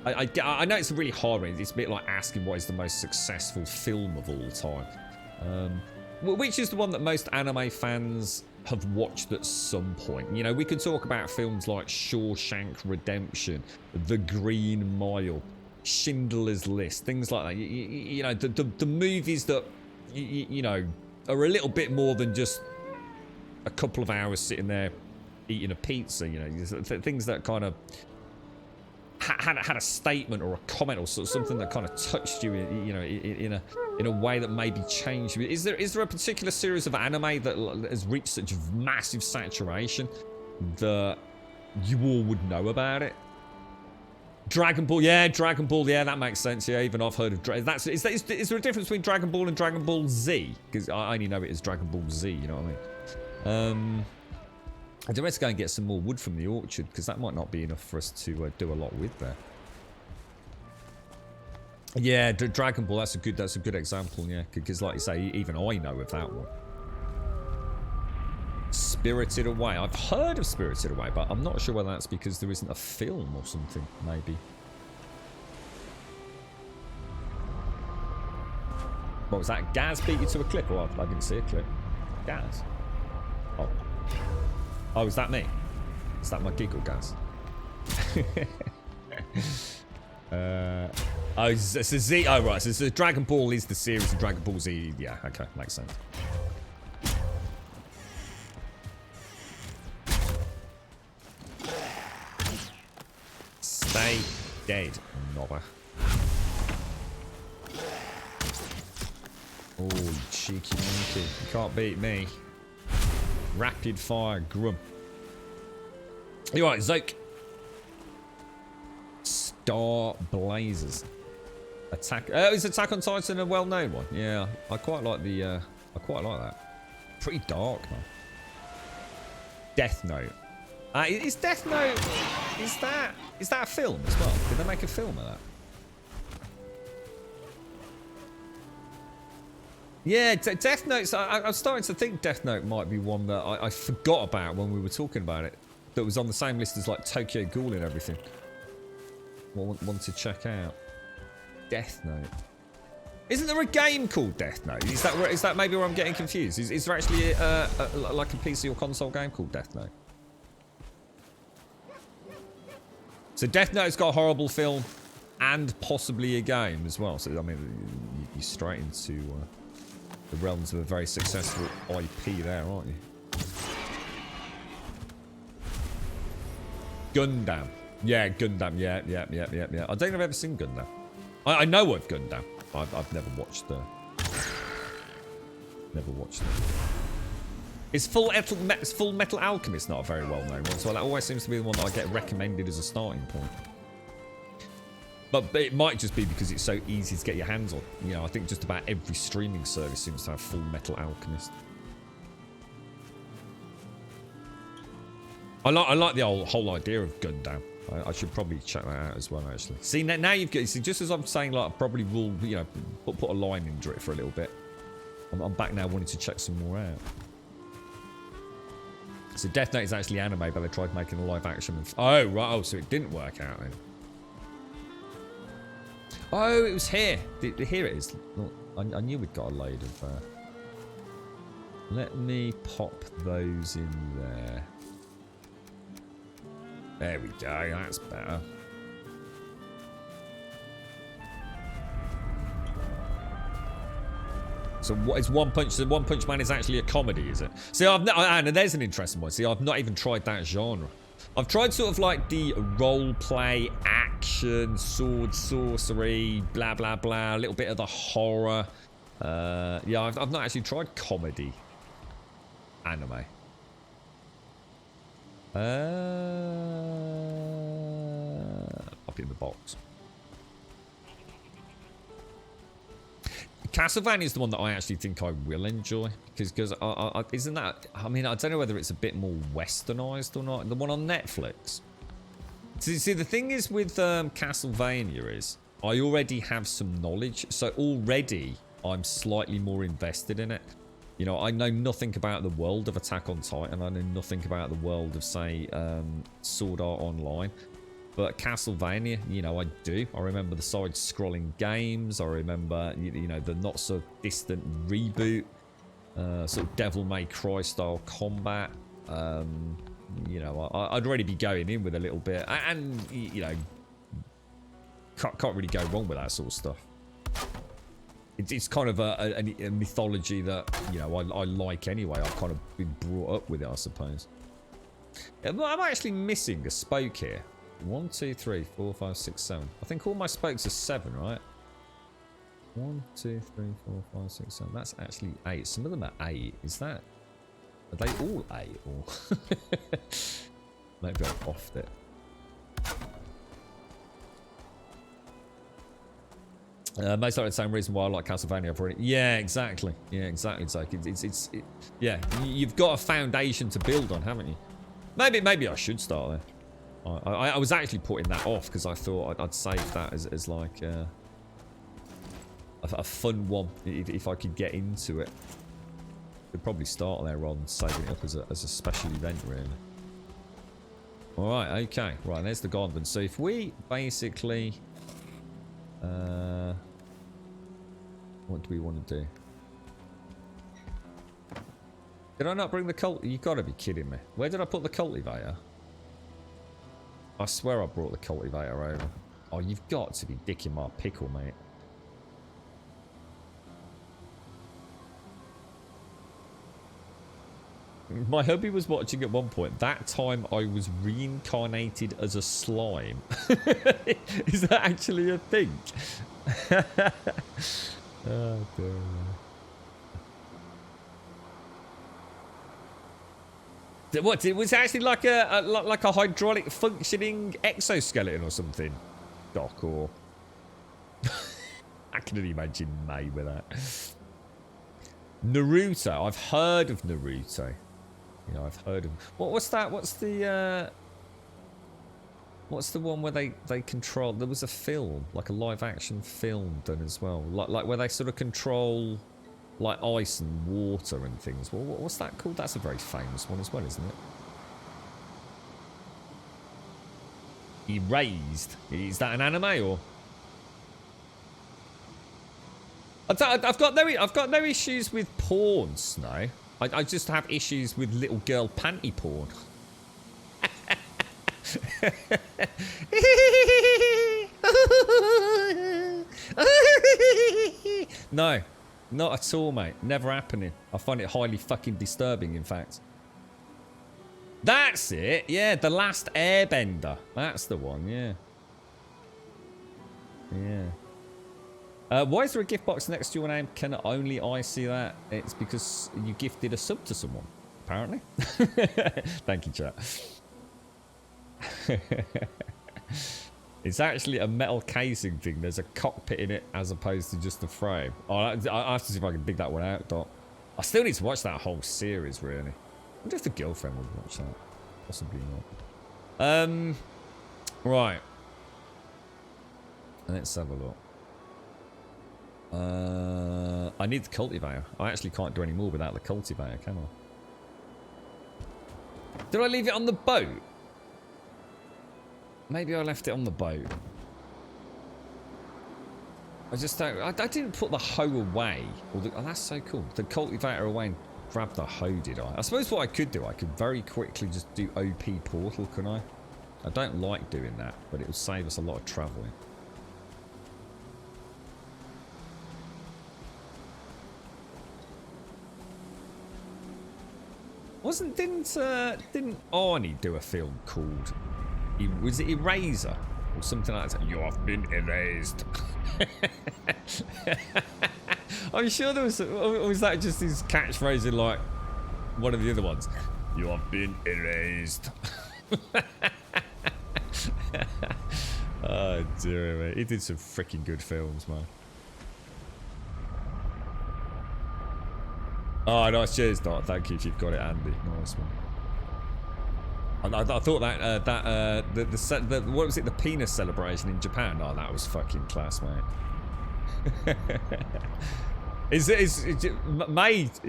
I know it's a really hard one. It's a bit like asking what is the most successful film of all time. Which is the one that most anime fans have watched at some point. You know, we could talk about films like Shawshank Redemption, The Green Mile, Schindler's List, things like that. You know, the movies that, you know, are a little bit more than just a couple of hours sitting there eating a pizza, you know, things that kind of had a statement or a comment or something that kind of touched you, you know, in a way that maybe changed you. Is there a particular series of anime that has reached such massive saturation that you all would know about it? Dragon Ball, yeah, that makes sense. Yeah, even I've heard of is there a difference between Dragon Ball and Dragon Ball Z? Because I only know it as Dragon Ball Z. You know what I mean? I do have to go and get some more wood from the orchard because that might not be enough for us to do a lot with there. Yeah, Dragon Ball. That's a good example. Yeah, because like you say, even I know of that one. Spirited Away. I've heard of Spirited Away, but I'm not sure whether that's because there isn't a film or something. Maybe. What was that? Gaz beat you to a clip? Oh, I didn't see a clip. Gaz? Oh. Oh, is that me? Is that my giggle, Gaz? Oh, it's a Z. Oh, right. So Dragon Ball is the series of Dragon Ball Z. Yeah, okay. Makes sense. Stay dead, knobber. Oh, you cheeky monkey. You can't beat me. Rapid fire grum. You're right, Zoke. Star Blazers. Attack. Is Attack on Titan a well-known one? Yeah, I quite like the. I quite like that. Pretty dark, man. Death Note. Is Death Note? Is that a film as well? Did they make a film of that? Yeah, Death Note. I'm starting to think Death Note might be one that I forgot about when we were talking about it. That was on the same list as like Tokyo Ghoul and everything. One to check out. Death Note. Isn't there a game called Death Note? Is that maybe where I'm getting confused? Is there actually like a PC or console game called Death Note? So Death Note's got a horrible film and possibly a game as well. So I mean, you're straight into the realms of a very successful IP there, aren't you? Gundam. Yeah, Gundam. Yeah. I don't think I've ever seen Gundam. I know of Gundam. I've never watched the. Never watched it. Is Full Metal Alchemist not a very well-known one? So that always seems to be the one that I get recommended as a starting point. But it might just be because it's so easy to get your hands on. You know, I think just about every streaming service seems to have Full Metal Alchemist. I like the whole idea of Gundam. I should probably check that out as well, actually. See, now you've got... See, just as I'm saying, like, I probably will, you know, put a line into it for a little bit. I'm back now wanting to check some more out. So Death Note is actually anime, but they tried making a live action. Oh, right. Oh, so it didn't work out then. Oh, it was here. Here it is. Look, I knew we'd got a load of... Let me pop those in there. There we go. That's better. So what is One Punch? So One Punch Man is actually a comedy, is it? See, and there's an interesting one. See, I've not even tried that genre. I've tried sort of like the role play, action, sword, sorcery, blah blah blah, a little bit of the horror. Yeah, I've not actually tried comedy anime. Pop it in the box. Castlevania is the one that I actually think I will enjoy because isn't that? I mean, I don't know whether it's a bit more westernized or not. The one on Netflix. See, the thing is with Castlevania is I already have some knowledge, so already I'm slightly more invested in it. You know, I know nothing about the world of Attack on Titan. I know nothing about the world of, say, Sword Art Online. But Castlevania, you know, I do. I remember the side-scrolling games. I remember, you know, the not-so-distant reboot. Sort of Devil May Cry style combat. You know, I'd already be going in with a little bit. And, you know, can't really go wrong with that sort of stuff. It's kind of a mythology that, you know, I like anyway. I've kind of been brought up with it, I suppose. I'm actually missing a spoke here. 1, 2, 3, 4, 5, 6, 7. I think all my spokes are 7, right? 1, 2, 3, 4, 5, 6, 7. That's actually 8. Some of them are 8. Is that... Are they all 8? Or... Maybe I've offed it. Most likely the same reason why I like Castlevania. I've already... Yeah, exactly. Yeah, exactly. It's like yeah, you've got a foundation to build on, haven't you? Maybe I should start there. I was actually putting that off because I thought I'd save that as like a fun one if I could get into it. Could probably start there rather than saving it up as a special event, really. All right, okay, right. There's the Gondon. So if we basically, What do we want to do? Did I not bring the cult? You gotta be kidding me. Where did I put the cultivator? I swear I brought the cultivator over. Oh, you've got to be dicking my pickle, mate. My hubby was watching at one point. That time I was reincarnated as a slime. Is that actually a thing? Oh, dear. What? It was actually like a hydraulic functioning exoskeleton or something. Doc or I can only imagine May with that. Naruto. I've heard of Naruto. You know, I've heard of. What's that? What's the one where they control? There was a film, like a live action film done as well, like where they sort of control like ice and water and things. Well, what's that called? That's a very famous one as well, isn't it? Erased. Is that an anime or? I've got no issues with porn, Snow. I just have issues with little girl panty porn. No, not at all, mate. Never happening. I find it highly fucking disturbing, in fact. That's it. Yeah, The Last Airbender. That's the one, yeah. Yeah. Why is there a gift box next to your name? Can only I see that? It's because you gifted a sub to someone, apparently. Thank you, chat. It's actually a metal casing thing. There's a cockpit in it as opposed to just a frame. Oh, I have to see if I can dig that one out, Doc. I still need to watch that whole series, really. I wonder if the girlfriend would watch that. Possibly not. Right. Let's have a look. I need the cultivator. I actually can't do any more without the cultivator, can I? Did I leave it on the boat? Maybe I left it on the boat. I just don't. I didn't put the hoe away. Oh, that's so cool. The cultivator away and grab the hoe, did I? I suppose what I could do, I could very quickly just do OP portal, can I? I don't like doing that, but it will save us a lot of travelling. Didn't Arnie do a film called? Was it Eraser or something like that? You have been erased. I'm sure there was. Or was that just his catchphrase in like one of the other ones? You have been erased. Oh dear me, he did some freaking good films, man. Oh, nice. Cheers, Dot. Thank you if you've got it, Andy. Nice one. I thought that the what was it? The penis celebration in Japan. Oh, that was fucking class, mate. Mate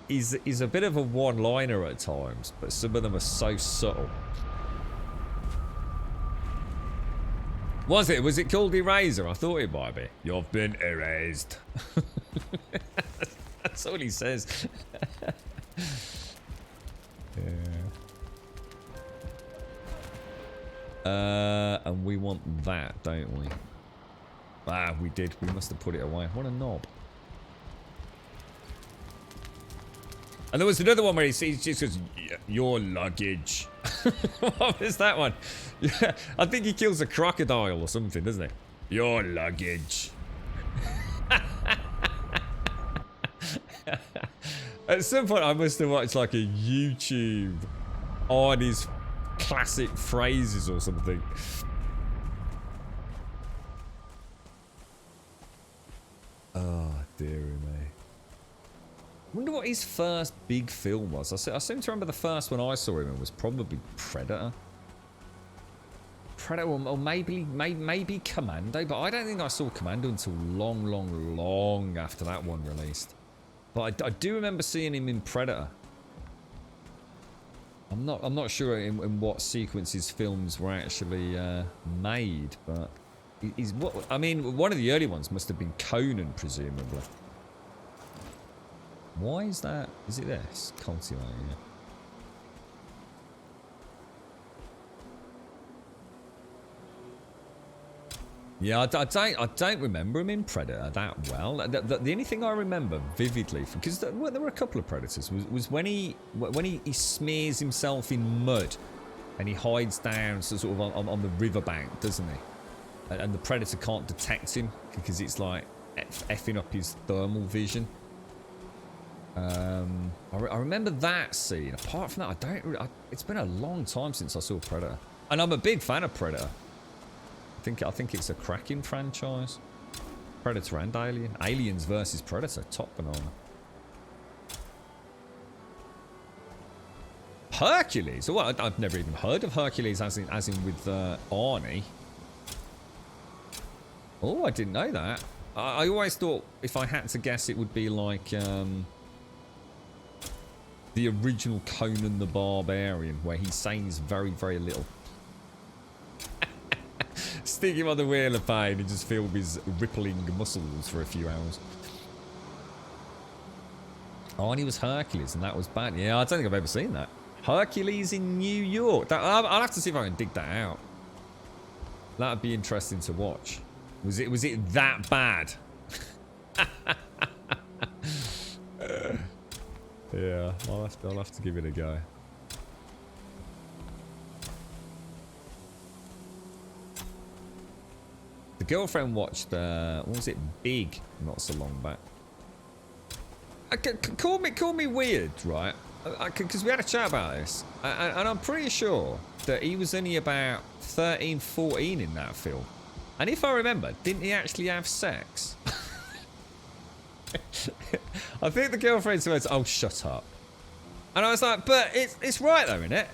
is a bit of a one-liner at times, but some of them are so subtle. Was it called Eraser? I thought it might be. You've been erased. That's all he says. Yeah. And we want that, don't we? Ah, we did. We must have put it away. What a knob. And there was another one where he just goes, your luggage. What was that one? Yeah, I think he kills a crocodile or something, doesn't he? Your luggage. At some point I must have watched like a YouTube on his classic phrases or something. Oh dear me. I wonder what his first big film was. I seem to remember the first one I saw him in was probably Predator. Predator or maybe Commando, but I don't think I saw Commando until long after that one released. But I do remember seeing him in Predator. I'm not sure in what sequence his films were actually made, but he's what I mean. One of the early ones must have been Conan, presumably. Why is that? Is it this? Cultivator, yeah. Yeah, I don't remember him in Predator that well. The only thing I remember vividly, because there were a couple of Predators, was when he smears himself in mud and he hides down sort of on the riverbank, doesn't he? And the Predator can't detect him because it's like effing up his thermal vision. I remember that scene. Apart from that, it's been a long time since I saw Predator, and I'm a big fan of Predator. I think it's a cracking franchise. Predator and Alien. Aliens versus Predator. Top banana. Hercules. Oh, I've never even heard of Hercules as in with Arnie. Oh, I didn't know that. I always thought if I had to guess it would be like the original Conan the Barbarian, where he's saying very, very little. Stick him on the wheel of pain and just feel his rippling muscles for a few hours. Oh, and he was Hercules, and that was bad. Yeah, I don't think I've ever seen that. Hercules in New York. I'll have to see if I can dig that out. That'd be interesting to watch. Was it that bad? Yeah, I'll have to give it a go. The girlfriend watched, what was it, Big, not so long back. Call me weird, right? Because we had a chat about this. And I'm pretty sure that he was only about 13, 14 in that film. And if I remember, didn't he actually have sex? I think the girlfriend said, "Oh, shut up." And I was like, but it's right though, isn't it?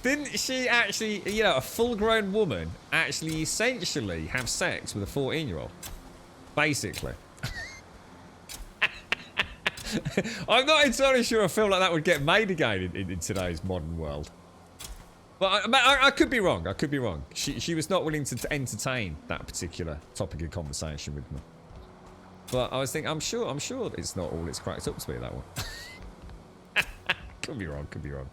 Didn't she actually, you know, a full-grown woman actually essentially have sex with a 14-year-old? Basically. I'm not entirely sure a film like that would get made again in today's modern world. But I could be wrong. I could be wrong. She was not willing to entertain that particular topic of conversation with me. But I was thinking, I'm sure it's not all it's cracked up to be, that one. Could be wrong, could be wrong.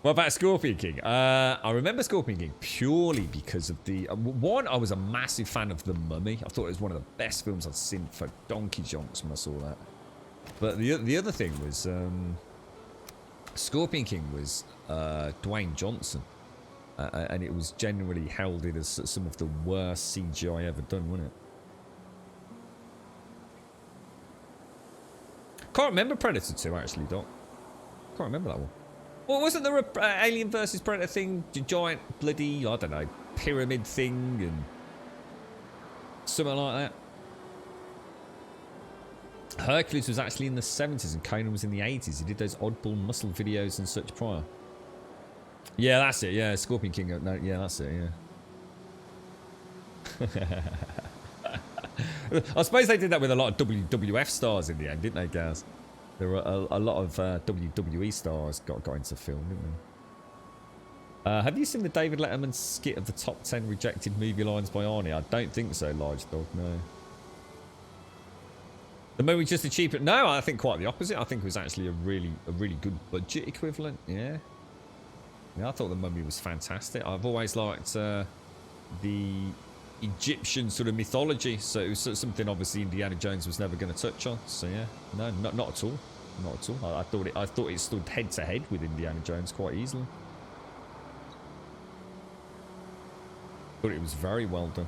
What about Scorpion King? I remember Scorpion King purely because of the... one, I was a massive fan of The Mummy. I thought it was one of the best films I'd seen for donkey jonks when I saw that. But the other thing was... Scorpion King was Dwayne Johnson. And it was generally heralded as some of the worst CGI ever done, wasn't it? Can't remember Predator 2, actually, Doc. Can't remember that one. Well, wasn't there a Alien versus Predator thing? Giant bloody, I don't know, pyramid thing and something like that? Hercules was actually in the 70s and Conan was in the 80s. He did those oddball muscle videos and such prior. Yeah, that's it. Yeah, Scorpion King. No, yeah, that's it. Yeah. I suppose they did that with a lot of WWF stars in the end, didn't they, Gaz? There were a lot of WWE stars got into film, didn't they? Have you seen the David Letterman skit of the top 10 rejected movie lines by Arnie? I don't think so, Large Dog, no. The movie's just a cheaper... No, I think quite the opposite. I think it was actually a really good budget equivalent, yeah. Yeah, I thought The Mummy was fantastic. I've always liked the Egyptian sort of mythology, so it was something obviously Indiana Jones was never going to touch on. So yeah, no, not at all, not at all. I thought it stood head to head with Indiana Jones quite easily. But it was very well done.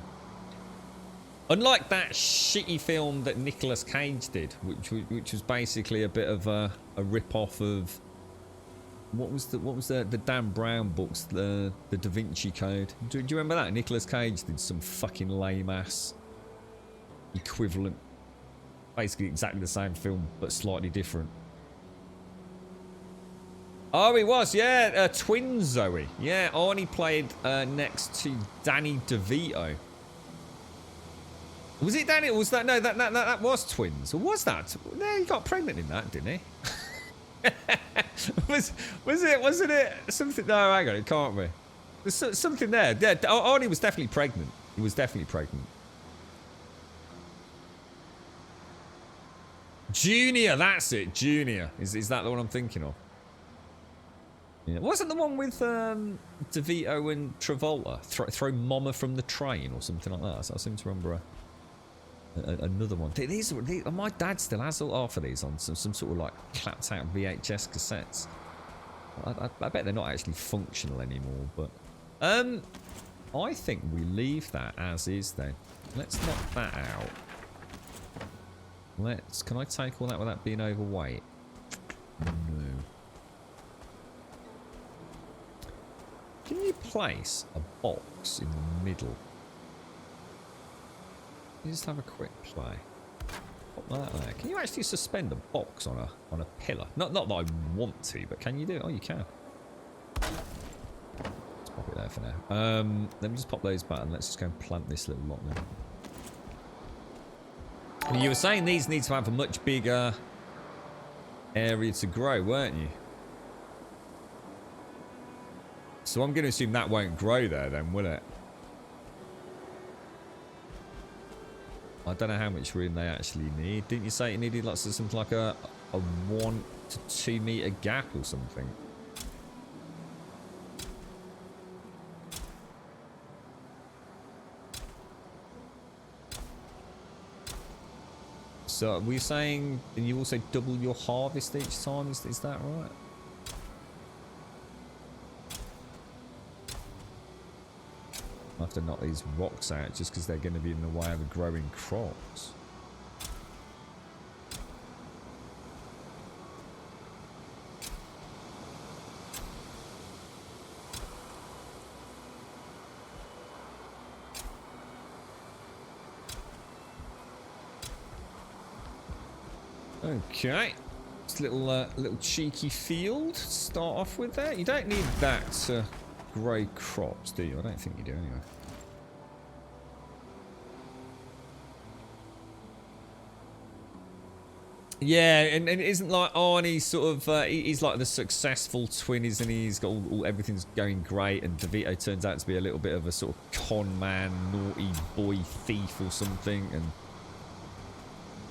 Unlike that shitty film that Nicolas Cage did, which was basically a bit of a rip-off of what was the Dan Brown books, the Da Vinci Code. Do you remember that? Nicolas Cage did some fucking lame ass equivalent, basically exactly the same film but slightly different. Oh, it was, yeah, Twin Zoe. Yeah, Arnie played next to Danny DeVito. Was it Danny? Or was that no? That was twins. Or was that? No, he got pregnant in that, didn't he? Wasn't it something? No, hang on, it can't be. There's something there. Yeah, Arnie was definitely pregnant. He was definitely pregnant. Junior, that's it. Junior. Is that the one I'm thinking of? Yeah. Wasn't the one with DeVito and Travolta? Throw Mama from the train or something like that. So I seem to remember another one. These, my dad still has all half of these on some sort of like clapped out VHS cassettes. I bet they're not actually functional anymore, but I think we leave that as is then. Let's knock that out. Can I take all that without being overweight? No. Can you place a box in the middle? You just have a quick play. Pop that there. Can you actually suspend a box on a pillar? Not that I want to, but can you do it? Oh, you can. Let's pop it there for now. Let me just pop those back and let's just go and plant this little lot there. You were saying these need to have a much bigger area to grow, weren't you? So I'm going to assume that won't grow there then, will it? I don't know how much room they actually need. Didn't you say it needed like something like a 1 to 2 meter gap or something? So were you saying you also double your harvest each time? Is that right? I have to knock these rocks out just because they're going to be in the way of growing crops. Okay, this little cheeky field to start off with there. You don't need that to grow crops, do you? I don't think you do anyway. Yeah, and it isn't like Arnie's sort of he's like the successful twin, isn't he? He's got everything's going great, and DeVito turns out to be a little bit of a sort of con man, naughty boy thief or something, and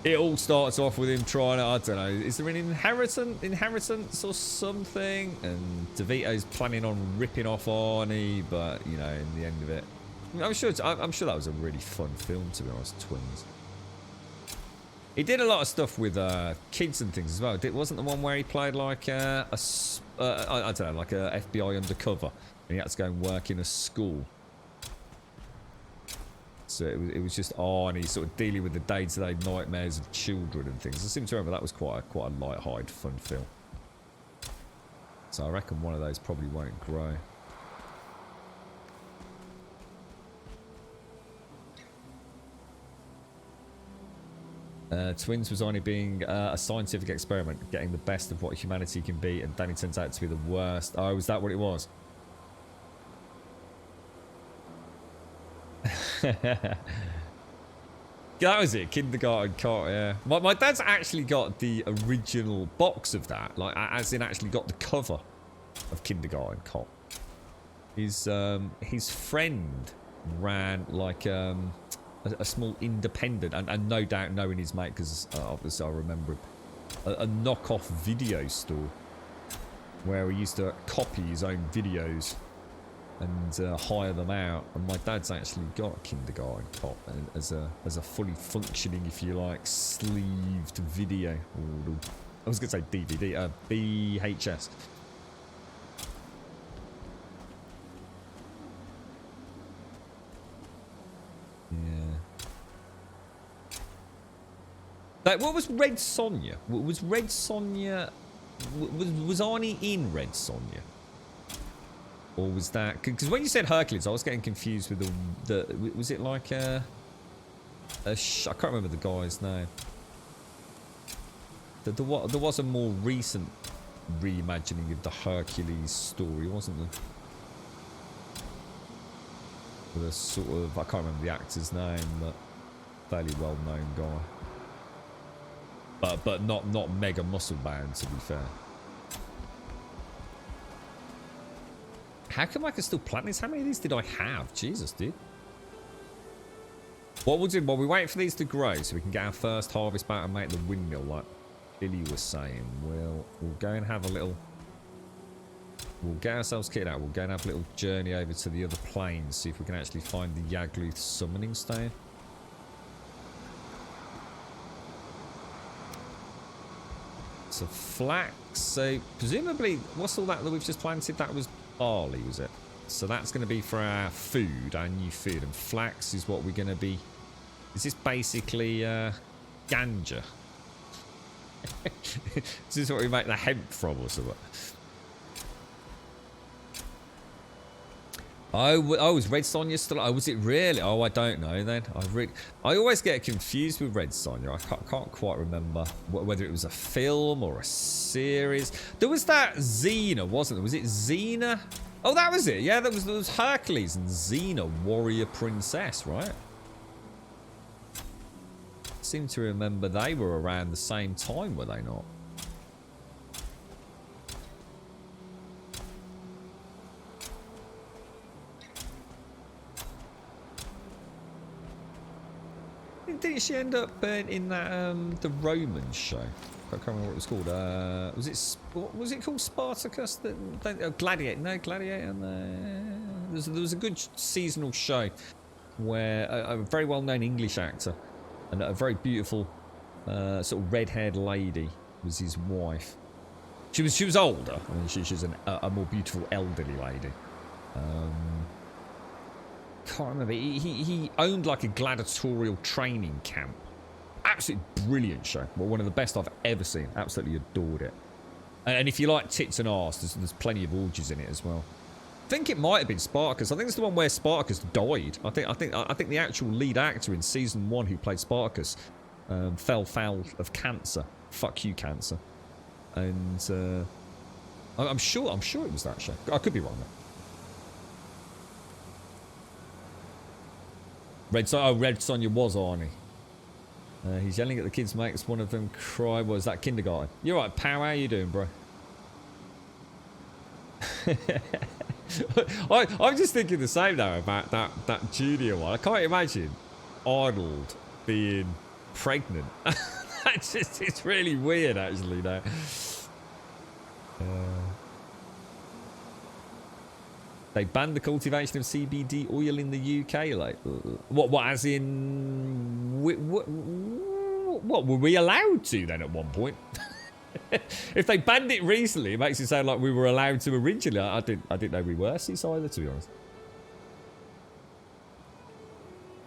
it all starts off with him trying to, I don't know, is there an inheritance or something? And DeVito's planning on ripping off Arnie, but, you know, in the end of it, I'm sure that was a really fun film, to be honest, Twins. He did a lot of stuff with kids and things as well. It wasn't the one where he played like I don't know, like a FBI undercover, and he had to go and work in a school. So it was just Arnie sort of dealing with the day-to-day nightmares of children and things. I seem to remember that was quite a light-hearted, fun film. So I reckon one of those probably won't grow. Twins was only being a scientific experiment, getting the best of what humanity can be, and Danny turns out to be the worst. Oh, is that what it was? That was it, Kindergarten Cop, yeah. My dad's actually got the original box of that, like as in actually got the cover of Kindergarten Cop. His friend ran like a small independent, and no doubt knowing his mate, because obviously I remember him, a knockoff video store where he used to copy his own videos and hire them out. And my dad's actually got a Kindergarten Cop as a fully functioning, if you like, sleeved video. I was going to say DVD, VHS. Yeah. Like, what was Red Sonja? Was Red Sonja... Was Arnie in Red Sonja? Or was that... Because when you said Hercules, I was getting confused with the was it like I can't remember the guy's name. There was a more recent reimagining of the Hercules story, wasn't there? With a sort of... I can't remember the actor's name, but fairly well-known guy. But not mega muscle bound, to be fair. How come I can still plant this? How many of these did I have? Jesus, dude. What we'll do while we wait for these to grow so we can get our first harvest back and make the windmill like Billy was saying, we'll go and have a little... We'll get ourselves kitted out. We'll go and have a little journey over to the other plains, see if we can actually find the Yagluth summoning stone. So flax. So presumably, what's all that we've just planted? That was barley, was it? So that's going to be for our food, our new food. And flax is what we're going to be... Is this basically ganja? Is this what we make the hemp from or something? Oh, was Red Sonja still... Oh, was it really? Oh, I don't know then. I always get confused with Red Sonja. I can't quite remember whether it was a film or a series. There was that Xena, wasn't there? Was it Xena? Oh, that was it. Yeah, there was Hercules and Xena, warrior princess, right? I seem to remember they were around the same time, were they not? Didn't she end up in that the Roman show? I can't remember what it was called. What was it called? Spartacus? Gladiator? No, Gladiator. There was a good seasonal show where a very well-known English actor and a very beautiful sort of red-haired lady was his wife. She was older. I mean, she's a more beautiful elderly lady. Can't remember. He owned like a gladiatorial training camp. Absolutely brilliant show. Well, one of the best I've ever seen. Absolutely adored it. And if you like tits and arse, there's plenty of orgies in it as well. I think it might have been Spartacus. I think it's the one where Spartacus died. I think the actual lead actor in season 1 who played Spartacus fell foul of cancer. Fuck you, cancer. And I'm sure it was that show. I could be wrong though. Red Sonja was Arnie. He's yelling at the kids, makes one of them cry. What is that, kindergarten? You're right, pal. How you doing, bro? I'm just thinking the same though about that junior one. I can't imagine Arnold being pregnant. It's really weird actually now. They banned the cultivation of CBD oil in the UK. Like, what? As in, what were we allowed to then at one point? If they banned it recently, it makes it sound like we were allowed to originally. I didn't know we were either, to be honest.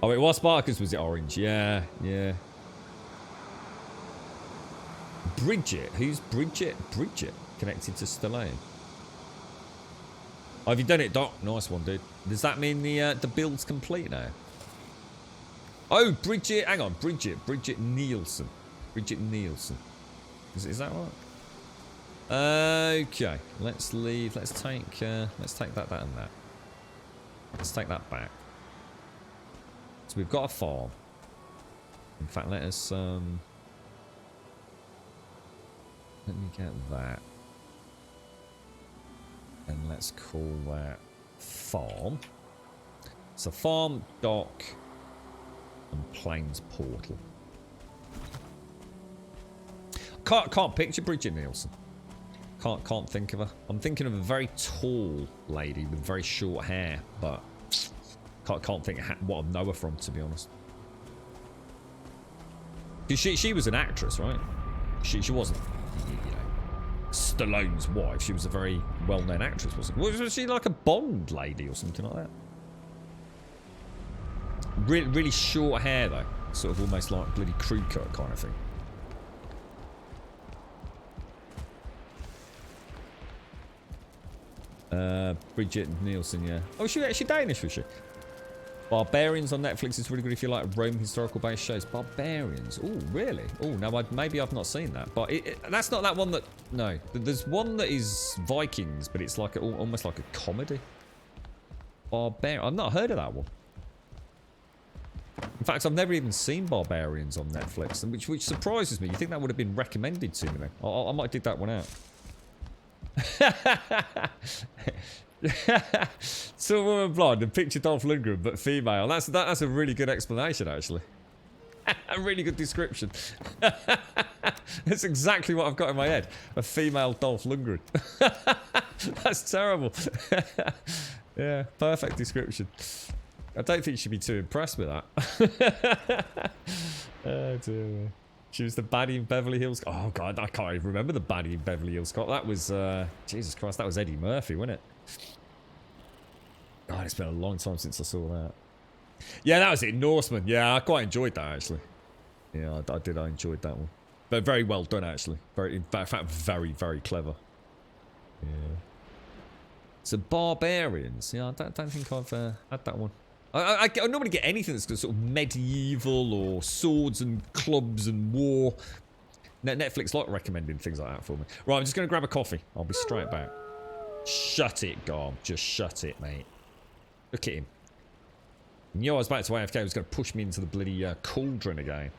Oh, it was Spartacus. Was it orange? Yeah. Bridget. Who's Bridget? Bridget connected to Stallone. Oh, have you done it, Doc? Nice one, dude. Does that mean the build's complete now? Oh, Bridget. Hang on, Bridget Nielsen. Bridget Nielsen. Is that right? Okay. Let's leave. Let's take that, and that. Let's take that back. So we've got a farm. In fact, let us let me get that. And let's call that farm. So farm, dock, and plains portal. Can't picture Bridget Nielsen. Can't think of her. I'm thinking of a very tall lady with very short hair, but can't think what I know her from, to be honest. She was an actress, right? She wasn't, you know, Stallone's wife. She was a very well-known actress, wasn't she? Was she like a Bond lady or something like that? Really short hair though, sort of almost like bloody crew cut kind of thing. Bridget Nielsen, yeah. Oh, she Danish, was she? Barbarians on Netflix is really good if you like Rome historical-based shows. Barbarians. Oh, really? Oh, no, maybe I've not seen that. But that's not that one that... No. There's one that is Vikings, but it's like almost like a comedy. Barbarian. I've not heard of that one. In fact, I've never even seen Barbarians on Netflix, which surprises me. You think that would have been recommended to me then? I might dig that one out. Saw a woman blonde and picture Dolph Lundgren, but female. That's a really good explanation, actually. A really good description. That's exactly what I've got in my head. A female Dolph Lundgren. That's terrible. Yeah, perfect description. I don't think she'd be too impressed with that. Oh dear. She was the baddie in Beverly Hills. Oh god, I can't even remember the baddie in Beverly Hills Cop. That was, Jesus Christ, that was Eddie Murphy, wasn't it? God, it's been a long time since I saw that. Yeah, that was it, Norseman. Yeah, I quite enjoyed that, actually. Yeah, I did. I enjoyed that one. But very well done, actually. Very, in fact, very, very clever. Yeah. So, Barbarians. Yeah, I don't think I've had that one. I normally get anything that's sort of medieval or swords and clubs and war. Netflix like recommending things like that for me. Right, I'm just going to grab a coffee. I'll be straight back. Shut it, Garm. Just shut it, mate. Look at him. You know I was about to AFK. He was going to push me into the bloody cauldron again.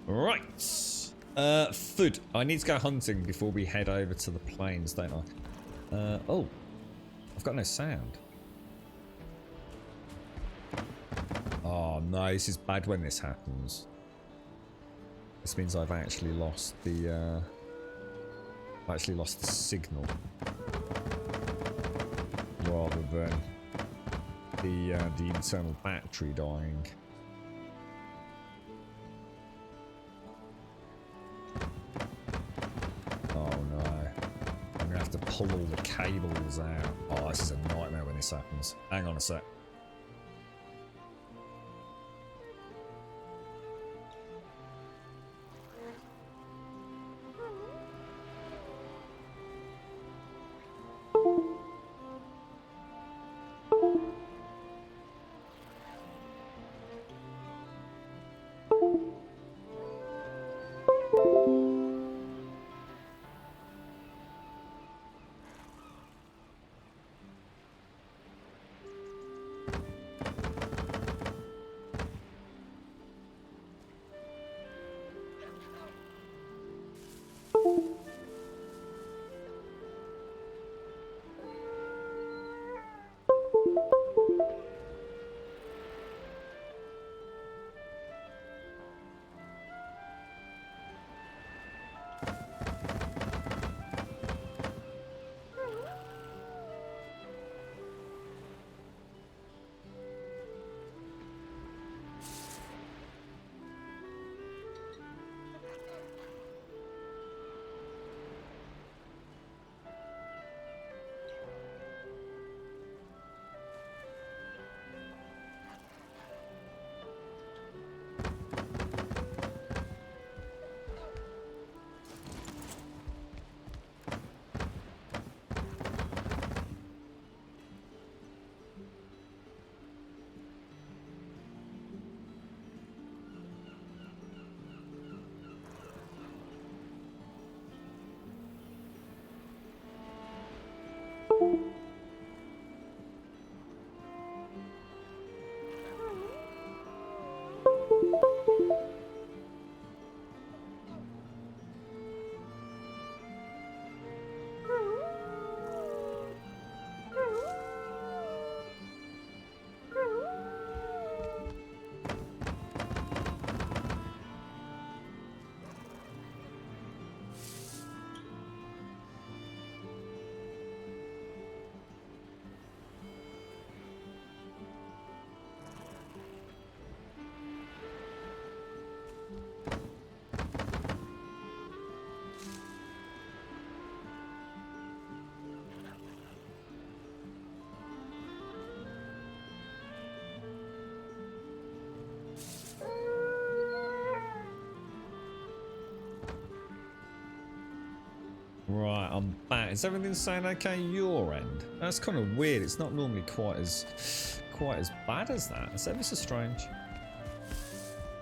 Right. Food. I need to go hunting before we head over to the plains, don't I? Oh. I've got no sound. Oh no, this is bad when this happens. This means I've actually lost the signal. Rather than the internal battery dying. Pull all the cables out. Oh, this is a nightmare when this happens. Hang on a sec. Right, I'm back. Is everything saying okay your end? That's kind of weird. It's not normally quite as bad as that. It's ever so strange.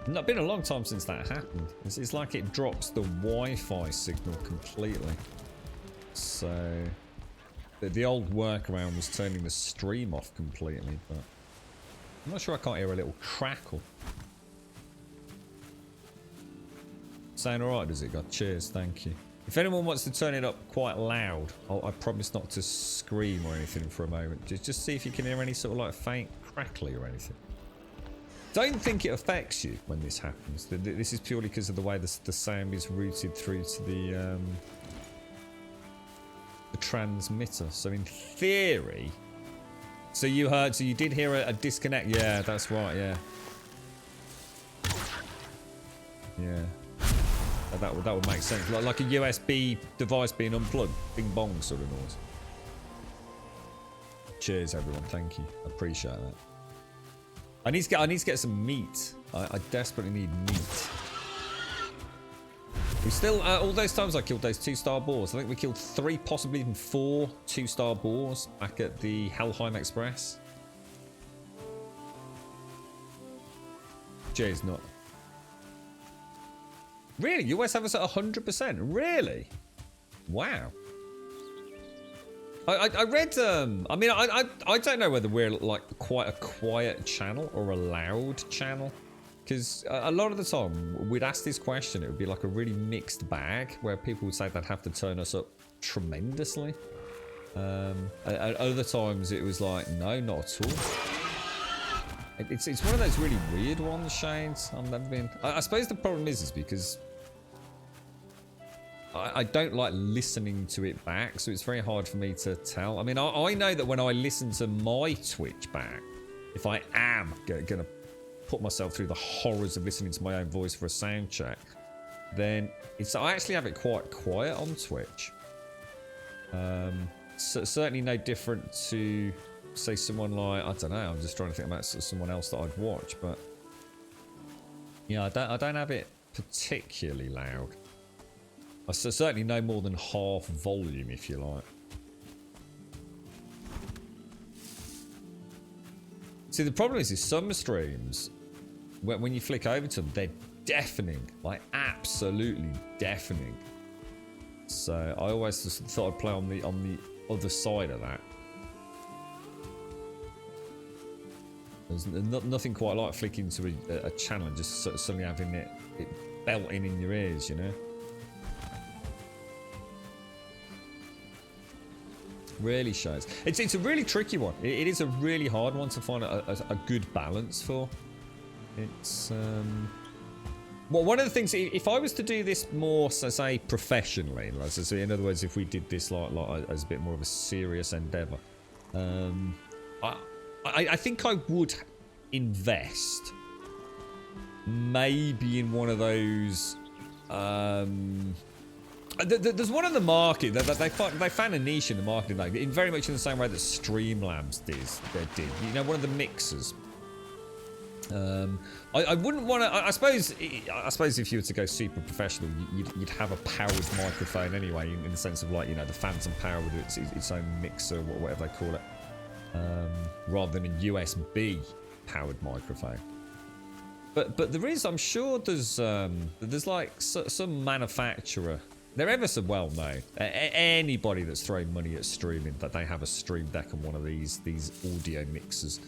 It's been a long time since that happened. It's like it drops the Wi-Fi signal completely. So the old workaround was turning the stream off completely, but I'm not sure I can't hear a little crackle. Saying alright, does it, God? Cheers, thank you. If anyone wants to turn it up quite loud, I promise not to scream or anything for a moment. Just see if you can hear any sort of like faint crackly or anything. Don't think it affects you when this happens. This is purely because of the way the sound is routed through to the transmitter. So in theory, so you did hear a disconnect. Yeah, that's right. Yeah. Yeah. That would make sense. Like a USB device being unplugged. Bing bong sort of noise. Cheers, everyone. Thank you. I appreciate that. I need to get some meat. I desperately need meat. We still all those times I killed those 2-star boars. I think we killed 3, possibly even 4 2-star boars back at the Valheim Express. Cheers, not. Really? You always have us at 100%? Really? Wow. I read, I mean, I don't know whether we're like quite a quiet channel or a loud channel. Because a lot of the time, we'd ask this question, it would be like a really mixed bag, where people would say they'd have to turn us up tremendously. At other times, it was like, no, not at all. It's one of those really weird ones, Shades. I've never been... I suppose the problem is because I don't like listening to it back, so it's very hard for me to tell. I mean, I know that when I listen to my Twitch back, if I am going to put myself through the horrors of listening to my own voice for a sound check, then I actually have it quite quiet on Twitch. So certainly no different to, say, someone like, I don't know, I'm just trying to think about someone else that I'd watch, but yeah, I don't have it particularly loud. I certainly no more than half volume, if you like. See, the problem is some streams, when you flick over to them, they're deafening, like absolutely deafening. So I always just thought I'd play on the other side of that. There's nothing quite like flicking to a channel and just suddenly having it belting in your ears, you know. Really shows. It's a really tricky one. It is a really hard one to find a good balance for. It's well, one of the things, if I was to do this more, so say, professionally, like, so in other words, if we did this like as a bit more of a serious endeavor, I think I would invest maybe in one of those. There's one in the market that they found a niche in the market, like in very much in the same way that Streamlabs did. You know, one of the mixers. I wouldn't want to. I suppose if you were to go super professional, you'd have a powered microphone anyway, in the sense of, like, you know, the Phantom Power with its own mixer, whatever they call it, rather than a USB powered microphone. But there is, I'm sure there's like some manufacturer They're ever so well known. Anybody that's throwing money at streaming, that they have a stream deck on one of these audio mixers,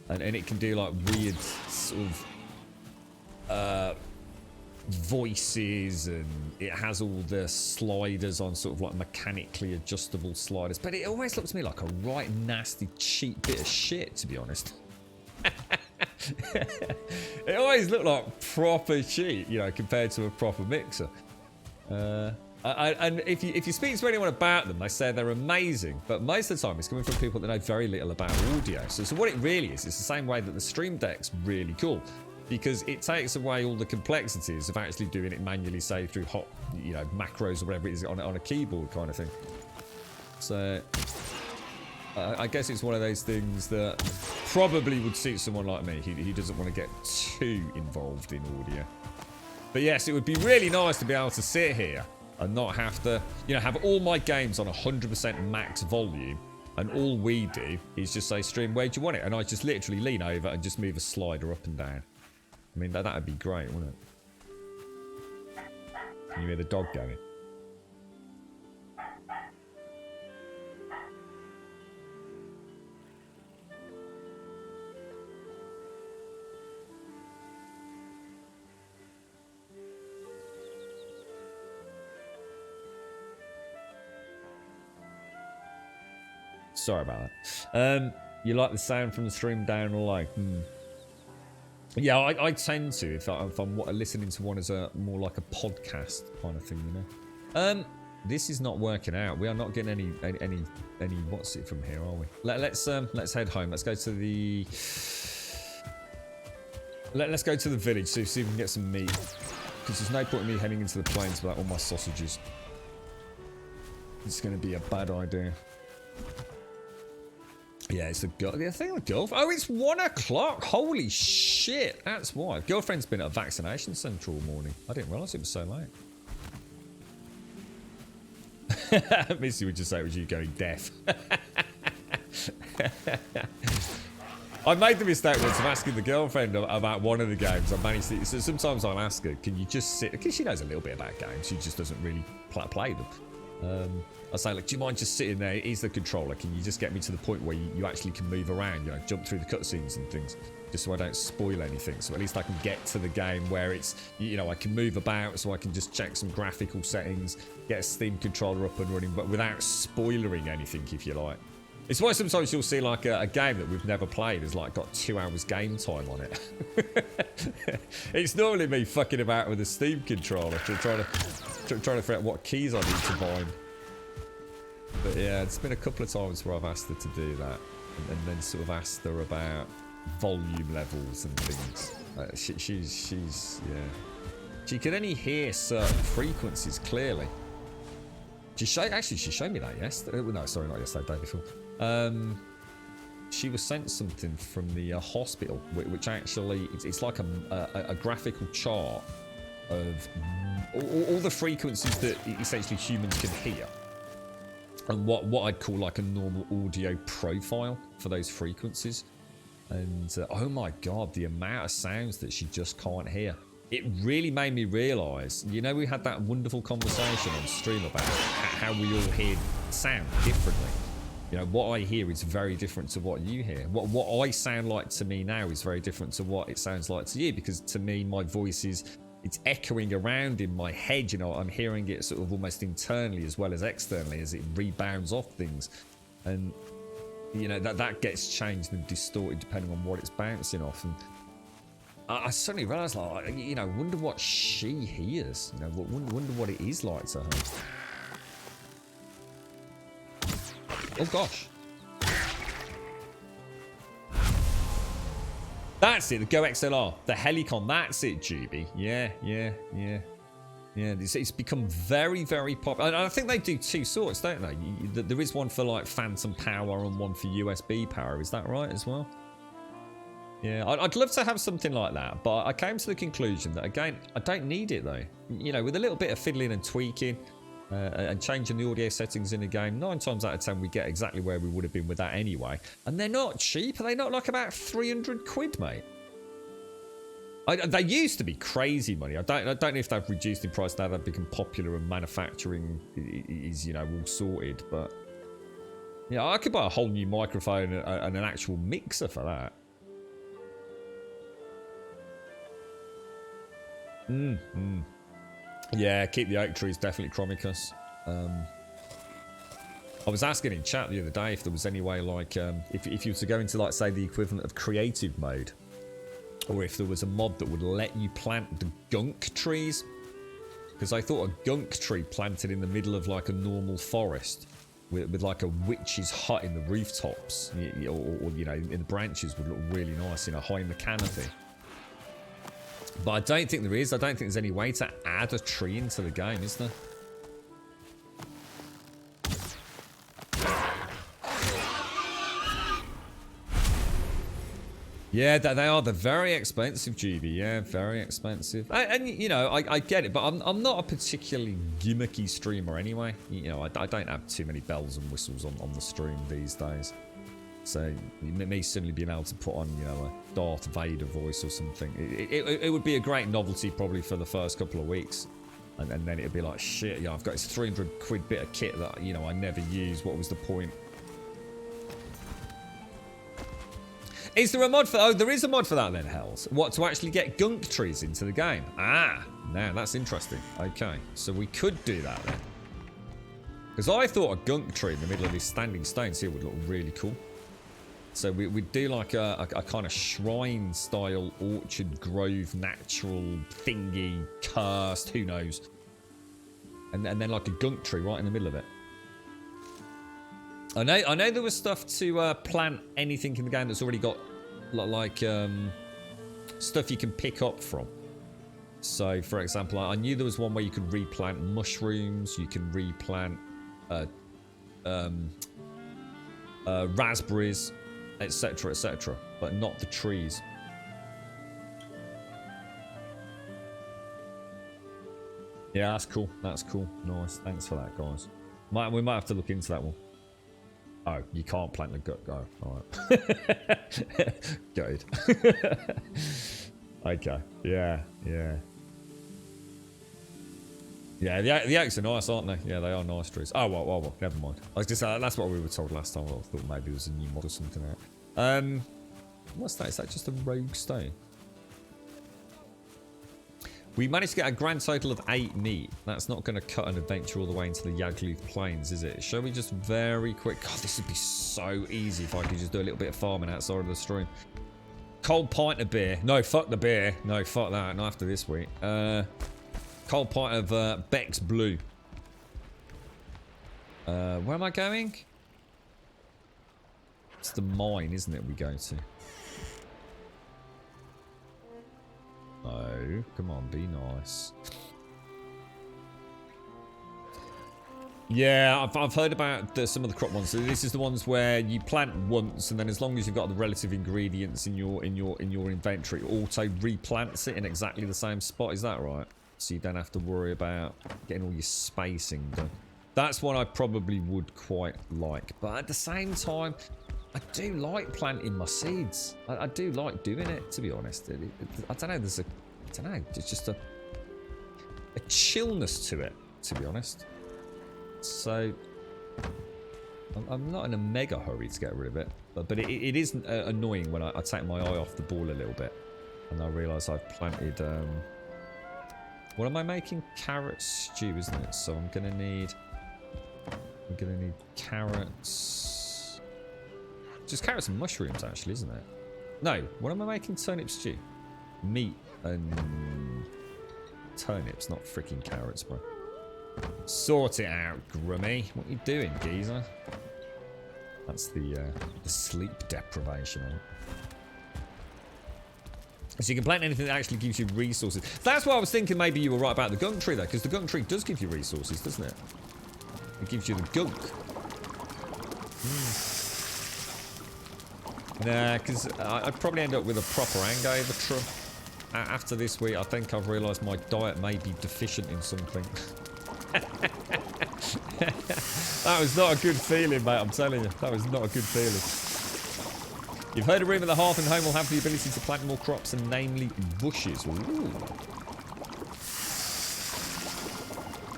and it can do like weird sort of voices, and it has all the sliders on, sort of like mechanically adjustable sliders. But it always looks to me like a right nasty, cheap bit of shit, to be honest. It always looked like proper cheap, you know, compared to a proper mixer. And if you speak to anyone about them, they say they're amazing, but most of the time it's coming from people that know very little about audio. So what it really is, it's the same way that the Stream Deck's really cool, because it takes away all the complexities of actually doing it manually, say through hot, you know, macros or whatever it is on a keyboard kind of thing. So I guess it's one of those things that probably would suit someone like me who doesn't want to get too involved in audio. But yes, it would be really nice to be able to sit here and not have to, you know, have all my games on 100% max volume, and all we do is just say, stream, where do you want it? And I just literally lean over and just move a slider up and down. I mean, that'd be great, wouldn't it? Can you hear the dog going? Sorry about that. You like the sound from the stream down or like? Yeah, I tend to if I'm listening to one as a more like a podcast kind of thing, you know. This is not working out. We are not getting any what's it from here, are we? Let's head home. Let's go to the let's go to the village. See if we can get some meat. Because there's no point in me heading into the plains without all my sausages. It's going to be a bad idea. Yeah, it's the girl. I think the girlfriend. Oh, it's 1 o'clock. Holy shit! That's why. Girlfriend's been at a vaccination centre all morning. I didn't realise it was so late. Missy would just say it was you going deaf. I made the mistake once of asking the girlfriend about one of the games. I managed to. So sometimes I'll ask her, "Can you just sit?" Because she knows a little bit about games. She just doesn't really play them. I say, look, do you mind just sitting there? He's the controller. Can you just get me to the point where you actually can move around, you know, jump through the cutscenes and things, just so I don't spoil anything. So at least I can get to the game where it's, you know, I can move about, so I can just check some graphical settings, get a Steam controller up and running, but without spoiling anything, if you like. It's why sometimes you'll see like a game that we've never played has like got 2 hours game time on it. It's normally me fucking about with a Steam controller, trying to figure out what keys I need to bind. But yeah, it's been a couple of times where I've asked her to do that, and then sort of asked her about volume levels and things. She's yeah. She can only hear certain frequencies clearly. She showed me that yesterday. No, sorry, not yesterday, day before. She was sent something from the hospital, which actually it's like a graphical chart of all the frequencies that essentially humans can hear. And what I'd call like a normal audio profile for those frequencies. And oh my god, the amount of sounds that she just can't hear. It really made me realise, you know, we had that wonderful conversation on stream about how we all hear sound differently. You know, what I hear is very different to what you hear. What I sound like to me now is very different to what it sounds like to you, because to me, my voice it's echoing around in my head, you know, I'm hearing it sort of almost internally as well as externally as it rebounds off things. And, you know, that gets changed and distorted depending on what it's bouncing off. And I suddenly realised, like, you know, wonder what she hears, you know, wonder what it is like to her. Oh gosh. That's it, the Go XLR, the Helicon, that's it, GB. Yeah. It's become very, very popular. And I think they do two sorts, don't they? There is one for like phantom power and one for USB power. Is that right as well? Yeah, I'd love to have something like that, but I came to the conclusion that, again, I don't need it though. You know, with a little bit of fiddling and tweaking and changing the audio settings in the game, 9 times out of 10 we get exactly where we would have been with that anyway. And they're not cheap. Are they not like about 300 quid, mate? They used to be crazy money. I don't know if they've reduced in price now. They've become popular and manufacturing is, you know, all sorted. But yeah, I could buy a whole new microphone and an actual mixer for that. Yeah, keep the oak trees, definitely Chromicus. I was asking in chat the other day if there was any way, like, if you were to go into, like, say, the equivalent of creative mode, or if there was a mod that would let you plant the gunk trees. Because I thought a gunk tree planted in the middle of, like, a normal forest with like, a witch's hut in the rooftops, or you know, in the branches would look really nice, you know, high in the canopy. But I don't think there is. I don't think there's any way to add a tree into the game, is there? Yeah, they are. They're very expensive, GB. Yeah, very expensive. And you know, I get it, but I'm not a particularly gimmicky streamer anyway. You know, I don't have too many bells and whistles on the stream these days. So me suddenly being able to put on, you know, a Darth Vader voice or something, it would be a great novelty probably for the first couple of weeks, and then it'd be like, shit, yeah, I've got this 300 quid bit of kit that, you know, I never use. What was the point? Is there a mod for... Oh, there is a mod for that then, Hells. What, to actually get gunk trees into the game? Ah, now that's interesting. Okay, so we could do that then. Because I thought a gunk tree in the middle of these standing stones here would look really cool. So we'd do like a kind of shrine-style orchard grove natural thingy, cursed, who knows. And then like a gunk tree right in the middle of it. I know there was stuff to plant anything in the game that's already got like stuff you can pick up from. So, for example, I knew there was one where you could replant mushrooms, you can replant raspberries, etc., etc., but not the trees. Yeah, that's cool. That's cool. Nice. Thanks for that, guys. We might have to look into that one. Oh, you can't plant the gut. Go. All right. Good. Okay. Yeah. Yeah. Yeah, the oaks are nice, aren't they? Yeah, they are nice trees. Oh, well, never mind. I was just that's what we were told last time. I thought maybe there was a new mod or something out. What's that? Is that just a rogue stone? We managed to get a grand total of 8 meat. That's not going to cut an adventure all the way into the Yagluth Plains, is it? Shall we just very quick... God, this would be so easy if I could just do a little bit of farming outside of the stream. Cold pint of beer. No, fuck the beer. No, fuck that. Not after this week. Cold pint of Beck's Blue. Where am I going? It's the mine, isn't it, we go to? No, come on, be nice. Yeah, I've heard about some of the crop ones. So this is the ones where you plant once, and then as long as you've got the relative ingredients in your inventory, it auto replants it in exactly the same spot. Is that right? So you don't have to worry about getting all your spacing done. That's what I probably would quite like. But at the same time, I do like planting my seeds. I do like doing it, to be honest. I don't know, there's just a chillness to it, to be honest. So, I'm not in a mega hurry to get rid of it. But it is annoying when I take my eye off the ball a little bit. And I realise I've planted... what am I making? Carrot stew, isn't it? So I'm going to need carrots... Just carrots and mushrooms, actually, isn't it? No, what am I making? Turnip stew. Meat and turnips, not freaking carrots, bro. Sort it out, Grummy. What are you doing, geezer? That's the sleep deprivation on it. So you can plant anything that actually gives you resources. That's why I was thinking maybe you were right about the gunk tree, though, because the gunk tree does give you resources, doesn't it? It gives you the gunk. Nah, because I'd probably end up with a proper Angover. After this week, I think I've realised my diet may be deficient in something. That was not a good feeling, mate, I'm telling you. That was not a good feeling. You've heard a rumour that Hearth and Home will have the ability to plant more crops, and namely bushes. Ooh.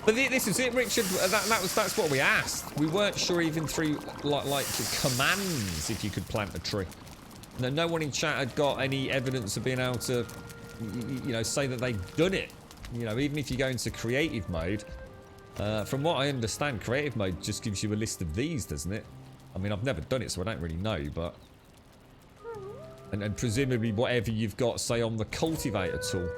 But this is it, Richard. That's what we asked. We weren't sure even through like commands if you could plant a tree. No one in chat had got any evidence of being able to, you know, say that they've done it. You know, even if you go into creative mode, from what I understand, creative mode just gives you a list of these, doesn't it? I mean, I've never done it, so I don't really know, but... And presumably whatever you've got, say, on the cultivator tool.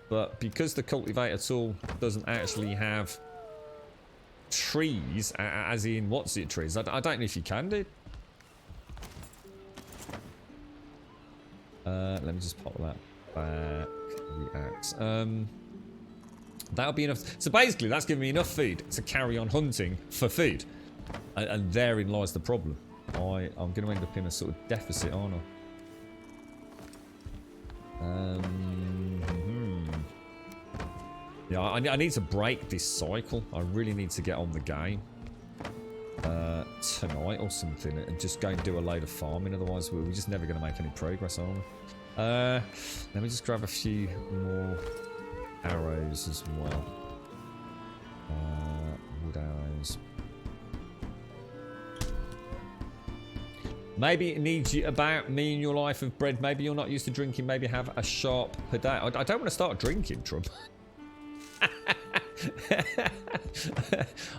But because the cultivator tool doesn't actually have trees, as in, what's it, trees? I don't know if you can do. Let me just pop that back. The axe. That'll be enough. So basically, that's giving me enough food to carry on hunting for food. And therein lies the problem. I'm going to end up in a sort of deficit, aren't I? Yeah, I need to break this cycle. I really need to get on the game tonight or something and just go and do a load of farming. Otherwise, we're just never going to make any progress, are we? Let me just grab a few more arrows as well. Wood arrows. Maybe it needs you about me in your life of bread. Maybe you're not used to drinking. Maybe have a sharp per day. I don't want to start drinking, Trump. I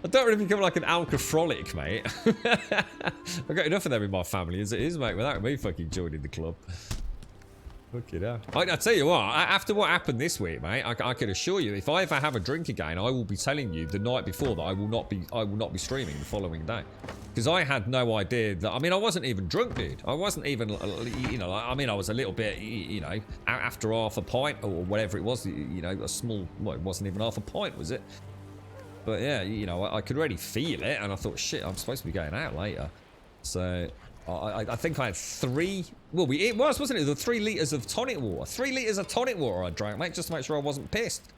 don't want to become like an alcoholic, mate. I've got enough of them in my family as it is, mate, without me fucking joining the club. Look it up. I tell you what, after what happened this week, mate, I can assure you, if I ever have a drink again, I will be telling you the night before that I will not be streaming the following day, because I had no idea that. I mean, I wasn't even drunk, dude. I wasn't even, you know. I mean, I was a little bit, you know, after half a pint or whatever it was, you know, a small. Well, it wasn't even half a pint, was it? But yeah, you know, I could already feel it, and I thought, shit, I'm supposed to be going out later, so. I think I had 3. Well, it was, wasn't it? The 3 litres of tonic water. 3 litres of tonic water I drank, mate, just to make sure I wasn't pissed.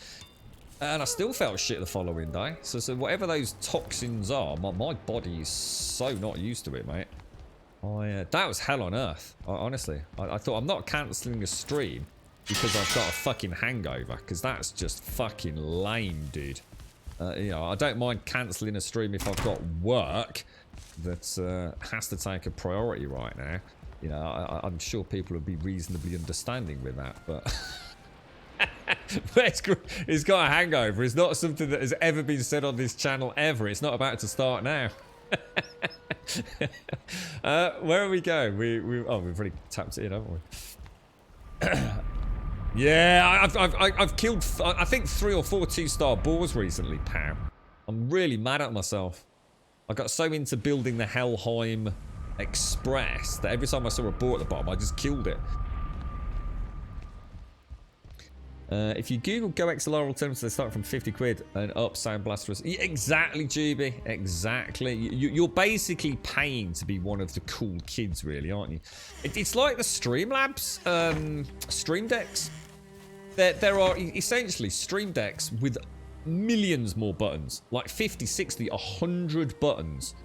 And I still felt shit the following day. So whatever those toxins are, my body is so not used to it, mate. That was hell on earth. Honestly, I thought I'm not cancelling a stream because I've got a fucking hangover, because that's just fucking lame, dude. You know, I don't mind cancelling a stream if I've got work that has to take a priority right now. You know, I'm sure people will be reasonably understanding with that, but it's got a hangover. It's not something that has ever been said on this channel ever. It's not about to start now. Where are we going? We've already tapped it in, haven't we? Yeah, I've killed I think 3 or 4 2-star boars recently, Pam. I'm really mad at myself. I got so into building the Valheim Express that every time I saw a boar at the bottom, I just killed it. If you Google Go XLR alternatives, they start from 50 quid and up. Sound Blaster. Yeah, exactly, GB. Exactly. You're basically paying to be one of the cool kids, really, aren't you? It's like the Streamlabs Stream Decks. There are essentially Stream Decks with millions more buttons, like 50, 60, 100 buttons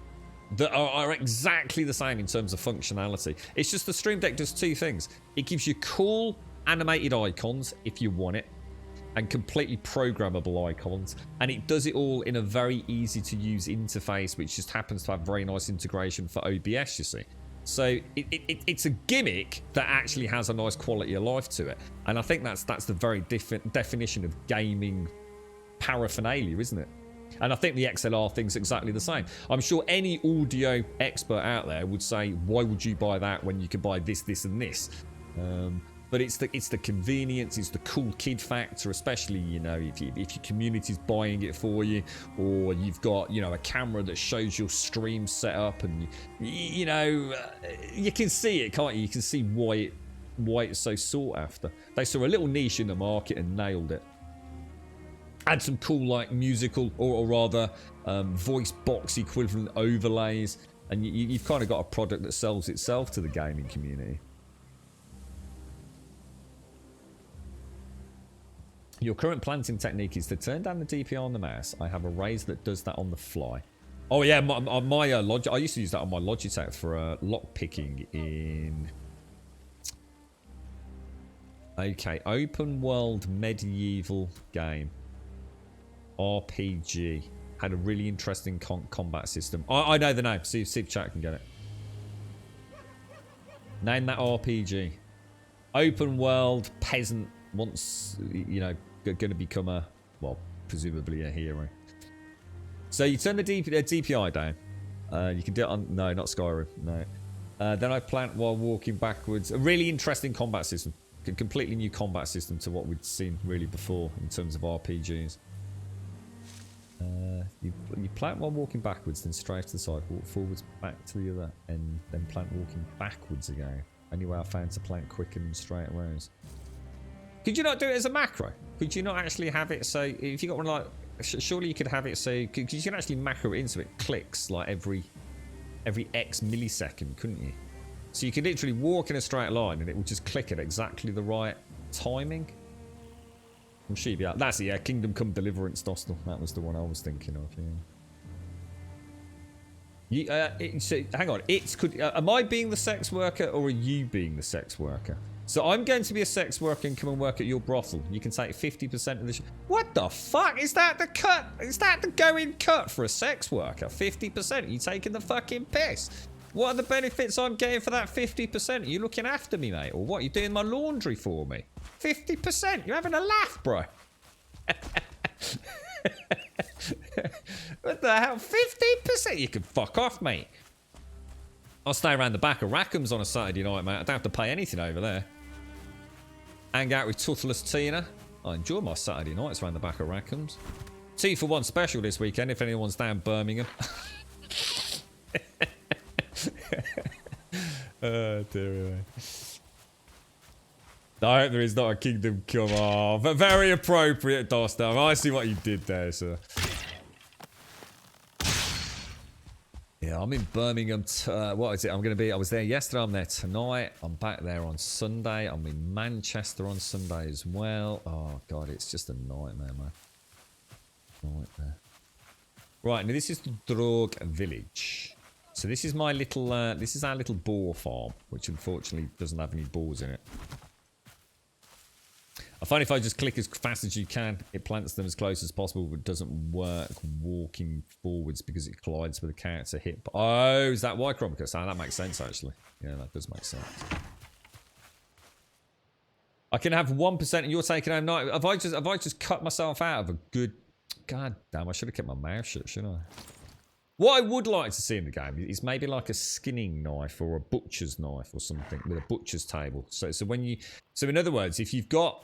that are exactly the same in terms of functionality. It's just the Stream Deck does 2 things. It gives you cool animated icons if you want it, and completely programmable icons, and it does it all in a very easy to use interface, which just happens to have very nice integration for OBS, you see. So it's a gimmick that actually has a nice quality of life to it, and I think that's the very different definition of gaming paraphernalia, isn't it? And I think the XLR thing's exactly the same. I'm sure any audio expert out there would say, why would you buy that when you could buy this, this, and this? But it's the convenience, it's the cool kid factor, especially, you know, if your community's buying it for you, or you've got, you know, a camera that shows your stream setup, and you know, you can see it, can't you? You can see why it's so sought after. They saw a little niche in the market and nailed it. Add some cool, like, musical or rather voice box equivalent overlays, and you've kind of got a product that sells itself to the gaming community. Your current planting technique is to turn down the DPI on the mouse. I have a razor that does that on the fly. Oh yeah, my I used to use that on my Logitech for lock picking in. Okay, open world medieval game, RPG, had a really interesting combat system. I know the name. See if chat can get it. Name that RPG. Open world peasant wants, you know, going to become a, well, presumably a hero. So you turn the DPI down. You can do it on, no, not Skyrim, no. Then I plant while walking backwards. A really interesting combat system. A completely new combat system to what we'd seen really before in terms of RPGs. You plant while walking backwards, then straight to the side, walk forwards, back to the other, and then plant walking backwards again. Only way I found to plant quicker and straight rows. Could you not do it as a macro? Could you not actually have it so if you got one like, surely you could have it so because you can actually macro it in so it clicks like every X millisecond, couldn't you? So you could literally walk in a straight line and it will just click at exactly the right timing. I'm sure you'd be out. That's it, yeah. Kingdom Come Deliverance, Dostal. That was the one I was thinking of. Yeah. So, hang on. Am I being the sex worker or are you being the sex worker? So I'm going to be a sex worker and come and work at your brothel. You can take 50% of the. What the fuck is that? The cut? Is that the going cut for a sex worker? 50%? Are you taking the fucking piss? What are the benefits I'm getting for that 50%? Are you looking after me, mate? Or what? Are you doing my laundry for me? 50%? You're having a laugh, bro. What the hell? 50%? You can fuck off, mate. I'll stay around the back of Rackham's on a Saturday night, mate. I don't have to pay anything over there. Hang out with Toothless Tina. I enjoy my Saturday nights around the back of Rackham's. 2 for 1 special this weekend if anyone's down Birmingham. Oh, dear. I hope there is not a Kingdom Come. Oh, but very appropriate, Dostal. I see what you did there, sir. Yeah, I'm in Birmingham. What is it? I'm going to be. I was there yesterday. I'm there tonight. I'm back there on Sunday. I'm in Manchester on Sunday as well. Oh, God, it's just a nightmare, man. Nightmare. Right, now this is the Drog Village. So this is my little, this is our little boar farm, which unfortunately doesn't have any boars in it. I find if I just click as fast as you can, it plants them as close as possible, but doesn't work walking forwards because it collides with a character hit. Oh, is that why, Chromicus? Oh, that makes sense, actually. Yeah, that does make sense. I can have 1% and you're taking home 9. Have I just cut myself out of a good... God damn, I should have kept my mouth shut, shouldn't I? What I would like to see in the game is maybe like a skinning knife or a butcher's knife or something with a butcher's table. So when you, so in other words, if you kill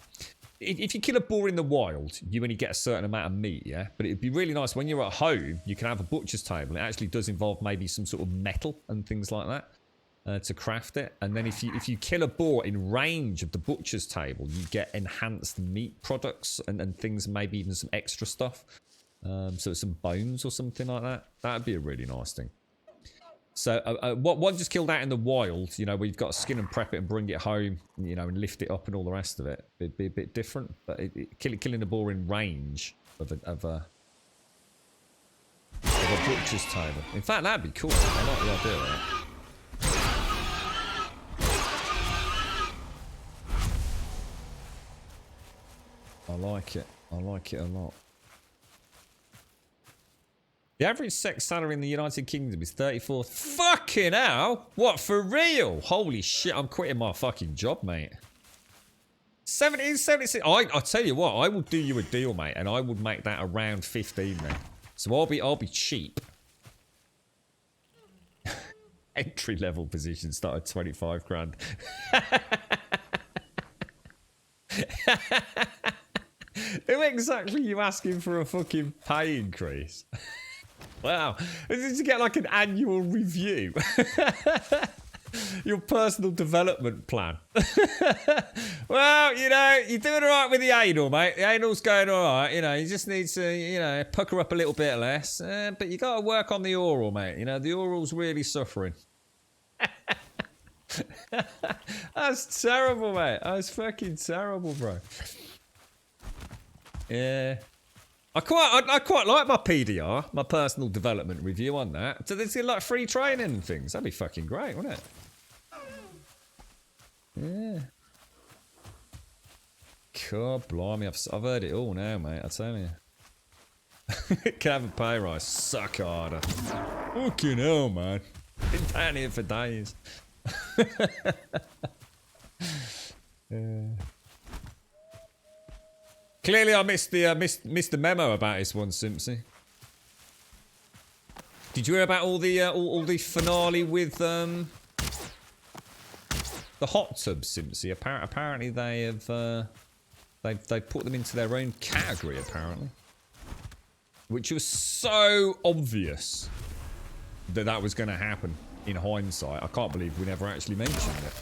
a boar in the wild, you only get a certain amount of meat, yeah. But it'd be really nice when you're at home, you can have a butcher's table. It actually does involve maybe some sort of metal and things like that to craft it. And then if you kill a boar in range of the butcher's table, you get enhanced meat products and things, maybe even some extra stuff. So some bones or something like that. That'd be a really nice thing. So one just killed out in the wild, you know, where you've got to skin and prep it and bring it home, you know, and lift it up and all the rest of it. It'd be a bit different, but killing a boar in range of a butcher's table. In fact, that'd be cool. I like the idea of that. I like it. I like it a lot. The average sex salary in the United Kingdom is 34. Fucking hell! What, for real? Holy shit, I'm quitting my fucking job, mate. 1776. I'll tell you what, I will do you a deal, mate, and I would make that around 15 then. So I'll be cheap. Entry level position start at 25 grand. Who exactly are you asking for a fucking pay increase? Wow. Did you get like an annual review? Your personal development plan. Well, you know, you're doing alright with the anal, mate. The anal's going alright. You know, you just need to, you know, pucker up a little bit less. But you got to work on the oral, mate. You know, the oral's really suffering. That's terrible, mate. That's fucking terrible, bro. Yeah. I quite like my PDR, my personal development review on that. So there's like free training and things. That'd be fucking great, wouldn't it? Yeah. God blimey, I've heard it all now, mate. I tell you. Can have a pay rise. Suck harder. Fucking hell, man. Been down here for days. Clearly, I missed the memo about this one, Simpsy. Did you hear about all the finale with the hot tubs, Simpsy? Apparently, they have they put them into their own category, apparently, which was so obvious that was going to happen. In hindsight, I can't believe we never actually mentioned it.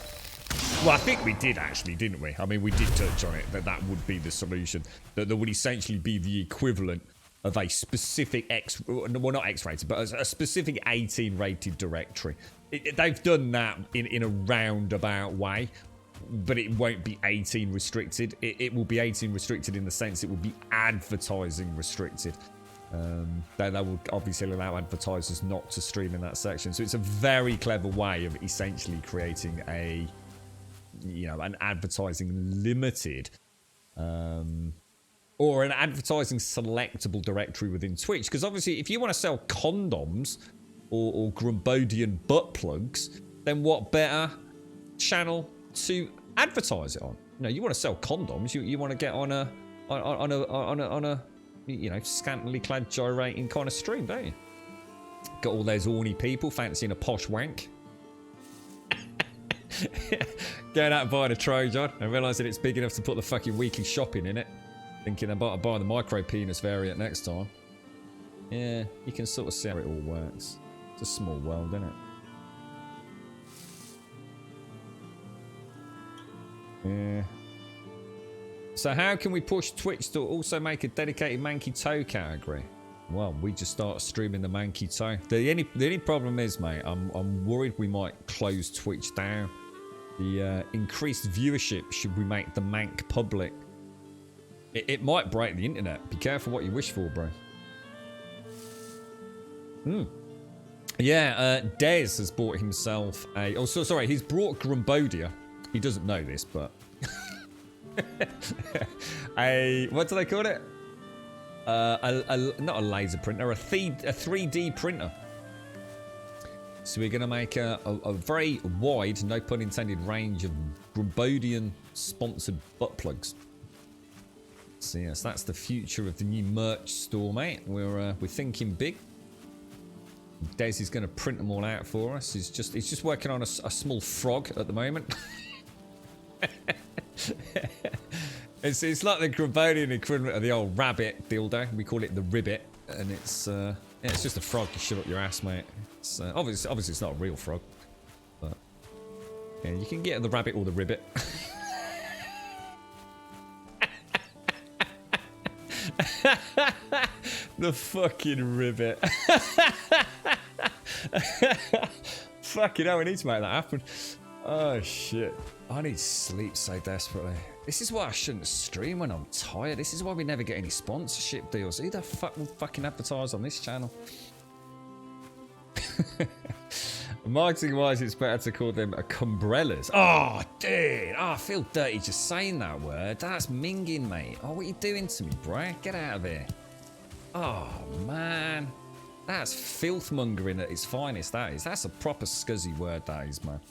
Well, I think we did actually, didn't we? I mean, we did touch on it, that would be the solution. That there would essentially be the equivalent of a specific well, not X-rated, but a specific 18-rated directory. They've done that in a roundabout way, but it won't be 18 restricted. It will be 18 restricted in the sense it will be advertising restricted. They will obviously allow advertisers not to stream in that section. So it's a very clever way of essentially creating an advertising limited, or an advertising selectable directory within Twitch. Because obviously, if you want to sell condoms or Grumbodian butt plugs, then what better channel to advertise it on? You want to sell condoms. You want to get on a scantily clad gyrating kind of stream, don't you? Got all those horny people fancying a posh wank. Going out and buying a Trojan and realising it's big enough to put the fucking weekly shopping in it. Thinking about buying the micro penis variant next time. Yeah, you can sort of see how it all works. It's a small world, isn't it? Yeah. So how can we push Twitch to also make a dedicated manky toe category? Well, we just start streaming the manky toe. The only problem is, mate, I'm worried we might close Twitch down. The increased viewership should we make the mank public. It might break the internet. Be careful what you wish for, bro. Yeah, Dez has bought himself a... Oh, so sorry, he's brought Grumbodia. He doesn't know this, but... what do they call it? Not a laser printer, a 3D printer. So we're going to make a very wide, no pun intended, range of Grumbodian sponsored butt plugs. So yes, that's the future of the new merch store, mate. We're thinking big. Des is going to print them all out for us. He's just working on a small frog at the moment. It's like the Grumbodian equivalent of the old rabbit dildo. We call it the ribbit, and it's just a frog you shove up your ass, mate. It's obviously it's not a real frog, but yeah, you can get the rabbit or the ribbit. The fucking ribbit. Fucking hell, we need to make that happen. Oh shit. I need sleep so desperately. This is why I shouldn't stream when I'm tired. This is why we never get any sponsorship deals. Who the fuck will fucking advertise on this channel? Marketing wise, it's better to call them cumbrellas. Oh, dude. Oh, I feel dirty just saying that word. That's minging, mate. Oh, what are you doing to me, bro? Get out of here. Oh, man. That's filth mongering at its finest, that is. That's a proper scuzzy word, that is, man.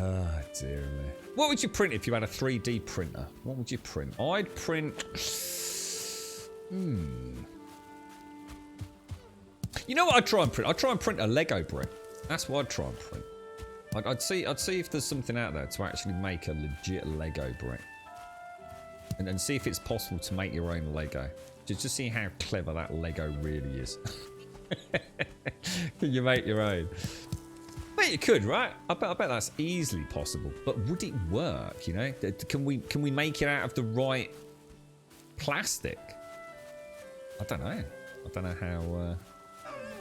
Oh, dear me. What would you print if you had a 3D printer? What would you print? I'd print... You know what I'd try and print? I'd try and print a Lego brick. That's what I'd try and print. I'd see if there's something out there to actually make a legit Lego brick. And then see if it's possible to make your own Lego. Just to see how clever that Lego really is. Can you make your own? Mate, you could, right? I bet that's easily possible. But would it work, you know? Can we make it out of the right plastic? I don't know. I don't know how...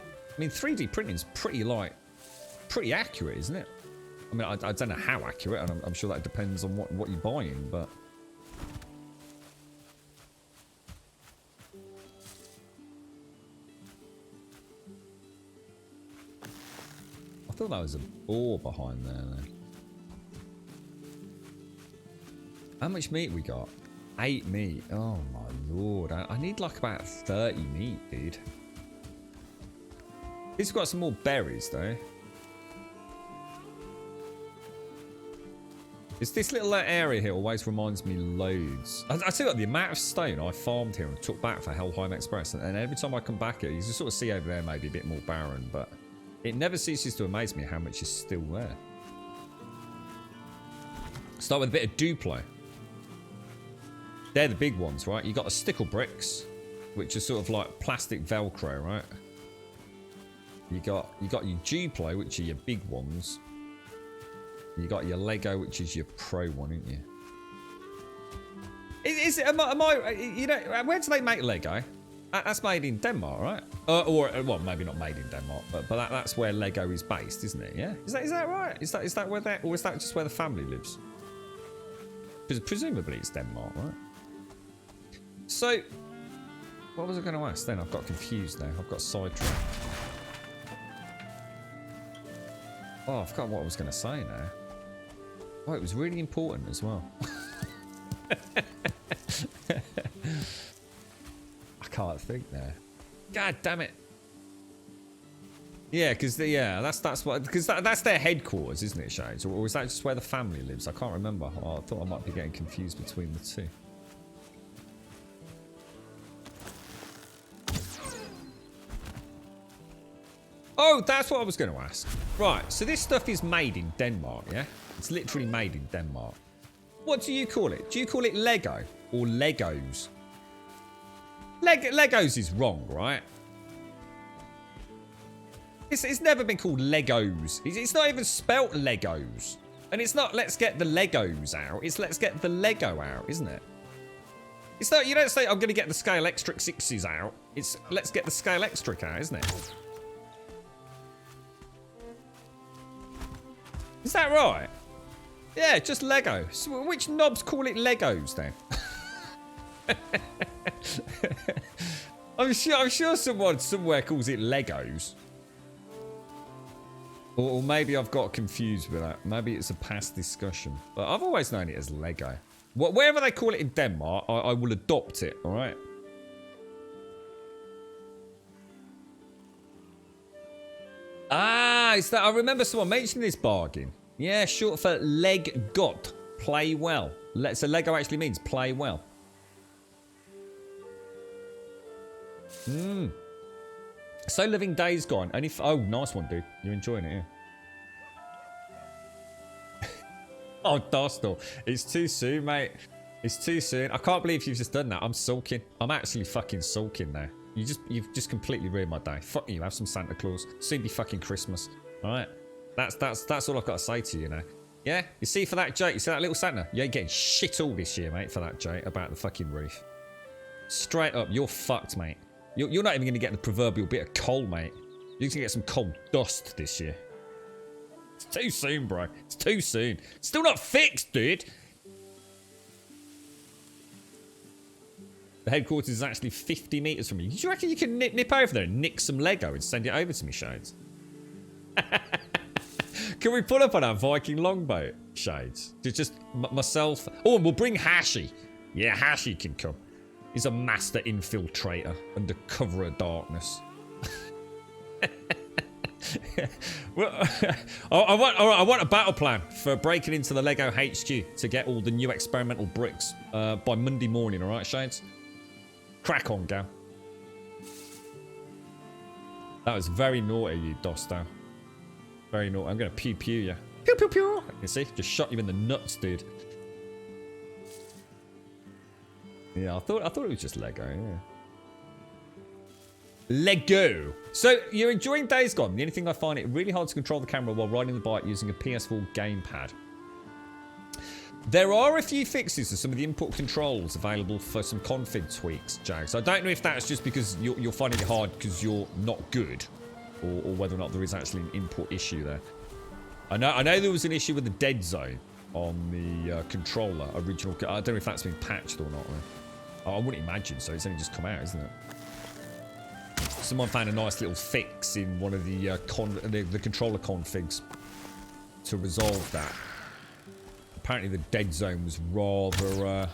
I mean, 3D printing is pretty accurate, isn't it? I mean, I don't know how accurate, and I'm sure that depends on what you're buying, but... I thought that was a boar behind there, then. How much meat we got? 8 meat. Oh, my lord. I need, like, about 30 meat, dude. He's got some more berries, though. This little area here always reminds me loads. I tell you what, the amount of stone I farmed here and took back for Valheim Express, and every time I come back here, you can sort of see over there maybe a bit more barren, but it never ceases to amaze me how much is still there. Start with a bit of Duplo. They're the big ones, right? You got the stickle bricks, which are sort of like plastic Velcro, right? You got your Duplo, which are your big ones. You got your Lego, which is your pro one, isn't you? Am I, you know, where do they make Lego? That's made in Denmark, right? Well, maybe not made in Denmark, but that's where Lego is based, isn't it? Yeah. Is that right? Is that where that, or is that just where the family lives? Because presumably it's Denmark, right? So, what was I going to ask then? I've got confused now. I've got sidetracked. Oh, I forgot what I was going to say now. Oh, it was really important as well. I can't think now. God damn it. Yeah, because that's their headquarters, isn't it, Shades? Or is that just where the family lives? I can't remember. Oh, I thought I might be getting confused between the two. Oh, that's what I was going to ask. Right, so this stuff is made in Denmark, yeah? It's literally made in Denmark. What do you call it? Do you call it Lego or Legos? Legos is wrong, right? It's never been called Legos. It's not even spelt Legos. And it's not let's get the Legos out. It's let's get the Lego out, isn't it? It's not, you don't say I'm going to get the Scale Extric 6s out. It's let's get the Scale Extric out, isn't it? Is that right? Yeah, just Lego. So which knobs call it Legos then? I'm sure someone somewhere calls it Legos. Or maybe I've got confused with that. Maybe it's a past discussion. But I've always known it as Lego. Wherever they call it in Denmark, I will adopt it, alright? Ah, it's that. I remember someone mentioning this bargain. Yeah, short for leg got. Play well. So Lego actually means play well. So Living Days gone. Only oh, nice one, dude. You're enjoying it, yeah. Oh, Dostal. It's too soon, mate. It's too soon. I can't believe you've just done that. I'm sulking. I'm actually fucking sulking now. You've just completely ruined my day. Fuck you. Have some Santa Claus. Soon be fucking Christmas. All right. That's all I've got to say to you now. Yeah. You see for that joke. You see that little Santa. You're getting shit all this year, mate, for that joke about the fucking roof. Straight up, you're fucked, mate. You're not even going to get the proverbial bit of coal, mate. You're going to get some coal dust this year. It's too soon, bro. It's too soon. Still not fixed, dude. The headquarters is actually 50 metres from you. Do you reckon you can nip over there and nick some Lego and send it over to me, Shades? Can we pull up on our Viking longboat, Shades? Just myself. Oh, and we'll bring Hashi. Yeah, Hashi can come. He's a master infiltrator under cover of darkness. Well, I want a battle plan for breaking into the Lego HQ to get all the new experimental bricks by Monday morning, alright, Shades? Crack on, gal. That was very naughty, you Dosto. Very naughty. I'm going to pew you. Pew, pew, pew. You see? Just shot you in the nuts, dude. Yeah, I thought it was just Lego, yeah. Lego. So, you're enjoying Days Gone. The only thing I find it really hard to control the camera while riding the bike using a PS4 gamepad. There are a few fixes to some of the input controls available for some config tweaks, Jags. I don't know if that's just because you're finding it hard because you're not good, or whether or not there is actually an input issue there. I know there was an issue with the dead zone on the controller original. I don't know if that's been patched or not. I wouldn't imagine so. It's only just come out, isn't it? Someone found a nice little fix in one of the controller configs to resolve that. Apparently, the dead zone was rather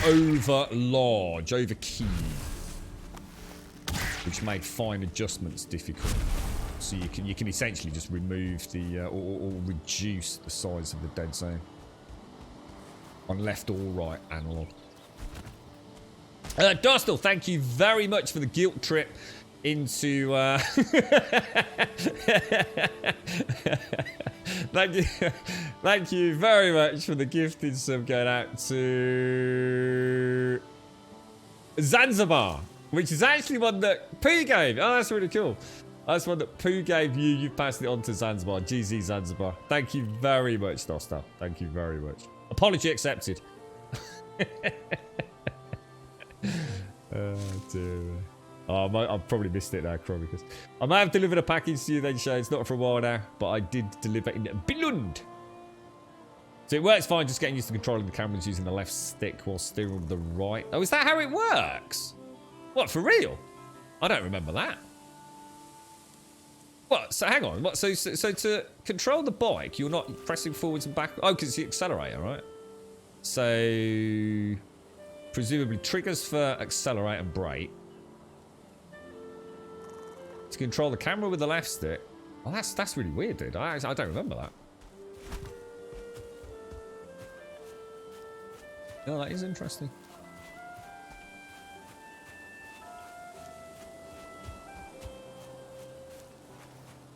over large, over keyed, which made fine adjustments difficult. So you can essentially just remove the or reduce the size of the dead zone on left or right analog. Dostal, thank you very much for the guilt trip into thank you very much for the gifted sub going out to Zanzibar, which is actually one that Pooh gave. Oh, that's really cool. That's one that Pooh gave you. You passed it on to Zanzibar. GZ Zanzibar. Thank you very much, Dostal. Thank you very much. Apology accepted. Oh, dear. Oh, I've probably missed it now, Crow, because I might have delivered a package to you then, Shay. It's not for a while now, but I did deliver in Billund. So it works fine just getting used to controlling the cameras using the left stick while steering with the right. Oh, is that how it works? What, for real? I don't remember that. What? So hang on. What? So to control the bike, you're not pressing forwards and back. Oh, because it's the accelerator, right? So presumably triggers for accelerate and brake. To control the camera with the left stick. Oh, that's really weird, dude. I don't remember that. Oh, that is interesting.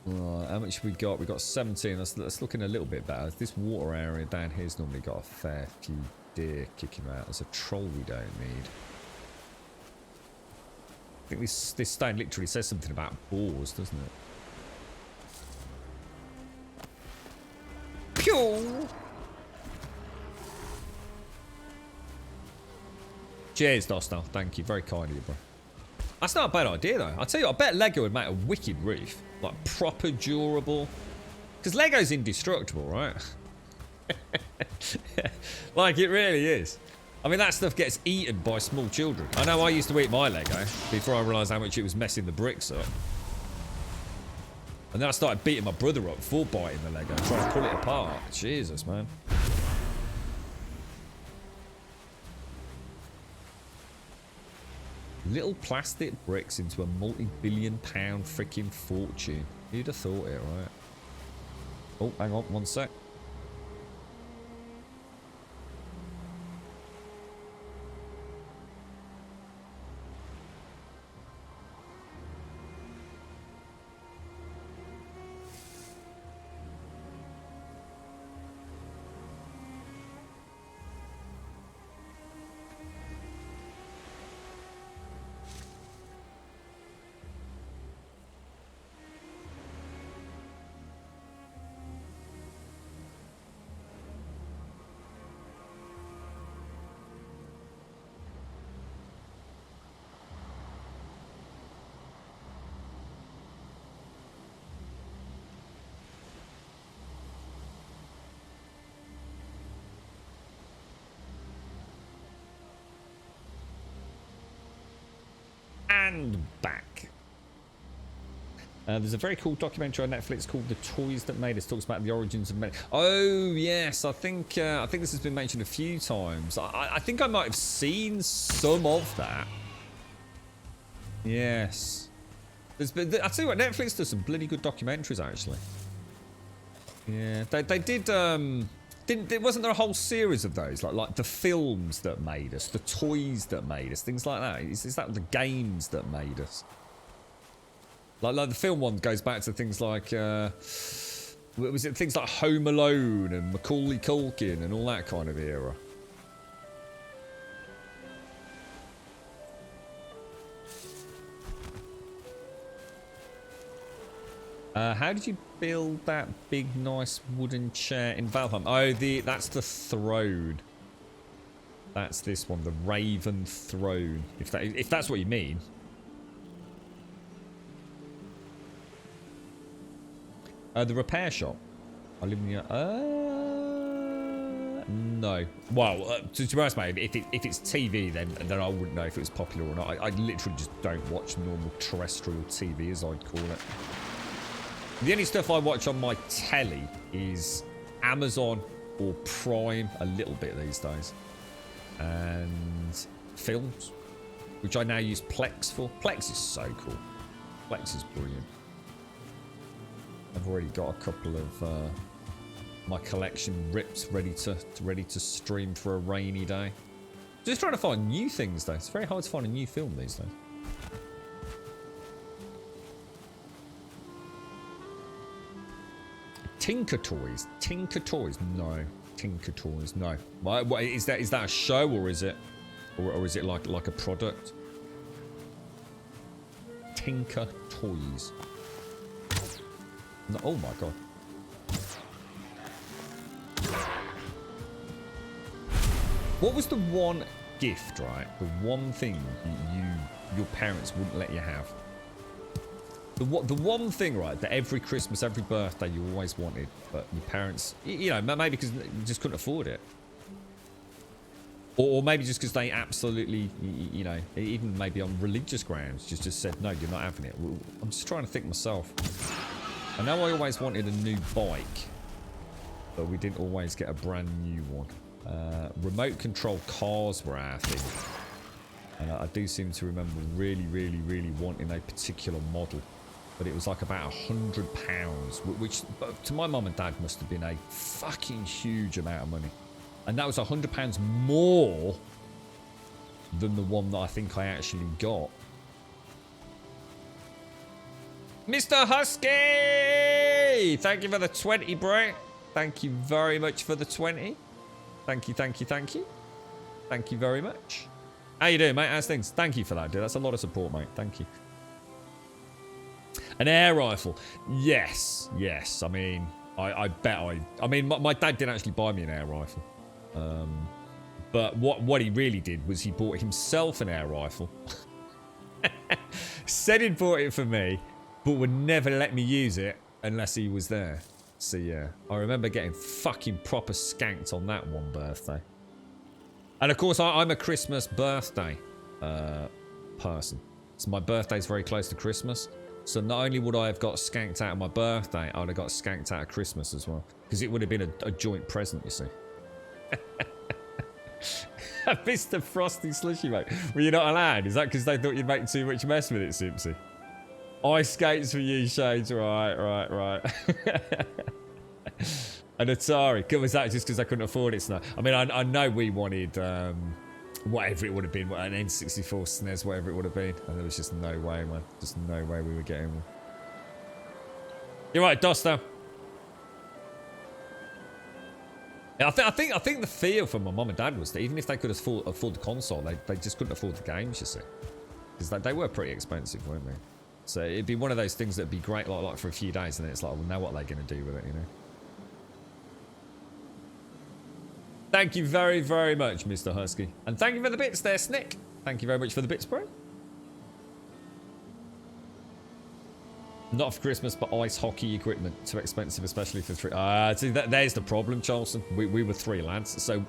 Right, how much we got? We got 17. That's looking a little bit better. This water area down here's normally got a fair few deer kicking around. There's a troll we don't need. I think this stone literally says something about boars, doesn't it? Pew! Cheers, Dostal. Thank you. Very kind of you, bro. That's not a bad idea, though. I'll tell you what, I bet Lego would make a wicked roof. Like, proper durable. Because Lego's indestructible, right? Like, it really is. I mean, that stuff gets eaten by small children. I know I used to eat my Lego before I realised how much it was messing the bricks up. And then I started beating my brother up for biting the Lego, trying to pull it apart. Jesus, man. Little plastic bricks into a multi-billion-pound freaking fortune. Who'd have thought it, right? Oh, hang on, one sec. And back. There's a very cool documentary on Netflix called "The Toys That Made Us." Talks about the origins of. Oh yes, I think this has been mentioned a few times. I think I might have seen some of that. Yes. I tell you what, Netflix does some bloody good documentaries actually. Yeah, they did. Wasn't there a whole series of those, like the films that made us, the toys that made us, things like that? Is that the games that made us? Like the film one goes back to things like, was it things like Home Alone and Macaulay Culkin and all that kind of era? How did you build that big, nice wooden chair in Valheim? Oh, that's the throne. That's this one, the Raven Throne. If that's what you mean. The repair shop. I live near. No. Well, to be honest, mate, if it's TV, then I wouldn't know if it was popular or not. I literally just don't watch normal terrestrial TV, as I'd call it. The only stuff I watch on my telly is Amazon or Prime, a little bit these days, and films, which I now use Plex for. Plex is so cool. Plex is brilliant. I've already got a couple of my collection rips ready to stream for a rainy day. Just trying to find new things though. It's very hard to find a new film these days. Tinker Toys. Tinker Toys. No. Tinker Toys. No. What, is that a show or is it like a product? Tinker Toys. No, oh my god. What was the one gift, right? The one thing your parents wouldn't let you have? The one thing, right, that every Christmas, every birthday you always wanted, but your parents, you know, maybe because you just couldn't afford it. Or maybe just because they absolutely, you know, even maybe on religious grounds, just said, no, you're not having it. I'm just trying to think myself. I know I always wanted a new bike, but we didn't always get a brand new one. Remote control cars were our thing. And I do seem to remember really wanting a particular model. But it was like about £100, which to my mum and dad must have been a fucking huge amount of money. And that was £100 more than the one that I think I actually got. Mr. Husky! Thank you for the 20, bro. Thank you very much for the 20. Thank you. Thank you very much. How you doing, mate? How's things? Thank you for that, dude. That's a lot of support, mate. Thank you. An air rifle. Yes. I mean, I bet I mean, my dad didn't actually buy me an air rifle. But what he really did was he bought himself an air rifle. Said he'd bought it for me, but would never let me use it unless he was there. So yeah, I remember getting fucking proper skanked on that one birthday. And of course, I'm a Christmas birthday person. So my birthday's very close to Christmas. So not only would I have got skanked out of my birthday, I would have got skanked out of Christmas as well. Because it would have been a joint present, you see. Mr. Frosty Slushy, mate. Were you not allowed? Is that because they thought you'd make too much mess with it, Simpsy? Ice skates for you, Shades. Right. An Atari. Was that just because I couldn't afford it? So I mean, I know we wanted whatever it would have been, an N64 SNES, whatever it would have been, and there was just no way, man. Just no way we were getting one. You're right, Dosto. Yeah, I think the fear for my mum and dad was that even if they could afford the console, they just couldn't afford the games, you see, because they were pretty expensive, weren't they? So it'd be one of those things that'd be great, like for a few days, and then it's like, well, now what are they going to do with it, you know? Thank you very, very much, Mr. Husky. And thank you for the bits there, Snick. Thank you very much for the bits, bro. Not for Christmas, but ice hockey equipment. Too expensive, especially for three. See, there's the problem, Charleston. We were three lads. So,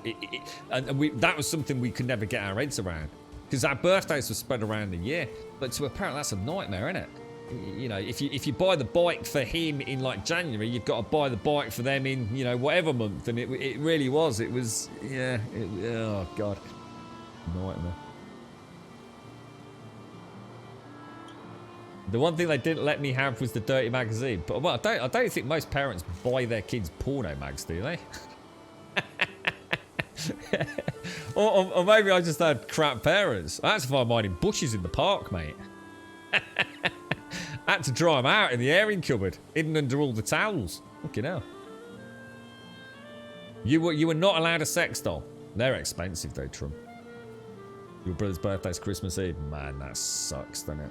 that was something we could never get our heads around. Because our birthdays were spread around the year. But to a parent, that's a nightmare, isn't it? You know, if you buy the bike for him in like January, you've got to buy the bike for them in, you know, whatever month. And it really was. It was, yeah. Oh, God. Nightmare. The one thing they didn't let me have was the dirty magazine. But well, I don't think most parents buy their kids porno mags, do they? or maybe I just had crap parents. I had to find mine in bushes in the park, mate. I had to dry them out in the airing cupboard, hidden under all the towels. Fucking hell. You were not allowed a sex doll. They're expensive though, Trump. Your brother's birthday's Christmas Eve. Man, that sucks, doesn't it?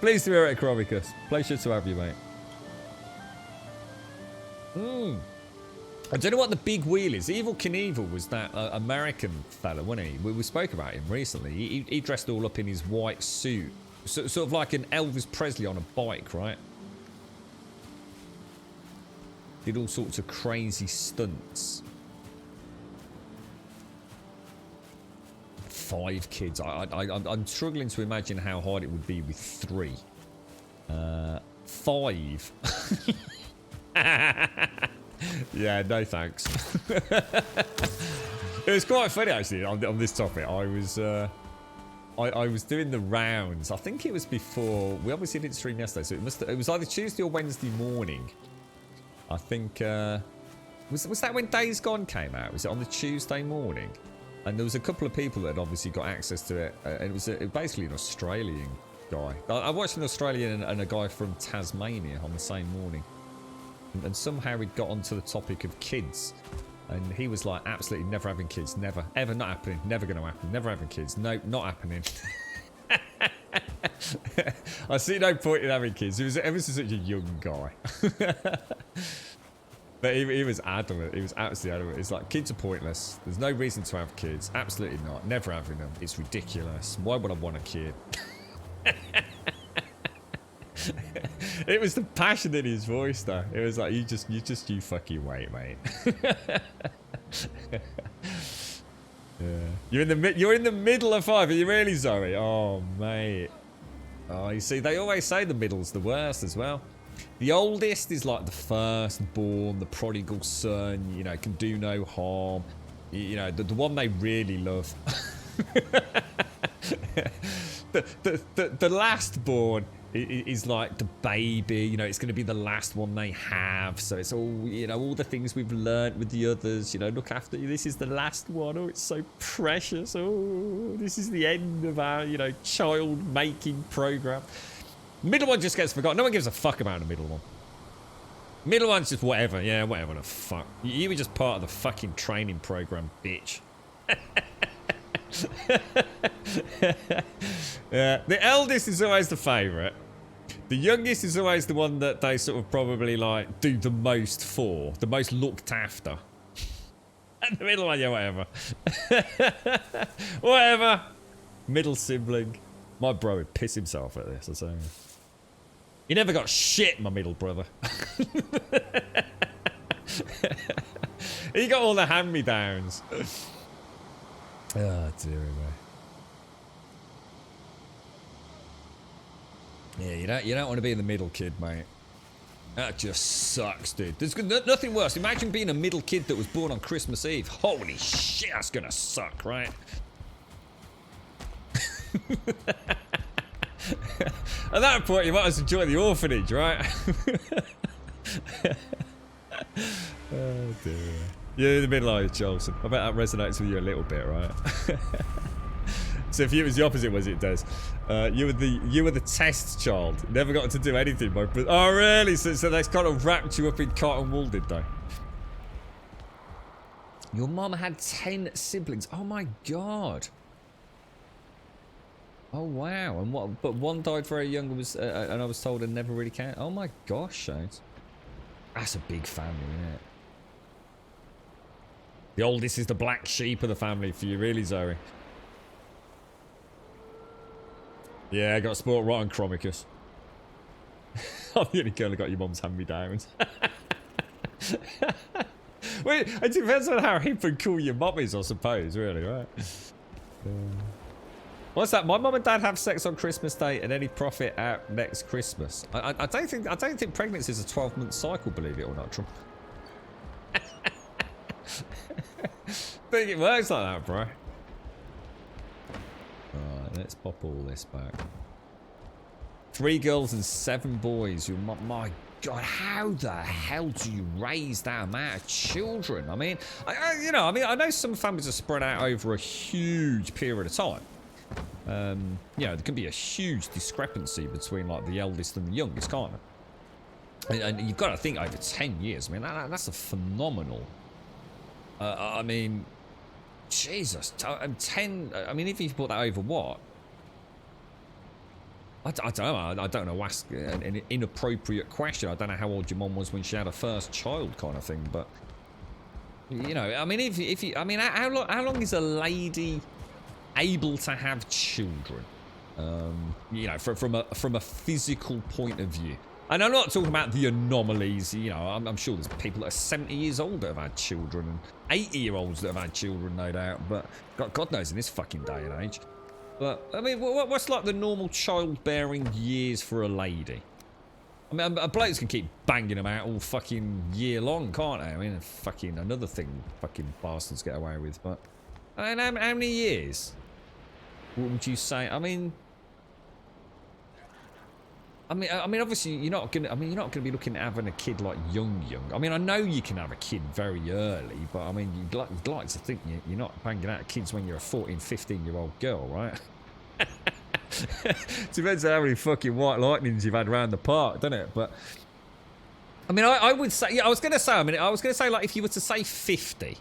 Pleased to hear it, Crovicus. Pleasure to have you, mate. I don't know what the big wheel is. Evil Knievel was that American fella, wasn't he? We spoke about him recently. He dressed all up in his white suit Sort of like an Elvis Presley on a bike, right? Did all sorts of crazy stunts. 5 kids. I'm struggling to imagine how hard it would be with 3. 5. Yeah, no thanks. It was quite funny actually on this topic. I was doing the rounds. I think it was before. We obviously didn't stream yesterday, so it was either Tuesday or Wednesday morning. I think was that when Days Gone came out? Was it on the Tuesday morning? And there was a couple of people that had obviously got access to it. And it was basically an Australian guy. I watched an Australian and a guy from Tasmania on the same morning. And somehow he'd got onto the topic of kids. And he was like, absolutely never having kids. Never. Ever. Not happening. Never going to happen. Never having kids. No, not happening. I see no point in having kids. He was ever such a young guy. But he was adamant. He was absolutely adamant. It's like, kids are pointless. There's no reason to have kids. Absolutely not. Never having them. It's ridiculous. Why would I want a kid? It was the passion in his voice, though. It was like, you fucking wait, mate. Yeah. You're in the middle of 5. Are you really, Zoe? Oh, mate. Oh, you see, they always say the middle's the worst as well. The oldest is like the firstborn, the prodigal son, you know, can do no harm. You know, the one they really love. the last born is like the baby, you know, it's going to be the last one they have. So it's all, you know, all the things we've learnt with the others, you know, look after you. This is the last one. Oh, it's so precious. Oh, this is the end of our, you know, child making program. Middle one just gets forgotten. No one gives a fuck about the middle one. Middle one's just whatever. Yeah, whatever the fuck. You were just part of the fucking training program, bitch. Yeah, the eldest is always the favourite. The youngest is always the one that they sort of probably like do the most for, the most looked after. And the middle one, yeah, whatever. Whatever. Middle sibling. My bro would piss himself at this, I say. You never got shit, my middle brother. He got all the hand-me-downs. Oh, dear me. Yeah, you don't want to be the middle kid, mate. That just sucks, dude. There's nothing worse. Imagine being a middle kid that was born on Christmas Eve. Holy shit, that's gonna suck, right? At that point, you might as well enjoy the orphanage, right? Oh dear. You're in the middle of it, Jolson. I bet that resonates with you a little bit, right? So if it was the opposite, was it, Des? You were the test child. Never got to do anything, my brother. Oh really? So they kind of wrapped you up in cotton wool, did they? Your mum had 10 siblings. Oh my god. Oh wow. And what? But one died very young and was, and I was told it never really counted. Oh my gosh, Shades. That's a big family, isn't it? The oldest is the black sheep of the family for you, really, Zoe. Yeah, I got sport right on Chromicus. I'm the only girl who got your mum's hand-me-downs. Wait, it depends on how hip and cool your mum is, I suppose, really, right? What's that? My mum and dad have sex on Christmas Day and any profit out next Christmas. I don't think pregnancy is a 12-month cycle, believe it or not, Trump. I think it works like that, bro. Alright, let's pop all this back. 3 girls and 7 boys. My God, how the hell do you raise that amount of children? I mean, I know some families are spread out over a huge period of time. You know, there can be a huge discrepancy between like the eldest and the youngest, can't there? And you've got to think over 10 years. I mean, that's a phenomenal. I mean, Jesus, 10. I mean, if you put that over what? I don't know. I don't know. Ask an inappropriate question. I don't know how old your mum was when she had her first child, kind of thing. But you know, I mean, if you, I mean, how long is a lady able to have children? You know, from a physical point of view. And I'm not talking about the anomalies. You know, I'm sure there's people that are 70 years old that have had children, and 80-year-olds that have had children, no doubt. But God knows in this fucking day and age. But I mean, what's like the normal childbearing years for a lady? I mean, blokes can keep banging them out all fucking year long, can't they? I mean, fucking another thing fucking bastards get away with. But I mean, how many years? What would you say? I mean, obviously you're not gonna be looking at having a kid like young. I mean, I know you can have a kid very early, but I mean, you'd like to think you're not banging out kids when you're a 14, 15-year-old girl, right? Depends on how many fucking white lightnings you've had around the park, doesn't it? But I mean, I would say, yeah, I was gonna say like if you were to say 50.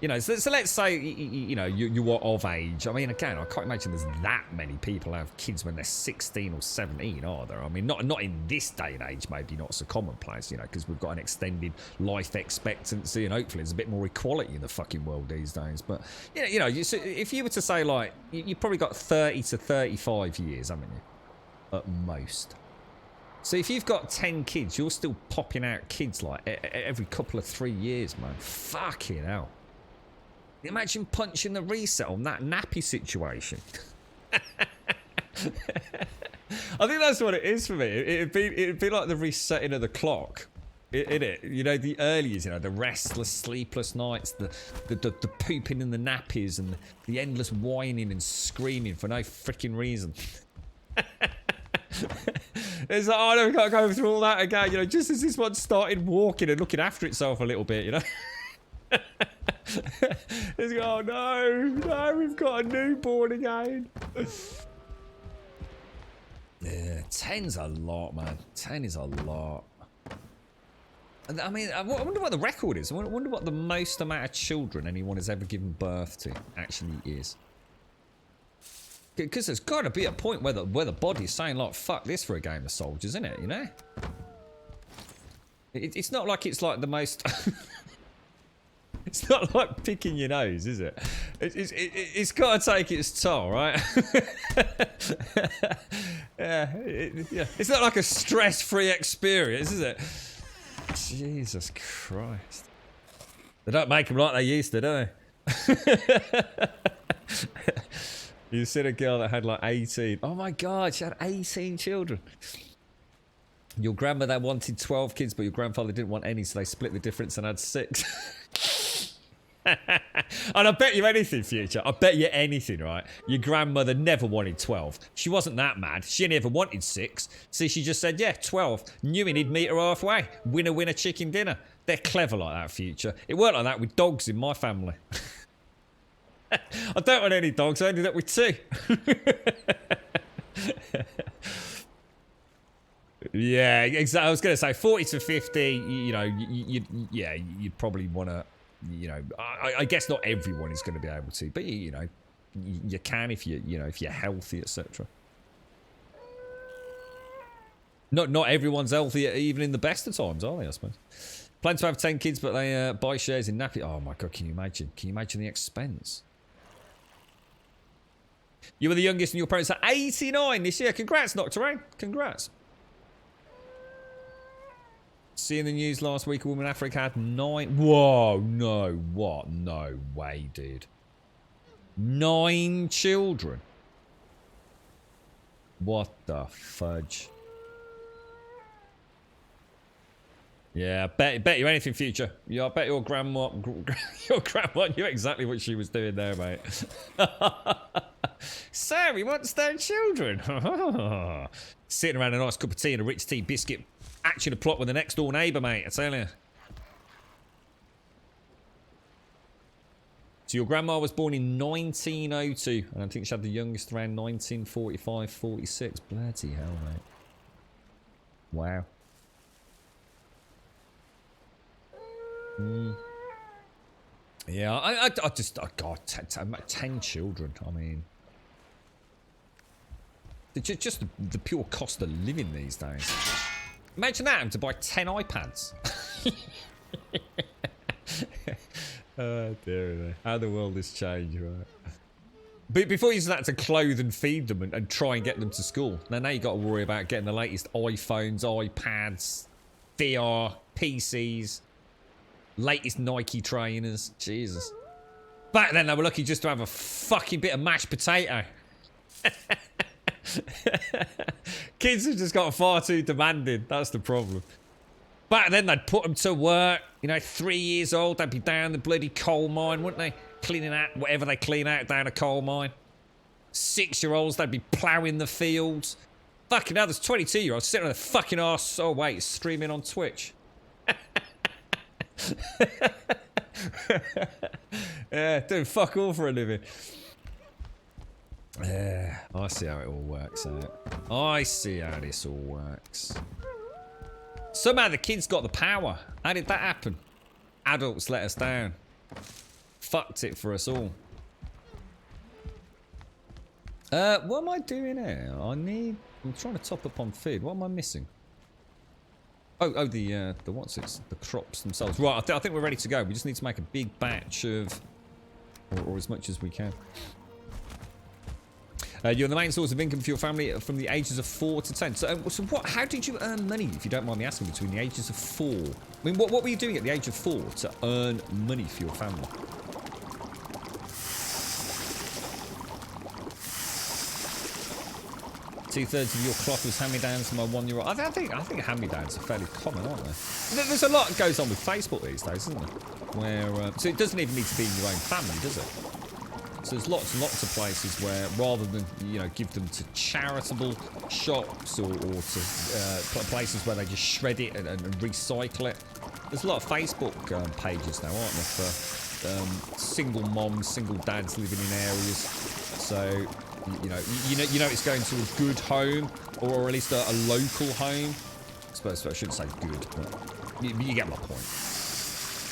You know, so let's say, you know, you are of age. I mean, again, I can't imagine there's that many people have kids when they're 16 or 17, are there? I mean, not in this day and age, maybe not so commonplace, you know, because we've got an extended life expectancy and hopefully there's a bit more equality in the fucking world these days. But, you know, if you were to say, like, you've probably got 30 to 35 years, haven't you? At most. So if you've got 10 kids, you're still popping out kids, like, every couple of 3 years, man. Fucking hell. Imagine punching the reset on that nappy situation. I think that's what it is for me. It'd be like the resetting of the clock, innit? You know, the earlies, you know, the restless, sleepless nights, the pooping in the nappies, and the endless whining and screaming for no freaking reason. It's like, oh, I've got to go through all that again, you know, just as this one started walking and looking after itself a little bit, you know. It's like, oh no, we've got a newborn again. Yeah, 10's a lot, man. 10 is a lot. I mean, I wonder what the record is. I wonder what the most amount of children anyone has ever given birth to actually is. Because there's got to be a point where the body's saying, like, fuck this for a game of soldiers, isn't it, you know? It's not like it's like the most... It's not like picking your nose, is it? It's got to take its toll, right? Yeah, it's not like a stress-free experience, is it? Jesus Christ. They don't make them like they used to, do they? You seen a girl that had like 18. Oh my God, she had 18 children. Your grandmother wanted 12 kids, but your grandfather didn't want any, so they split the difference and had 6. And I bet you anything, Future. I bet you anything, right? Your grandmother never wanted 12. She wasn't that mad. She never wanted 6. So she just said, yeah, 12. Knew he'd meet her halfway. Winner, winner, chicken dinner. They're clever like that, Future. It weren't like that with dogs in my family. I don't want any dogs. I ended up with 2. Yeah, exactly. I was going to say 40 to 50, you know, you'd probably want to, you know, I guess not everyone is going to be able to, but you know, you can if if you're healthy, etc. Not everyone's healthy even in the best of times, are they, I suppose? Plan to have 10 kids, but they buy shares in Nappy. Oh my God, can you imagine? Can you imagine the expense? You were the youngest and your parents are 89 this year. Congrats, Nocturne. Congrats. Seeing the news last week, a woman in Africa had 9... Whoa, no, what? No way, dude. 9 children. What the fudge? Yeah, bet you anything, Future. Yeah, I bet your grandma knew exactly what she was doing there, mate. Sir, he wants their children. Sitting around a nice cup of tea and a rich tea biscuit, hatching a plot with the next door neighbour, mate, I tell you. So your grandma was born in 1902, and I think she had the youngest around 1945, 46. Bloody hell, mate. Wow. Yeah, I God, 10 children, I mean. Just the pure cost of living these days. Imagine that, having to buy 10 iPads. Oh dear, how the world has changed, right? But before you just had to clothe and feed them and try and get them to school. Now you got to worry about getting the latest iPhones, iPads, VR, PCs, latest Nike trainers. Jesus. Back then they were lucky just to have a fucking bit of mashed potato. Kids have just got far too demanding. That's the problem. Back then they'd put them to work. You know, 3 years old, they'd be down the bloody coal mine, wouldn't they? Cleaning out whatever they clean out down a coal mine. 6-year-olds, they'd be ploughing the fields. Fucking hell, there's 22-year-olds sitting on their fucking arse. Oh wait, it's streaming on Twitch. Yeah, doing fuck all for a living. Yeah, I see how it all works out. I see how this all works. Somehow the kids got the power. How did that happen? Adults let us down. Fucked it for us all. What am I doing here? I'm trying to top up on feed. What am I missing? Oh, the what's it? The crops themselves. Right, I think we're ready to go. We just need to make a big batch of, or as much as we can. You're the main source of income for your family from the ages of 4 to 10. So what? How did you earn money, if you don't mind me asking, between the ages of 4? I mean, what were you doing at the age of 4 to earn money for your family? Two-thirds of your cloth was hand-me-downs from my 1-year-old. I think hand-me-downs are fairly common, aren't they? There's a lot that goes on with Facebook these days, isn't there? Where so it doesn't even need to be in your own family, does it? So there's lots and lots of places where, rather than, you know, give them to charitable shops or to places where they just shred it and recycle it, there's a lot of Facebook pages now, aren't there, for single moms, single dads living in areas. So you know it's going to a good home, or at least a local home. I suppose I shouldn't say good, but you get my point.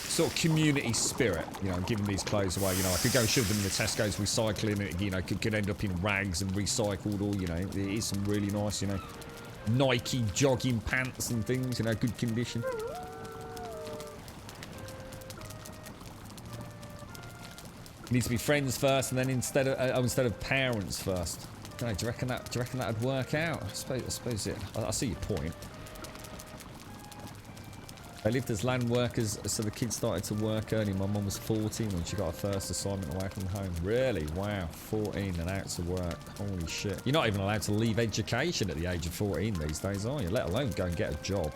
Sort of community spirit, you know, giving these clothes away. You know, I could go shove them in the Tesco's recycling, it, you know, could end up in rags and recycled, or, you know, it is some really nice, you know, Nike jogging pants and things, you know, good condition. You need to be friends first, and then instead of parents first. I don't know, do you reckon that'd work out? I suppose it. I see your point. They lived as land workers, so the kids started to work early. My mum was 14 when she got her first assignment away from home. Really? Wow, 14 and out to work. Holy shit. You're not even allowed to leave education at the age of 14 these days, are you? Let alone go and get a job.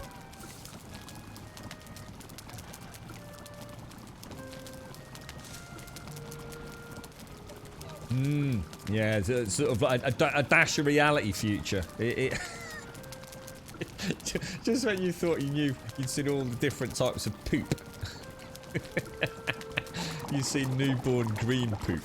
Yeah, it's sort of like a dash of reality future. Just when you thought you knew, you'd seen all the different types of poop. You've seen newborn green poop.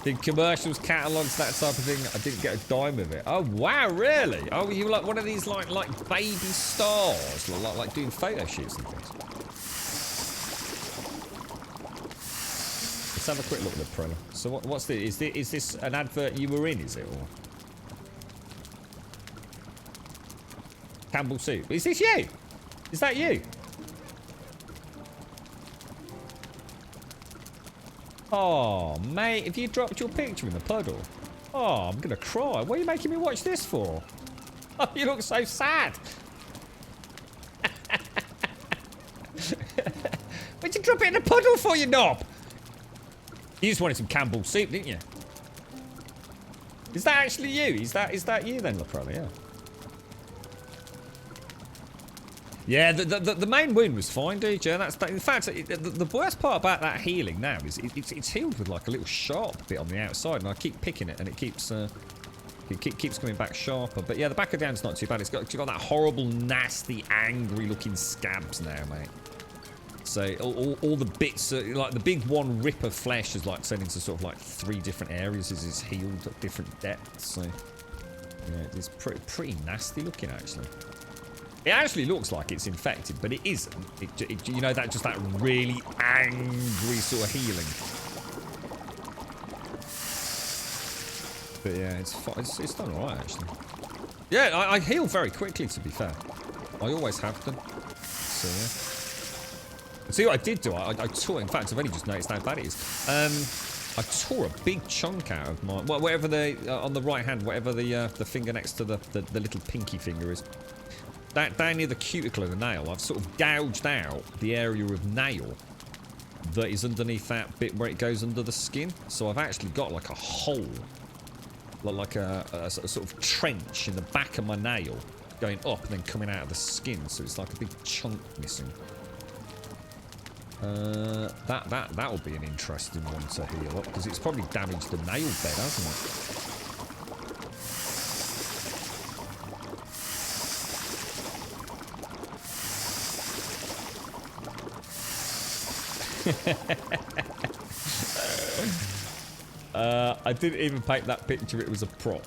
Did commercials, catalogues, that type of thing? I didn't get a dime of it. Oh wow, really? Oh, you were like one of these like baby stars, like doing photo shoots and things. Let's have a quick look at the Prella. So what's this? Is this an advert you were in, is it? Or Campbell Soup? Is this you? Is that you? Oh, mate, have you dropped your picture in the puddle? Oh, I'm gonna cry. What are you making me watch this for? Oh, you look so sad. What'd you drop it in the puddle for, you knob? You just wanted some Campbell Soup, didn't you? Is that actually you? Is that you then, LaProla? Yeah. Yeah, the main wound was fine, dude. Yeah, in fact, the worst part about that healing now is it's healed with like a little sharp bit on the outside, and I keep picking it, and it keeps coming back sharper. But yeah, the back of the hand's not too bad. It's got that horrible, nasty, angry-looking scabs now, mate. So all the bits, like the big one rip of flesh is like turned into sort of like 3 different areas as it's healed at different depths. So yeah, it's pretty nasty looking actually. It actually looks like it's infected, but it isn't. You know, that really angry sort of healing. But yeah, it's done alright actually. Yeah, I heal very quickly, to be fair. I always have done. So yeah. See what I did do? I tore. In fact, I've only just noticed how bad it is. I tore a big chunk out of my whatever the on the right hand, whatever the finger next to the little pinky finger is. That down near the cuticle of the nail, I've sort of gouged out the area of nail that is underneath that bit where it goes under the skin. So I've actually got like a hole, like a sort of trench in the back of my nail, going up and then coming out of the skin. So it's like a big chunk missing. That will be an interesting one to heal up because it's probably damaged the nail bed, hasn't it? I didn't even paint that picture, it was a prop.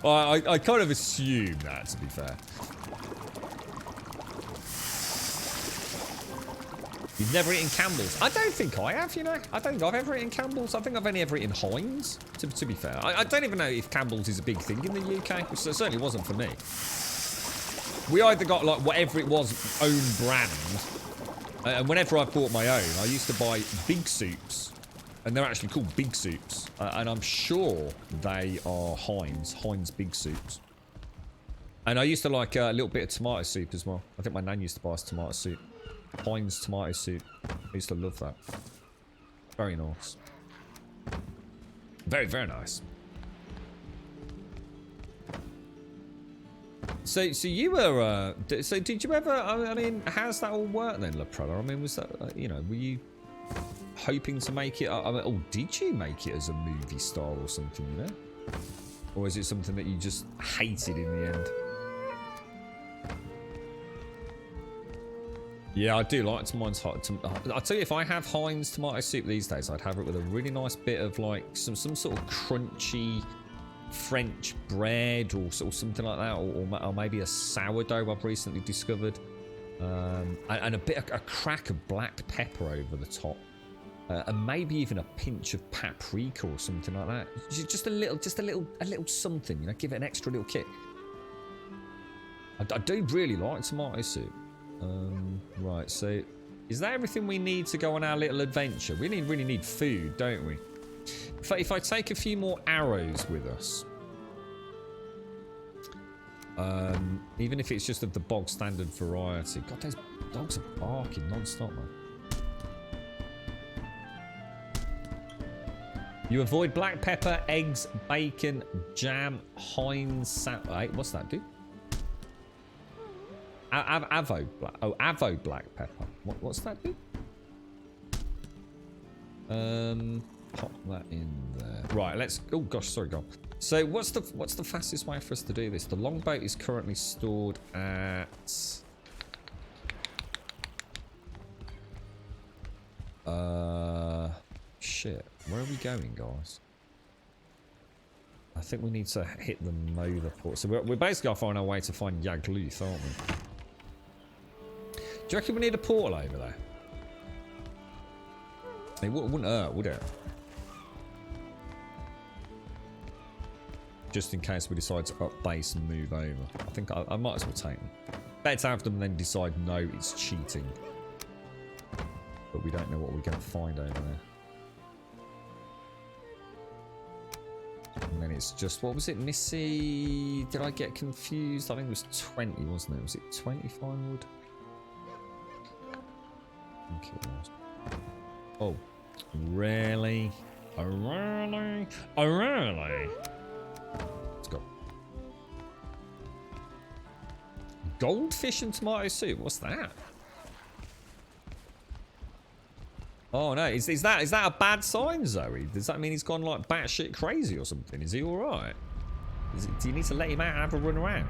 I kind of assumed that, to be fair. You've never eaten Campbell's? I don't think I have, you know. I don't think I've ever eaten Campbell's. I think I've only ever eaten Heinz, to be fair. I don't even know if Campbell's is a big thing in the UK, which it certainly wasn't for me. We either got, like, whatever it was, own brand, and whenever I bought my own, I used to buy Big Soups, and they're actually called Big Soups, and I'm sure they are Heinz Big Soups. And I used to like a little bit of tomato soup as well. I think my nan used to buy us tomato soup. Heinz tomato soup. I used to love that. Very nice. Very, very nice. So you were, so did you ever, I mean, how's that all work then, La Prella? I mean, was that, you know, were you hoping to make it, I mean, or did you make it as a movie star or something, you know? Or is it something that you just hated in the end? Yeah, I do like Heinz hot. I'll tell you, if I have Heinz tomato soup these days, I'd have it with a really nice bit of like some sort of crunchy French bread or something like that, or maybe a sourdough I've recently discovered, and a crack of black pepper over the top, and maybe even a pinch of paprika or something like that. Just a little something, you know, give it an extra little kick. I do really like tomato soup. Right, so is that everything we need to go on our little adventure? We really need food, don't we? If I take a few more arrows with us, even if it's just of the bog standard variety. God, those dogs are barking non-stop, man. You avoid black pepper, eggs, bacon, jam, Heinz. Wait, what's that, dude? Avo black pepper. What's that do? Pop that in there. Right, let's. Oh gosh, sorry, go on. So what's the fastest way for us to do this? The longboat is currently stored at. Shit. Where are we going, guys? I think we need to hit the Mother port. So we're basically going to find our way to find Yagluth, aren't we? Do you reckon we need a portal over there? It wouldn't hurt, would it? Just in case we decide to up base and move over. I think I might as well take them. Better to have them and then decide, no, it's cheating. But we don't know what we're going to find over there. And then it's just, what was it, Missy? Did I get confused? I think it was 20, wasn't it? Was it 20 firewood? I think it was. Oh, really? Oh, really? Oh, really? Let's go. Goldfish and tomato soup? What's that? Oh no, is that a bad sign, Zoe? Does that mean he's gone like batshit crazy or something? Is he alright? Do you need to let him out and have a run around?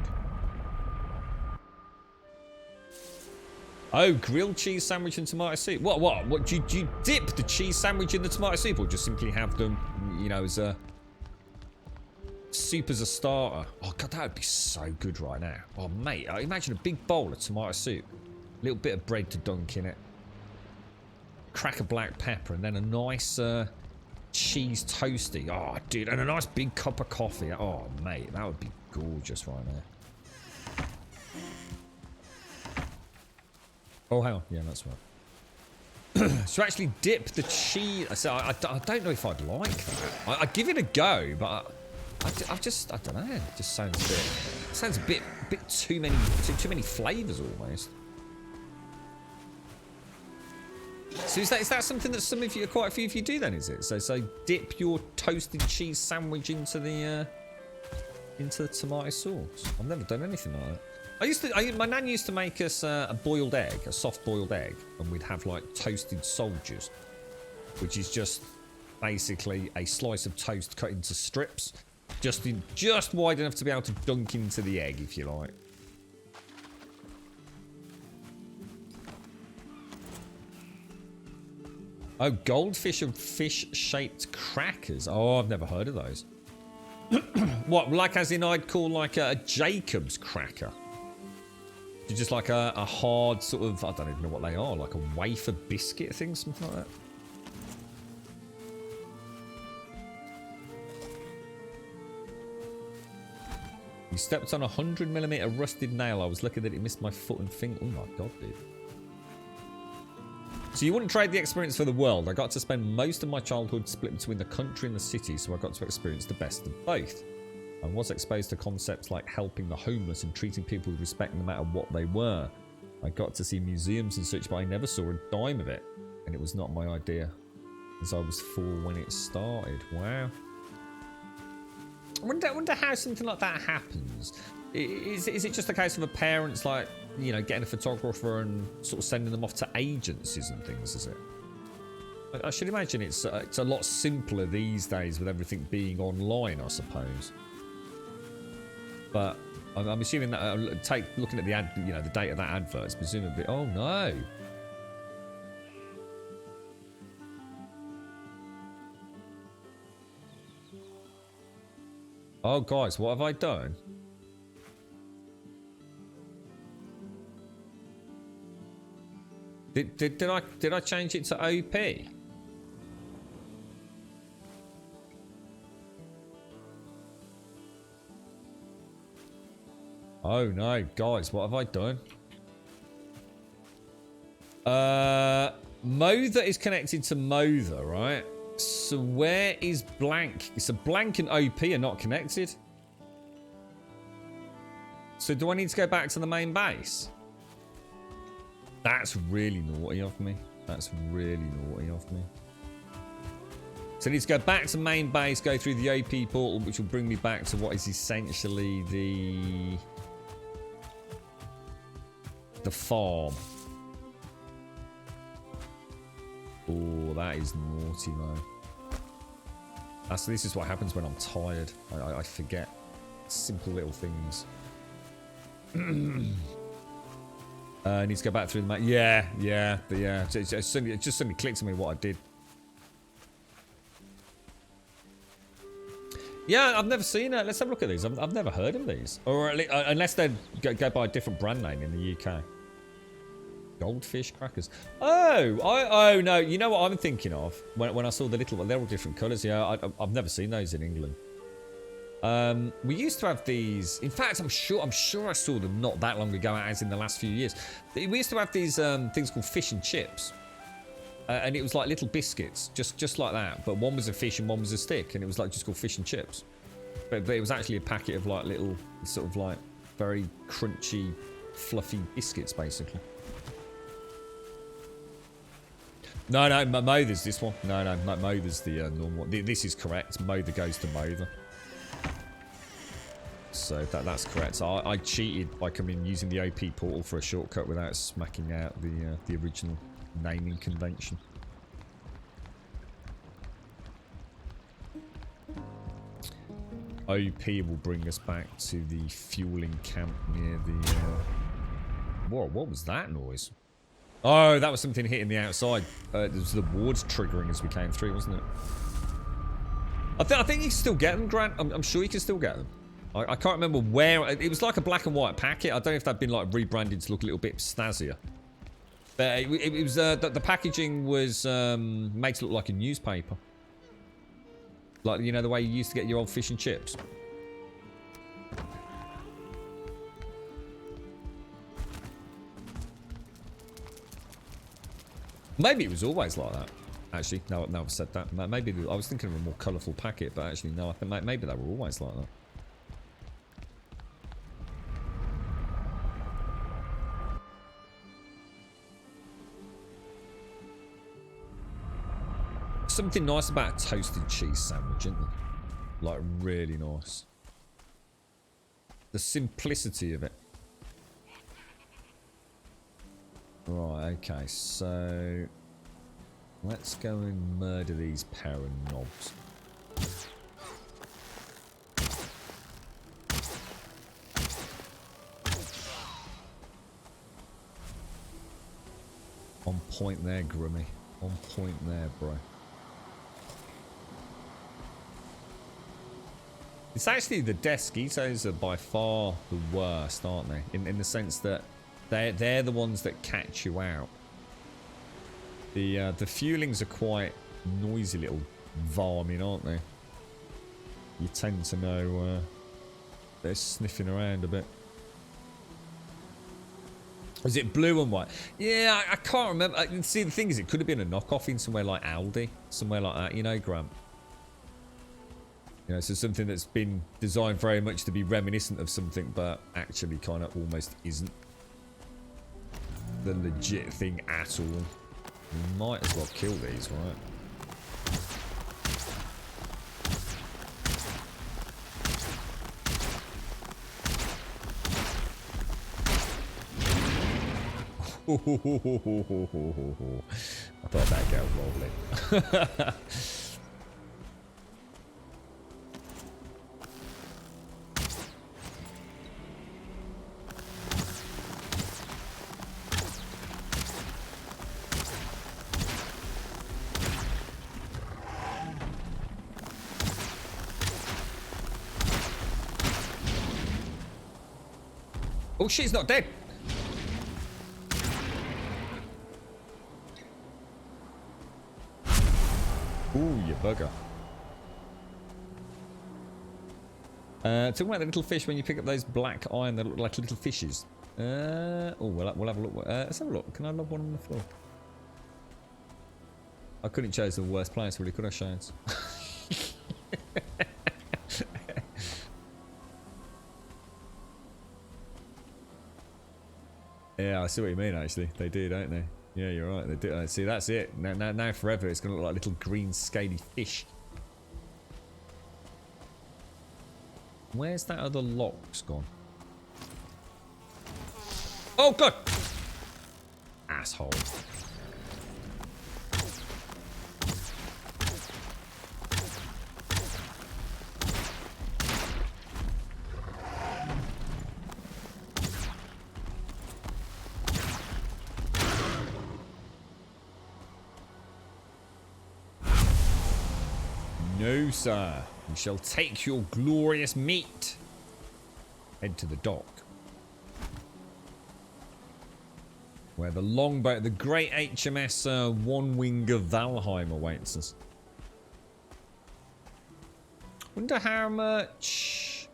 Oh, grilled cheese sandwich and tomato soup. What? Do you dip the cheese sandwich in the tomato soup or just simply have them, you know, as a soup as a starter? Oh god, that would be so good right now. Oh mate, imagine a big bowl of tomato soup. A little bit of bread to dunk in it. Crack of black pepper and then a nice cheese toasty. Oh, dude, and a nice big cup of coffee. Oh, mate, that would be gorgeous right there. Oh, hang on. Yeah, that's right. So actually dip the cheese. So I don't know if I'd like that. I'd give it a go, but I don't know. It just sounds a bit too many flavors almost. So is that something that some of you, quite a few of you do then? Is it? So dip your toasted cheese sandwich into the tomato sauce. I've never done anything like that. My nan used to make us a boiled egg, a soft boiled egg, and we'd have like toasted soldiers, which is just basically a slice of toast cut into strips, just wide enough to be able to dunk into the egg, if you like. Oh, goldfish and fish-shaped crackers. Oh, I've never heard of those. What, like as in I'd call like a Jacob's cracker? Just like a hard sort of, I don't even know what they are, like a wafer biscuit thing, something like that. You stepped on a 100mm rusted nail. I was lucky that it missed my foot and finger. Oh my god, dude. So you wouldn't trade the experience for the world. I got to spend most of my childhood split between the country and the city, so I got to experience the best of both. I was exposed to concepts like helping the homeless and treating people with respect no matter what they were. I got to see museums and such, but I never saw a dime of it. And it was not my idea, as I was 4 when it started. Wow. I wonder how something like that happens. Is it just a case of a parents, like, you know, getting a photographer and sort of sending them off to agencies and things, is it? I should imagine it's a lot simpler these days with everything being online, I suppose. But I'm assuming that looking at the ad, you know, the date of that advert, it's presumably. Oh no! Oh guys, what have I done? Did I change it to OP? Oh no, guys, what have I done? Mother is connected to Mother, right? So where is blank? So blank and OP are not connected. So do I need to go back to the main base? That's really naughty of me. That's really naughty of me. So I need to go back to main base, go through the OP portal, which will bring me back to what is essentially the farm. Oh, that is naughty, man. This is what happens when I'm tired. I forget simple little things. I need to go back through the map. Yeah. It just suddenly clicked to me what I did. Yeah, I've never seen it. Let's have a look at these. I've never heard of these, or at least, unless they go by a different brand name in the UK. Goldfish crackers. Oh no. You know what I'm thinking of when I saw the little one. They're all different colours. Yeah, I've never seen those in England. We used to have these. In fact, I'm sure I saw them not that long ago, as in the last few years. We used to have these things called fish and chips, and it was like little biscuits, just like that. But one was a fish and one was a stick, and it was like just called fish and chips. But it was actually a packet of like little sort of like very crunchy, fluffy biscuits, basically. No, Mother's this one. No, Mother's the normal one. This is correct. Mother goes to Mother. So that's correct. So I cheated by coming in using the OP portal for a shortcut without smacking out the original naming convention. OP will bring us back to the fueling camp near the... Whoa, what was that noise? Oh, that was something hitting the outside. It was the wards triggering as we came through, wasn't it? I think you can still get them, Grant. I'm sure you can still get them. I can't remember where. It was like a black and white packet. I don't know if they've been like rebranded to look a little bit snazzier. But it was the packaging was made to look like a newspaper. Like, you know, the way you used to get your old fish and chips. Maybe it was always like that. Actually, now I've said that. Maybe I was thinking of a more colourful packet, but actually, no, I think maybe they were always like that. Something nice about a toasted cheese sandwich, isn't there? Like, really nice. The simplicity of it. Right, okay, so... let's go and murder these pair of knobs. On point there, Grummy. On point there, bro. It's actually the Deskitos are by far the worst, aren't they? In the sense that they're the ones that catch you out. The Fuelings are quite noisy little varmint, aren't they? You tend to know they're sniffing around a bit. Is it blue and white? Yeah, I can't remember. See, the thing is, it could have been a knockoff in somewhere like Aldi, somewhere like that. You know, Grant. You know, so something that's been designed very much to be reminiscent of something, but actually kind of almost isn't the legit thing at all. We might as well kill these, right? I thought that'd go rolling. Oh shit, he's not dead. Ooh, you bugger. Talking about the little fish when you pick up those black iron that look like little fishes. Oh, we'll have a look. Let's have a look. Can I lob one on the floor? I couldn't choose the worst place, really, could I, Shades? Yeah, I see what you mean, actually. They do, don't they? Yeah, you're right. They do. See, that's it. Now forever, it's going to look like little green, scaly fish. Where's that other lock's gone? Oh, God! Asshole. No, sir. We shall take your glorious meat. Head to the dock. Where the longboat, the great HMS One Wing of Valheim awaits us. Wonder how much...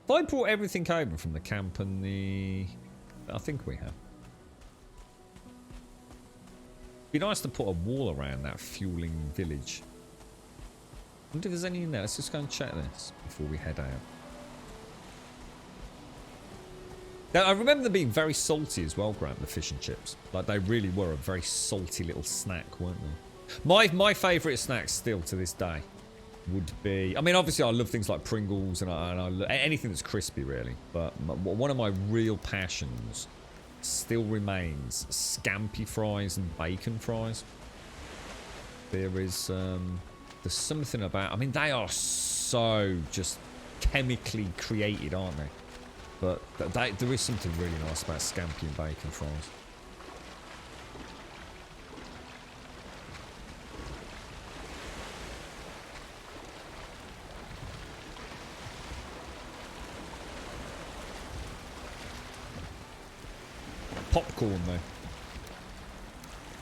Have I brought everything over from the camp and the... I think we have. Be nice to put a wall around that fueling village. I wonder if there's any in there. Let's just go and check this before we head out. Now, I remember them being very salty as well, Grant, the fish and chips. Like, they really were a very salty little snack, weren't they? My favourite snack still to this day would be... I mean, obviously, I love things like Pringles and I love anything that's crispy, really. But one of my real passions... still remains scampi fries and bacon fries. There is there's something about, I mean, they are so just chemically created, aren't they? But there is something really nice about scampi and bacon fries. Popcorn though.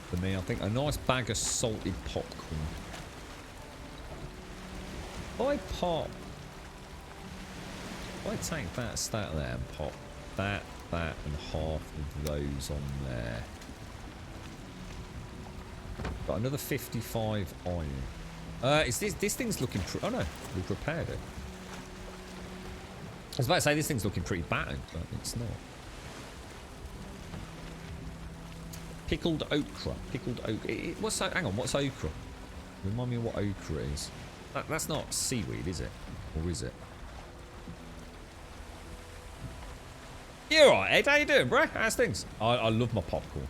For me, I think a nice bag of salted popcorn. If I take that stat there and pop that that and half of those on there. Got another 55 iron. Is this thing's looking oh no, we've repaired it. I was about to say this thing's looking pretty battered, but it's not. Pickled okra. Pickled okra. What's that? Hang on, what's okra? Remind me of what okra is. That's not seaweed, is it? Or is it? You alright, Ed? How you doing, bro? How's things? I love my popcorn.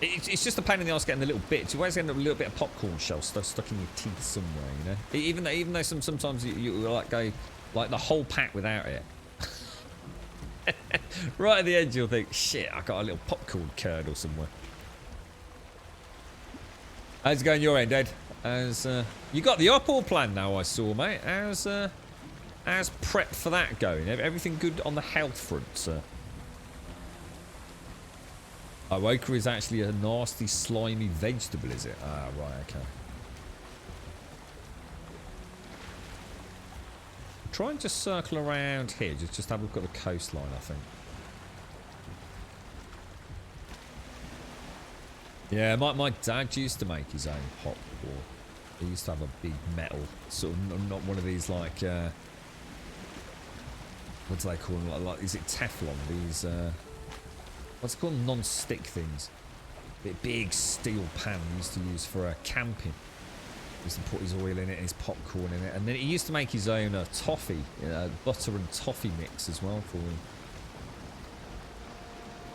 It's just a pain in the arse getting the little bits. You always end up with a little bit of popcorn shell stuck in your teeth somewhere, you know? Even though sometimes you like go like the whole pack without it. Right at the end you'll think, shit, I got a little popcorn kernel somewhere. How's it going your end, Ed? As you got the upall plan now, I saw, mate. How's prep for that going? Everything good on the health front, sir? Oh, okra is actually a nasty, slimy vegetable, is it? Ah, right, okay. Try and just circle around here. Just have a look at the coastline, I think. Yeah, my dad used to make his own popcorn. He used to have a big metal, sort of, not one of these like, what do they call them? Like is it Teflon? These, what's it called? Non-stick things. Big steel pan he used to use for camping. He used to put his oil in it and his popcorn in it. And then he used to make his own toffee, butter and toffee mix as well for him.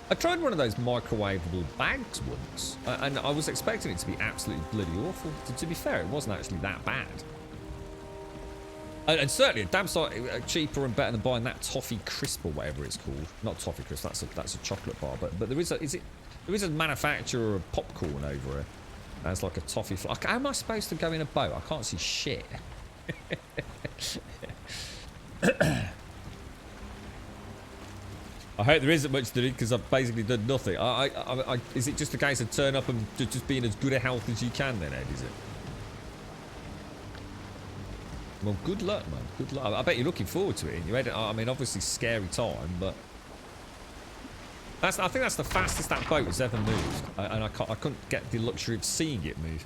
I tried one of those microwavable bags once, and I was expecting it to be absolutely bloody awful. To be fair, it wasn't actually that bad. And certainly a damn sight cheaper and better than buying that toffee crisp or whatever it's called. Not toffee crisp, that's a chocolate bar. But there is a manufacturer of popcorn over it. That's like a toffee. How am I supposed to go in a boat? I can't see shit. I hope there isn't much to do because I've basically done nothing. Is it just a case of turn up and just being as good a health as you can then, Ed, is it? Well, good luck, man. Good luck. I bet you're looking forward to it. You had, I mean, obviously scary time, but I think that's the fastest that boat has ever moved, and I couldn't get the luxury of seeing it move.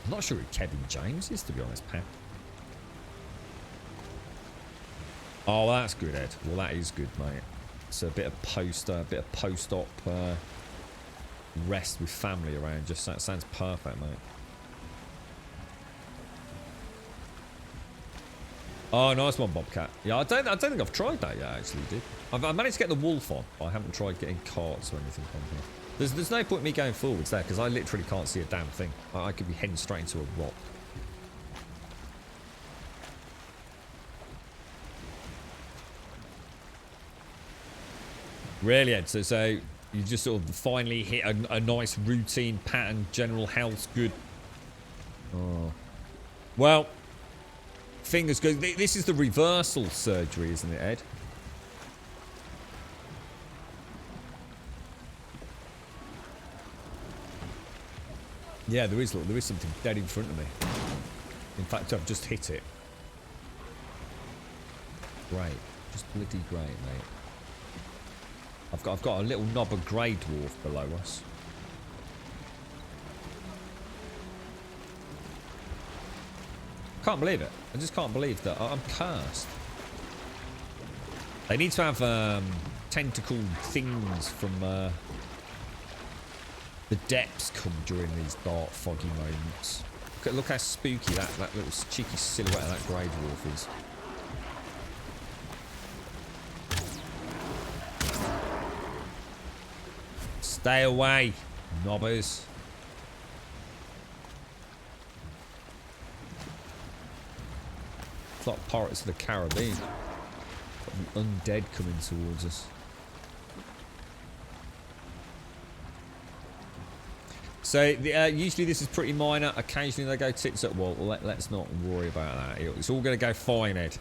I'm not sure who Kevin James is, to be honest, Pat. Oh, that's good, Ed. Well, that is good, mate. It's a bit of post-op rest with family around. Just that sounds perfect, mate. Oh, nice one, Bobcat. Yeah, I don't think I've tried that yet, actually, dude. I've managed to get the wolf on, but I haven't tried getting carts or anything on here. There's no point in me going forwards there, because I literally can't see a damn thing. I could be heading straight into a rock. Really, Ed? So you just sort of finally hit a nice routine pattern, general health's good. Oh. Well, fingers good. This is the reversal surgery, isn't it, Ed? Yeah, there is. Look, there is something dead in front of me. In fact, I've just hit it. Great. Just bloody great, mate. I've got a little knob of grey dwarf below us. Can't believe it. I just can't believe that I'm cursed. They need to have tentacled things from the depths come during these dark, foggy moments. Look how spooky that little cheeky silhouette of that grey dwarf is. Stay away, knobbers. It's like Pirates of the Caribbean. Got the undead coming towards us. So usually this is pretty minor. Occasionally they go tits up. Well, let's not worry about that. It's all going to go fine, Ed.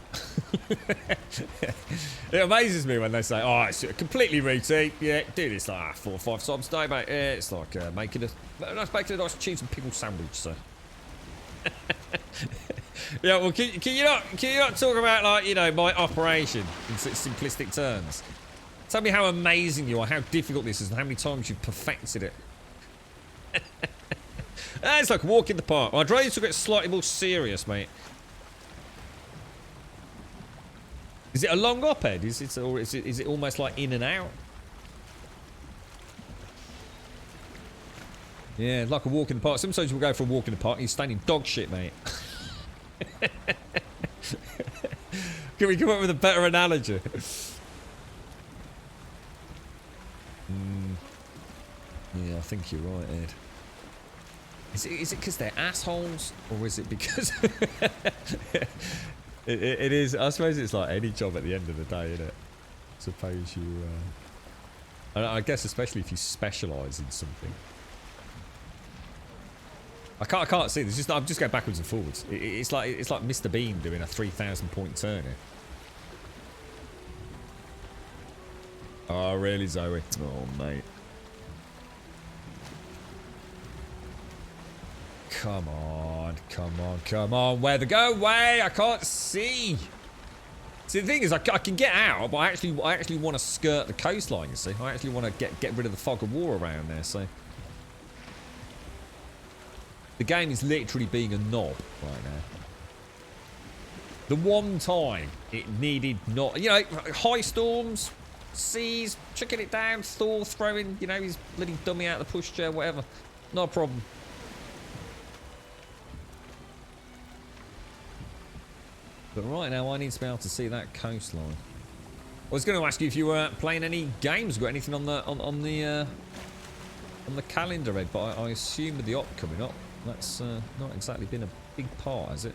It amazes me when they say, "Oh, it's completely routine. Yeah, do this like 4 or 5 times a day, mate. Yeah, it's like making a nice cheese and pickle sandwich, sir." Yeah, well, can you not talk about, like, you know, my operation in such simplistic terms? Tell me how amazing you are, how difficult this is, and how many times you've perfected it. It's like a walk in the park. I'd rather you took it slightly more serious, mate. Is it a long op-ed? Is it almost like in and out? Yeah, like a walk in the park. Sometimes we'll go for a walk in the park and you're standing dog shit, mate. Can we come up with a better analogy? Yeah, I think you're right, Ed. Is it because they're assholes, or is it because it is? I suppose it's like any job at the end of the day, isn't it? Suppose you. I guess especially if you specialise in something. I can't see this. I'm just going backwards and forwards. It's like Mr. Bean doing a 3,000 point turn here. Oh really, Zoe? Oh mate. Come on, come on, come on. Where the go away? I can't see. See, the thing is, I can get out, but I actually want to skirt the coastline, you see. I actually want to get rid of the fog of war around there, so. The game is literally being a knob right now. The one time it needed not, you know, high storms, seas, chucking it down, Thor throwing, you know, his bloody dummy out of the pushchair, whatever. Not a problem. But right now, I need to be able to see that coastline. I was going to ask you if you were playing any games. Got anything on the calendar, Ed? But I assume with the op coming up, that's not exactly been a big part, has it?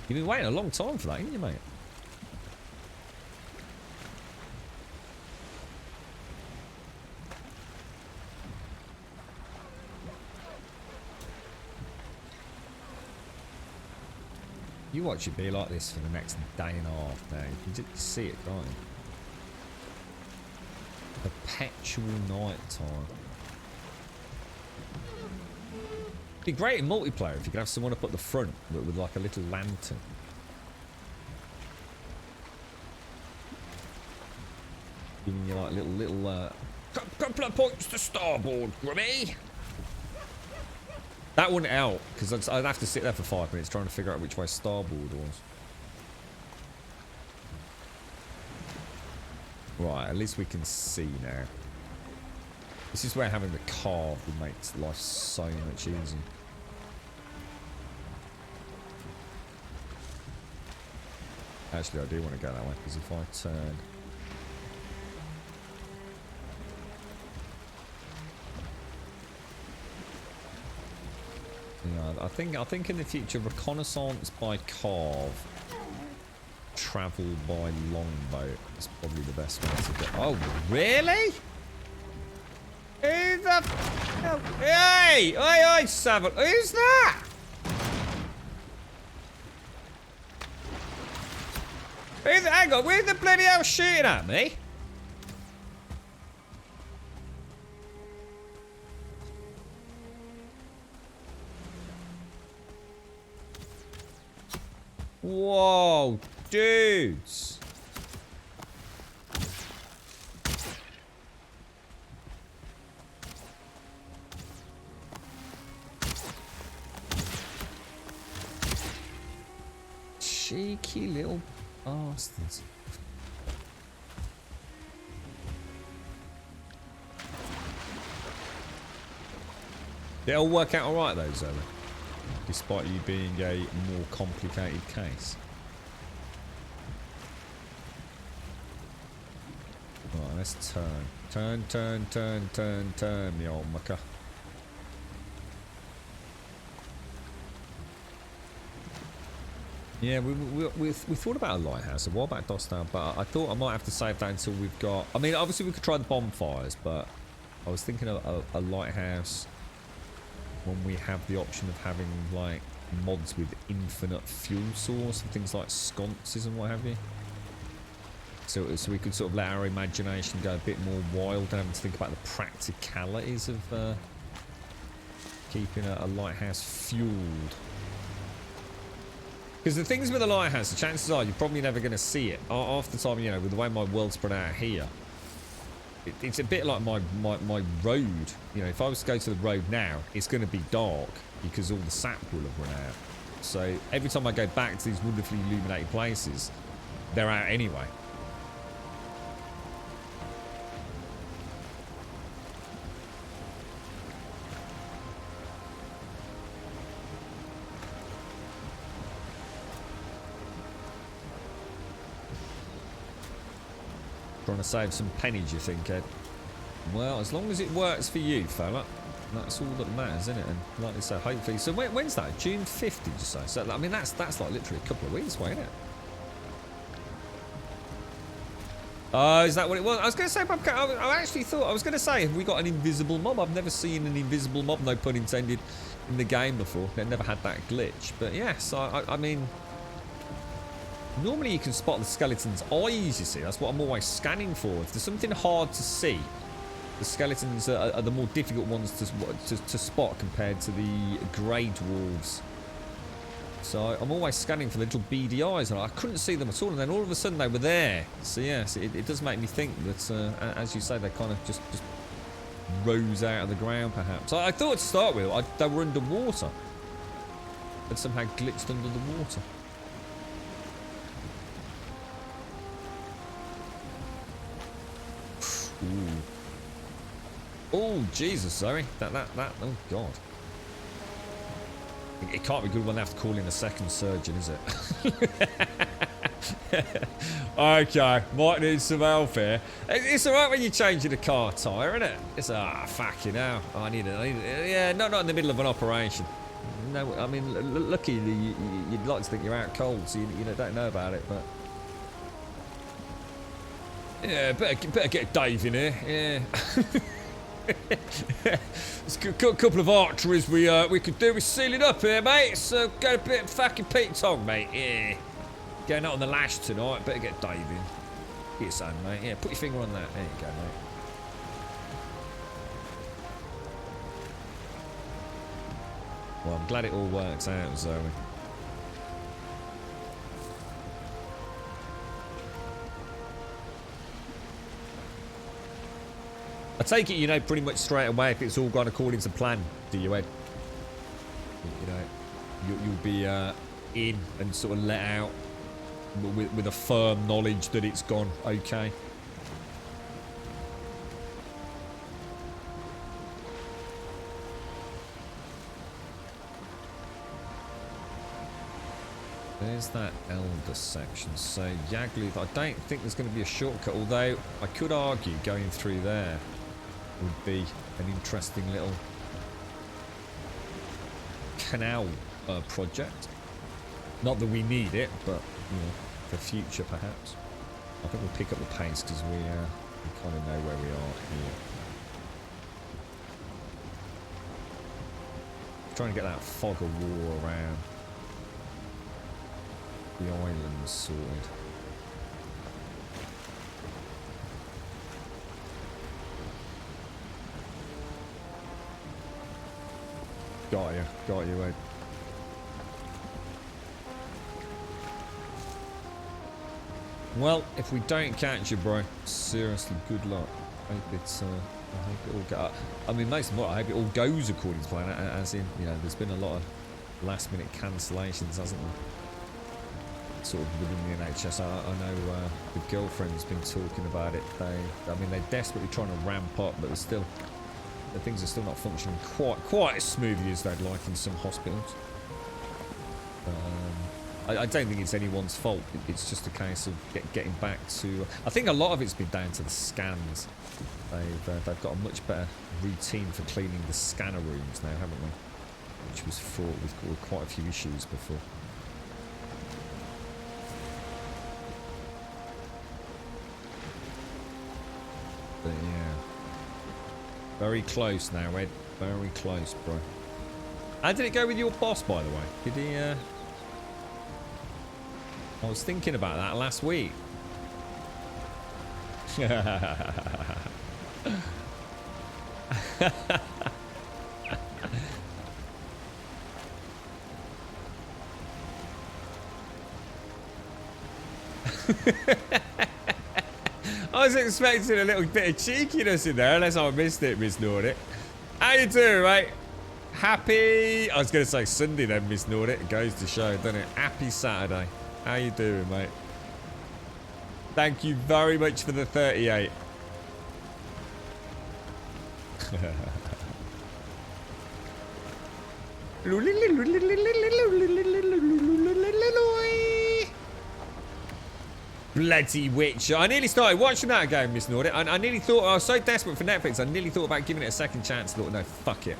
You've been waiting a long time for that, haven't you, mate? You watch it be like this for the next day and a half now. You can just see it, can't you? Perpetual night time. It'd be great in multiplayer if you could have someone up at the front with like a little lantern. Giving you like little couple of points to starboard, Grubby. That wouldn't help, because I'd have to sit there for 5 minutes trying to figure out which way starboard was. Right, at least we can see now. This is where having the carve would make life so much easier. Actually, I do want to go that way, because if I turn... Yeah, I think in the future, reconnaissance by carve, travel by longboat is probably the best way to go. Oh, really? Who the? Oh, hey, Savile, who's that? Hang on, where's the bloody hell shooting at me? Whoa, dudes. Cheeky little bastards. It'll work out alright though, Zoe. Despite you being a more complicated case. Right, let's turn. Turn, the old mucker. Yeah, we thought about a lighthouse a while back, Dostal, but I thought I might have to save that until we've got... I mean, obviously we could try the bonfires, but I was thinking of a lighthouse when we have the option of having like mods with infinite fuel source and things like sconces and what have you. So we could sort of let our imagination go a bit more wild and having to think about the practicalities of keeping a lighthouse fueled. Because the things with the lighthouse, the chances are you're probably never going to see it. Half the time, you know, with the way my world's spread out here, it's a bit like my road. You know, if I was to go to the road now, it's going to be dark because all the sap will have run out. So every time I go back to these wonderfully illuminated places, they're out anyway. Trying to save some pennies, you think, Ed? Well, as long as it works for you, fella, that's all that matters, isn't it? And like they say, hopefully. So when's that? June 5th, did you say? So I mean, that's like literally a couple of weeks away, isn't it? Oh, is that what it was? I was going to say, I actually thought, I was going to say, have we got an invisible mob? I've never seen an invisible mob, no pun intended, in the game before. I've never had that glitch. But yes, I mean, normally you can spot the skeleton's eyes, you see. That's what I'm always scanning for. If there's something hard to see, the skeletons are the more difficult ones to spot compared to the grey dwarves. So I'm always scanning for the little beady eyes, and I couldn't see them at all. And then all of a sudden they were there. So yes, it does make me think that, as you say, they kind of just rose out of the ground, perhaps. I thought to start with, they were underwater. They'd somehow glitched under the water. Ooh. Oh, Jesus, Zoe. That, oh, God. It can't be good when they have to call in a second surgeon, is it? Okay, might need some help here. It's alright when you're changing a car tyre, isn't it? It's, fucking hell. I need it. Yeah, not in the middle of an operation. No, I mean, luckily, you'd like to think you're out cold, so you don't know about it, but... Yeah, better get Dave in here, yeah. There's a couple of arteries we could do with sealing up here, mate. So got a bit of fucking Pete Tong, mate. Yeah. Going out on the lash tonight. Better get Dave in. Get your son, mate. Yeah, put your finger on that. There you go, mate. Well, I'm glad it all works out, Zoe. I take it you know pretty much straight away if it's all gone according to plan, do you, Ed? You know, you'll be in and sort of let out with a firm knowledge that it's gone okay. There's that elder section. So Yagluth, I don't think there's going to be a shortcut, although I could argue going through there would be an interesting little canal project. Not that we need it, but you know, for future perhaps. I think we'll pick up the pace because we kind of know where we are here. Trying to get that fog of war around the island sorted. Got you, Ed. Well, if we don't catch you, bro, seriously, good luck. I hope it's, I hope it all go. I mean, most of all, I hope it all goes according to plan. As in, you know, there's been a lot of last-minute cancellations, hasn't there? Sort of within the NHS. I know the girlfriend's been talking about it. I mean, they're desperately trying to ramp up, but the things are still not functioning quite as smoothly as they'd like in some hospitals. I don't think it's anyone's fault. It's just a case of getting back to. I think a lot of it's been down to the scans. They've got a much better routine for cleaning the scanner rooms now, haven't they? Which was fraught with quite a few issues before. But yeah, very close now, Ed. Very close, bro. How did it go with your boss, by the way? Did he? I was thinking about that last week. I was expecting a little bit of cheekiness in there, unless I missed it, Miss Nordic. How you doing, mate? Happy... I was going to say Sunday then, Miss Nordic. It goes to show, doesn't it? Happy Saturday. How you doing, mate? Thank you very much for the 38. Bloody Witcher. I nearly started watching that again, Miss Nordic. I nearly thought, I was so desperate for Netflix, I nearly thought about giving it a second chance. I thought, no, fuck it.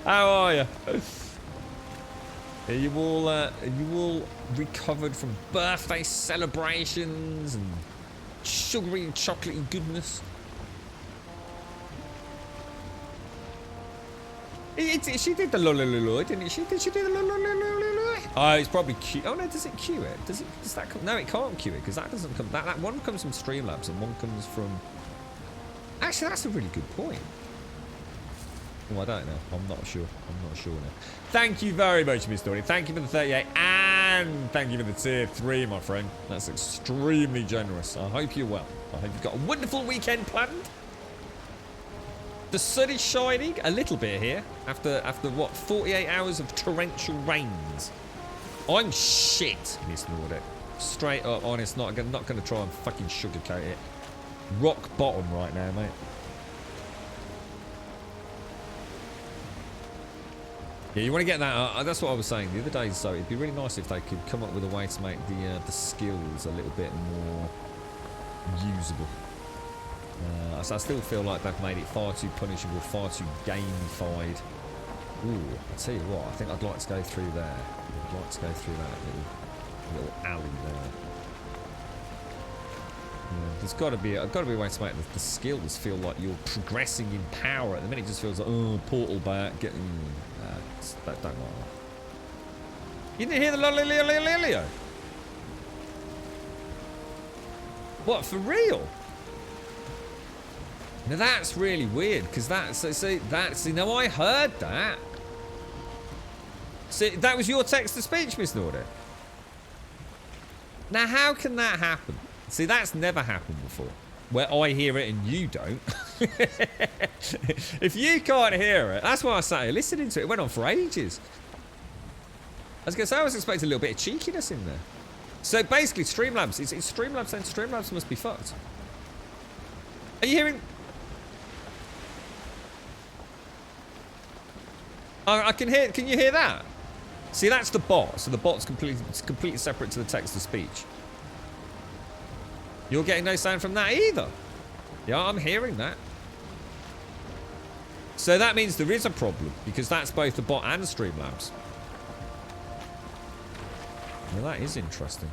How are you? Are you all recovered from birthday celebrations and sugary and chocolatey goodness? She did the lolololoi, didn't she? Did she do the lolololoi? Oh, it's probably Q. Oh no, does it queue it? Does that come? No, it can't queue it because that doesn't come. That one comes from Streamlabs and one comes from. Actually, that's a really good point. Oh, I don't know. I'm not sure. I'm not sure now. Thank you very much, Miss Dory. Thank you for the 38 and thank you for the tier 3, my friend. That's extremely generous. I hope you're well. I hope you've got a wonderful weekend planned. The sun is shining a little bit here after what, 48 hours of torrential rains. I'm shit, Miss Nordic. Straight up honest, not going to try and fucking sugarcoat it. Rock bottom right now, mate. Yeah, you want to get that. That's what I was saying the other day. So it'd be really nice if they could come up with a way to make the skills a little bit more usable. So I still feel like they've made it far too punishable, far too gamified. Ooh, I tell you what, I think I'd like to go through there. I'd like to go through that little alley there. Yeah, there's got to be a way to make the skills feel like you're progressing in power. At the minute, it just feels like, oh, portal back, get. Don't like that. You didn't hear the lolololololio? What, for real? Now that's really weird because that's you know, I heard that. See, that was your text to speech, Miss Nordic. Now how can that happen? See, that's never happened before. Where I hear it and you don't. If you can't hear it, that's why I sat here listening to it. It went on for ages. I was going to say, I was expecting a little bit of cheekiness in there. So basically, Streamlabs, it's Streamlabs, then Streamlabs must be fucked. Are you hearing? I can hear. Can you hear that? See, that's the bot. So the bot's completely separate to the text to speech. You're getting no sound from that either. Yeah, I'm hearing that. So that means there is a problem because that's both the bot and Streamlabs. Well, that is interesting.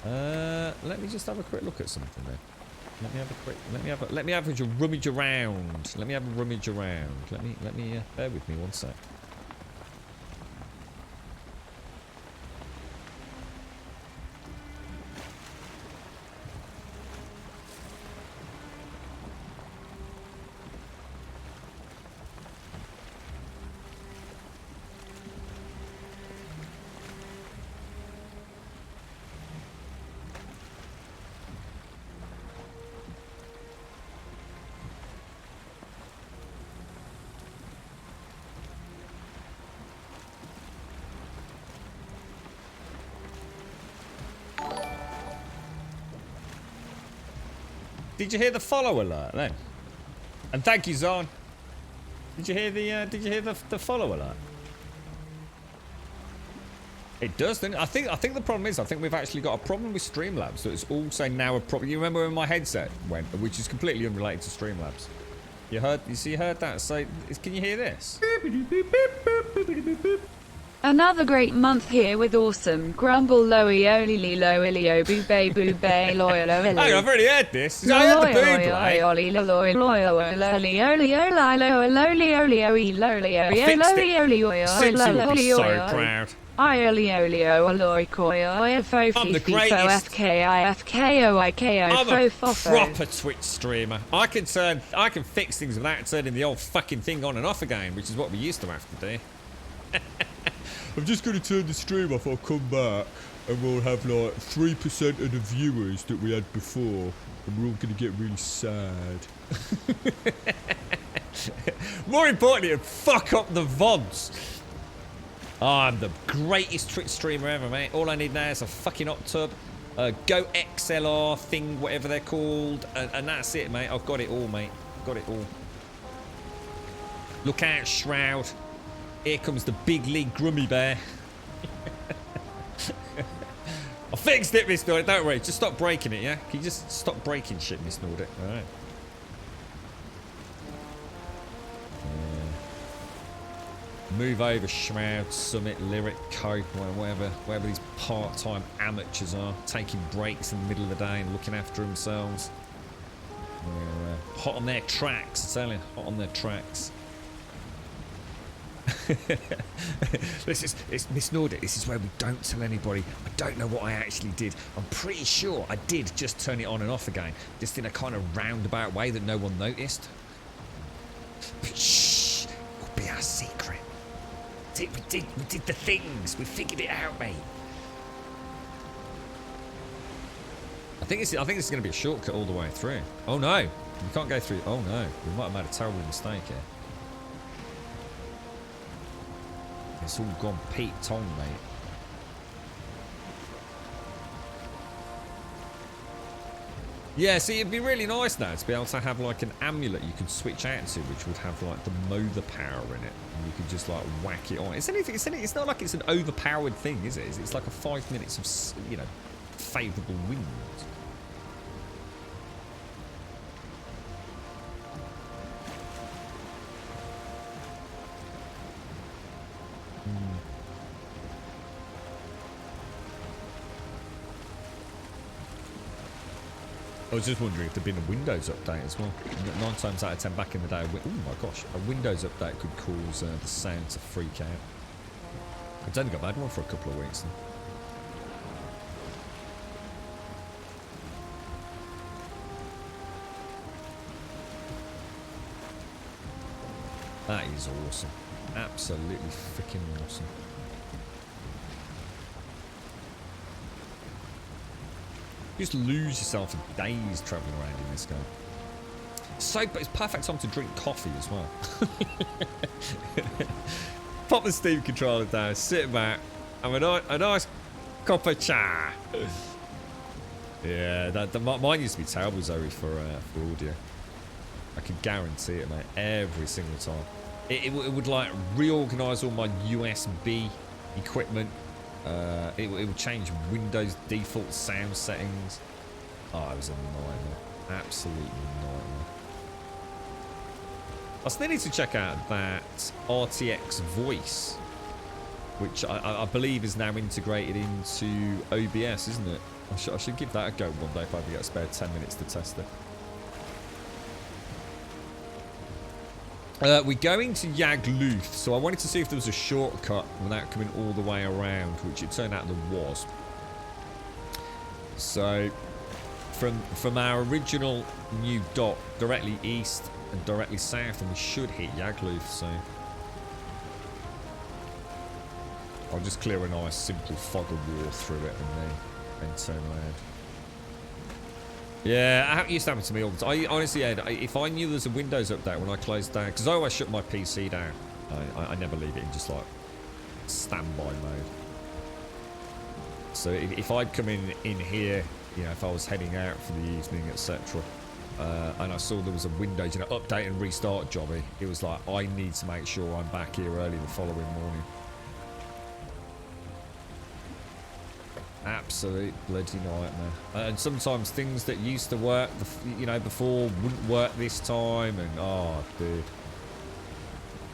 Let me just have a quick look at something there. Let me have a rummage around. Let me have a rummage around. Let me bear with me one sec. Did you hear the follow alert then? And thank you, Zon. Did you hear the follow alert? It does, doesn't it? I think the problem is, I think we've actually got a problem with Streamlabs. So it's also now a problem. You remember when my headset went, which is completely unrelated to Streamlabs. You heard that? So can you hear this? Another great month here with awesome grumble loey oli li lo ilio boo bay loyal Hang on, I've already heard this. I heard the boo play. So proud. I'm a proper Twitch streamer. I can fix things without turning the old fucking thing on and off again, which is what we used to have to do. I'm just going to turn the stream off. I'll come back and we'll have like 3% of the viewers that we had before, and we're all going to get really sad. More importantly, it'd fuck up the VODs. Oh, I'm the greatest Twitch streamer ever, mate. All I need now is a fucking hot tub, a Go XLR thing, whatever they're called, and that's it, mate. I've got it all, mate. Got it all. Look out, Shroud. Here comes the big league Grummy Bear. I fixed it, Miss Nordic. Don't worry. Just stop breaking it, yeah? Can you just stop breaking shit, Miss Nordic? All right. Move over, Shroud, Summit, Lyric, Cope, wherever these part-time amateurs are, taking breaks in the middle of the day and looking after themselves. Hot on their tracks, I tell you, hot on their tracks. It's Miss Nordic. This is where we don't tell anybody. I don't know what I actually did. I'm pretty sure I did just turn it on and off again, just in a kind of roundabout way that no one noticed. But shh, it will be our secret. We did the things. We figured it out, mate. I think this is going to be a shortcut all the way through. Oh no, you can't go through. Oh no, we might have made a terrible mistake here. It's all gone Pete Tong, mate. Yeah, see, it'd be really nice now to be able to have like an amulet you could switch out to, which would have like the Mother power in it, and you could just like whack it on. It's not like it's an overpowered thing, is it? It's like a 5 minutes of, you know, favourable wind. I was just wondering if there'd been a Windows update as well. 9 times out of 10 back in the day, oh my gosh, a Windows update could cause the sound to freak out. I don't think I've had one for a couple of weeks now. That is awesome. Absolutely freaking awesome. You just lose yourself for days travelling around in this game. But it's perfect time to drink coffee as well. Pop the Steam controller down, sit back, have a nice cup of cha. Yeah, mine used to be terrible, Zoe, for audio. I can guarantee it, mate, every single time. It would like reorganise all my USB equipment. It would change Windows default sound settings. Oh, it was a nightmare. Absolute nightmare. I still need to check out that RTX voice, which I believe is now integrated into OBS, isn't it? I should give that a go one day if I ever get a spare 10 minutes to test it. We're going to Yagluth, so I wanted to see if there was a shortcut without coming all the way around, which it turned out there was. So, from our original new dot, directly east and directly south, and we should hit Yagluth, so... I'll just clear a nice simple fog of war through it and then turn around. Yeah, it used to happen to me all the time. Honestly, Ed, if I knew there was a Windows update when I closed down, because I always shut my PC down. I never leave it in just like standby mode. So if I'd come in here, you know, if I was heading out for the evening, etc., and I saw there was a Windows, you know, update and restart jobby, it was like, I need to make sure I'm back here early the following morning. Absolute bloody nightmare. And sometimes things that used to work, you know, before wouldn't work this time, and oh, dude.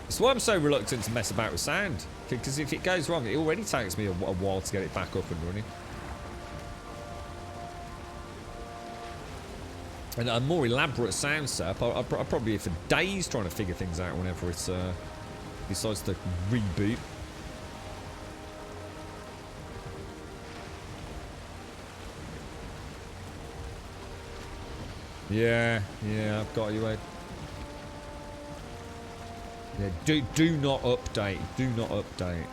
It's why I'm so reluctant to mess about with sound, because if it goes wrong, it already takes me a while to get it back up and running. And a more elaborate sound setup, I'll probably be for days trying to figure things out whenever it decides to reboot. Yeah, I've got you, Ed. Yeah, do not update. Do not update.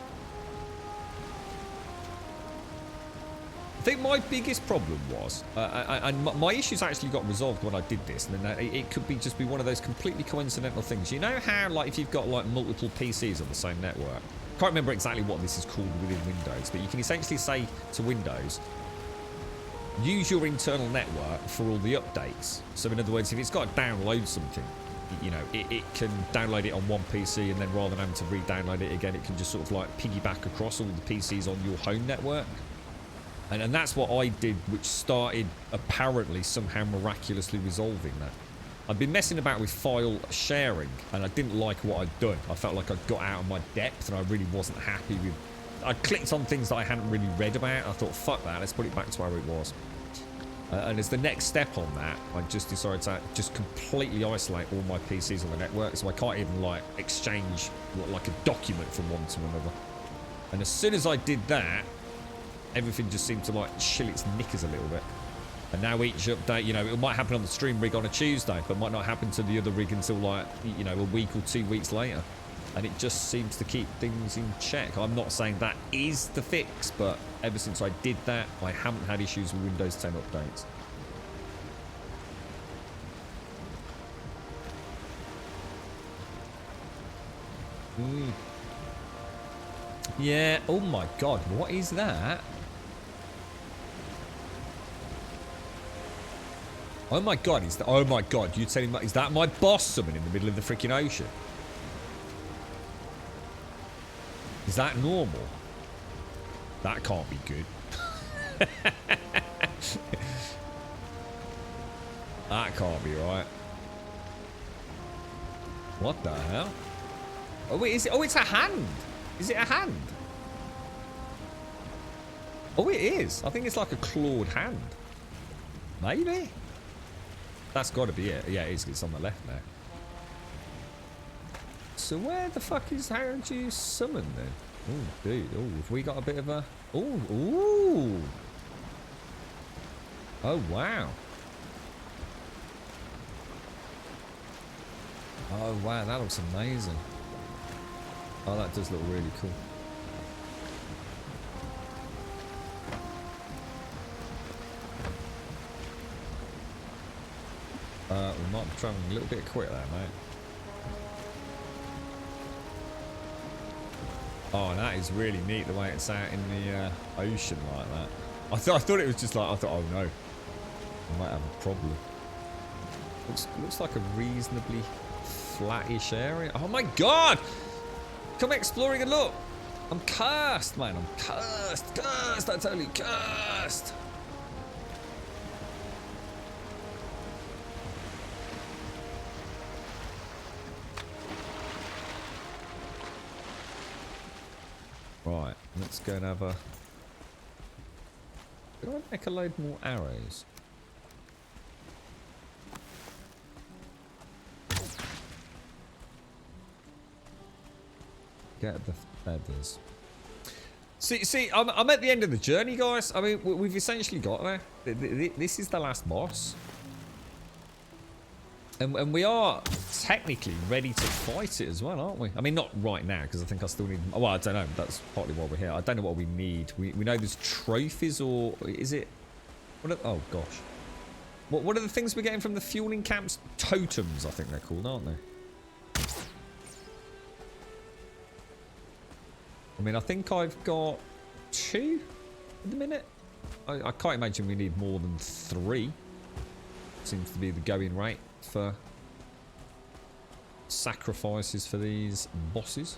think my biggest problem was, and my issues actually got resolved when I did this, and then it could just be one of those completely coincidental things. You know how, like, if you've got, like, multiple PCs on the same network, can't remember exactly what this is called within Windows, but you can essentially say to Windows, use your internal network for all the updates. So in other words, if it's got to download something, you know, it can download it on one PC, and then rather than having to re-download it again, it can just sort of like piggyback across all the PCs on your home network. And that's what I did, which started apparently somehow miraculously resolving that. I'd been messing about with file sharing, and I didn't like what I'd done. I felt like I'd got out of my depth, and I really wasn't happy with... I clicked on things that I hadn't really read about. I thought, fuck that, let's put it back to where it was. And as the next step on that, I just decided to just completely isolate all my PCs on the network, so I can't even, like, exchange, like, a document from one to another. And as soon as I did that, everything just seemed to, like, chill its knickers a little bit. And now each update, you know, it might happen on the stream rig on a Tuesday, but might not happen to the other rig until, like, you know, a week or 2 weeks later. And it just seems to keep things in check. I'm not saying that is the fix, but ever since I did that, I haven't had issues with Windows 10 updates. Yeah, oh my god, what is that? Oh my god, oh my god, you're telling me, is that my boss summon in the middle of the freaking ocean? Is that normal? That can't be good. That can't be right. What the hell? Oh wait, is it? Oh, it's a hand. Is it a hand? Oh, it is. I think it's like a clawed hand. Maybe. That's got to be it. Yeah, it's on the left now. So where the fuck is, how do you summon then? Oh, dude. Oh, have we got a bit of a... Oh, ooh. Oh, wow. Oh, wow. That looks amazing. Oh, that does look really cool. We might be traveling a little bit quick there, mate. Oh, that is really neat the way it's out in the ocean like that. I thought it was just like, I thought, oh no, I might have a problem. Looks like a reasonably flattish area. Oh my god! Come exploring and look! I'm cursed, man. I'm cursed. Cursed. I'm totally cursed. Right, let's go and have a... Do I make a load more arrows? Get the feathers. See, I'm at the end of the journey, guys. I mean, we've essentially got there. This is the last boss. And we are technically ready to fight it as well, aren't we? I mean, not right now, because I think I still need... Oh, well, I don't know. That's partly why we're here. I don't know what we need. We know there's trophies, or... Is it... oh, gosh. What are the things we're getting from the fueling camps? Totems, I think they're called, aren't they? I mean, I think I've got 2 at the minute. I can't imagine we need more than 3. Seems to be the going rate for sacrifices for these bosses.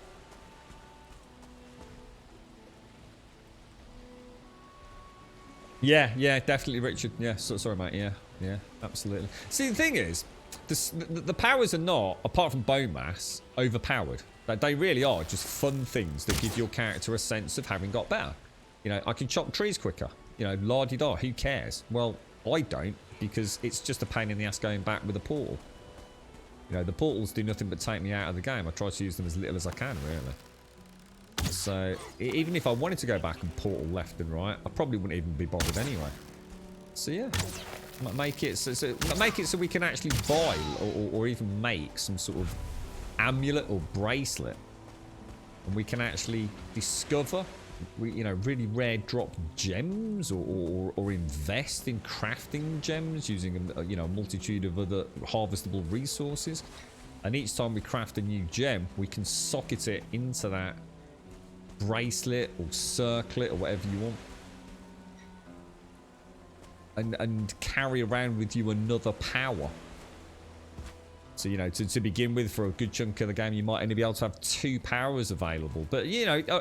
Yeah, definitely, Richard. Yeah, sorry, mate. Yeah, absolutely. See, the thing is, the powers are not, apart from bone mass, overpowered. They really are just fun things that give your character a sense of having got better. You know, I can chop trees quicker. You know, la-di-da, who cares? Well, I don't, because it's just a pain in the ass going back with a portal. You know, the portals do nothing but take me out of the game. I try to use them as little as I can, really. So, even if I wanted to go back and portal left and right, I probably wouldn't even be bothered anyway. So, yeah. Make it so we can actually buy or even make some sort of amulet or bracelet. And we can actually discover really rare drop gems or invest in crafting gems using a multitude of other harvestable resources. And each time we craft a new gem, we can socket it into that bracelet or circlet or whatever you want. And carry around with you another power. So, to begin with, for a good chunk of the game, you might only be able to have 2 powers available. But,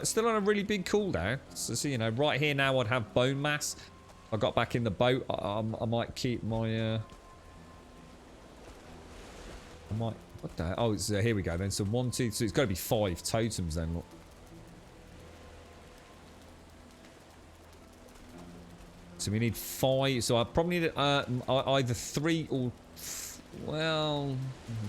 still on a really big cooldown. So, right here now I'd have bone mass. I got back in the boat. I might keep my... what the hell? Oh, it's, here we go then. So 1, 2, so it's got to be 5 totems then, look. So we need 5. So I probably need either 3 or... well,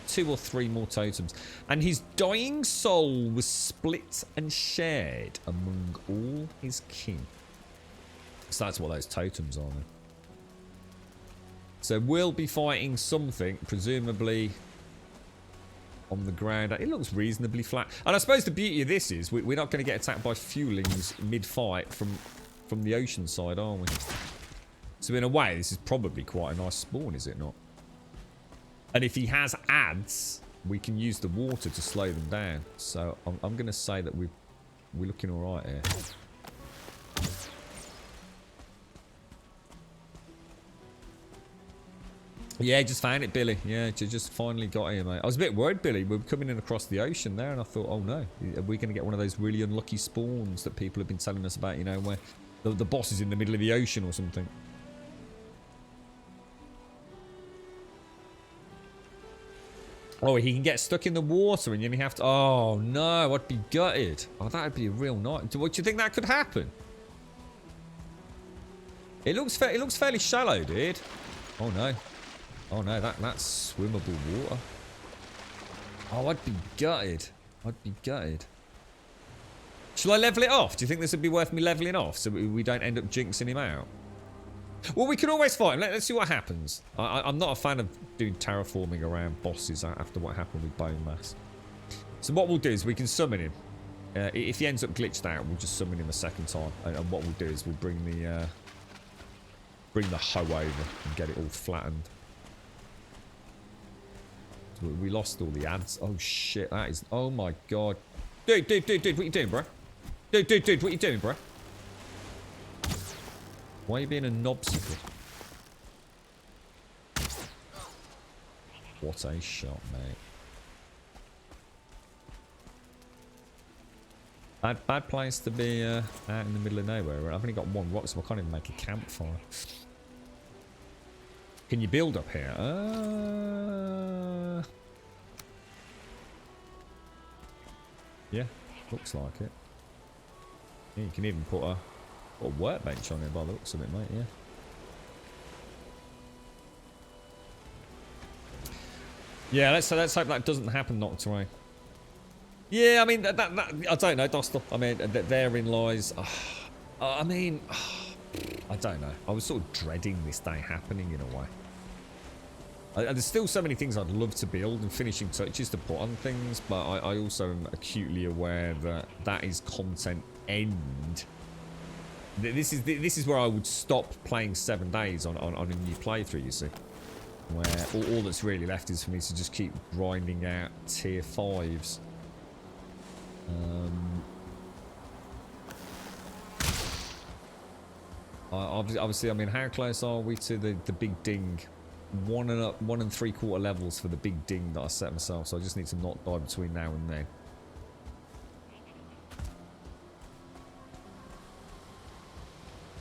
2 or 3 more totems. And his dying soul was split and shared among all his kin. So that's what those totems are then. So we'll be fighting something, presumably on the ground. It looks reasonably flat. And I suppose the beauty of this is we're not going to get attacked by Fuelings mid-fight from the ocean side, are we? So in a way, this is probably quite a nice spawn, is it not? And if he has ads, we can use the water to slow them down. So I'm going to say that we're looking all right here. Yeah, just found it, Billy. Yeah, just finally got here, mate. I was a bit worried, Billy. We were coming in across the ocean there, and I thought, oh no, are we going to get one of those really unlucky spawns that people have been telling us about, where the boss is in the middle of the ocean or something. Oh, he can get stuck in the water and you have to... oh, no, I'd be gutted. Oh, that would be a real night. Do you think that could happen? It looks fairly shallow, dude. Oh, no. Oh, no, that's swimmable water. Oh, I'd be gutted. I'd be gutted. Shall I level it off? Do you think this would be worth me leveling off so we don't end up jinxing him out? Well, we can always fight him. Let's see what happens. I'm not a fan of doing terraforming around bosses after what happened with Bone Mass. So what we'll do is we can summon him. If he ends up glitched out, we'll just summon him a second time. And what we'll do is we'll bring the hoe over and get it all flattened. So we lost all the ads. Oh shit, that is... oh my god. Dude, what you doing, bro? Dude, what you doing, bro? Why are you being a knobsicle? What a shot, mate. Bad place to be out in the middle of nowhere. I've only got 1 rock, so I can't even make a campfire. Can you build up here? Yeah, looks like it. Yeah, you can even put a workbench on it by the looks of it, mate, yeah. Yeah, let's hope that doesn't happen, Nocturne. Yeah, I mean, that I don't know, Dostal. I mean, therein lies... I mean, I don't know. I was sort of dreading this day happening in a way. There's still so many things I'd love to build and finishing touches to put on things, but I also am acutely aware that is content end. This is where I would stop playing 7 days on a new playthrough, you see. Where all that's really left is for me to just keep grinding out tier 5s. Obviously, I mean, how close are we to the big ding? 1 and 3/4 levels for the big ding that I set myself, so I just need to not die between now and then.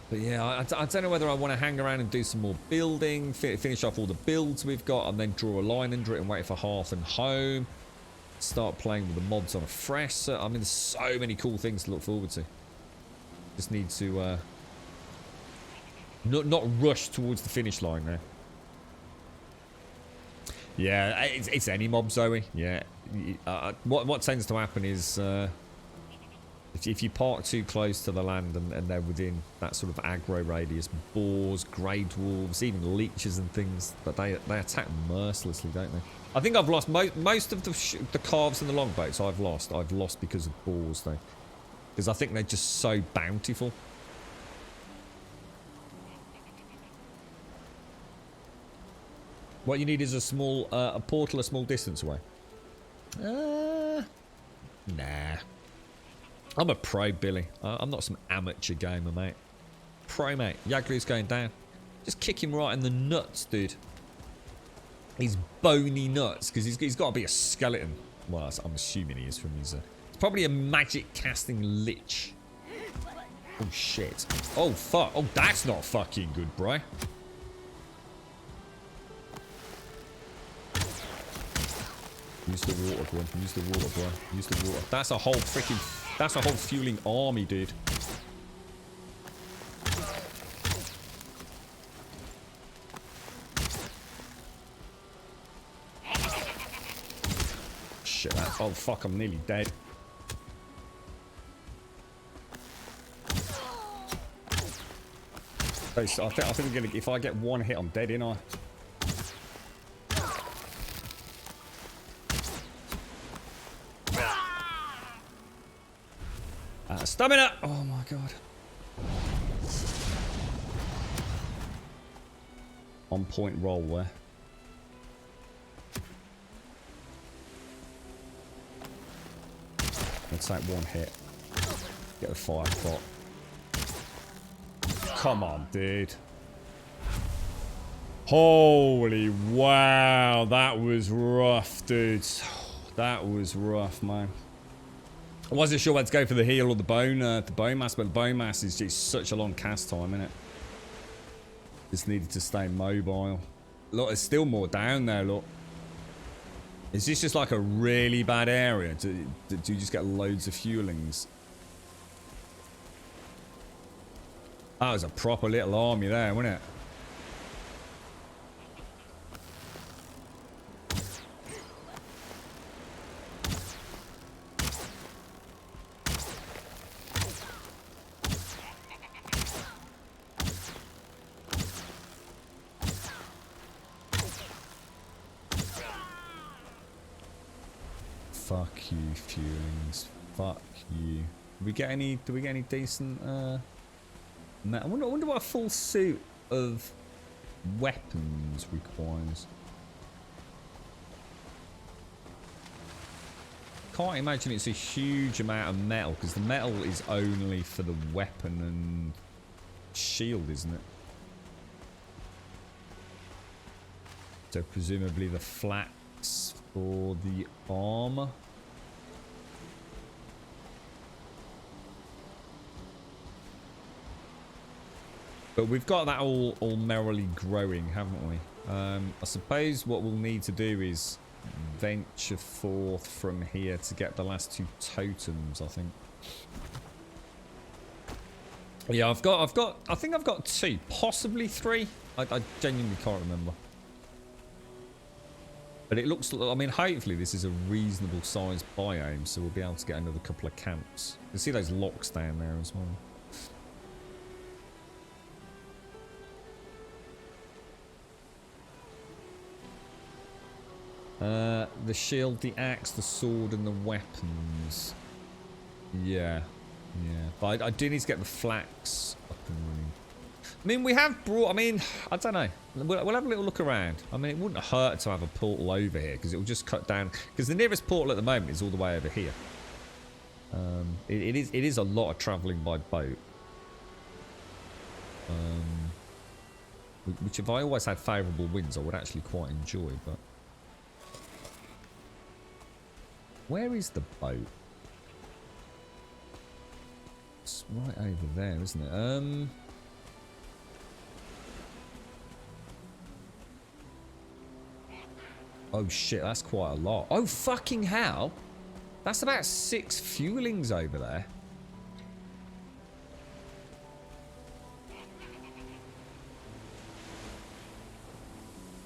But yeah, I don't know whether I want to hang around and do some more building, finish off all the builds we've got, and then draw a line under it and wait for Hearth and Home. Start playing with the mods on a fresh set. I mean, there's so many cool things to look forward to. Just need to not rush towards the finish line now. Yeah, it's any mob, Zoe. Yeah, what tends to happen is if you park too close to the land and they're within that sort of aggro radius, boars, grey dwarves, even leeches and things, but they attack mercilessly, don't they? I think I've lost most of the calves and the longboats. I've lost because of boars, though. Because I think they're just so bountiful. What you need is a small, a portal a small distance away. Nah. I'm a pro, Billy. I'm not some amateur gamer, mate. Pro, mate. Yaglu's going down. Just kick him right in the nuts, dude. His bony nuts, because he's got to be a skeleton. Well, I'm assuming he is from his... it's probably a magic casting lich. Oh, shit. Oh, fuck. Oh, that's not fucking good, bro. Use the water, bro. Use the water, bro. Use the water. That's a whole freaking... That's a whole fueling army, dude. Shit, that... Oh, fuck, I'm nearly dead. I think I'm gonna... If I get one hit, I'm dead, ain't I? Stamina! Oh my god. On point roll there. Let's take one hit. Get the fire pot. Come on, dude. Holy wow, that was rough, dude. That was rough, man. I wasn't sure whether to go for the heal or the bone mass, but the bone mass is just such a long cast time, innit? Just needed to stay mobile. Look, there's still more down there, look. Is this just like a really bad area? Do you just get loads of fuelings? That was a proper little army there, wasn't it? Fuck you, fuelings. Fuck you. Do we get any decent I wonder what a full suit of weapons requires. Can't imagine it's a huge amount of metal, because the metal is only for the weapon and shield, isn't it? So presumably the flax for the armor. But we've got that all merrily growing, haven't we? I suppose what we'll need to do is venture forth from here to get the last two totems, I think. Yeah, I think I've got two, possibly three. I genuinely can't remember. But it looks, I mean, hopefully this is a reasonable sized biome, so we'll be able to get another couple of camps. You can see those locks down there as well. The shield, the axe, the sword, and the weapons. Yeah. But I do need to get the flax up and running. I mean, we have brought... I mean, I don't know. We'll have a little look around. I mean, it wouldn't hurt to have a portal over here, because it will just cut down... Because the nearest portal at the moment is all the way over here. It is a lot of travelling by boat. Which, if I always had favourable winds, I would actually quite enjoy, but... Where is the boat? It's right over there, isn't it? Oh shit, that's quite a lot. Oh fucking hell! That's about 6 fuelings over there.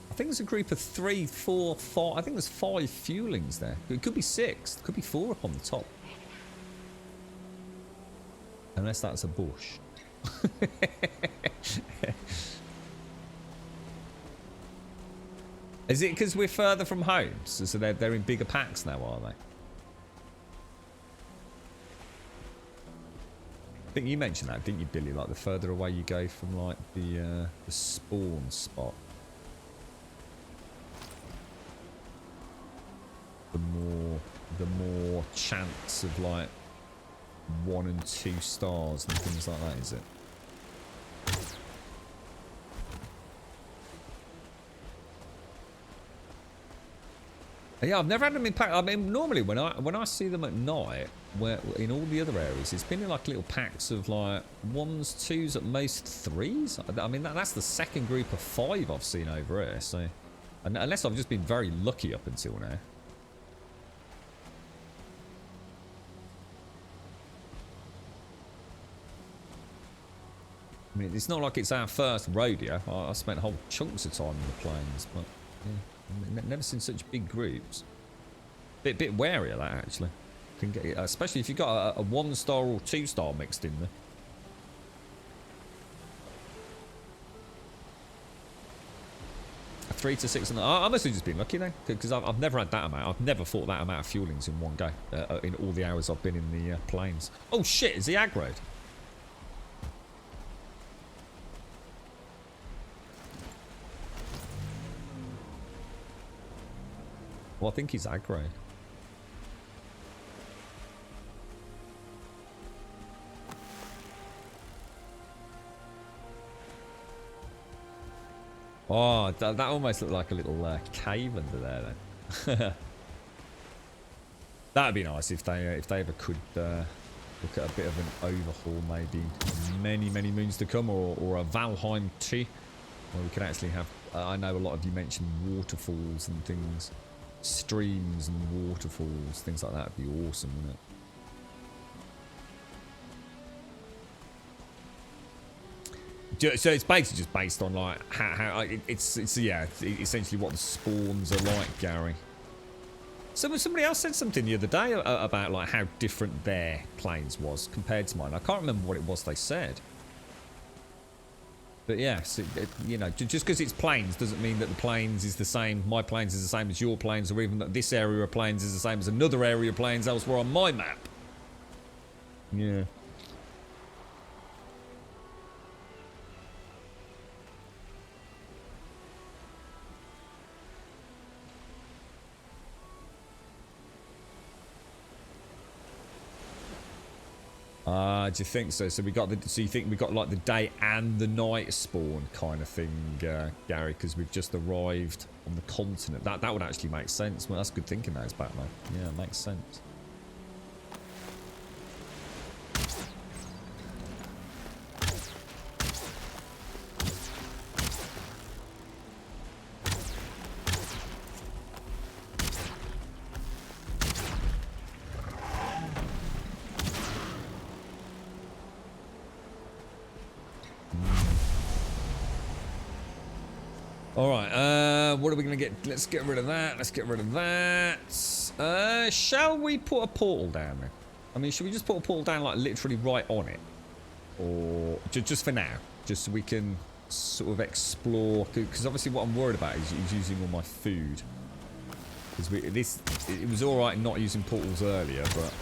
I think there's a group of 3, 4, 5. I think there's 5 fuelings there. It could be 6. It could be 4 up on the top. Unless that's a bush. Is it because we're further from home? So they're in bigger packs now, are they? I think you mentioned that, didn't you, Billy? Like the further away you go from like the spawn spot, the more chance of like 1 and 2 stars and things like that, is it? Yeah, I've never had them in pack. I mean, normally when I see them at night, where in all the other areas, it's been in like little packs of like 1s, 2s, at most 3s. I mean, that's the second group of 5 I've seen over here. So, unless I've just been very lucky up until now. I mean, it's not like it's our first rodeo. I spent whole chunks of time in the plains, but yeah, never seen such big groups. Bit wary of that, actually. Can get, especially if you've got a 1-star or 2-star mixed in there. A 3 to 6, and I must have just been lucky then, because I've never had that amount. I've never fought that amount of fuelings in one go in all the hours I've been in the plains. Oh shit! Is he aggroed? Well, I think he's aggro. Oh, that almost looked like a little cave under there then. That'd be nice if they ever could look at a bit of an overhaul, maybe many moons to come, or a Valheim 2, where we could actually have. I know a lot of you mentioned waterfalls and things. Streams and waterfalls, things like that would be awesome, wouldn't it? So it's basically just based on like how it's essentially what the spawns are like, Gary. Somebody else said something the other day about like how different their plains was compared to mine. I can't remember what it was they said. But yes, you know, just because it's plains doesn't mean that the plains is the same. My plains is the same as your plains, or even that this area of plains is the same as another area of plains elsewhere on my map. Yeah. Do you think so? So we got the. So you think we got like the day and the night spawn kind of thing, Gary? Because we've just arrived on the continent. That would actually make sense. Well, that's good thinking, that is, Batman. Yeah, it makes sense. Alright, what are we going to get? Let's get rid of that. Let's get rid of that. Shall we put a portal down there? I mean, should we just put a portal down, like, literally right on it? Or just for now? Just so we can sort of explore. Because obviously what I'm worried about is using all my food. Because it was alright not using portals earlier, but...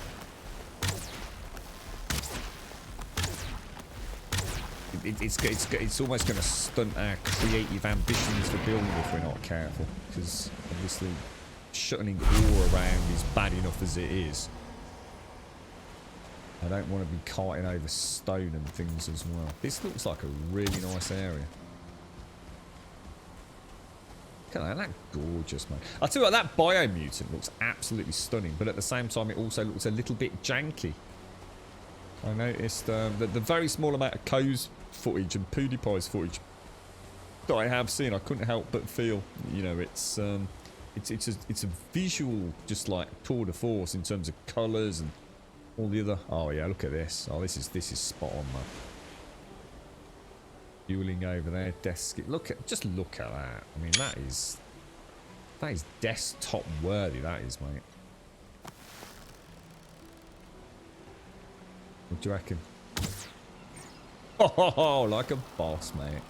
It's almost going to stunt our creative ambitions for building if we're not careful. Because obviously shutting ore around is bad enough as it is. I don't want to be carting over stone and things as well. This looks like a really nice area. Look at that, gorgeous, man. I'll tell you what, that Biomutant looks absolutely stunning, but at the same time it also looks a little bit janky. I noticed the very small amount of Ko's footage and PewDiePie's footage that I have seen, I couldn't help but feel, you know, it's a visual, just like tour de force in terms of colours and all the other. Oh yeah, look at this. Oh, this is spot on, man. Fueling over there, just look at that. I mean, that is desktop worthy. That is, mate. What do you reckon? Oh, like a boss, mate.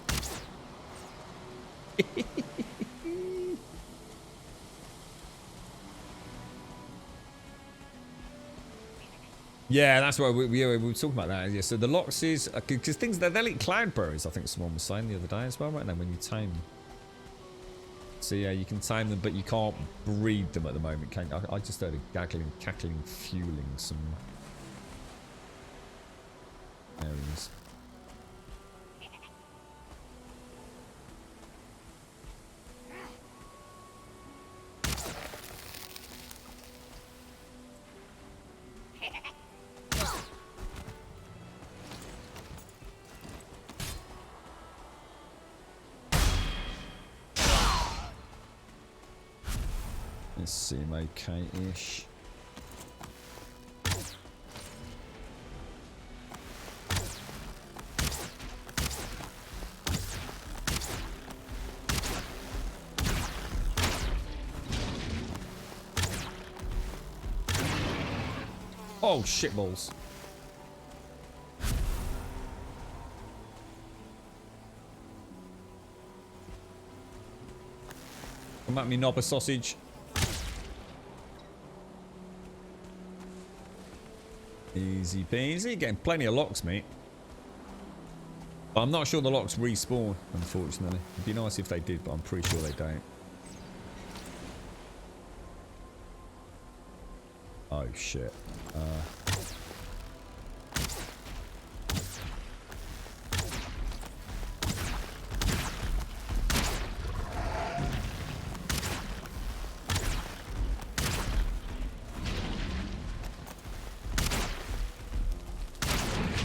Yeah, that's why we were talking about that. Yeah, so the locks is because things they're like cloudberries. I think someone was saying the other day as well, right? Now when you tame them. So yeah, you can tame them, but you can't breed them at the moment. Can you? I just heard a cackling, fueling some areas. Let's see, I'm okay-ish. Oh, shitballs. Come at me, knobber sausage. Easy peasy. Getting plenty of locks, mate. But I'm not sure the locks respawn, unfortunately. It'd be nice if they did, but I'm pretty sure they don't. Oh, shit.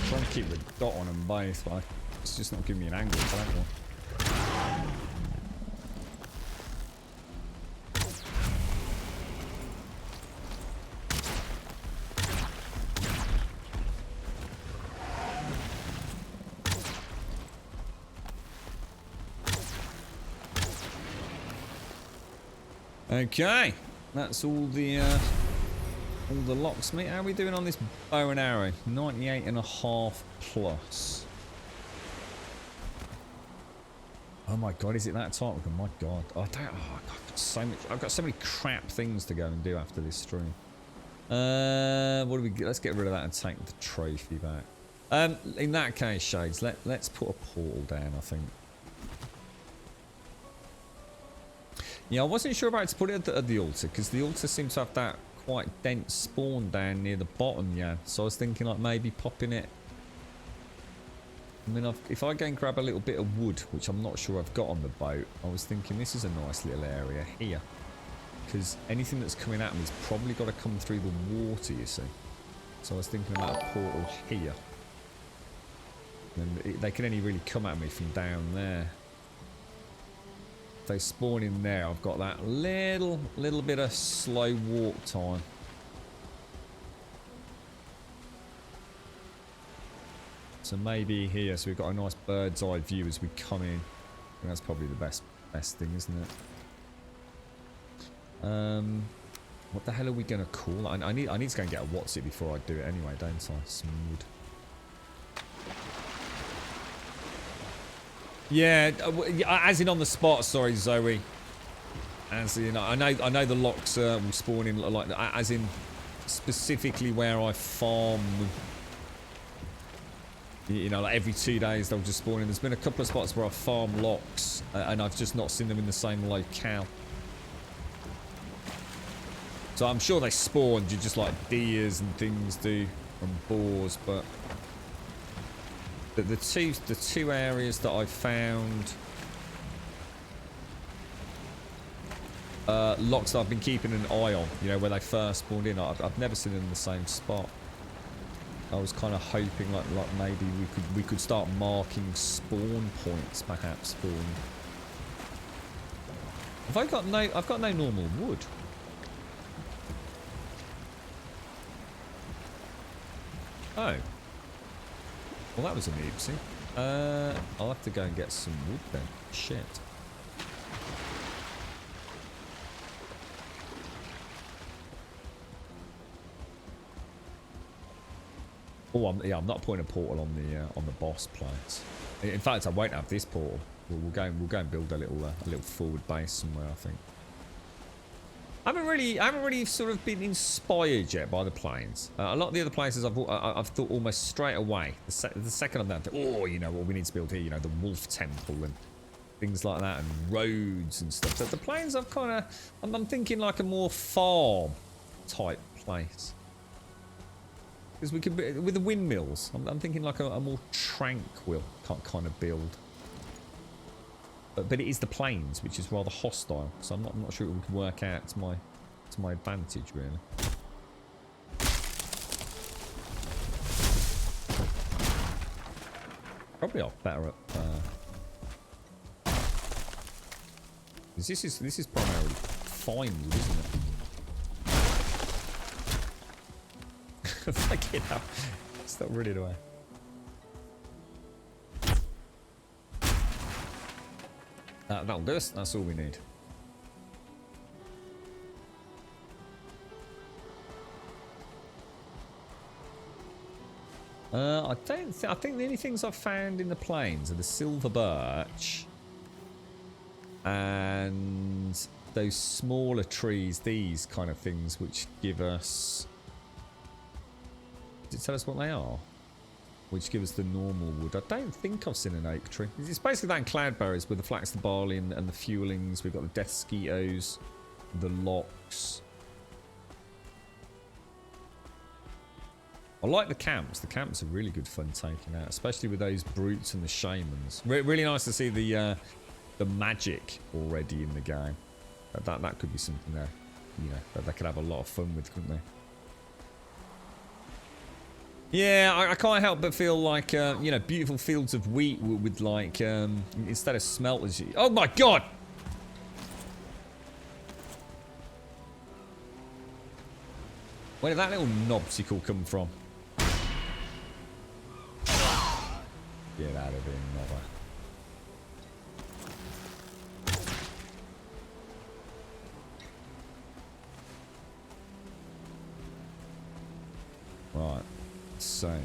Trying to keep the dot on them both, but it's just not giving me an angle for that one. Okay, that's all the locksmith. How are we doing on this bow and arrow? 98.5 plus. Oh my god, is it that time? Oh my god, I don't. Oh, I've got so much. I've got so many crap things to go and do after this stream. What do we get? Let's get rid of that and take the trophy back. In that case, Shades, let's put a portal down. I think. Yeah, I wasn't sure about to put it at the altar because the altar seems to have that quite dense spawn down near the bottom, yeah. So I was thinking like maybe popping it. I mean, if I go and grab a little bit of wood, which I'm not sure I've got on the boat, I was thinking this is a nice little area here. Because anything that's coming at me has probably got to come through the water, you see. So I was thinking about a portal here. And they can only really come at me from down there. If they spawn in there, I've got that little bit of slow walk time. So maybe here, so we've got a nice bird's eye view as we come in. I think that's probably the best thing, isn't it? What the hell are we gonna call? I need to go and get a what's it before I do it anyway, don't I? Some wood. Yeah, as in on the spot. Sorry, Zoe. As in, I know the locks will spawn in like as in specifically where I farm. You know, like every 2 days they'll just spawn in. There's been a couple of spots where I farm locks and I've just not seen them in the same locale. So I'm sure they spawned, you just like deers and things do, and boars, but the two areas that I found locks that I've been keeping an eye on, you know, where they first spawned in, I've never seen them in the same spot. I was kind of hoping like maybe we could start marking spawn points perhaps for them. I've got no normal wood. Oh. Well, that was an oopsie. I'll have to go and get some wood then. Shit. Oh, I'm not putting a portal on the boss plates. In fact, I won't have this portal. We'll go and build a little forward base somewhere, I think. I haven't really sort of been inspired yet by the plains. A lot of the other places I've thought almost straight away. The second I'm there, oh, you know what we need to build here, you know, the wolf temple and things like that, and roads and stuff. So the plains I've kind of, I'm thinking like a more farm type place. Because we could, with the windmills, I'm thinking like a more tranquil kind of build. But it is the plains, which is rather hostile. So I'm not sure it would work out to my advantage, really. Probably off better at. This is primarily fine wood, isn't it? Fucking hell. Stop running away. That'll do us. That's all we need. I think the only things I've found in the plains are the silver birch and those smaller trees. These kind of things, which give us. Did it tell us what they are? Which give us the normal wood. I don't think I've seen an oak tree. It's basically that in cloudberries with the flax, the barley, and the fuelings. We've got the death skeetos, the locks. I like the camps. The camps are really good fun taking out, especially with those brutes and the shamans. Really nice to see the magic already in the game. That could be something there, you know, that they could have a lot of fun with, couldn't they? Yeah, I can't help but feel like, you know, beautiful fields of wheat with like, instead of smelters. Oh my god! Where did that little knobsicle come from? Get out of here, mother. Right. So.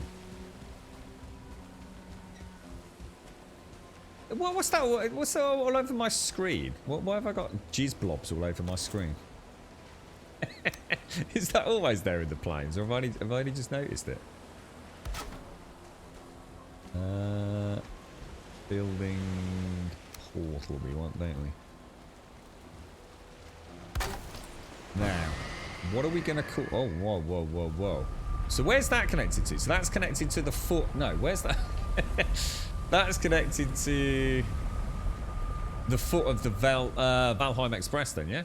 What's that? What's that all over my screen? Why have I got jizz blobs all over my screen? Is that always there in the plains, or have I only just noticed it? Building portal we want, don't we? Now, what are we going to call... Oh, whoa. So where's that connected to? So that's connected to the foot... No, where's that? That's connected to the foot of the Valheim Express then, yeah?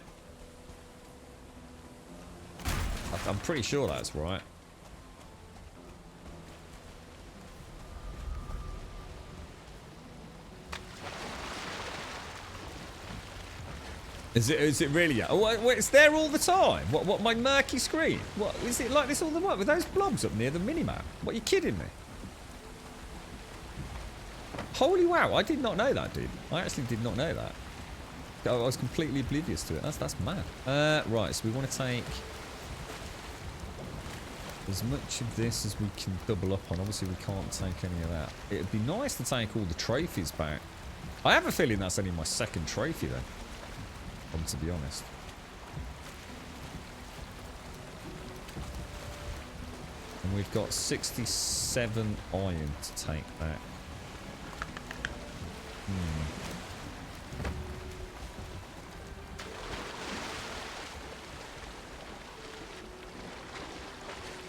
I'm pretty sure that's right. Is it really? Oh, it's there all the time. What? My murky screen? What is it like this all the time with those blobs up near the minimap? What, are you kidding me? Holy wow! I did not know that, dude. I actually did not know that. I was completely oblivious to it. That's mad. Right. So we want to take as much of this as we can double up on. Obviously, we can't take any of that. It'd be nice to take all the trophies back. I have a feeling that's only my second trophy then. To be honest. And we've got 67 iron to take back.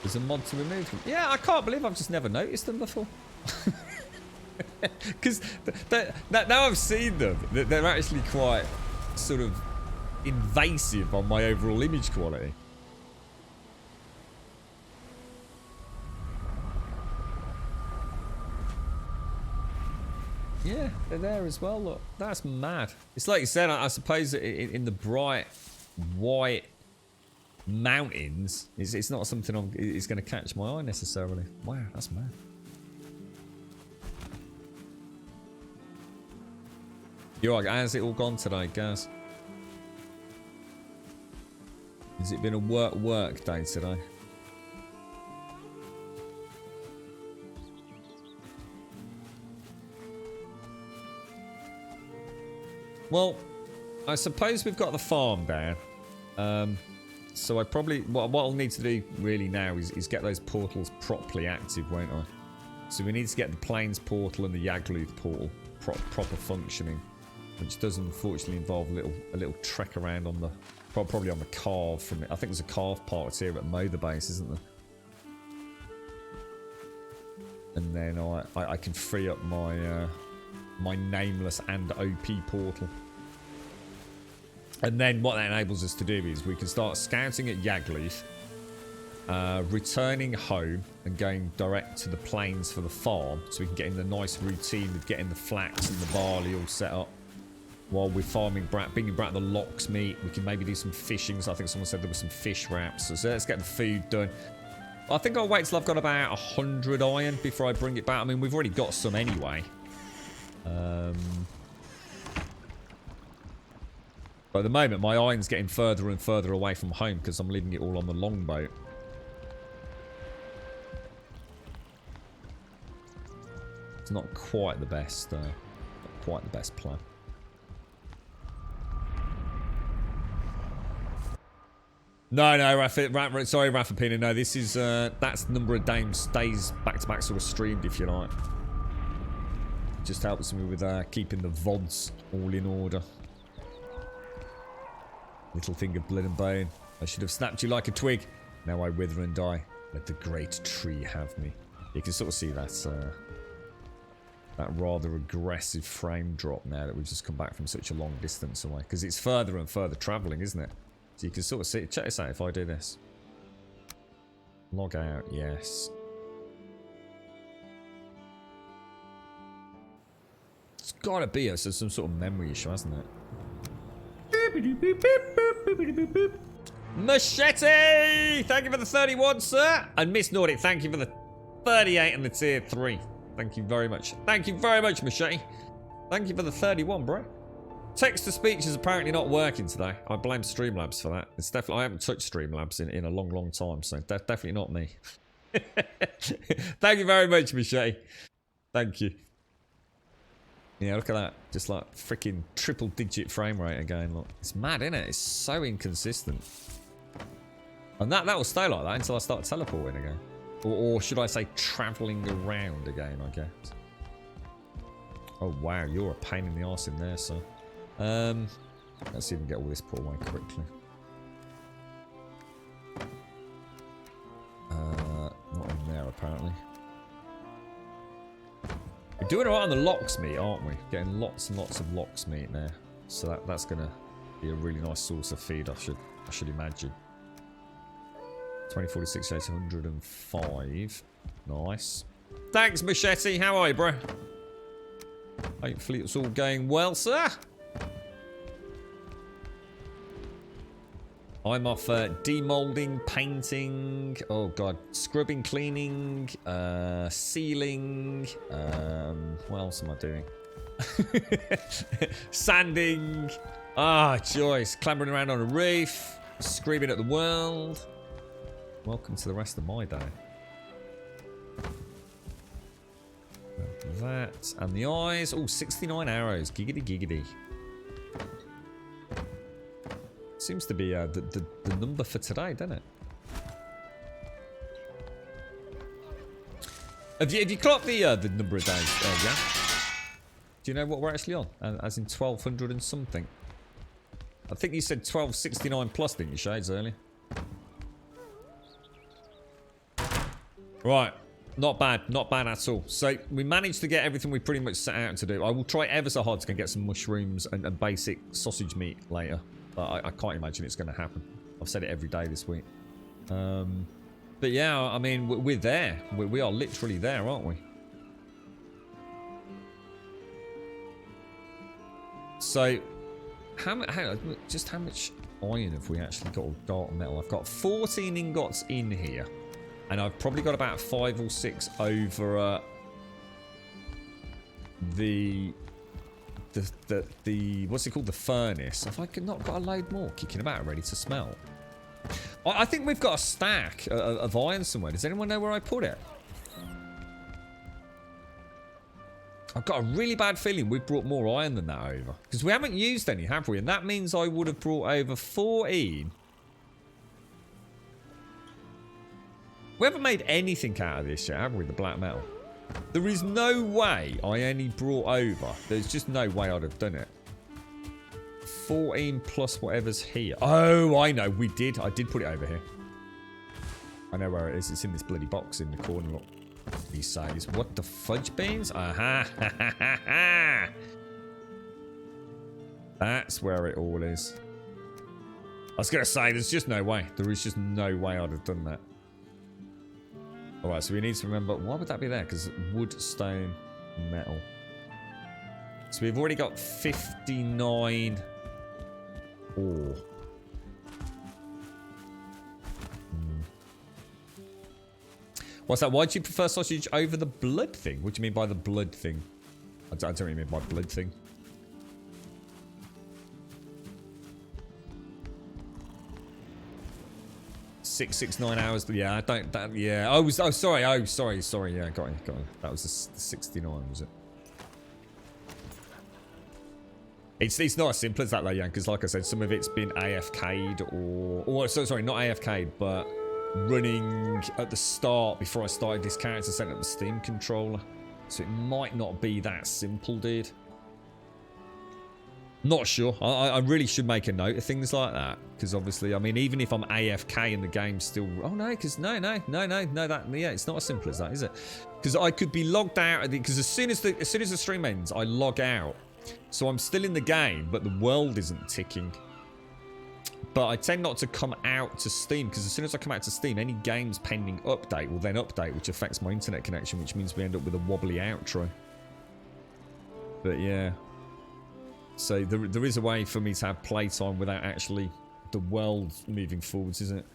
There's a mod to remove them. Yeah, I can't believe I've just never noticed them before. Because now I've seen them, they're actually quite sort of invasive on my overall image quality. Yeah, they're there as well. Look, that's mad. It's like you said, I suppose in the bright white mountains, it's not something it's going to catch my eye necessarily. Wow, that's mad. You're right, how's it all gone today, guys? Has it been a work day today? Well, I suppose we've got the farm down. So I probably... What I'll need to do really now is get those portals properly active, won't I? So we need to get the Plains portal and the Yagluth portal proper functioning. Which does unfortunately involve a little trek around on the... Probably on the carve from it. I think there's a carve part here at Mother Base, isn't there? And then I can free up my my nameless and OP portal. And then what that enables us to do is we can start scouting at Yagluth, returning home and going direct to the plains for the farm, so we can get in the nice routine with getting the flax and the barley all set up while we're farming, bringing back the lox meat. We can maybe do some fishing. So I think someone said there were some fish wraps. So let's get the food done. I think I'll wait till I've got about 100 iron before I bring it back. I mean, we've already got some anyway. But at the moment, my iron's getting further and further away from home because I'm leaving it all on the longboat. It's not quite the best, not quite the best plan. No, sorry, Rafapina. No, this is that's the number of days back to back sort of streamed, if you like. Just helps me with keeping the VODs all in order. Little finger, blood and bone. I should have snapped you like a twig. Now I wither and die. Let the great tree have me. You can sort of see that that rather aggressive frame drop now that we've just come back from such a long distance away. Because it's further and further travelling, isn't it? So you can sort of see. Check this out if I do this. Log out, yes. It's got to be some sort of memory issue, hasn't it? Machete! Thank you for the 31, sir. And Miss Nordic, thank you for the 38 and the tier 3. Thank you very much. Thank you very much, Machete. Thank you for the 31, bro. Text-to-speech is apparently not working today. I blame Streamlabs for that. It's definitely... I haven't touched Streamlabs in a long, long time, so definitely not me. Thank you very much, Machete. Thank you. Yeah, look at that. Just like freaking triple-digit frame rate again. Look, it's mad, isn't it? It's so inconsistent. And that will stay like that until I start teleporting again. Or should I say travelling around again, I guess. Oh, wow. You're a pain in the arse in there, sir. Let's see if we can get all this put away quickly. Not in there, apparently. We're doing alright on the lox meat, aren't we? Getting lots and lots of lox meat now. So that's gonna be a really nice source of feed, I should imagine. 2046 805. Nice. Thanks, Machete. How are you, bro? Hopefully it's all going well, sir. I'm off demolding, painting, oh god, scrubbing, cleaning, sealing, what else am I doing? Sanding, Joyce, clambering around on a reef, screaming at the world. Welcome to the rest of my day. That, and the eyes, oh, 69 arrows, giggity giggity. Seems to be the number for today, doesn't it? Have you clocked the number of days? Yeah. Do you know what we're actually on? As in 1200 and something. I think you said 1269 plus, didn't you, Shades, earlier? Right. Not bad at all. So we managed to get everything we pretty much set out to do. I will try ever so hard to get some mushrooms and basic sausage meat later. But I can't imagine it's going to happen. I've said it every day this week. But yeah, I mean, we're there. We are literally there, aren't we? So, how much iron have we actually got, or dark metal? I've got 14 ingots in here. And I've probably got about 5 or 6 over the what's it called, the furnace. Have I not got a load more kicking about ready to smelt? I think we've got a stack of iron somewhere. Does anyone know where I put it? I've got a really bad feeling we've brought more iron than that over, because we haven't used any, have we? And that means I would have brought over 14 We haven't made anything out of this yet, have we? The black metal. There is no way I only brought over. There's just no way I'd have done it. 14 plus whatever's here. Oh, I know. We did. I did put it over here. I know where it is. It's in this bloody box in the corner. Look. He says, what the fudge beans? Aha. That's where it all is. I was going to say, there's just no way. There is just no way I'd have done that. Alright, so we need to remember, why would that be there? Because wood, stone, metal. So we've already got 59 ore. What's that? Why do you prefer sausage over the blood thing? What do you mean by the blood thing? I don't really mean by blood thing. Six, 9 hours. But yeah, I don't. Yeah. Oh, sorry. Yeah, got it. That was the 69, was it? It's not as simple as that though, yeah. Because like I said, some of it's been AFK'd or sorry, not AFK'd, but running at the start before I started this character, setting up the Steam controller. So it might not be that simple, dude. Not sure. I really should make a note of things like that. Because obviously, I mean, even if I'm AFK and the game's still... Oh, no, because no, yeah, it's not as simple as that, is it? Because I could be logged out... Because as soon as the stream ends, I log out. So I'm still in the game, but the world isn't ticking. But I tend not to come out to Steam, because as soon as I come out to Steam, any games pending update will then update, which affects my internet connection, which means we end up with a wobbly outro. But yeah... So there is a way for me to have playtime without actually the world moving forwards, isn't it?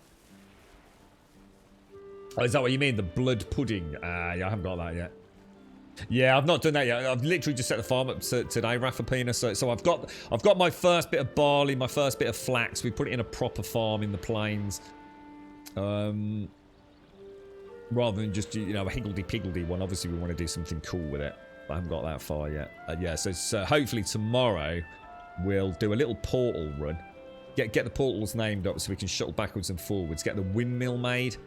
Oh, is that what you mean? The blood pudding? Yeah, I haven't got that yet. Yeah, I've not done that yet. I've literally just set the farm up today, Rafapina. So I've got my first bit of barley, my first bit of flax. We put it in a proper farm in the plains, rather than just, you know, a higgledy-piggledy one. Obviously, we want to do something cool with it. I haven't got that far yet. Yeah, so hopefully tomorrow we'll do a little portal run. Get the portals named up so we can shuttle backwards and forwards. Get the windmill made.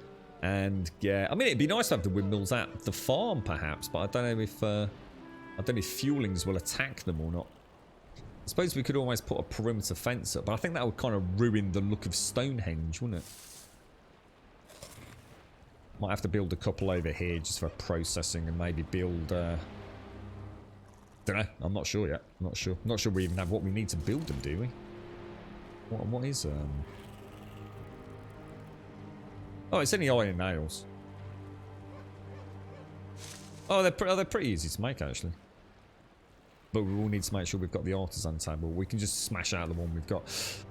And yeah, I mean, it'd be nice to have the windmills at the farm perhaps, but I don't know if fuelings will attack them or not. I suppose we could always put a perimeter fence up, but I think that would kind of ruin the look of Stonehenge, wouldn't it? Might have to build a couple over here just for processing and maybe build... Don't know. I'm not sure yet. Not sure we even have what we need to build them, do we? What is Oh, it's only iron nails. Oh, they're pretty easy to make actually. But we will need to make sure we've got the artisan table. We can just smash out the one we've got.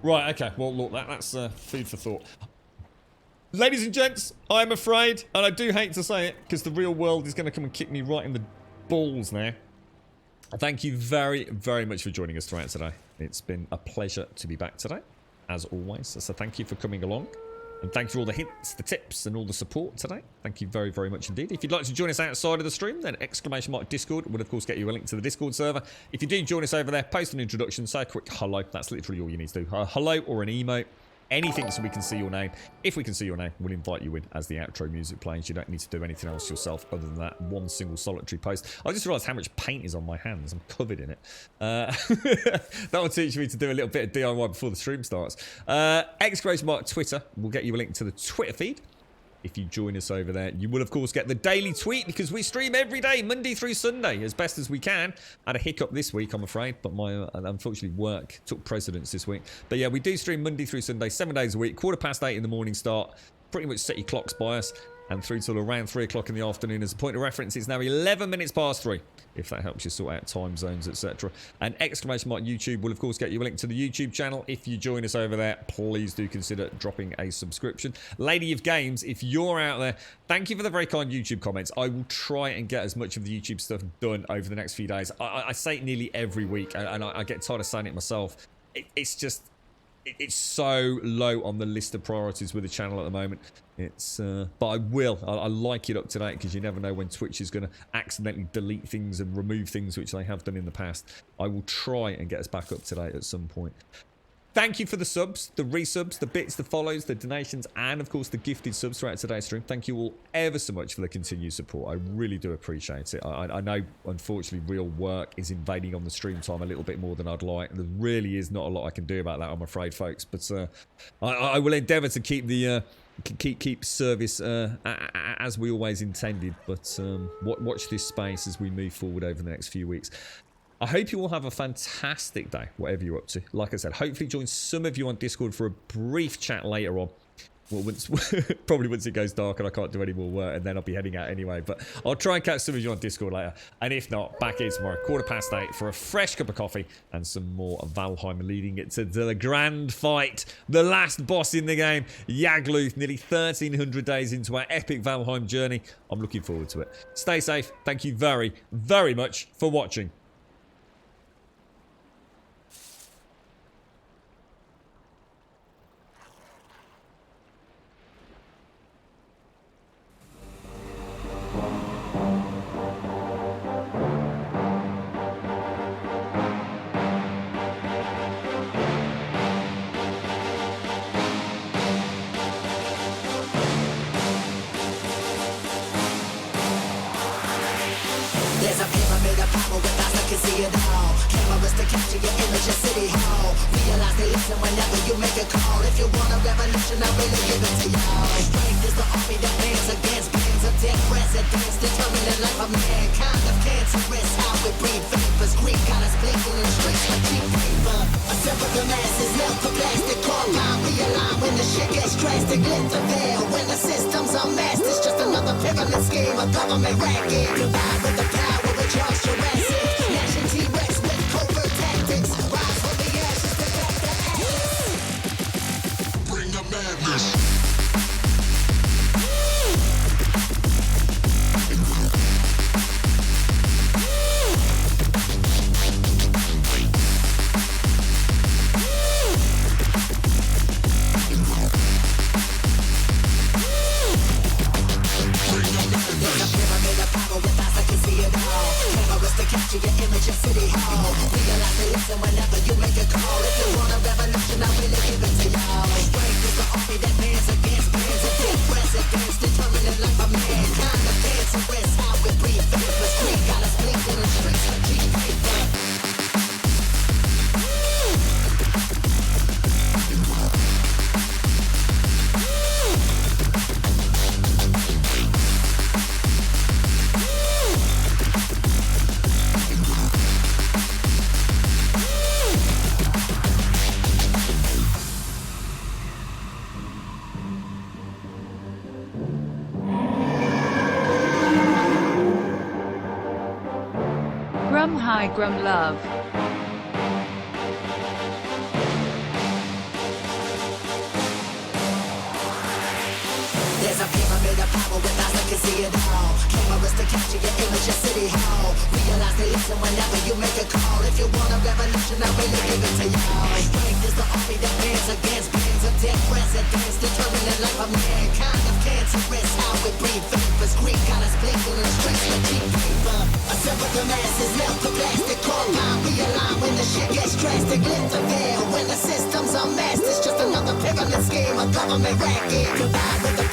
Right. Okay. Well, look, that's food for thought. Ladies and gents, I'm afraid, and I do hate to say it, because the real world is going to come and kick me right in the balls now. Thank you very, very much for joining us throughout today. It's been a pleasure to be back today, as always. So thank you for coming along. And thank you for all the hints, the tips, and all the support today. Thank you very, very much indeed. If you'd like to join us outside of the stream, then ! Discord would, of course, get you a link to the Discord server. If you do join us over there, post an introduction, say a quick hello. That's literally all you need to do. A hello or an emote. Anything so we can see your name. If we can see your name, we'll invite you in as the outro music plays. You don't need to do anything else yourself other than that one single solitary post. I just realised how much paint is on my hands. I'm covered in it. That will teach me to do a little bit of DIY before the stream starts. Twitter will get you a link to the Twitter feed. If you join us over there, you will, of course, get the daily tweet because we stream every day, Monday through Sunday, as best as we can. I had a hiccup this week, I'm afraid, but my, unfortunately, work took precedence this week. But yeah, we do stream Monday through Sunday, 7 days a week, 8:15 in the morning start. Pretty much set your clocks by us. And through till around 3 o'clock in the afternoon. As a point of reference, it's now 11 minutes past 3, if that helps you sort out time zones, etc. And YouTube will, of course, get you a link to the YouTube channel. If you join us over there, please do consider dropping a subscription. Lady of Games, if you're out there, thank you for the very kind YouTube comments. I will try and get as much of the YouTube stuff done over the next few days. I say it nearly every week, and I get tired of saying it myself. It's just... It's so low on the list of priorities with the channel at the moment. It's but I will. I like it up to date because you never know when Twitch is going to accidentally delete things and remove things which they have done in the past. I will try and get us back up to date at some point. Thank you for the subs, the resubs, the bits, the follows, the donations, and of course the gifted subs throughout today's stream. Thank you all ever so much for the continued support. I really do appreciate it. I know, unfortunately, real work is invading on the stream time a little bit more than I'd like. There really is not a lot I can do about that, I'm afraid, folks. But I will endeavour to keep the keep service as we always intended. But watch this space as we move forward over the next few weeks. I hope you all have a fantastic day, whatever you're up to. Like I said, hopefully join some of you on Discord for a brief chat later on. Well, probably once it goes dark and I can't do any more work, and then I'll be heading out anyway. But I'll try and catch some of you on Discord later. And if not, back here tomorrow, 8:15 for a fresh cup of coffee and some more Valheim, leading it to the grand fight. The last boss in the game, Yagluth, nearly 1,300 days into our epic Valheim journey. I'm looking forward to it. Stay safe. Thank you very, very much for watching. There's a pyramid of power with eyes that can see it all. Cameras to capture your image at City Hall. Realize they listen whenever you make a call. If you want a revolution, I really give it to y'all. Strength is the army that bands against bands of dead presidents, determining the life of mankind of cancerous. How we breathe vapors, Greek got us blinking in the streets like cheap paper. Assemble the masses, melt the plastic, core line, realign when the shit gets drastic. Lift the veil when the system's unmasked. It's just another pyramid scheme, a government racket. Combined with the power. Charge Jurassic, Nation T-Rex with covert tactics. Rise from the ashes to back the atlas. Bring the madness. Capture your image at City Hall. Realize they listen whenever you make a call. If you want a revolution, I really give it to y'all. Strength is the army that bands against bands of dead presidents, determining the life of mankind. The cancerous, how we breathe vapors. Greek got us blinking in the streets like cheap paper. Grum hi grum love. There's a pyramid of power with eyes that can see it all. Cameras to capture your image at City Hall. Realize they listen whenever you make a call. If you want a revolution, I really give it to y'all. Strength is the army that bands against bands of dead presidents, determining the life of mankind of cancerous. How we breathe vapors. Greek got us blinking in the streets like cheap paper. Assemble the masses, melt the plastic, core line, realign when the shit gets drastic. Lift the veil when the system's unmasked. It's just another pyramid scheme, a government racket. Combined with the